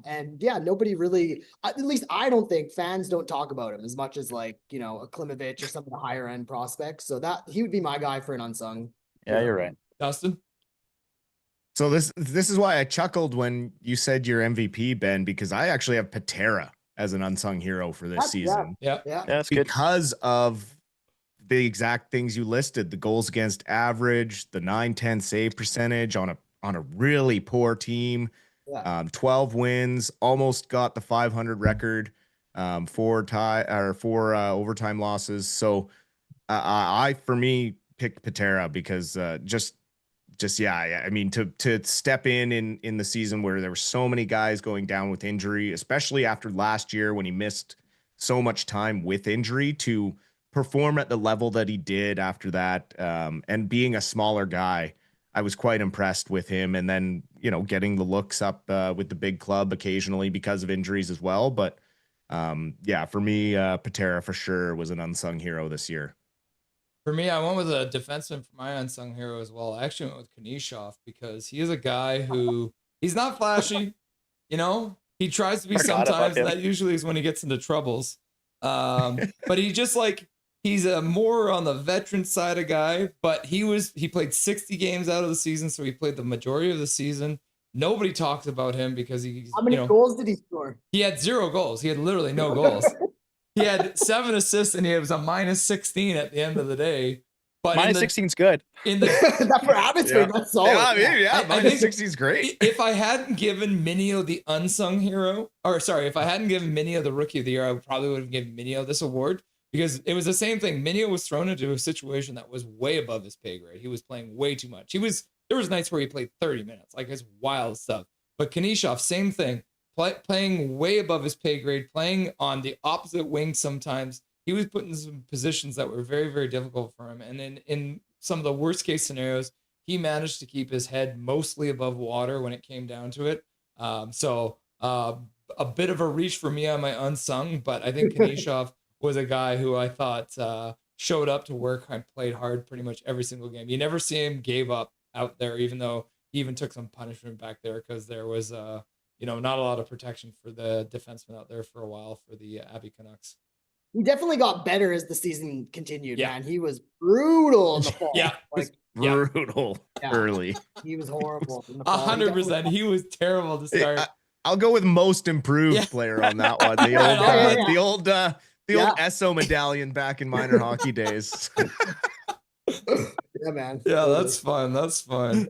And yeah, nobody really, at least I don't think fans don't talk about him as much as like, you know, a Klimovich or some of the higher end prospects. So that he would be my guy for an unsung. Yeah, you're right. Dustin? So this is why I chuckled when you said your MVP, Ben, because I actually have Patera as an unsung hero for this season. Yeah, that's good. Because of the exact things you listed, the goals against average, the 9-10 save percentage on a really poor team, 12 wins, almost got the 500 record, 4 overtime losses. So I for me picked Patera because I mean, to step in the season where there were so many guys going down with injury, especially after last year when he missed so much time with injury, to perform at the level that he did after that, and being a smaller guy, I was quite impressed with him. And then, you know, getting the looks up with the big club occasionally because of injuries as well. But yeah, for me, Patera for sure was an unsung hero this year. For me, I went with a defenseman for my unsung hero as well. I actually went with Kanishov because he is a guy who he's not flashy, you know. He tries to be sometimes. That usually is when he gets into troubles. But he just like he's a more on the veteran side of guy. But he played 60 games out of the season, so he played the majority of the season. Nobody talks about him because he's how many goals did he score? He had 0 goals. He had literally no goals. He had 7 assists and he was a -16 at the end of the day. But -16 is good. That for Abbotsford, that's solid. Yeah, -16 is great. If I hadn't given Minio the unsung hero, or sorry, if I hadn't given Minio the rookie of the year, I probably would have given Minio this award because it was the same thing. Minio was thrown into a situation that was way above his pay grade. He was playing way too much. There was nights where he played 30 minutes, like his wild stuff. But Kanishov, same thing. Playing way above his pay grade, playing on the opposite wing sometimes. He was put in some positions that were very, very difficult for him. And then in some of the worst case scenarios, he managed to keep his head mostly above water when it came down to it. So a bit of a reach for me on my unsung, but I think Kanishov was a guy who I thought showed up to work and played hard pretty much every single game. You never see him gave up out there, even though he even took some punishment back there because there was not a lot of protection for the defenseman out there for a while for the Abby Canucks. He definitely got better as the season continued, man. He was brutal in the fall. Brutal early. He was horrible in the fall. 100%. He was terrible to start. I'll go with most improved player on that one. The old Esso medallion back in minor hockey days. Yeah, man. Yeah, that's fun. That's fun.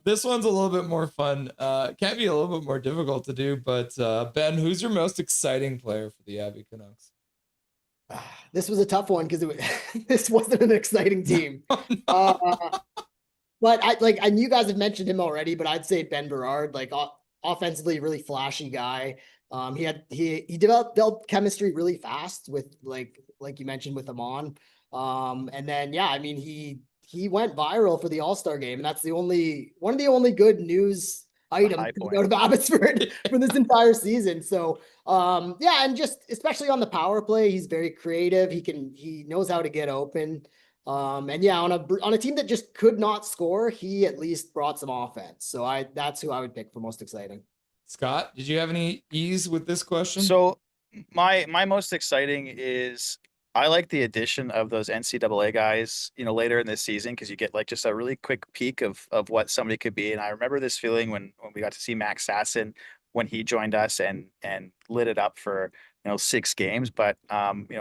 This one's a little bit more fun. Can't be a little bit more difficult to do, but Ben, who's your most exciting player for the Abby Canucks? This was a tough one because this wasn't an exciting team. But and you guys have mentioned him already, but I'd say Ben Berard, like offensively, really flashy guy. He developed chemistry really fast with like you mentioned with Amon. And then, I mean, he went viral for the All-Star game, and that's one of the only good news items out of Abbotsford for this entire season. So, and just especially on the power play, he's very creative. He knows how to get open. On a team that just could not score, he at least brought some offense. So that's who I would pick for most exciting. Scott, did you have any ease with this question? So my most exciting is I like the addition of those NCAA guys, later in this season, because you get like just a really quick peek of what somebody could be. And I remember this feeling when we got to see Max Sasson when he joined us and lit it up for 6 games. But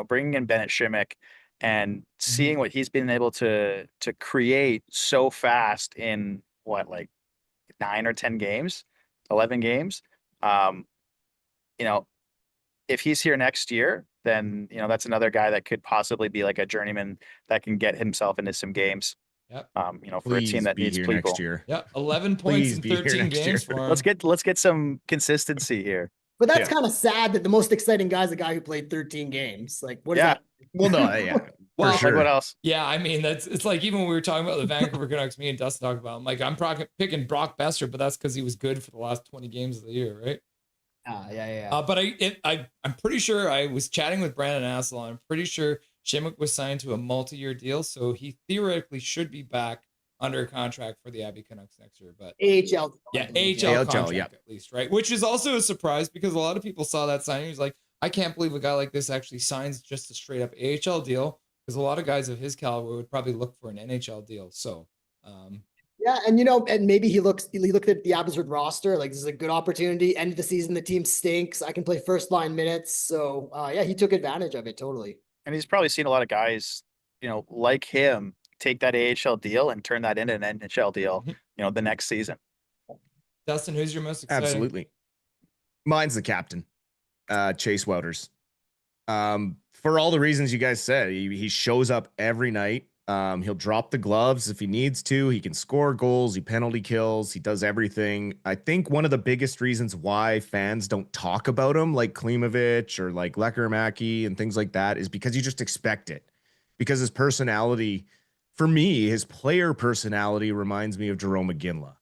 bringing in Bennett Shimmick and seeing what he's been able to create so fast in 9 or 10 games, 11 games. If he's here next year, then that's another guy that could possibly be like a journeyman that can get himself into some games. Yep. For a team that needs people. Next year. Yeah, 11 points in 13 games for him. Let's get some consistency here. But that's kind of sad that the most exciting guy is a guy who played 13 games. Like, what is that? Well, no, Well, sure. Like what else? Yeah, I mean, it's like even when we were talking about the Vancouver Canucks, me and Dustin talked about, I'm like, I'm picking Brock Besser, but that's because he was good for the last 20 games of the year, right? Yeah. But I'm pretty sure I was chatting with Brandon Asselon. I'm pretty sure Shimmick was signed to a multi-year deal, so he theoretically should be back under contract for the Abby Canucks next year. But AHL. Yeah, AHL contract yeah. at least, right? Which is also a surprise because a lot of people saw that signing. He's like, I can't believe a guy like this actually signs just a straight up AHL deal, because a lot of guys of his caliber would probably look for an NHL deal. So, yeah, and and maybe he looked at the Abbotsford roster like this is a good opportunity. End of the season, the team stinks. I can play first line minutes. So, yeah, he took advantage of it totally. And he's probably seen a lot of guys, like him, take that AHL deal and turn that into an NHL deal, the next season. Dustin, who's your most exciting? Absolutely. Mine's the captain, Chase Wouters. For all the reasons you guys said, he shows up every night. He'll drop the gloves if he needs to. He can score goals. He penalty kills. He does everything. I think one of the biggest reasons why fans don't talk about him like Klimovich or like Lekkermäki and things like that is because you just expect it. Because his personality, for me, his player personality reminds me of Jarome Iginla.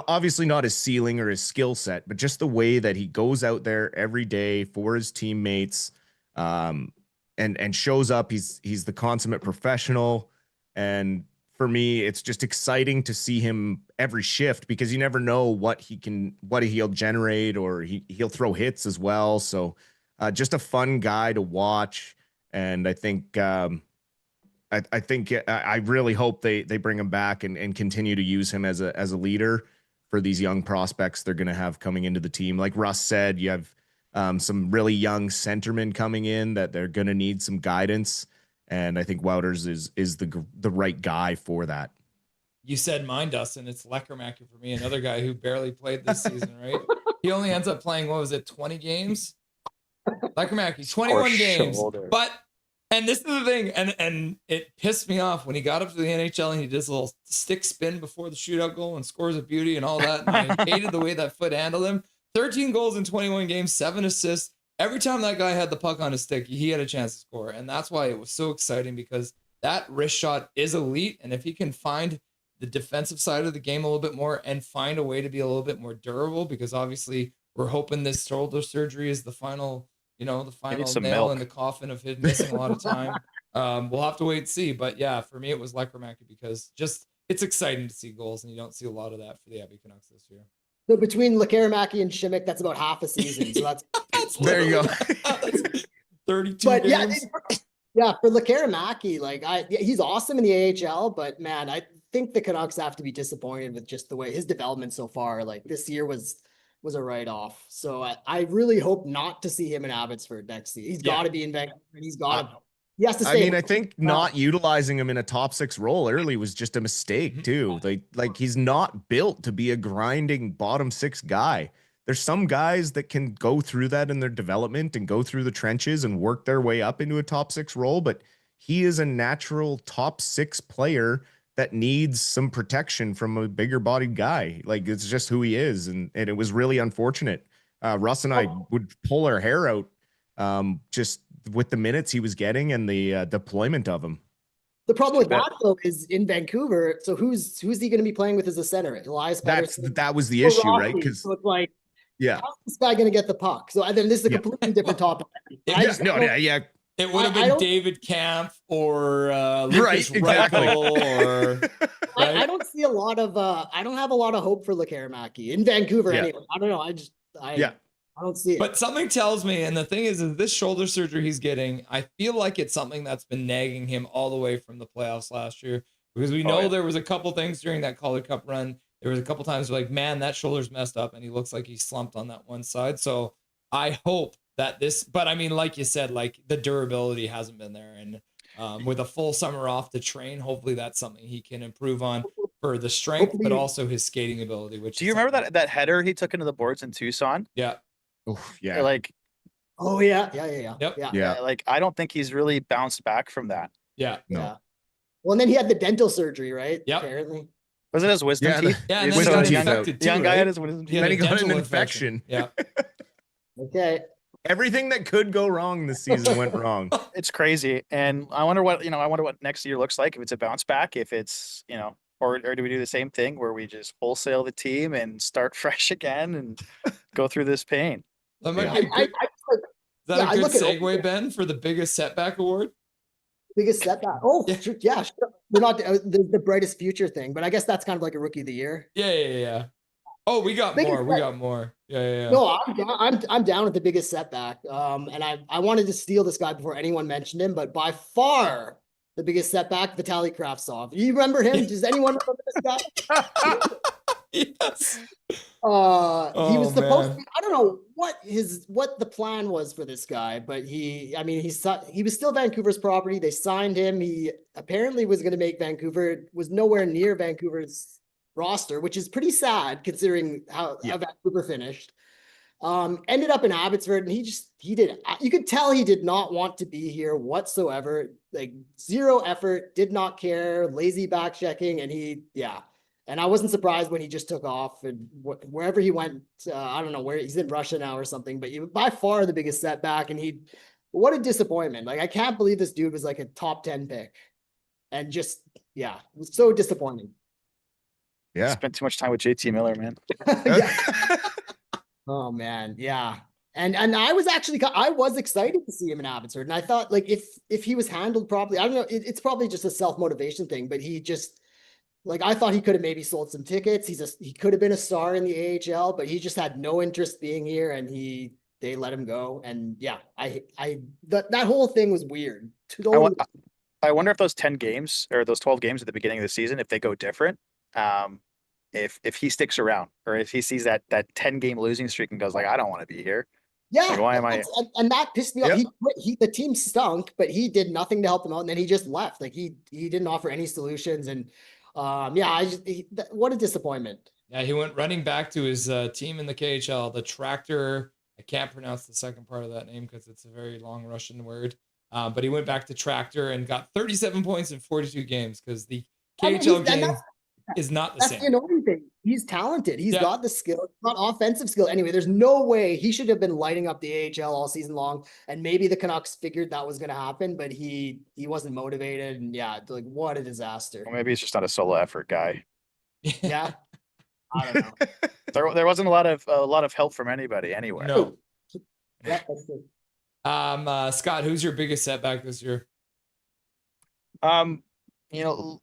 Obviously not his ceiling or his skill set, but just the way that he goes out there every day for his teammates, and shows up. He's the consummate professional. And for me, it's just exciting to see him every shift because you never know what he'll generate, or he'll throw hits as well. So just a fun guy to watch. And I think I really hope they bring him back and continue to use him as a leader for these young prospects they're going to have coming into the team. Like Russ said, you have some really young centermen coming in that they're going to need some guidance. And I think Wouters is the right guy for that. You said mine, Dustin. It's Lekkermäki for me, another guy who barely played this season, right? He only ends up playing, 20 games? Lekkermäki, 21 games. And this is the thing, and it pissed me off when he got up to the NHL and he did a little stick spin before the shootout goal and scores a beauty and all that. And I hated the way that foot handled him. 13 goals in 21 games, 7 assists. Every time that guy had the puck on his stick, he had a chance to score. And that's why it was so exciting, because that wrist shot is elite. And if he can find the defensive side of the game a little bit more and find a way to be a little bit more durable, because obviously we're hoping this shoulder surgery is the final, the final nail in the coffin of him missing a lot of time. We'll have to wait and see. But yeah, for me, it was Lekkermäki, because it's exciting to see goals, and you don't see a lot of that for the Abby Canucks this year. So between Lekkermäki and Shimmick, that's about half a season. So that's there you go. 32 but games. Yeah, for Lekkermäki, he's awesome in the AHL, but man, I think the Canucks have to be disappointed with just the way his development so far. Like this year was a write-off. So I really hope not to see him in Abbotsford next season. He's got to be in Vancouver. He has to stay. I think not utilizing him in a top 6 role early was just a mistake too. Like he's not built to be a grinding bottom 6 guy. There's some guys that can go through that in their development and go through the trenches and work their way up into a top 6 role, but he is a natural top 6 player that needs some protection from a bigger bodied guy. Like it's just who he is. And it was really unfortunate. Russ and I would pull our hair out just with the minutes he was getting and the deployment of him. The problem with that though is in Vancouver. So who's he going to be playing with as a center? Elias Pettersson. That was the issue, right? Because so it's like, yeah, how's this guy going to get the puck? So then this is a completely different topic. It would have been David Camp or Lucas exactly. or right? I don't see a lot of I don't have a lot of hope for Lekkermäki in Vancouver anyway. I don't know. I don't see it. But something tells me, and the thing is this shoulder surgery he's getting, I feel like it's something that's been nagging him all the way from the playoffs last year, because we know there was a couple things during that Calder Cup run. There was a couple times where man, that shoulder's messed up and he looks like he's slumped on that one side. So I hope that but I mean, like you said, the durability hasn't been there. And with a full summer off to train, hopefully that's something he can improve on for the strength, but also his skating ability. Do you remember that header he took into the boards in Tucson? Yeah. Yeah. Yeah. Like, I don't think he's really bounced back from that. Yeah. No. Yeah. Well, and then he had the dental surgery, right? Yep. Apparently. Was it his wisdom teeth? Yeah, and then wisdom teeth infected out. too, Young guy right? had his wisdom teeth. Then he got an infection. Yeah. Okay. Everything that could go wrong this season went wrong. It's crazy, and I wonder what next year looks like. If it's a bounce back, if it's or do we do the same thing where we just wholesale the team and start fresh again and go through this pain? That might be a good, a good segue, Ben, for the biggest setback award? Biggest setback. Oh, yeah, sure. We're not the brightest future thing, but I guess that's kind of like a rookie of the year. Yeah. Oh, we got more. We got more. Yeah. No, I'm down with the biggest setback. And I wanted to steal this guy before anyone mentioned him, but by far the biggest setback, Vitaly Kravtsov. You remember him? Does anyone remember this guy? Yes. He was supposed to, I don't know what the plan was for this guy, but he was still Vancouver's property. They signed him. He apparently was going to make Vancouver, was nowhere near Vancouver's roster, which is pretty sad considering how Vancouver finished. Ended up in Abbotsford, and you could tell he did not want to be here whatsoever. Like, zero effort, did not care, lazy back checking, and I wasn't surprised when he just took off and wherever he went. I don't know where he's in Russia now or something, but by far the biggest setback. And what a disappointment. Like, I can't believe this dude was like a top 10 pick, and just, it was so disappointing. Yeah. Spent too much time with JT Miller, man. Oh man. Yeah. And I was excited to see him in Abbotsford. And I thought, like, if he was handled properly, I don't know, it's probably just a self-motivation thing, but he just, like, I thought he could have maybe sold some tickets. He could have been a star in the AHL, but he just had no interest being here, and they let him go. And that whole thing was weird. I wonder if those 10 games or those 12 games at the beginning of the season, if they go different, if he sticks around, or if he sees that 10-game losing streak and goes like, I don't want to be here. Yeah. Like, why am I? And that pissed me off. The team stunk, but he did nothing to help them out. And then he just left. Like, he didn't offer any solutions. And what a disappointment. Yeah, he went running back to his team in the KHL, the Tractor. I can't pronounce the second part of that name because it's a very long Russian word. But he went back to Tractor and got 37 points in 42 games because the KHL game is not the same. That's the annoying thing. He's talented. He's got the skill, not offensive skill. Anyway, there's no way he should have been lighting up the AHL all season long. And maybe the Canucks figured that was going to happen, but he wasn't motivated. And like, what a disaster. Well, maybe he's just not a solo effort guy. Yeah. I don't know. There wasn't a lot of help from anybody anywhere. No. Yeah, that's good. Scott, who's your biggest setback this year?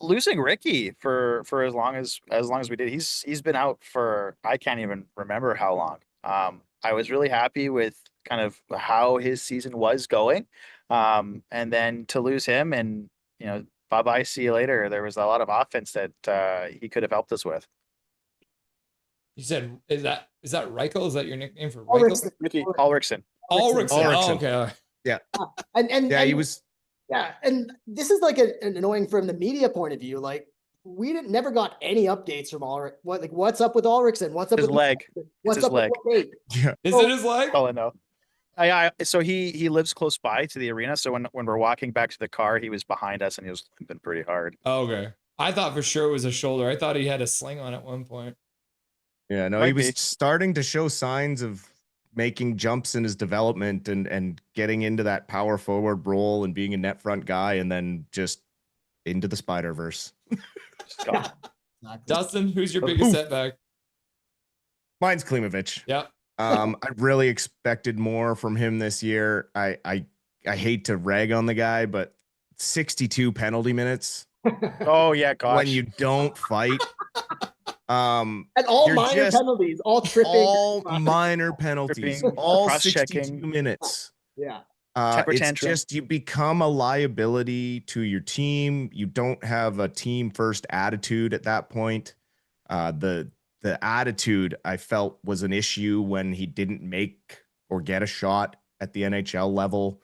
Losing Ricky for as long as we did. He's been out for, I can't even remember how long. I was really happy with kind of how his season was going. And then to lose him and, bye-bye, see you later. There was a lot of offense that he could have helped us with. You said, is that Reichel? Is that your nickname for Reichel? Ulrichsen. Oh, okay. Yeah. And he was. Yeah, and this is like an annoying from the media point of view. Like, we never got any updates from Ulrich. What's up with Ulrichsen? What's up his with leg? What's his up leg? With yeah. Is it his leg? Oh, I know. So he lives close by to the arena. So when we're walking back to the car, he was behind us and he was limping pretty hard. Oh, okay. I thought for sure it was a shoulder. I thought he had a sling on at one point. Yeah, no, he was starting to show signs of making jumps in his development and getting into that power forward role and being a net front guy, and then just into the Spider-Verse. Dustin, who's your biggest setback? Mine's Klimovich. Yeah. I really expected more from him this year. I hate to rag on the guy, but 62 penalty minutes. Oh yeah, gosh. When you don't fight. And all minor penalties, all tripping, all minor penalties, tripping, all 62 minutes. Yeah. It's just, you become a liability to your team. You don't have a team first attitude at that point. The attitude I felt was an issue when he didn't make or get a shot at the NHL level,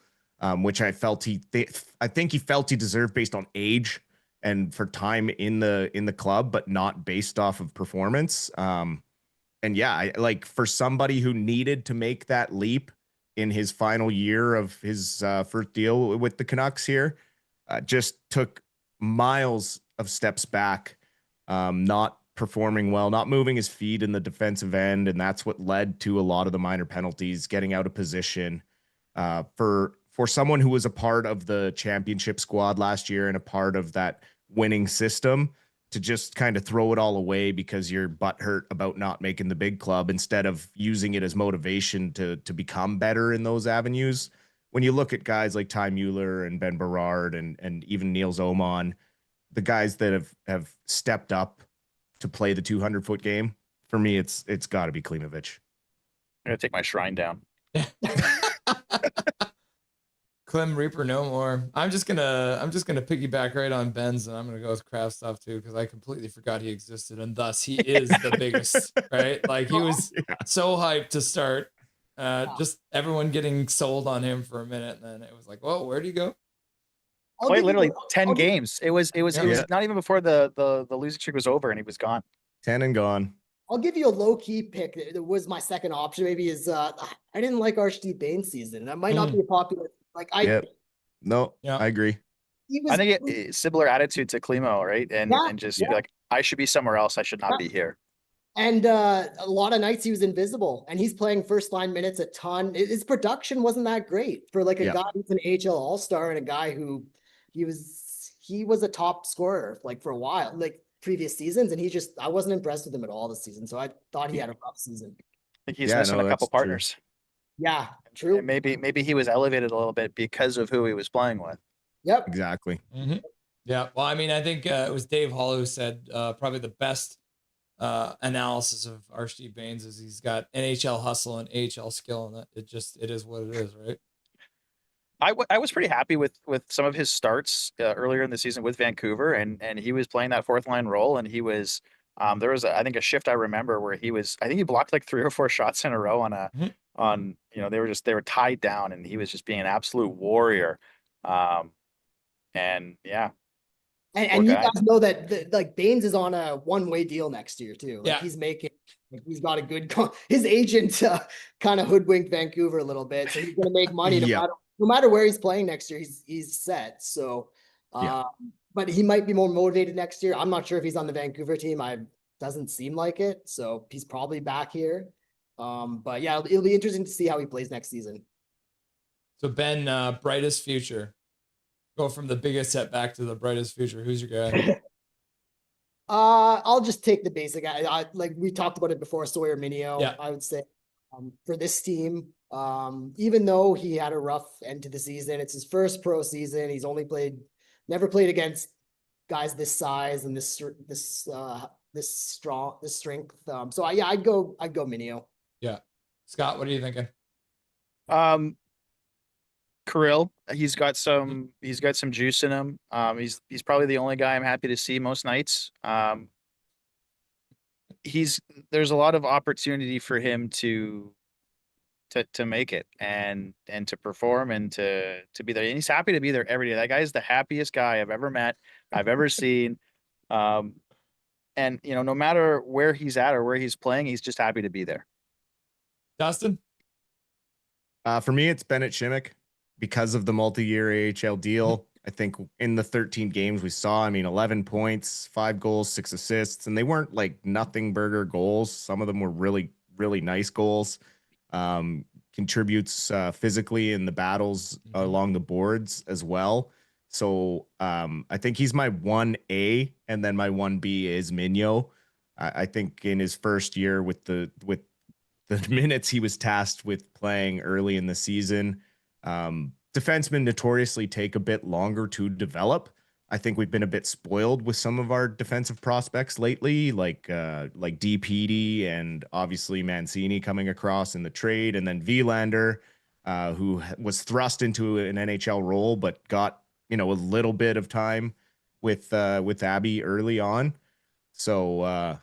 which I felt I think he felt he deserved based on age and for time in the club, but not based off of performance. And yeah, like for somebody who needed to make that leap in his final year of his first deal with the Canucks here, just took miles of steps back, not performing well, not moving his feet in the defensive end, and that's what led to a lot of the minor penalties, getting out of position. For someone who was a part of the championship squad last year and a part of that winning system, to just kind of throw it all away because you're butthurt about not making the big club instead of using it as motivation to become better in those avenues. When you look at guys like Ty Mueller and Ben Berard and even Niels Oman, the guys that have stepped up to play the 200-foot game, for me, it's got to be Klimovich. I'm gonna take my shrine down. Clem Reaper no more. I'm just gonna piggyback right on Ben's, and I'm gonna go with Kraft stuff too, because I completely forgot he existed, and thus he is the biggest, right? Like he was so hyped to start. Just everyone getting sold on him for a minute, and then it was like, whoa, where'd he go? Quite literally 10 games. It was not even before the losing streak was over, and he was gone. 10 and gone. I'll give you a low key pick. It was my second option. Maybe is I didn't like Archie Bain's season. That might not be a popular. Like I agree. I think similar attitude to Klimo, right? And just be like, I should be somewhere else. I should not be here. And a lot of nights he was invisible, and he's playing first line minutes a ton. His production wasn't that great for like a guy who's an AHL All-Star and a guy who he was a top scorer like for a while, like previous seasons, and I wasn't impressed with him at all this season. So I thought he had a rough season. I think he's missing a couple partners. Yeah, true. And maybe he was elevated a little bit because of who he was playing with. Yep. Exactly. Mm-hmm. Yeah. Well, I mean, I think it was Dave Hall who said probably the best analysis of Archie Bains is he's got NHL hustle and AHL skill, and it is what it is, right? I was pretty happy with some of his starts earlier in the season with Vancouver, and he was playing that fourth line role, and he was there was I think a shift I remember where he blocked like 3 or 4 shots in a row on they were tied down, and he was just being an absolute warrior. And you guys know that like Bains is on a one-way deal next year too. Like he's got a good his agent kind of hoodwinked Vancouver a little bit, so he's gonna make money no matter where he's playing next year. He's set. So but he might be more motivated next year. I'm not sure if he's on the Vancouver team. Doesn't seem like it. So he's probably back here. But yeah, it'll be interesting to see how he plays next season. So Ben, brightest future. Go from the biggest setback to the brightest future. Who's your guy? I'll just take the basic. I like we talked about it before. Sawyer Minio. Yeah. I would say for this team, even though he had a rough end to the season, it's his first pro season. He's never played against guys this size and this strength. So I'd go Minio. Yeah. Scott, what are you thinking? Kirill, he's got some juice in him. He's probably the only guy I'm happy to see most nights. There's a lot of opportunity for him to make it and to perform and to be there. And he's happy to be there every day. That guy is the happiest guy I've ever met, I've ever seen. And no matter where he's at or where he's playing, he's just happy to be there. Dustin? For me, it's Bennett Shimmick because of the multi-year AHL deal. I think in the 13 games we saw, 11 points, 5 goals, 6 assists, and they weren't like nothing burger goals. Some of them were really, really nice goals. Contributes physically in the battles along the boards as well. So I think he's my 1A, and then my 1B is Minyo. I think in his first year with the minutes he was tasked with playing early in the season, defensemen notoriously take a bit longer to develop. I think we've been a bit spoiled with some of our defensive prospects lately, like DPD and obviously Mancini coming across in the trade, and then Vilander, who was thrust into an NHL role but got a little bit of time with Abby early on. So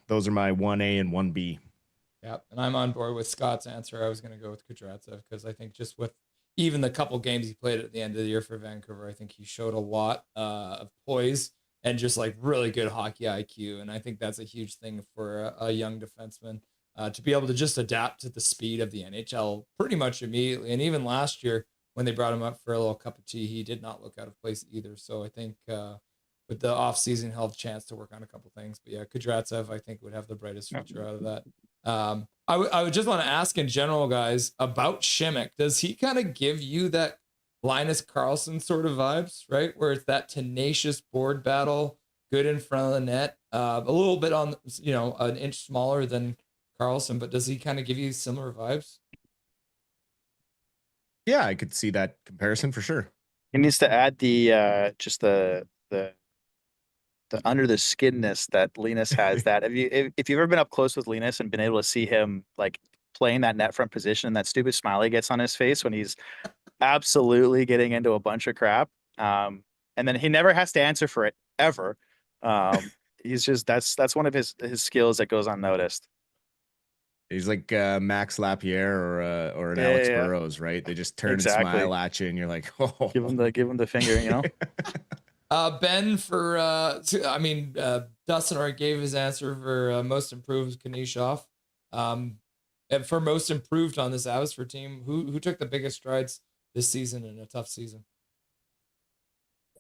those are my 1A and 1B. Yeah, and I'm on board with Scott's answer. I was going to go with Kudryavtsev because I think just with even the couple games he played at the end of the year for Vancouver, I think he showed a lot of poise and just like really good hockey IQ. And I think that's a huge thing for a young defenseman to be able to just adapt to the speed of the NHL pretty much immediately. And even last year when they brought him up for a little cup of tea, he did not look out of place either. So I think with the off season, he'll have a chance to work on a couple things. But yeah, Kudryavtsev, I think, would have the brightest future out of that. I would just want to ask in general, guys, about Šimek. Does he kind of give you that Linus Karlsson sort of vibes, right? Where it's that tenacious board battle, good in front of the net, a little bit on, an inch smaller than Karlsson, but does he kind of give you similar vibes? Yeah, I could see that comparison for sure. He needs to add the just the under the skinness that Linus has. That if you've ever been up close with Linus and been able to see him like playing that net front position and that stupid smile he gets on his face when he's absolutely getting into a bunch of crap, and then he never has to answer for it ever. He's just that's one of his skills that goes unnoticed. He's like Max Lapierre or an Alex Burrows, right? They just turn and smile at you, and you're like, oh, give him the finger, you know. Ben, Dustin already gave his answer for most improved Kanishov. And for most improved on this Abbotsford team, who took the biggest strides this season in a tough season?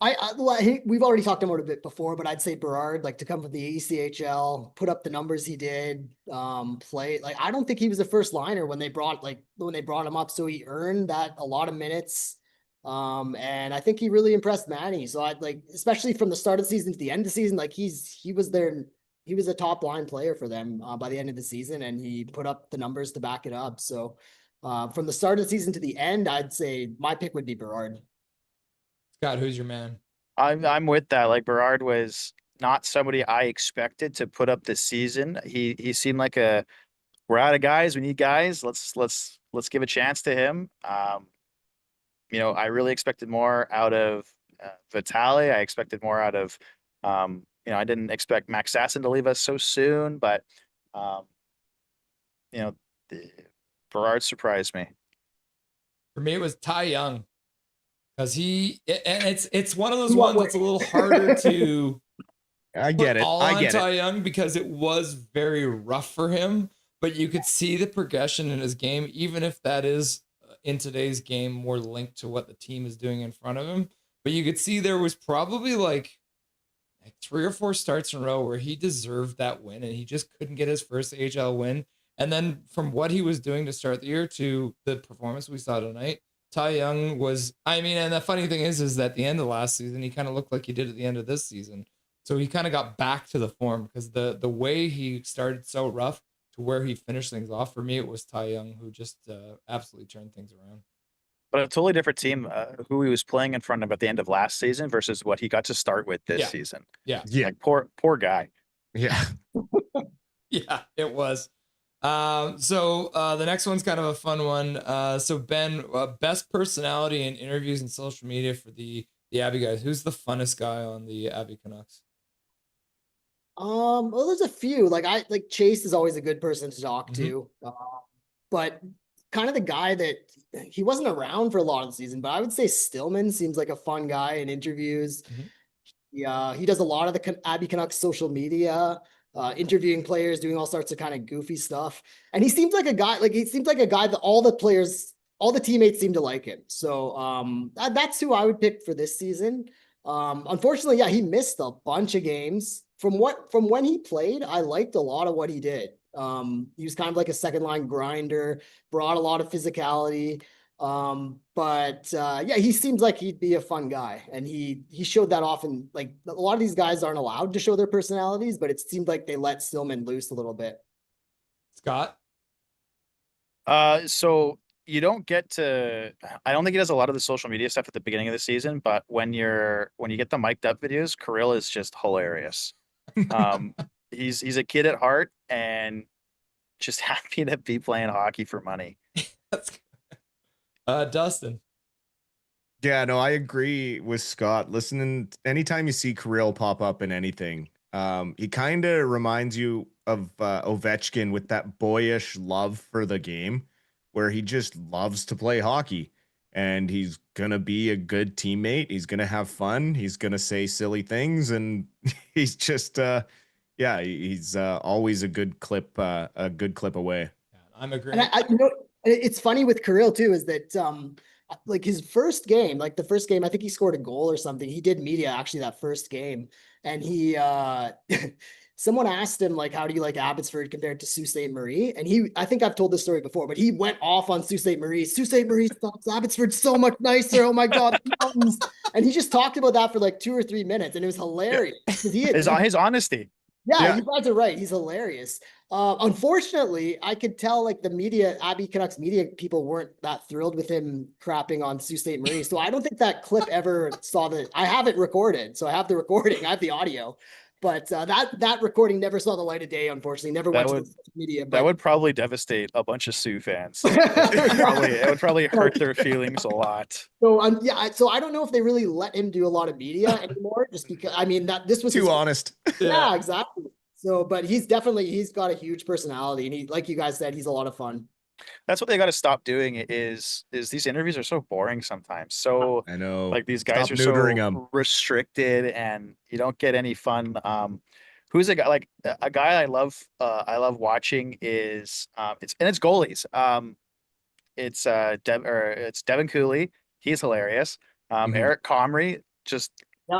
We've already talked about it a bit before, but I'd say Berard, like to come from the ECHL, put up the numbers he did, play. Like, I don't think he was a first liner when they brought him up. So he earned that a lot of minutes. And I think he really impressed Manny. So I'd like, especially from the start of the season to the end of the season, like he was a top line player for them by the end of the season, and he put up the numbers to back it up. So from the start of the season to the end, I'd say my pick would be Berard. Scott, who's your man? I'm with that. Like, Berard was not somebody I expected to put up this season. He seemed like we're out of guys. We need guys. Let's give a chance to him. I really expected more out of Vitali. I expected more out of, I didn't expect Max Sasson to leave us so soon, but Berard surprised me. For me, it was Ty Young. Because it's one of those ones that's a little harder to I get it. Ty Young because it was very rough for him, but you could see the progression in his game, even if that is in today's game more linked to what the team is doing in front of him. But you could see there was probably like 3 or 4 starts in a row where he deserved that win and he just couldn't get his first AHL win. And then from what he was doing to start the year to the performance we saw tonight, Ty Young was, and the funny thing is that at the end of last season, he kind of looked like he did at the end of this season. So he kind of got back to the form because the way he started so rough to where he finished things off, for me, it was Ty Young who just absolutely turned things around. But a totally different team who he was playing in front of at the end of last season versus what he got to start with this season. Yeah. Like, poor guy. Yeah. Yeah, it was. So the next one's kind of a fun one. So Ben, best personality in interviews and social media for the Abby guys. Who's the funnest guy on the Abby Canucks? Well, there's a few. Like Chase is always a good person to talk to. But kind of the guy that he wasn't around for a lot of the season, but I would say Stillman seems like a fun guy in interviews. Yeah, he does a lot of the Abby Canucks social media. Interviewing players, doing all sorts of kind of goofy stuff. And he seems like a guy, that all the teammates seem to like him. So that's who I would pick for this season. Unfortunately, he missed a bunch of games. From when he played, I liked a lot of what he did. He was kind of like a second line grinder, brought a lot of physicality. He seems like he'd be a fun guy, and he showed that often. Like, a lot of these guys aren't allowed to show their personalities, but it seemed like they let Stillman loose a little bit. Scott? So you don't get to, I don't think he does a lot of the social media stuff at the beginning of the season, but when you get the mic'd up videos, Kirill is just hilarious. He's a kid at heart and just happy to be playing hockey for money. Dustin. Yeah, no, I agree with Scott. Listening, anytime you see Kirill pop up in anything, he kind of reminds you of Ovechkin with that boyish love for the game, where he just loves to play hockey, and he's gonna be a good teammate. He's gonna have fun. He's gonna say silly things, and he's just, he's always a good clip away. I'm agreeing. And it's funny with Kirill too, is that like his first game, like the first game, I think he scored a goal or something. He did media actually that first game. And he, someone asked him, like, how do you like Abbotsford compared to Sault Ste. Marie? And he, I think I've told this story before, but he went off on Sault Ste. Marie. Sault Ste. Marie sucks. Abbotsford's so much nicer. Oh my God. Mountains. And he just talked about that for like 2 or 3 minutes. And it was hilarious. His honesty. Yeah, you guys are right. He's hilarious. Unfortunately, I could tell like the media, Abby Canucks media people weren't that thrilled with him crapping on Sault Ste. Marie. So I don't think that clip ever saw I have it recorded. So I have the recording, I have the audio, but that recording never saw the light of day, unfortunately. Never went to the social media. That would probably devastate a bunch of Sioux fans. It would probably hurt their feelings a lot. So yeah, so I don't know if they really let him do a lot of media anymore, just because I mean this was too honest. Yeah, exactly. So, but he's got a huge personality, and he, like you guys said, he's a lot of fun. That's what they got to stop doing is these interviews are so boring sometimes. So I know, like these guys stop are so them. restricted and you don't get any fun. Who's a guy like a guy I love watching is it's goalies. It's Devin Cooley. He's hilarious. Eric Comrie, just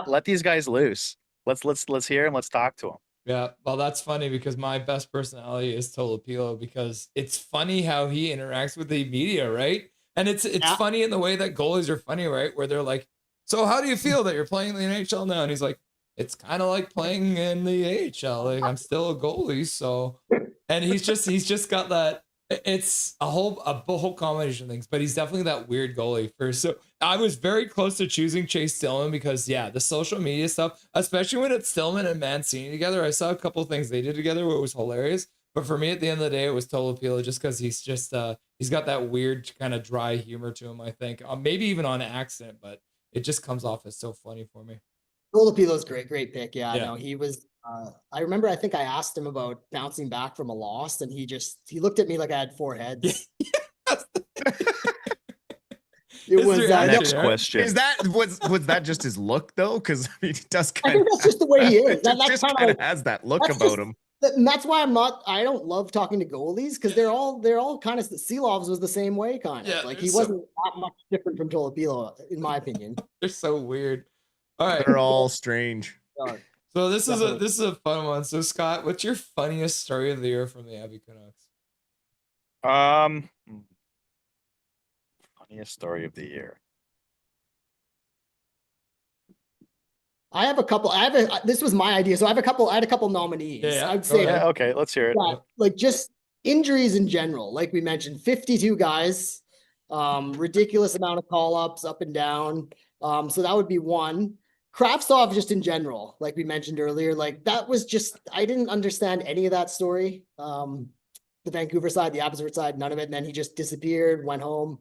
let these guys loose. Let's hear him. Let's talk to him. Yeah, well, that's funny because my best personality is Tolopilo because it's funny how he interacts with the media, right? And it's funny in the way that goalies are funny, right? Where they're like, "So how do you feel that you're playing in the NHL now?" And he's like, "It's kind of like playing in the AHL. Like I'm still a goalie, so." And he's just got that. It's a whole combination of things, but he's definitely that weird goalie first. So I was very close to choosing Chase Stillman because the social media stuff, especially when it's Stillman and Mancini together, I saw a couple of things they did together where it was hilarious. But for me, at the end of the day, it was Tolopilo just because he's just he's got that weird kind of dry humor to him. I think maybe even on accident, but it just comes off as so funny for me. Tolopilo's great pick. Yeah, no, he was. I remember. I think I asked him about bouncing back from a loss, and he looked at me like I had 4 heads. It was next question. Was that just his look though? Because he does I think that's just the way he is. That just kind of has that look about him. And that's why I don't love talking to goalies because they're all kind of. Seelovs was the same way, kind of. Yeah, like he wasn't that much different from Tolopilo, in my opinion. They're so weird. All right, they're all strange. So this is a fun one. So Scott, what's your funniest story of the year from the Abby Canucks? Funniest story of the year. I have a couple. This was my idea, so I had a couple nominees. Yeah, I'd say. Yeah, okay, let's hear it. Yeah, like just injuries in general. Like we mentioned, 52 guys, ridiculous amount of call-ups up and down. So that would be one. Kravtsov just in general, like we mentioned earlier, like that was just, I didn't understand any of that story. The Vancouver side, the Abbotsford side, none of it. And then he just disappeared, went home.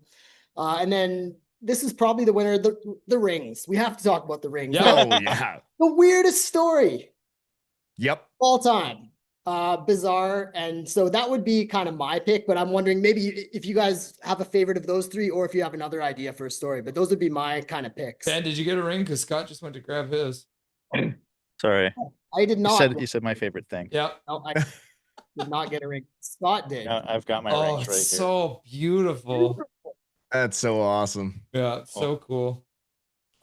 And then this is probably the winner, the rings. We have to talk about the rings. Oh, yeah. The weirdest story. Yep. All time. Bizarre. And so that would be kind of my pick, but I'm wondering maybe if you guys have a favorite of those 3 or if you have another idea for a story, but those would be my kind of picks. Ben, did you get a ring? Because Scott just went to grab his. Sorry. I did not. You said my favorite thing. Yeah. No, I did not get a ring. Scott did. No, I've got my rings right here. So beautiful. That's so awesome. Yeah, so cool.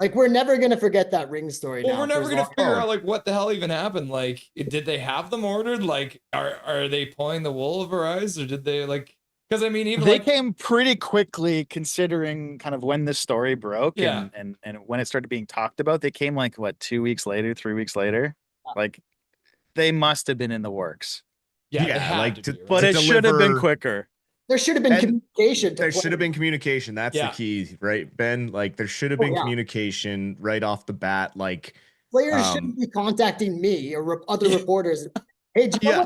Like we're never gonna forget that ring story. Well, we're never gonna figure out like what the hell even happened. Like, did they have them ordered? Like, are they pulling the wool over our eyes, or did they like? Because I mean, even they came pretty quickly considering kind of when this story broke. Yeah. And when it started being talked about, they came like what 2 weeks later, 3 weeks later. Like they must have been in the works. Yeah, like but it should have been quicker. There should have been communication. There should have been communication. That's the key, right, Ben? Like there should have been communication right off the bat. Like players shouldn't be contacting me or other reporters. Hey, do you know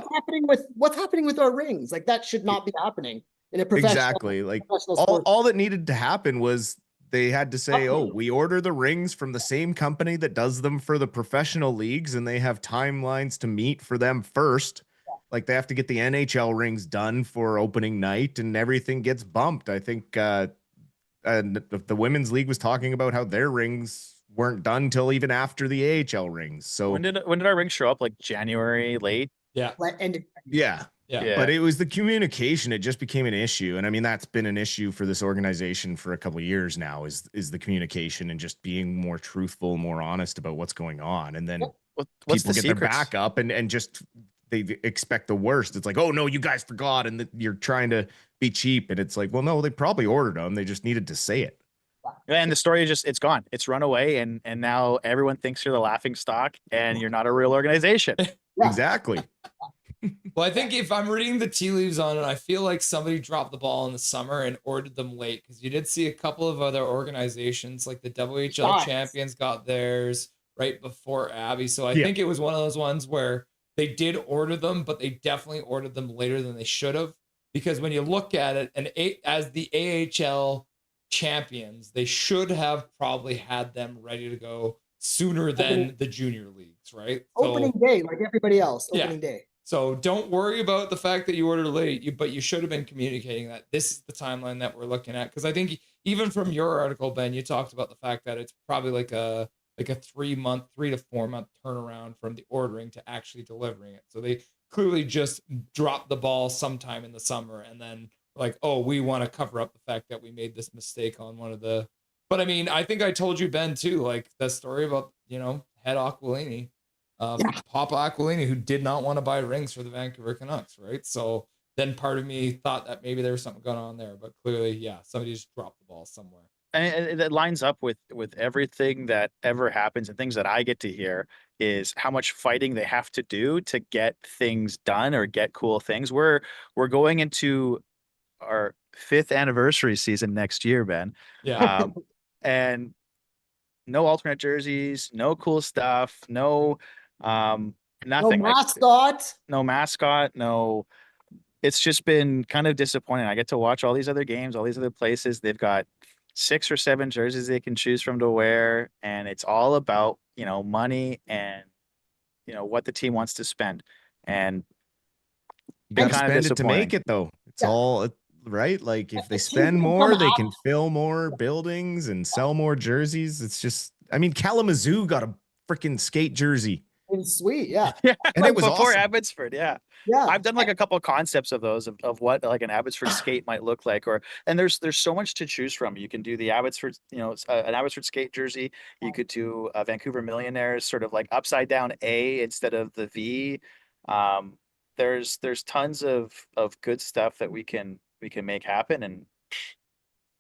what's happening with our rings? Like that should not be happening in a professional. Exactly. Like all that needed to happen was they had to say, "Oh, we order the rings from the same company that does them for the professional leagues, and they have timelines to meet for them first." Like they have to get the NHL rings done for opening night and everything gets bumped. I think the women's league was talking about how their rings weren't done till even after the AHL rings. So when did our rings show up? Like January late? Yeah. And yeah. Yeah. But it was the communication. It just became an issue. And I mean, that's been an issue for this organization for a couple of years now is the communication and just being more truthful, more honest about what's going on. And then people get their back up and just they expect the worst. It's like, oh no, you guys forgot. And you're trying to be cheap. And it's like, well, no, they probably ordered them. They just needed to say it. And the story is just, it's gone. It's run away. And now everyone thinks you're the laughing stock and you're not a real organization. Exactly. Well, I think if I'm reading the tea leaves on it, I feel like somebody dropped the ball in the summer and ordered them late, because you did see a couple of other organizations like the WHL champions got theirs right before Abby. So I think it was one of those ones where they did order them, but they definitely ordered them later than they should have. Because when you look at it, and as the AHL champions, they should have probably had them ready to go sooner than the junior leagues, right? Opening day, like everybody else. Opening day. So don't worry about the fact that you ordered late, but you should have been communicating that this is the timeline that we're looking at. Because I think even from your article, Ben, you talked about the fact that it's probably like a 3 to 4 month turnaround from the ordering to actually delivering it. So they clearly just dropped the ball sometime in the summer, and then like, oh, we want to cover up the fact that we made this mistake on one of the. But I mean, I think I told you, Ben, too, like the story about, Head Aquilini, Papa Aquilini, who did not want to buy rings for the Vancouver Canucks, right? So then part of me thought that maybe there was something going on there, but clearly, somebody just dropped the ball somewhere. And it lines up with everything that ever happens, and things that I get to hear is how much fighting they have to do to get things done or get cool things. We're going into our 5th anniversary season next year, Ben. Yeah. And no alternate jerseys, no cool stuff, no nothing. No mascot. No mascot. No. It's just been kind of disappointing. I get to watch all these other games, all these other places. They've got 6 or 7 jerseys they can choose from to wear, and it's all about money and what the team wants to spend. And you gotta spend it to make it, though. It's all right. Like if they spend more, they can fill more buildings and sell more jerseys. It's just, I mean, Kalamazoo got a freaking skate jersey. It's sweet, yeah. And it was before awesome. Abbotsford, yeah. Yeah. I've done like a couple of concepts of those of what like an Abbotsford skate might look like, and there's so much to choose from. You can do the Abbotsford, an Abbotsford skate jersey. You could do a Vancouver Millionaires sort of like upside down A instead of the V. There's tons of good stuff that we can make happen, and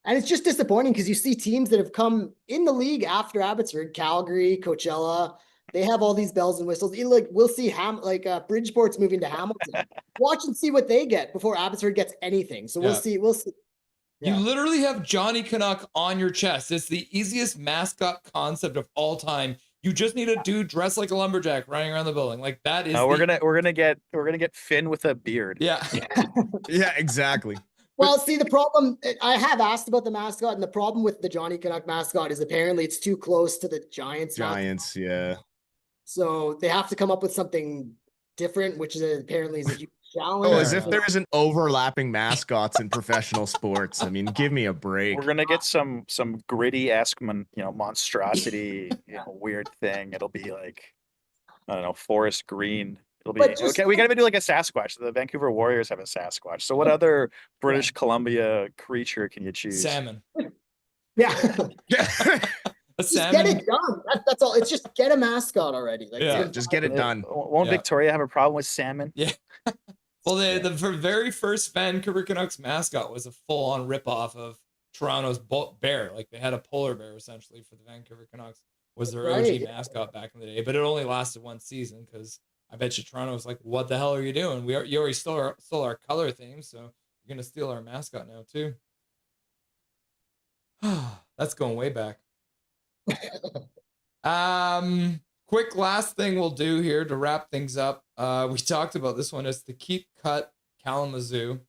it's just disappointing because you see teams that have come in the league after Abbotsford, Calgary, Coachella. They have all these bells and whistles. We'll see Bridgeport's moving to Hamilton. Watch and see what they get before Abbotsford gets anything. So we'll see. We'll see. You literally have Johnny Canuck on your chest. It's the easiest mascot concept of all time. You just need a dude dressed like a lumberjack running around the building. Like that is. No, we're gonna get Finn with a beard. Yeah. Yeah, exactly. Well, see, the problem, I have asked about the mascot, and the problem with the Johnny Canuck mascot is apparently it's too close to the Giants. Giants, yeah. So they have to come up with something different, which is apparently is a huge challenge. Oh, as if there isn't overlapping mascots in professional sports. I mean, give me a break. We're gonna get some gritty-esque, monstrosity, weird thing. It'll be like, I don't know, forest green. It'll be okay. We gotta do like a Sasquatch. The Vancouver Warriors have a Sasquatch. So what other British Columbia creature can you choose? Salmon. Yeah. Just get it done. That's all. It's just get a mascot already. Like, just get it done. Won't Victoria have a problem with salmon? Yeah. Well, the very first Vancouver Canucks mascot was a full-on ripoff of Toronto's bear. Like they had a polar bear essentially for the Vancouver Canucks was their OG mascot back in the day, but it only lasted one season because I bet you Toronto was like, "What the hell are you doing? You already stole our color theme, so you're gonna steal our mascot now too." That's going way back. Quick last thing we'll do here to wrap things up. We talked about this one. It's the Keep Cut Kalamazoo.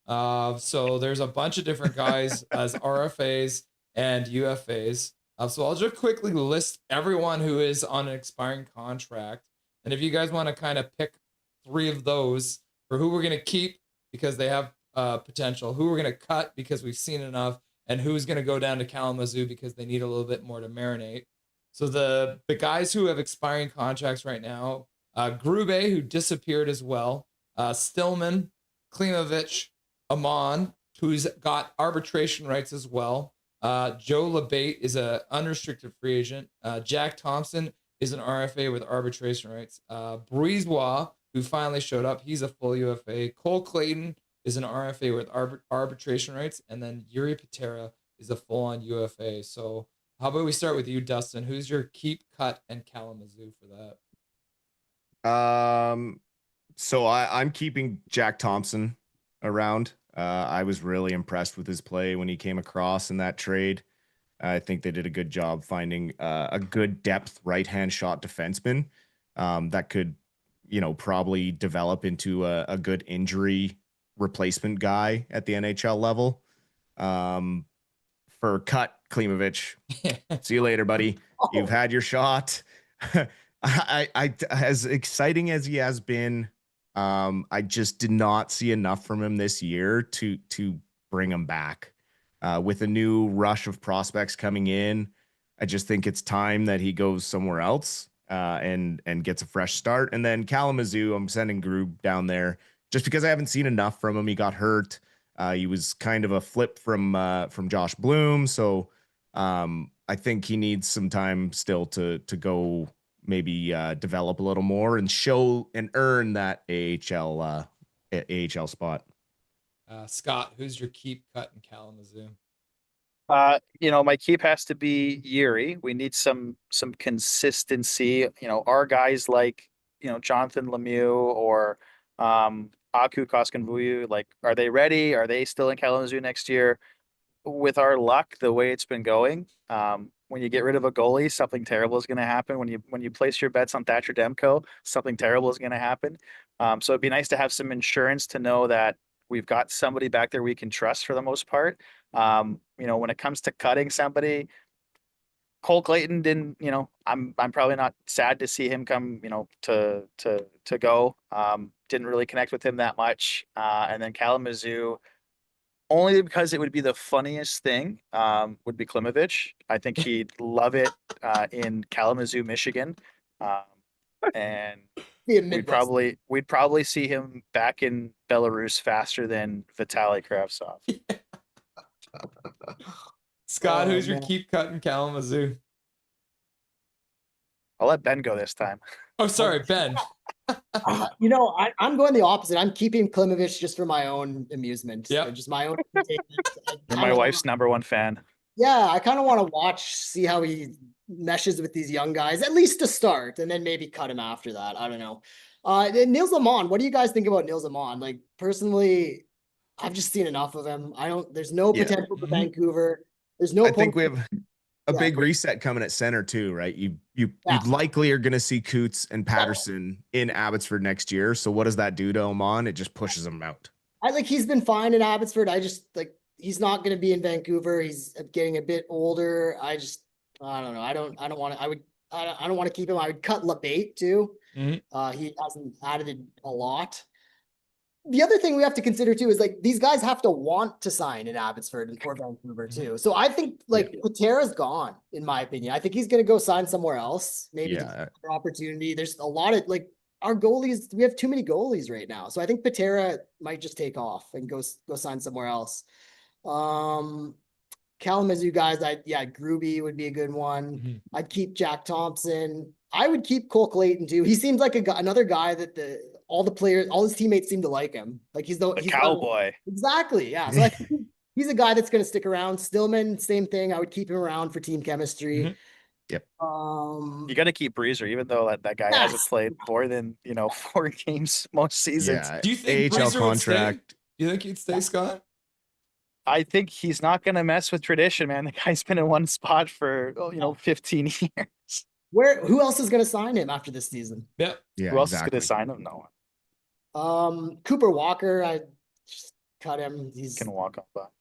So there's a bunch of different guys as RFAs and UFAs. So I'll just quickly list everyone who is on an expiring contract. And if you guys want to kind of pick 3 of those for who we're going to keep because they have potential, who we're going to cut because we've seen enough, and who's going to go down to Kalamazoo because they need a little bit more to marinate. So the guys who have expiring contracts right now, Grube, who disappeared as well. Stillman, Klimovich, Amon, who's got arbitration rights as well. Joe Labate is an unrestricted free agent. Jack Thompson is an RFA with arbitration rights. Breezewa, who finally showed up, he's a full UFA. Cole Clayton is an RFA with arbitration rights. And then Yuri Patera is a full-on UFA. So how about we start with you, Dustin? Who's your keep, cut, and Kalamazoo for that? So I'm keeping Jack Thompson around. I was really impressed with his play when he came across in that trade. I think they did a good job finding a good depth right-hand shot defenseman that could, probably develop into a good injury replacement guy at the NHL level. For cut, Klimovich, see you later, buddy. You've had your shot. I as exciting as he has been, I just did not see enough from him this year to bring him back. With a new rush of prospects coming in, I just think it's time that he goes somewhere else and gets a fresh start. And then Kalamazoo, I'm sending Grube down there just because I haven't seen enough from him. He got hurt. He was kind of a flip from Josh Bloom, so I think he needs some time still to go. Maybe develop a little more and show and earn that AHL spot. Scott, who's your keep, cut, and Kalamazoo? My keep has to be Yuri. We need some consistency. Our guys like Jonathan Lemieux or Aku Koskanvuyu, like, are they ready? Are they still in Kalamazoo next year? With our luck, the way it's been going, when you get rid of a goalie, something terrible is going to happen. When you place your bets on Thatcher Demko, something terrible is going to happen. So it'd be nice to have some insurance to know that we've got somebody back there we can trust for the most part. When it comes to cutting somebody, Cole Clayton didn't. I'm probably not sad to see him come. To go. Didn't really connect with him that much. And then Kalamazoo, only because it would be the funniest thing, would be Klimovich. I think he'd love it in Kalamazoo, Michigan. And we'd probably see him back in Belarus faster than Vitaly Kravtsov. Scott, who's your keep, cut, and Kalamazoo? I'll let Ben go this time. Oh, sorry, Ben. I'm going the opposite. I'm keeping Klimovich just for my own amusement. Yeah, just my own. You're my wife's number one fan. Yeah, I kind of want to see how he meshes with these young guys, at least to start, and then maybe cut him after that. I don't know. Nils Amon, what do you guys think about Nils Amon? Like, personally, I've just seen enough of him. There's no potential for Vancouver. There's no. I think we have a big reset coming at center too, right? You likely are going to see Coots and Patterson in Abbotsford next year. So what does that do to Oman? It just pushes him out. He's been fine in Abbotsford. He's not going to be in Vancouver. He's getting a bit older. I don't know. I don't want to. I don't want to keep him. I would cut Labate too. Mm-hmm. He hasn't added a lot. The other thing we have to consider too is these guys have to want to sign in Abbotsford and for Vancouver too. So I think Patera's gone, in my opinion. I think he's going to go sign somewhere else. Maybe for opportunity. There's a lot of our goalies. We have too many goalies right now. So I think Patera might just take off and go sign somewhere else. Kalamazoo guys, Gruby would be a good one. Mm-hmm. I'd keep Jack Thompson. I would keep Cole Clayton too. He seems like another guy that all the players, all his teammates seem to like him. He's cowboy. Exactly. Yeah. So he's a guy that's going to stick around. Stillman, same thing. I would keep him around for team chemistry. Mm-hmm. Yep. You got to keep Breezer, even though that guy hasn't played more than 4 games most seasons. Yeah. Do you think AHL Breezer contract? Would stay? Do you think he'd stay, Scott? I think he's not going to mess with tradition, man. The guy's been in one spot for 15 years. Who else is going to sign him after this season? Yeah. Who else is going to sign him? No one. Cooper Walker, I just cut him. He's can walk up.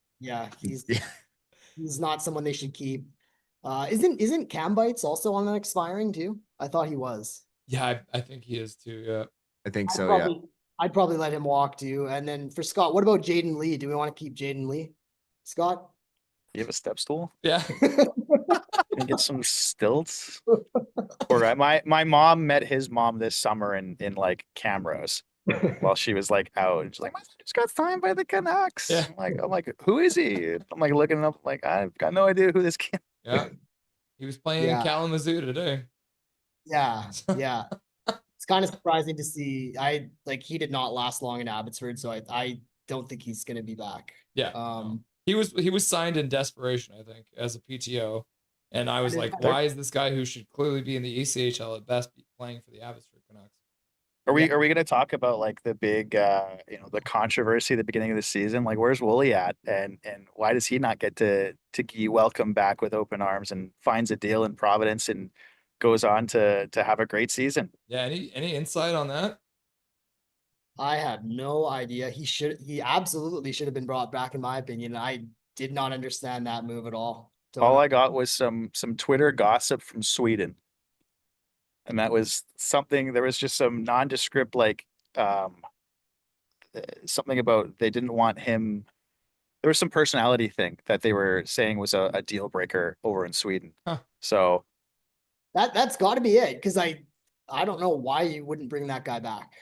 He's not someone they should keep. Isn't Cam Bites also on an expiring too? I thought he was. Yeah, I think he is too. Yeah, I think so. I'd probably let him walk too. And then for Scott, what about Jaden Lee? Do we want to keep Jaden Lee? Scott? You have a step stool? Yeah. Can you get some stilts? Or my mom met his mom this summer in Camrose. while she was like out. And she's like, my son just got signed by the Canucks. Yeah. I'm like, who is he? I'm like looking up, like, I've got no idea who this kid. Yeah. He was playing in Kalamazoo today. Yeah. Yeah. It's kind of surprising to see. He did not last long in Abbotsford, so I don't think he's going to be back. Yeah. He was signed in desperation, I think, as a PTO. And I was like, why is this guy who should clearly be in the ECHL at best playing for the Abbotsford Canucks? Are we going to talk about like the big, the controversy at the beginning of the season? Like, where's Wooly at, and why does he not get to be welcomed back with open arms and finds a deal in Providence and goes on to have a great season? Yeah. Any insight on that? I have no idea. He absolutely should have been brought back, in my opinion. I did not understand that move at all. All I got was some Twitter gossip from Sweden. And that was something, there was just some nondescript, like, something about they didn't want him. There was some personality thing that they were saying was a deal breaker over in Sweden. Huh. So that's got to be it. Because I don't know why you wouldn't bring that guy back.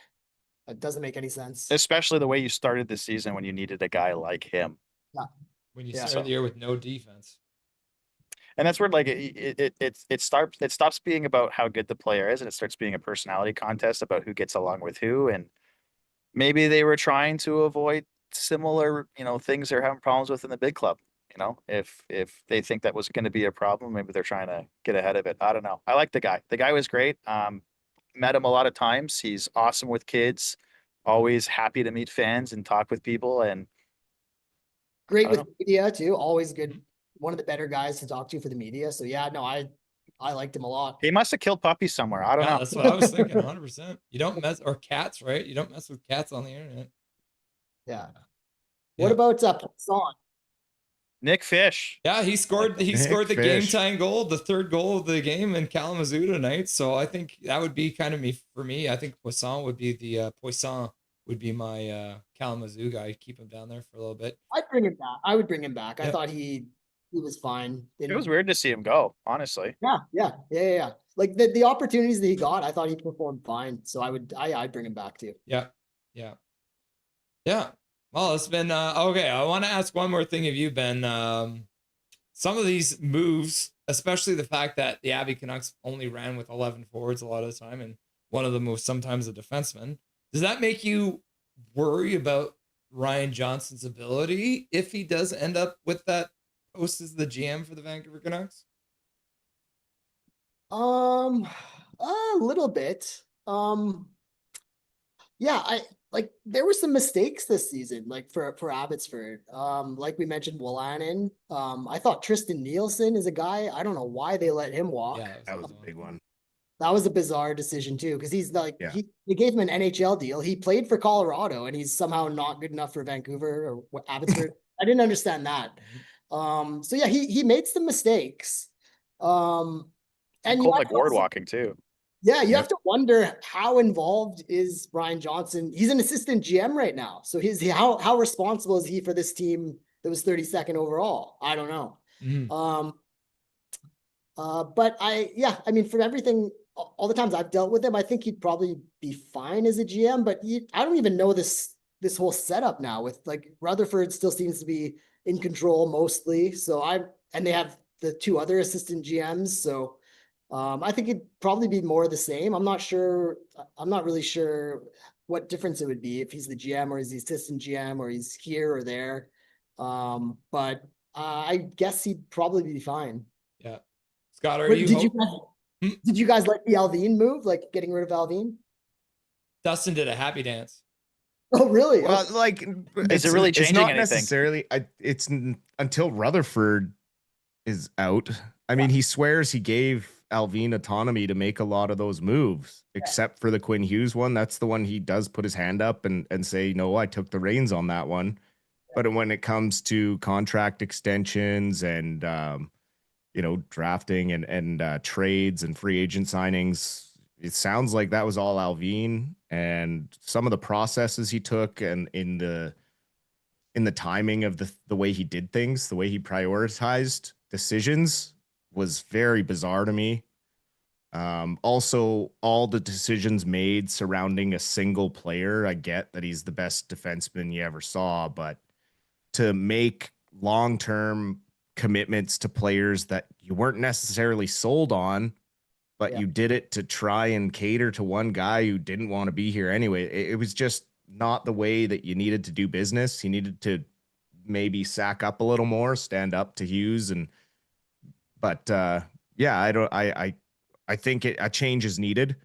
It doesn't make any sense. Especially the way you started the season when you needed a guy like him. Yeah. When you started the year with no defense. And that's where like it stops being about how good the player is, and it starts being a personality contest about who gets along with who. And maybe they were trying to avoid similar, things they're having problems with in the big club. If they think that was going to be a problem, maybe they're trying to get ahead of it. I don't know. I like the guy. The guy was great. Met him a lot of times. He's awesome with kids. Always happy to meet fans and talk with people, and great with media too. Always good. One of the better guys to talk to for the media. So yeah, no, I liked him a lot. He must have killed puppies somewhere. I don't know. That's what I was thinking. 100%. You don't mess, or cats, right? You don't mess with cats on the internet. Yeah. What about Poisson? Nick Fish. Yeah, he scored the game tying goal, the third goal of the game in Kalamazoo tonight. So I think that would be kind of for me. I think Poisson would be my Kalamazoo guy. Keep him down there for a little bit. I'd bring him back. I would bring him back. I thought he was fine. It was weird to see him go, honestly. Yeah. Like the opportunities that he got, I thought he performed fine. So I'd bring him back too. Yeah. Well, it's been okay. I want to ask one more thing of you, Ben. Some of these moves, especially the fact that the Abby Canucks only ran with 11 forwards a lot of the time, and one of them was sometimes a defenseman. Does that make you worry about Ryan Johnson's ability if he does end up with that post as the GM for the Vancouver Canucks? A little bit. Yeah, there were some mistakes this season, like for Abbotsford. Like we mentioned, Wolanin. I thought Tristan Nielsen is a guy. I don't know why they let him walk. Yeah, that was a big one. That was a bizarre decision too, because he's like they gave him an NHL deal. He played for Colorado, and he's somehow not good enough for Vancouver or Abbotsford. I didn't understand that. So yeah, he made some mistakes. And like board walking too. Yeah, you have to wonder how involved is Ryan Johnson. He's an assistant GM right now. So how responsible is he for this team that was 32nd overall? I don't know. But I mean, from everything, all the times I've dealt with him, I think he'd probably be fine as a GM, but I don't even know this whole setup now with like Rutherford still seems to be in control mostly. So and they have the two other assistant GMs. So I think it'd probably be more of the same. I'm not really sure what difference it would be if he's the GM or he's the assistant GM or he's here or there. But I guess he'd probably be fine. Yeah. Scott, did you guys like the Alvin move, like getting rid of Alvin? Dustin did a happy dance. Oh, really? Well, is it really changing it's not anything? Necessarily. It's until Rutherford is out. I mean, he swears he gave Alvin autonomy to make a lot of those moves, except for the Quinn Hughes one. That's the one he does put his hand up and say, no, I took the reins on that one. But when it comes to contract extensions and, drafting and trades and free agent signings, it sounds like that was all Alvin, and some of the processes he took and in the timing of the way he did things, the way he prioritized decisions was very bizarre to me. Also, all the decisions made surrounding a single player. I get that he's the best defenseman you ever saw, but to make long-term commitments to players that you weren't necessarily sold on, but you did it to try and cater to one guy who didn't want to be here anyway. It was just not the way that you needed to do business. You needed to maybe sack up a little more, stand up to Hughes, but I think a change is needed.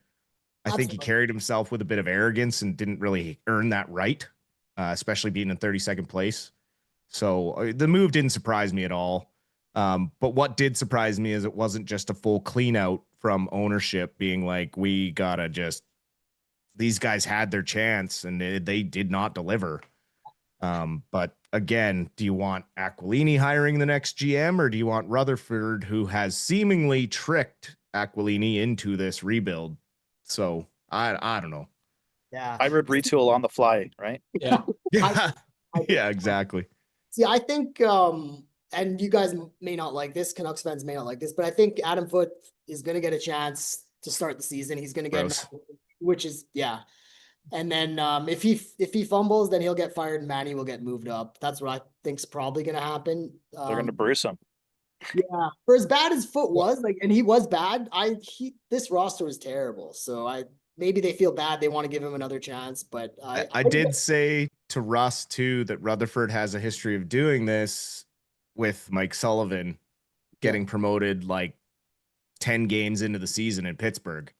I think he carried himself with a bit of arrogance and didn't really earn that right, especially being in 32nd place. So the move didn't surprise me at all. But what did surprise me is it wasn't just a full clean out from ownership being like, we gotta just, these guys had their chance and they did not deliver. But again, do you want Aquilini hiring the next GM, or do you want Rutherford, who has seemingly tricked Aquilini into this rebuild? So I don't know. Yeah. Hybrid retool on the fly, right? Yeah. Yeah, exactly. See, I think, and you guys may not like this, Canucks fans may not like this, but I think Adam Foote is going to get a chance to start the season. He's going to get, which is, yeah. And then if he fumbles, then he'll get fired and Manny will get moved up. That's what I think's probably going to happen. They're going to bruise him. Yeah, for as bad as Foote was, and he was bad. This roster was terrible. So maybe they feel bad. They want to give him another chance. But I did say to Russ too that Rutherford has a history of doing this with Mike Sullivan getting promoted like 10 games into the season in Pittsburgh.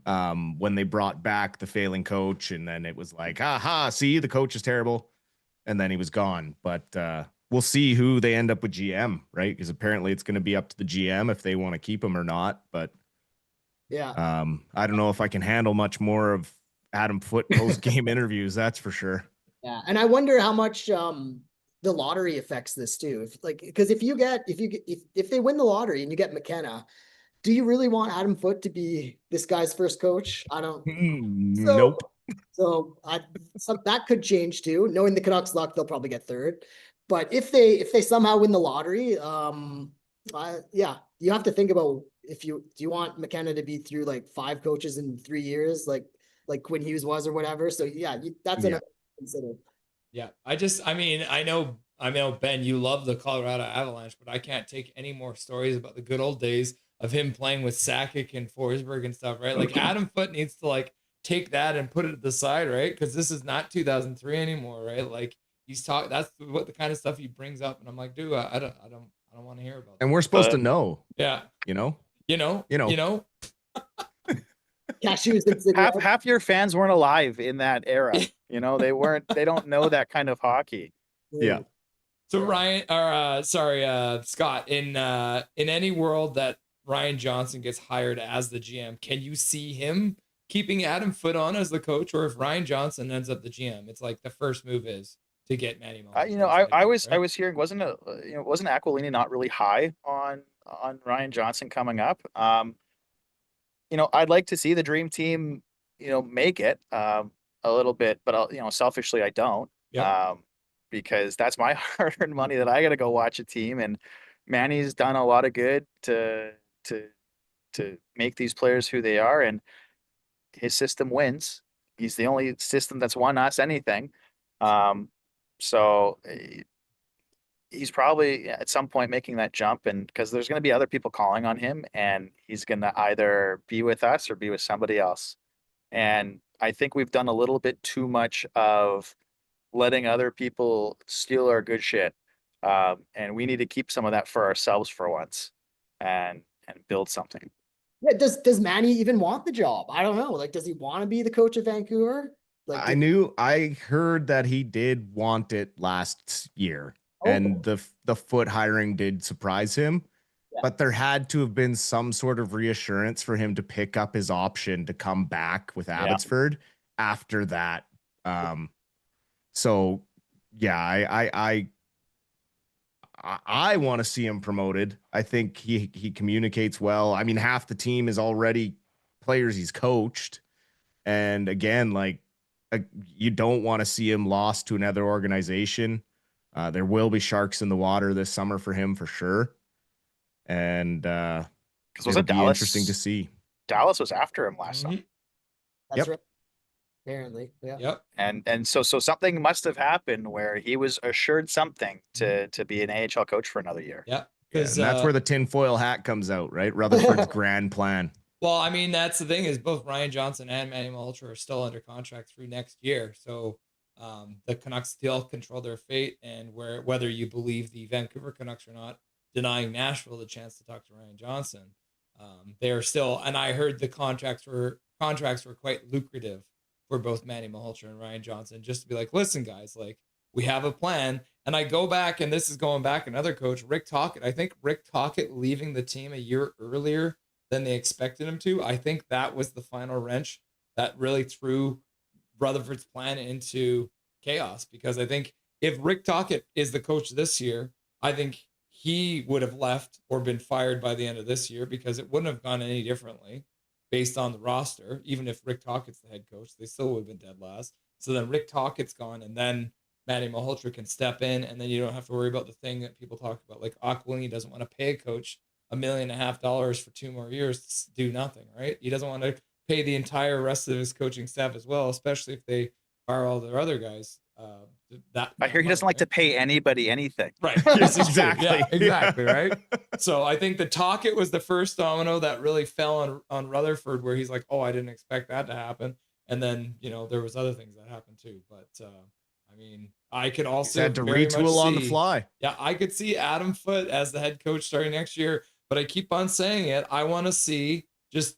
When they brought back the failing coach, and then it was like, see, the coach is terrible, and then he was gone. But we'll see who they end up with GM, right? Because apparently it's going to be up to the GM if they want to keep him or not. But yeah, I don't know if I can handle much more of Adam Foote post-game interviews. That's for sure. Yeah, and I wonder how much the lottery affects this too. Because if they win the lottery and you get McKenna, do you really want Adam Foote to be this guy's first coach? I don't. Nope. So that could change too. Knowing the Canucks' luck, they'll probably get third. But if they somehow win the lottery, you have to think about do you want McKenna to be through like 5 coaches in 3 years, like Quinn Hughes was or whatever. So yeah, that's another thing to consider. Yeah, I know Ben, you love the Colorado Avalanche, but I can't take any more stories about the good old days of him playing with Sakic and Forsberg and stuff, right? Like Adam Foote needs to like take that and put it to the side, right? Because this is not 2003 anymore, right? Like that's what the kind of stuff he brings up, and I'm like, dude, I don't want to hear about that. And we're supposed to know. Yeah. You know. Half your fans weren't alive in that era. They don't know that kind of hockey. Yeah. So Scott, in any world that Ryan Johnson gets hired as the GM, can you see him keeping Adam Foote on as the coach? Or if Ryan Johnson ends up the GM, it's like the first move is to get Manny Malhotra. I was hearing, wasn't Aquilini not really high on Ryan Johnson coming up? I'd like to see the dream team, make it a little bit, but selfishly I don't. Yeah. Because that's my hard-earned money that I got to go watch a team, and Manny's done a lot of good to make these players who they are, and his system wins. He's the only system that's won us anything. So he's probably at some point making that jump, and because there's going to be other people calling on him, and he's going to either be with us or be with somebody else. And I think we've done a little bit too much of letting other people steal our good shit. And we need to keep some of that for ourselves for once and build something. Yeah. Does Manny even want the job? I don't know. Like, does he want to be the coach of Vancouver? I heard that he did want it last year, and the Foote hiring did surprise him, but there had to have been some sort of reassurance for him to pick up his option to come back with Abbotsford after that. So yeah, I want to see him promoted. I think he communicates well. I mean, half the team is already players he's coached. And again, you don't want to see him lost to another organization. There will be sharks in the water this summer for him for sure. And it'll be interesting to see. Dallas was after him last summer. That's right. Apparently, yeah. Yep. And so something must have happened where he was assured something to be an AHL coach for another year. Yeah. Yeah, and that's where the tinfoil hat comes out, right? Rutherford's grand plan. Well, I mean, that's the thing is both Ryan Johnson and Manny Malhotra are still under contract through next year. So the Canucks still control their fate, and whether you believe the Vancouver Canucks or not, denying Nashville the chance to talk to Ryan Johnson, they are still. And I heard the contracts were quite lucrative for both Manny Malhotra and Ryan Johnson, just to be like, listen, guys, like we have a plan. And I go back, and this is going back another coach, Rick Tocchet. I think Rick Tocchet leaving the team a year earlier than they expected him to. I think that was the final wrench that really threw Rutherford's plan into chaos, because I think if Rick Tocchet is the coach this year, I think he would have left or been fired by the end of this year, because it wouldn't have gone any differently based on the roster. Even if Rick Tocchet's the head coach, they still would have been dead last. So then Rick Tocchet's gone, and then Manny Malhotra can step in, and then you don't have to worry about the thing that people talk about, like Aquilini doesn't want to pay a coach $1.5 million for 2 more years to do nothing, right? He doesn't want to pay the entire rest of his coaching staff as well, especially if they fire all their other guys. I hear he doesn't like to pay anybody anything. Right. Yes, exactly. Yeah, exactly. Right. So I think the Tocchet was the first domino that really fell on Rutherford, where he's like, oh, I didn't expect that to happen. And then, there was other things that happened too. But I mean, I could also had to retool on the fly. Yeah, I could see Adam Foote as the head coach starting next year, but I keep on saying it. I want to see just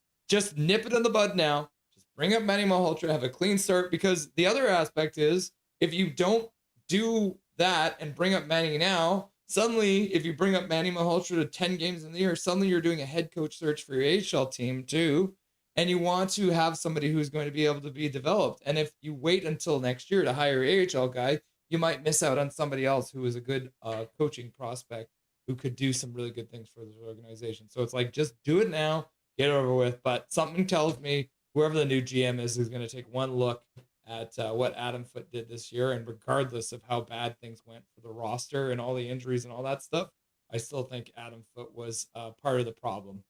nip it in the bud now. Just bring up Manny Malhotra, have a clean start, because the other aspect is if you don't do that and bring up Manny now, suddenly if you bring up Manny Malhotra to 10 games in the year, suddenly you're doing a head coach search for your AHL team too. And you want to have somebody who's going to be able to be developed. And if you wait until next year to hire an AHL guy, you might miss out on somebody else who is a good coaching prospect who could do some really good things for this organization. So it's like, just do it now, get it over with. But something tells me whoever the new GM is going to take one look at what Adam Foote did this year. And regardless of how bad things went for the roster and all the injuries and all that stuff, I still think Adam Foote was part of the problem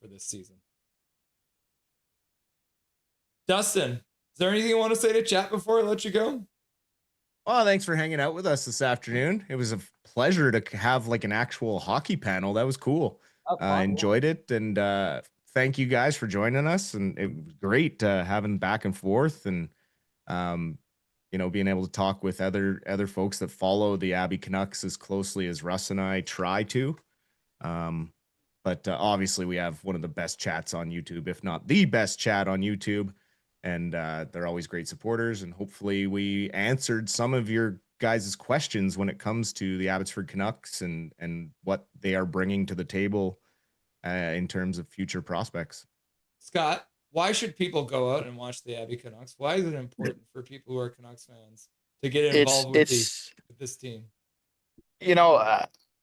for this season. Dustin, is there anything you want to say to chat before I let you go? Well, thanks for hanging out with us this afternoon. It was a pleasure to have like an actual hockey panel. That was cool. I enjoyed it. And thank you guys for joining us. And it was great having back and forth and, being able to talk with other folks that follow the Abby Canucks as closely as Russ and I try to. But obviously we have one of the best chats on YouTube, if not the best chat on YouTube. And they're always great supporters. And hopefully we answered some of your guys' questions when it comes to the Abbotsford Canucks and what they are bringing to the table in terms of future prospects. Scott, why should people go out and watch the Abby Canucks? Why is it important for people who are Canucks fans to get involved with this team?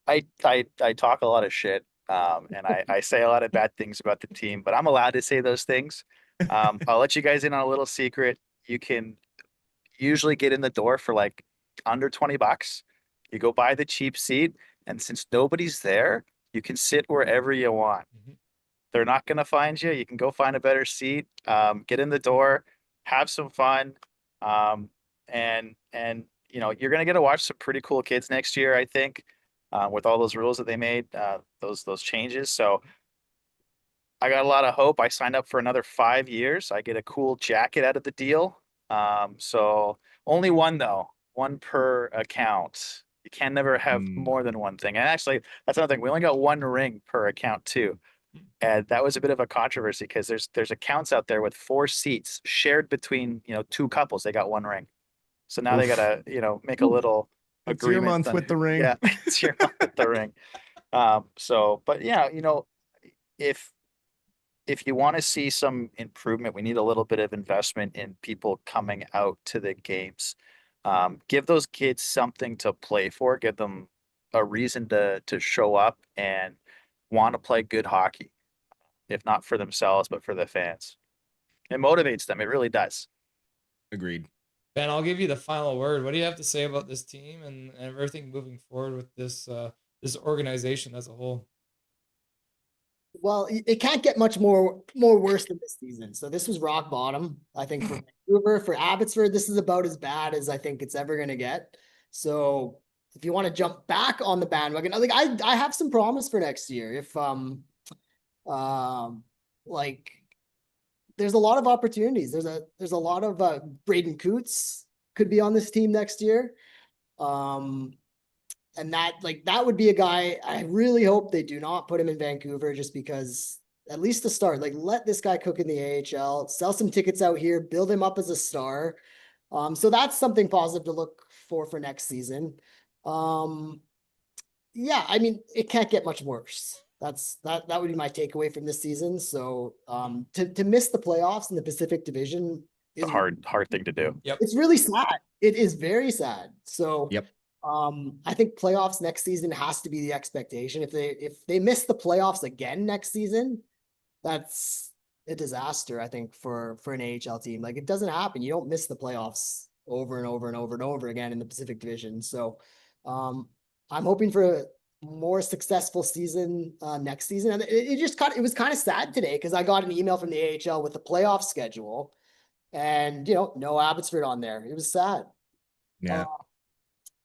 I talk a lot of shit and I say a lot of bad things about the team, but I'm allowed to say those things. I'll let you guys in on a little secret. You can usually get in the door for like under $20. You go buy the cheap seat, and since nobody's there, you can sit wherever you want. Mm-hmm. They're not going to find you. You can go find a better seat, get in the door, have some fun. And you're going to get to watch some pretty cool kids next year, I think, with all those rules that they made, those changes. So I got a lot of hope. I signed up for another 5 years. I get a cool jacket out of the deal. So only one though, one per account. You can never have more than one thing. And actually, that's another thing. We only got one ring per account too. And that was a bit of a controversy because there's accounts out there with 4 seats shared between, 2 couples. They got one ring. So now they got to, make a little it's agreement. Your month with the ring. Yeah, it's your month with the ring. But yeah, if you want to see some improvement, we need a little bit of investment in people coming out to the games. Give those kids something to play for. Give them a reason to show up and want to play good hockey, if not for themselves, but for the fans. It motivates them. It really does. Agreed. Ben, I'll give you the final word. What do you have to say about this team and everything moving forward with this organization as a whole? Well, it can't get much more worse than this season. So this was rock bottom, I think, for Vancouver. For Abbotsford, this is about as bad as I think it's ever going to get. So if you want to jump back on the bandwagon, like I have some promise for next year. If like there's a lot of opportunities. There's a lot of Braden Coots could be on this team next year. And that would be a guy I really hope they do not put him in Vancouver, just because at least to start, like let this guy cook in the AHL, sell some tickets out here, build him up as a star. So that's something positive to look for next season. Yeah, I mean, it can't get much worse. That would be my takeaway from this season. So to miss the playoffs in the Pacific Division is a hard thing to do. Yep. It's really sad. It is very sad. So yep. I think playoffs next season has to be the expectation. If they miss the playoffs again next season, that's a disaster, I think, for an AHL team. Like, it doesn't happen. You don't miss the playoffs over and over and over and over again in the Pacific Division. So I'm hoping for a more successful season next season. And it was kind of sad today because I got an email from the AHL with the playoff schedule and, no Abbotsford on there. It was sad. Yeah.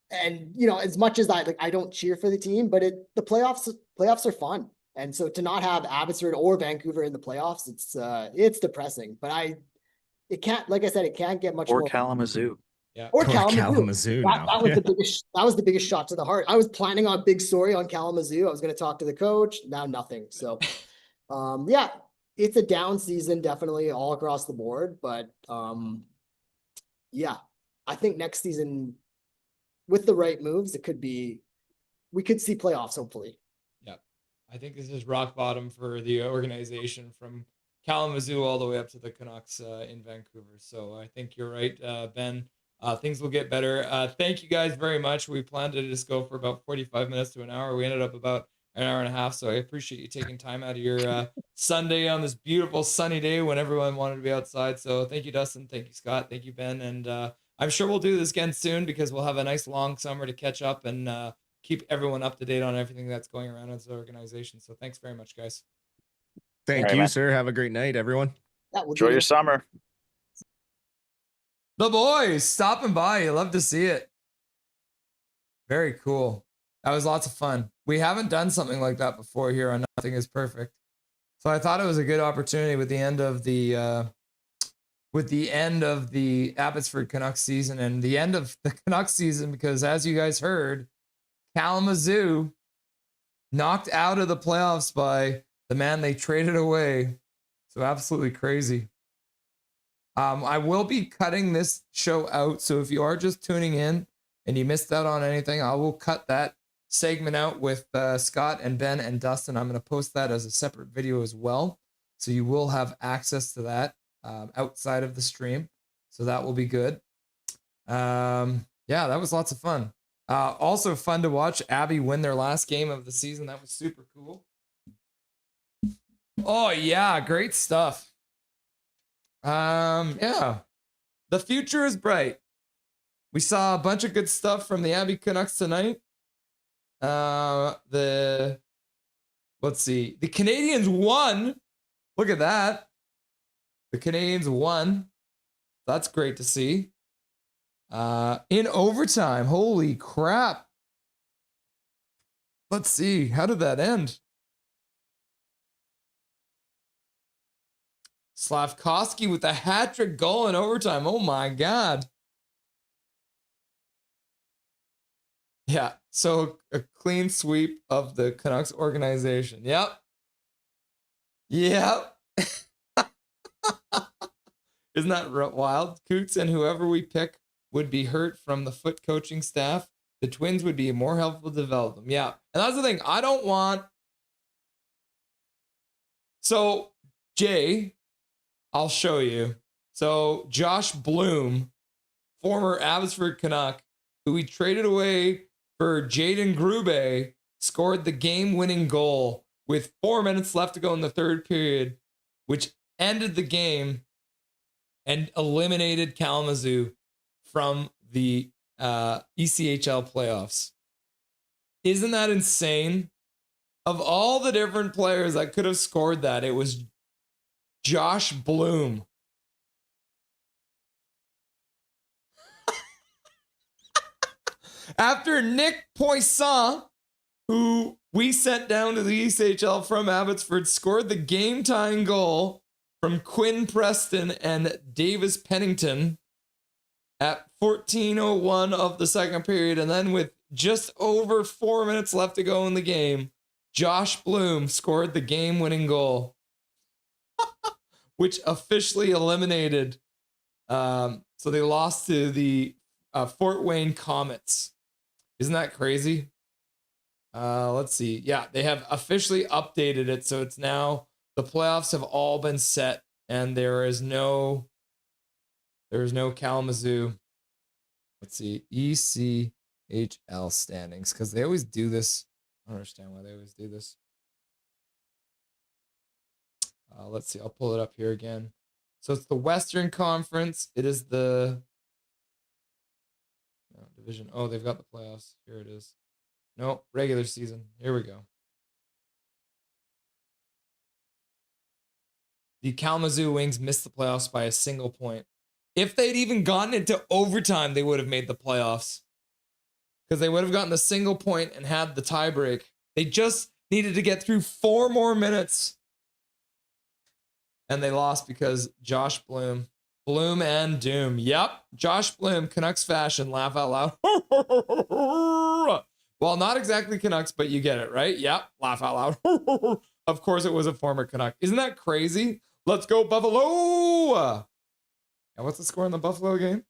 And as much as I don't cheer for the team, but the playoffs are fun. And so to not have Abbotsford or Vancouver in the playoffs, it's depressing. But it can't, like I said, it can't get much or more. Kalamazoo. Yeah. Or Kalamazoo. That was the biggest shot to the heart. I was planning on a big story on Kalamazoo. I was going to talk to the coach. Now nothing. So yeah, it's a down season, definitely all across the board. But yeah, I think next season, with the right moves, we could see playoffs, hopefully. Yeah. I think this is rock bottom for the organization from Kalamazoo all the way up to the Canucks in Vancouver. So I think you're right, Ben. Things will get better. Thank you guys very much. We planned to just go for about 45 minutes to an hour. We ended up about an hour and a half. So I appreciate you taking time out of your Sunday on this beautiful sunny day when everyone wanted to be outside. So thank you, Dustin. Thank you, Scott. Thank you, Ben. And I'm sure we'll do this again soon because we'll have a nice long summer to catch up and keep everyone up to date on everything that's going around in the organization. So thanks very much, guys. Thank you, sir. Have a great night, everyone. Enjoy your summer. The boys stopping by. You love to see it. Very cool. That was lots of fun. We haven't done something like that before here on Nothing is Perfect. So I thought it was a good opportunity with the end of the Abbotsford Canucks season and the end of the Canucks season, because as you guys heard, Kalamazoo knocked out of the playoffs by the man they traded away. So absolutely crazy. I will be cutting this show out. So if you are just tuning in and you missed out on anything, I will cut that segment out with Scott and Ben and Dustin. I'm going to post that as a separate video as well. So you will have access to that outside of the stream. So that will be good. Yeah, that was lots of fun. Also fun to watch Abby win their last game of the season. That was super cool. Oh yeah, great stuff. Yeah, the future is bright. We saw a bunch of good stuff from the Abby Canucks tonight. Let's see, the Canadians won. Look at that. The Canadians won. That's great to see. In overtime. Holy crap. Let's see. How did that end? Slavkovsky with a hat-trick goal in overtime. Oh my God. Yeah, so a clean sweep of the Canucks organization. Yep. Yep. Isn't that wild? Coots and whoever we pick would be hurt from the foot coaching staff. The Twins would be more helpful to develop them. Yeah, and that's the thing. I don't want... So, Jay... I'll show you. So Josh Bloom, former Abbotsford Canuck, who we traded away for Jaden Grube, scored the game-winning goal with 4 minutes left to go in the third period, which ended the game and eliminated Kalamazoo from the ECHL playoffs. Isn't that insane? of all the different players that could have scored that, it was Josh Bloom. After Nick Poisson, who we sent down to the ECHL from Abbotsford, scored the game-tying goal from Quinn Preston and Davis Pennington at 14:01 of the second period. And then with just over 4 minutes left to go in the game, Josh Bloom scored the game-winning goal, which officially eliminated. So they lost to the Fort Wayne Comets. Isn't that crazy? Let's see. Yeah, they have officially updated it. So it's now the playoffs have all been set and there is no Kalamazoo. Let's see. ECHL standings. Because they always do this. I don't understand why they always do this. Let's see. I'll pull it up here again. So it's the Western Conference. It is the division. Oh, they've got the playoffs. Here it is. No, regular season. Here we go. The Kalamazoo Wings missed the playoffs by a single point. If they'd even gotten into overtime, they would have made the playoffs. Because they would have gotten the single point and had the tiebreak. They just needed to get through 4 more minutes. And they lost because Josh Bloom and Doom. Yep. Josh Bloom, Canucks fashion, laugh out loud. Well, not exactly Canucks, but you get it, right? Yep. Laugh out loud. Of course, it was a former Canuck. Isn't that crazy? Let's go, Buffalo. And what's the score in the Buffalo game?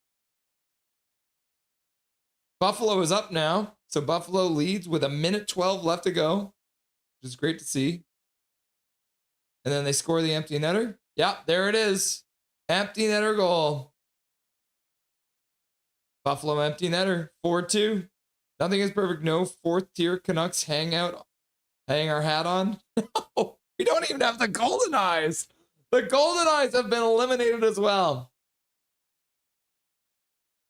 Buffalo is up now. So Buffalo leads with 1:12 left to go, which is great to see. And then they score the empty netter. Yeah, there it is. Empty netter goal. Buffalo empty netter. 4-2. Nothing is perfect. No fourth tier Canucks hang our hat on. No, we don't even have the Golden Eyes. The Golden Eyes have been eliminated as well.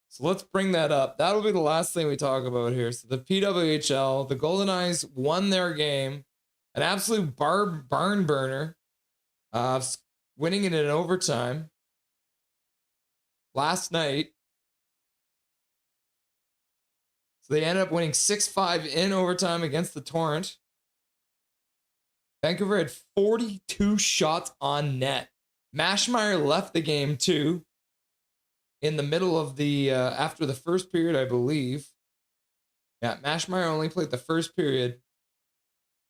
So let's bring that up. That'll be the last thing we talk about here. So the PWHL, the Golden Eyes won their game. An absolute barn burner. Winning it in overtime last night. So they ended up winning 6-5 in overtime against the Torrent. Vancouver had 42 shots on net. Mashmeyer left the game too. In the middle of the, after the first period, I believe. Yeah, Mashmeyer only played the first period.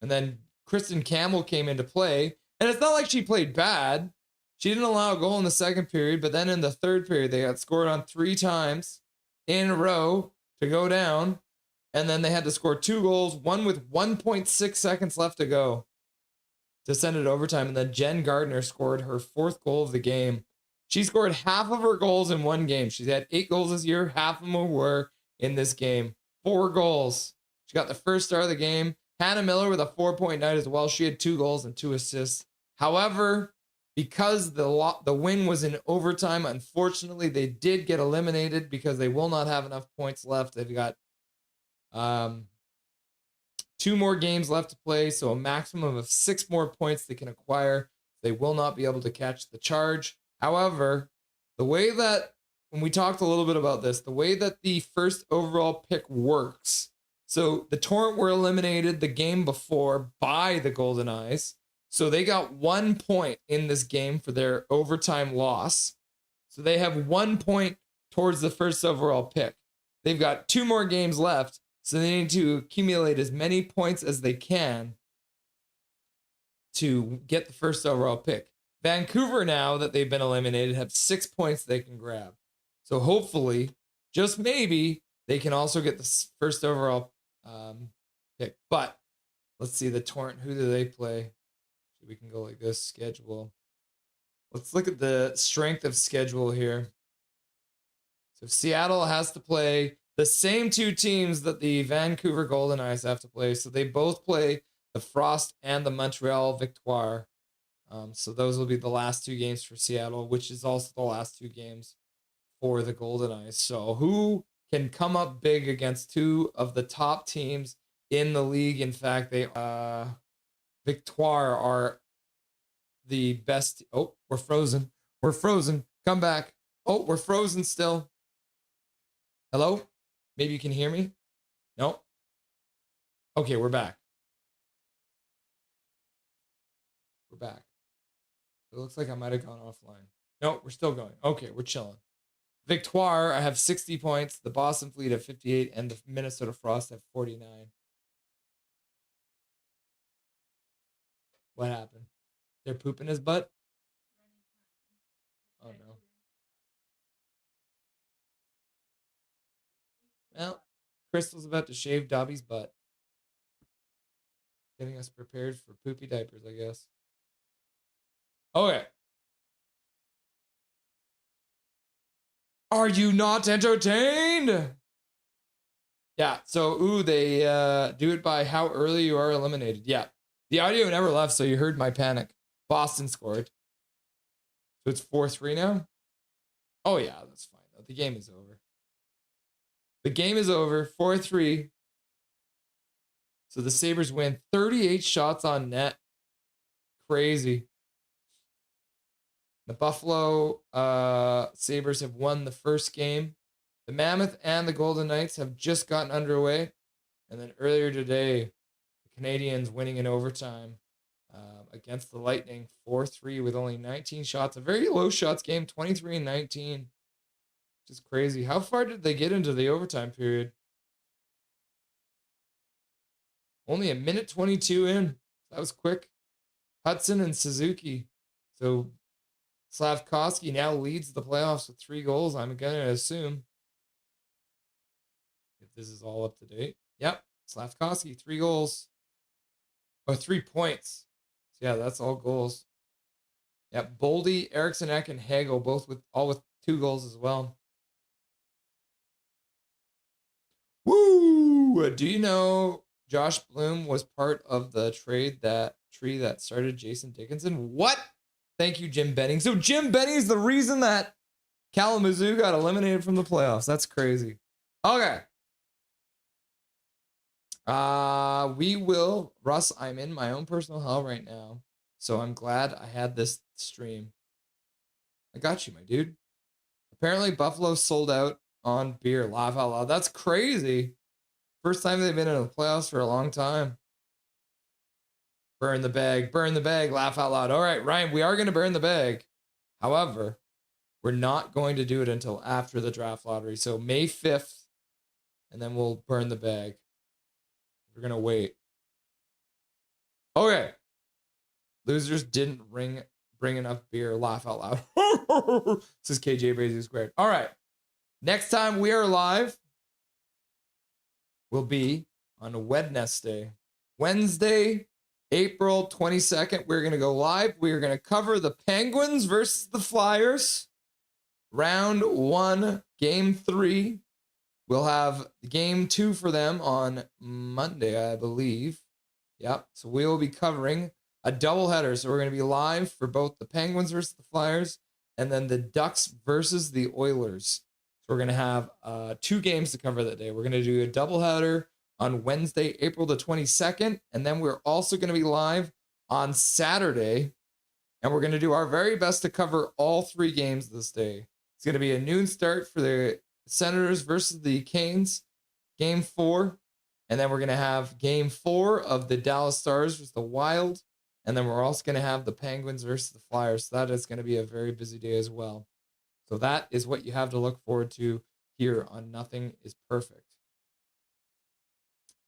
And then Kristen Campbell came into play. And it's not like she played bad. She didn't allow a goal in the second period, but then in the third period, they got scored on 3 times in a row to go down. And then they had to score 2 goals, one with 1.6 seconds left to go to send it overtime. And then Jen Gardner scored her 4th goal of the game. She scored half of her goals in one game. She's had 8 goals this year. Half of them were in this game. 4 goals. She got the first star of the game. Hannah Miller with a 4-point night as well. She had 2 goals and 2 assists. However, because the win was in overtime, unfortunately, they did get eliminated because they will not have enough points left. They've got 2 more games left to play, so a maximum of 6 more points they can acquire. They will not be able to catch the charge. However, the way that, when we talked a little bit about this, the way that the first overall pick works, so the Torrent were eliminated the game before by the Golden Eyes. So they got 1 point in this game for their overtime loss. So they have 1 point towards the first overall pick. They've got 2 more games left. So they need to accumulate as many points as they can to get the first overall pick. Vancouver, now that they've been eliminated, have 6 points they can grab. So hopefully, just maybe, they can also get the first overall pick. But let's see, the Torrent, who do they play? We can go like this, schedule. Let's look at the strength of schedule here. So Seattle has to play the same 2 teams that the Vancouver Golden Eyes have to play. So they both play the Frost and the Montreal Victoire. So those will be the last 2 games for Seattle, which is also the last 2 games for the Golden Eyes. So who can come up big against 2 of the top teams in the league? In fact, they Victoire are the best. Oh, we're frozen. We're frozen. Come back. Oh, we're frozen still. Hello? Maybe you can hear me? No? Okay, we're back. We're back. It looks like I might have gone offline. No, we're still going. Okay, we're chilling. Victoire, I have 60 points. The Boston Fleet have 58, and the Minnesota Frost have 49. What happened? They're pooping his butt? Oh, no. Well, Crystal's about to shave Dobby's butt. Getting us prepared for poopy diapers, I guess. Okay. Are you not entertained? Yeah, so, they do it by how early you are eliminated. Yeah, the audio never left, so you heard my panic. Boston scored. So it's 4-3 now? Oh, yeah, that's fine, though. The game is over. The game is over, 4-3. So the Sabres win 38 shots on net. Crazy. The Buffalo Sabres have won the first game. The Mammoth and the Golden Knights have just gotten underway. And then earlier today, the Canadiens winning in overtime against the Lightning 4-3 with only 19 shots. A very low shots game, 23-19. Which is crazy. How far did they get into the overtime period? Only a minute 22 in. That was quick. Hudson and Suzuki. So Slavkovsky now leads the playoffs with 3 goals, I'm going to assume. If this is all up to date. Yep. Slavkovsky, 3 goals. Or 3 points. So yeah, that's all goals. Yep. Boldy, Eriksson Ek, and Hagel both with 2 goals as well. Woo! Do you know Josh Bloom was part of the tree that started Jason Dickinson? What? Thank you, Jim Benning. So Jim Benning's the reason that Kalamazoo got eliminated from the playoffs. That's crazy. Okay. Russ, I'm in my own personal hell right now. So I'm glad I had this stream. I got you, my dude. Apparently Buffalo sold out on beer. Laugh out loud. That's crazy. First time they've been in the playoffs for a long time. Burn the bag. Burn the bag. Laugh out loud. All right, Ryan, we are going to burn the bag. However, we're not going to do it until after the draft lottery. So May 5th, and then we'll burn the bag. We're going to wait. Okay. Losers didn't bring enough beer. Laugh out loud. This is KJ Brazy Squared. All right. Next time we are live will be on Wednesday. Wednesday, April 22nd, we're going to go live. We're going to cover the Penguins versus the Flyers. Round 1, Game 3. We'll have Game 2 for them on Monday, I believe. Yep. So we will be covering a doubleheader. So we're going to be live for both the Penguins versus the Flyers and then the Ducks versus the Oilers. So we're going to have 2 games to cover that day. We're going to do a doubleheader on Wednesday, April the 22nd. And then we're also going to be live on Saturday. And we're going to do our very best to cover all 3 games this day. It's going to be a noon start for the Senators versus the Canes, Game 4. And then we're going to have Game 4 of the Dallas Stars versus the Wild. And then we're also going to have the Penguins versus the Flyers. So that is going to be a very busy day as well. So that is what you have to look forward to here on Nothing is Perfect.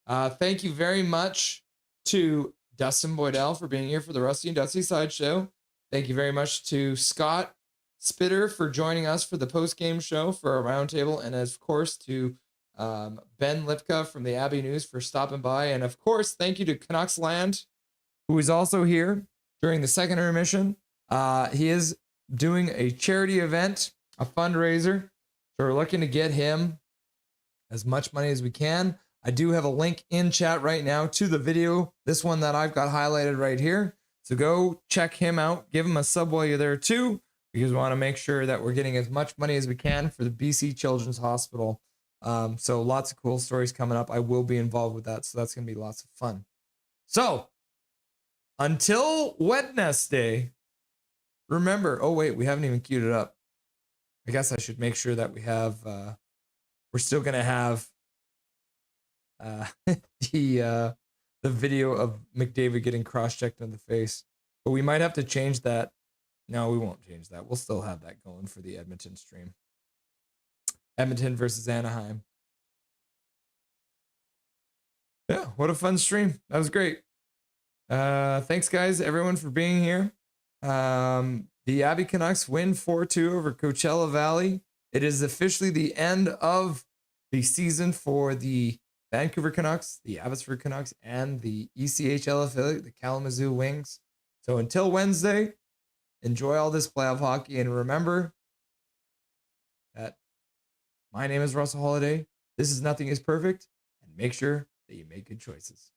Thank you very much to Dustin Boydell for being here for the Rusty and Dusty Sideshow. Thank you very much to Scott Spitter for joining us for the post-game show for a roundtable. And of course to Ben Lypka from the Abby News for stopping by. And of course, thank you to Canucks Land, who is also here during the second intermission. He is doing a charity event, a fundraiser. So we're looking to get him as much money as we can. I do have a link in chat right now to the video, this one that I've got highlighted right here. So go check him out. Give him a sub while you're there too, because we want to make sure that we're getting as much money as we can for the BC Children's Hospital. So lots of cool stories coming up. I will be involved with that. So that's going to be lots of fun. So until Wednesday, remember, oh wait, we haven't even queued it up. I guess I should make sure that we have, we're still going to have the video of McDavid getting cross-checked in the face. But we might have to change that. No, we won't change that. We'll still have that going for the Edmonton stream. Edmonton versus Anaheim. Yeah, what a fun stream. That was great. Thanks, guys, everyone, for being here. The Abby Canucks win 4-2 over Coachella Valley. It is officially the end of the season for the Vancouver Canucks, the Abbotsford Canucks, and the ECHL affiliate, the Kalamazoo Wings. So until Wednesday, enjoy all this playoff hockey, and remember that my name is Russell Holiday. This is Nothing is Perfect, and make sure that you make good choices.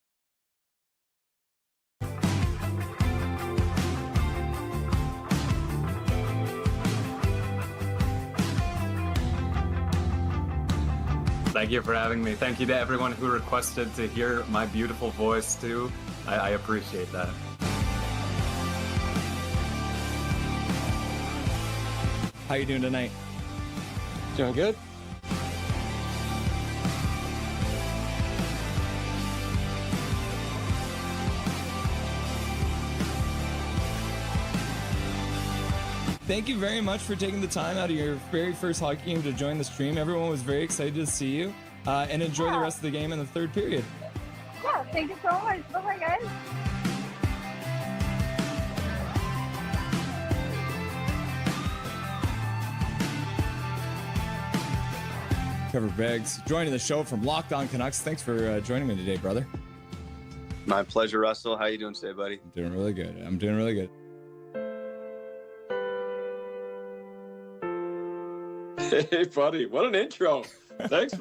Thank you for having me. Thank you to everyone who requested to hear my beautiful voice too. I appreciate that. How you doing tonight? Doing good? Thank you very much for taking the time out of your very first hockey game to join the stream. Everyone was very excited to see you, and enjoy the rest of the game in the third period. Yeah, thank you so much. Bye-bye, guys. Trevor Beggs joining the show from Locked On Canucks. Thanks for joining me today, brother. My pleasure, Russell. How you doing today, buddy? I'm doing really good. I'm doing really good. Hey, buddy, what an intro. Thanks, man.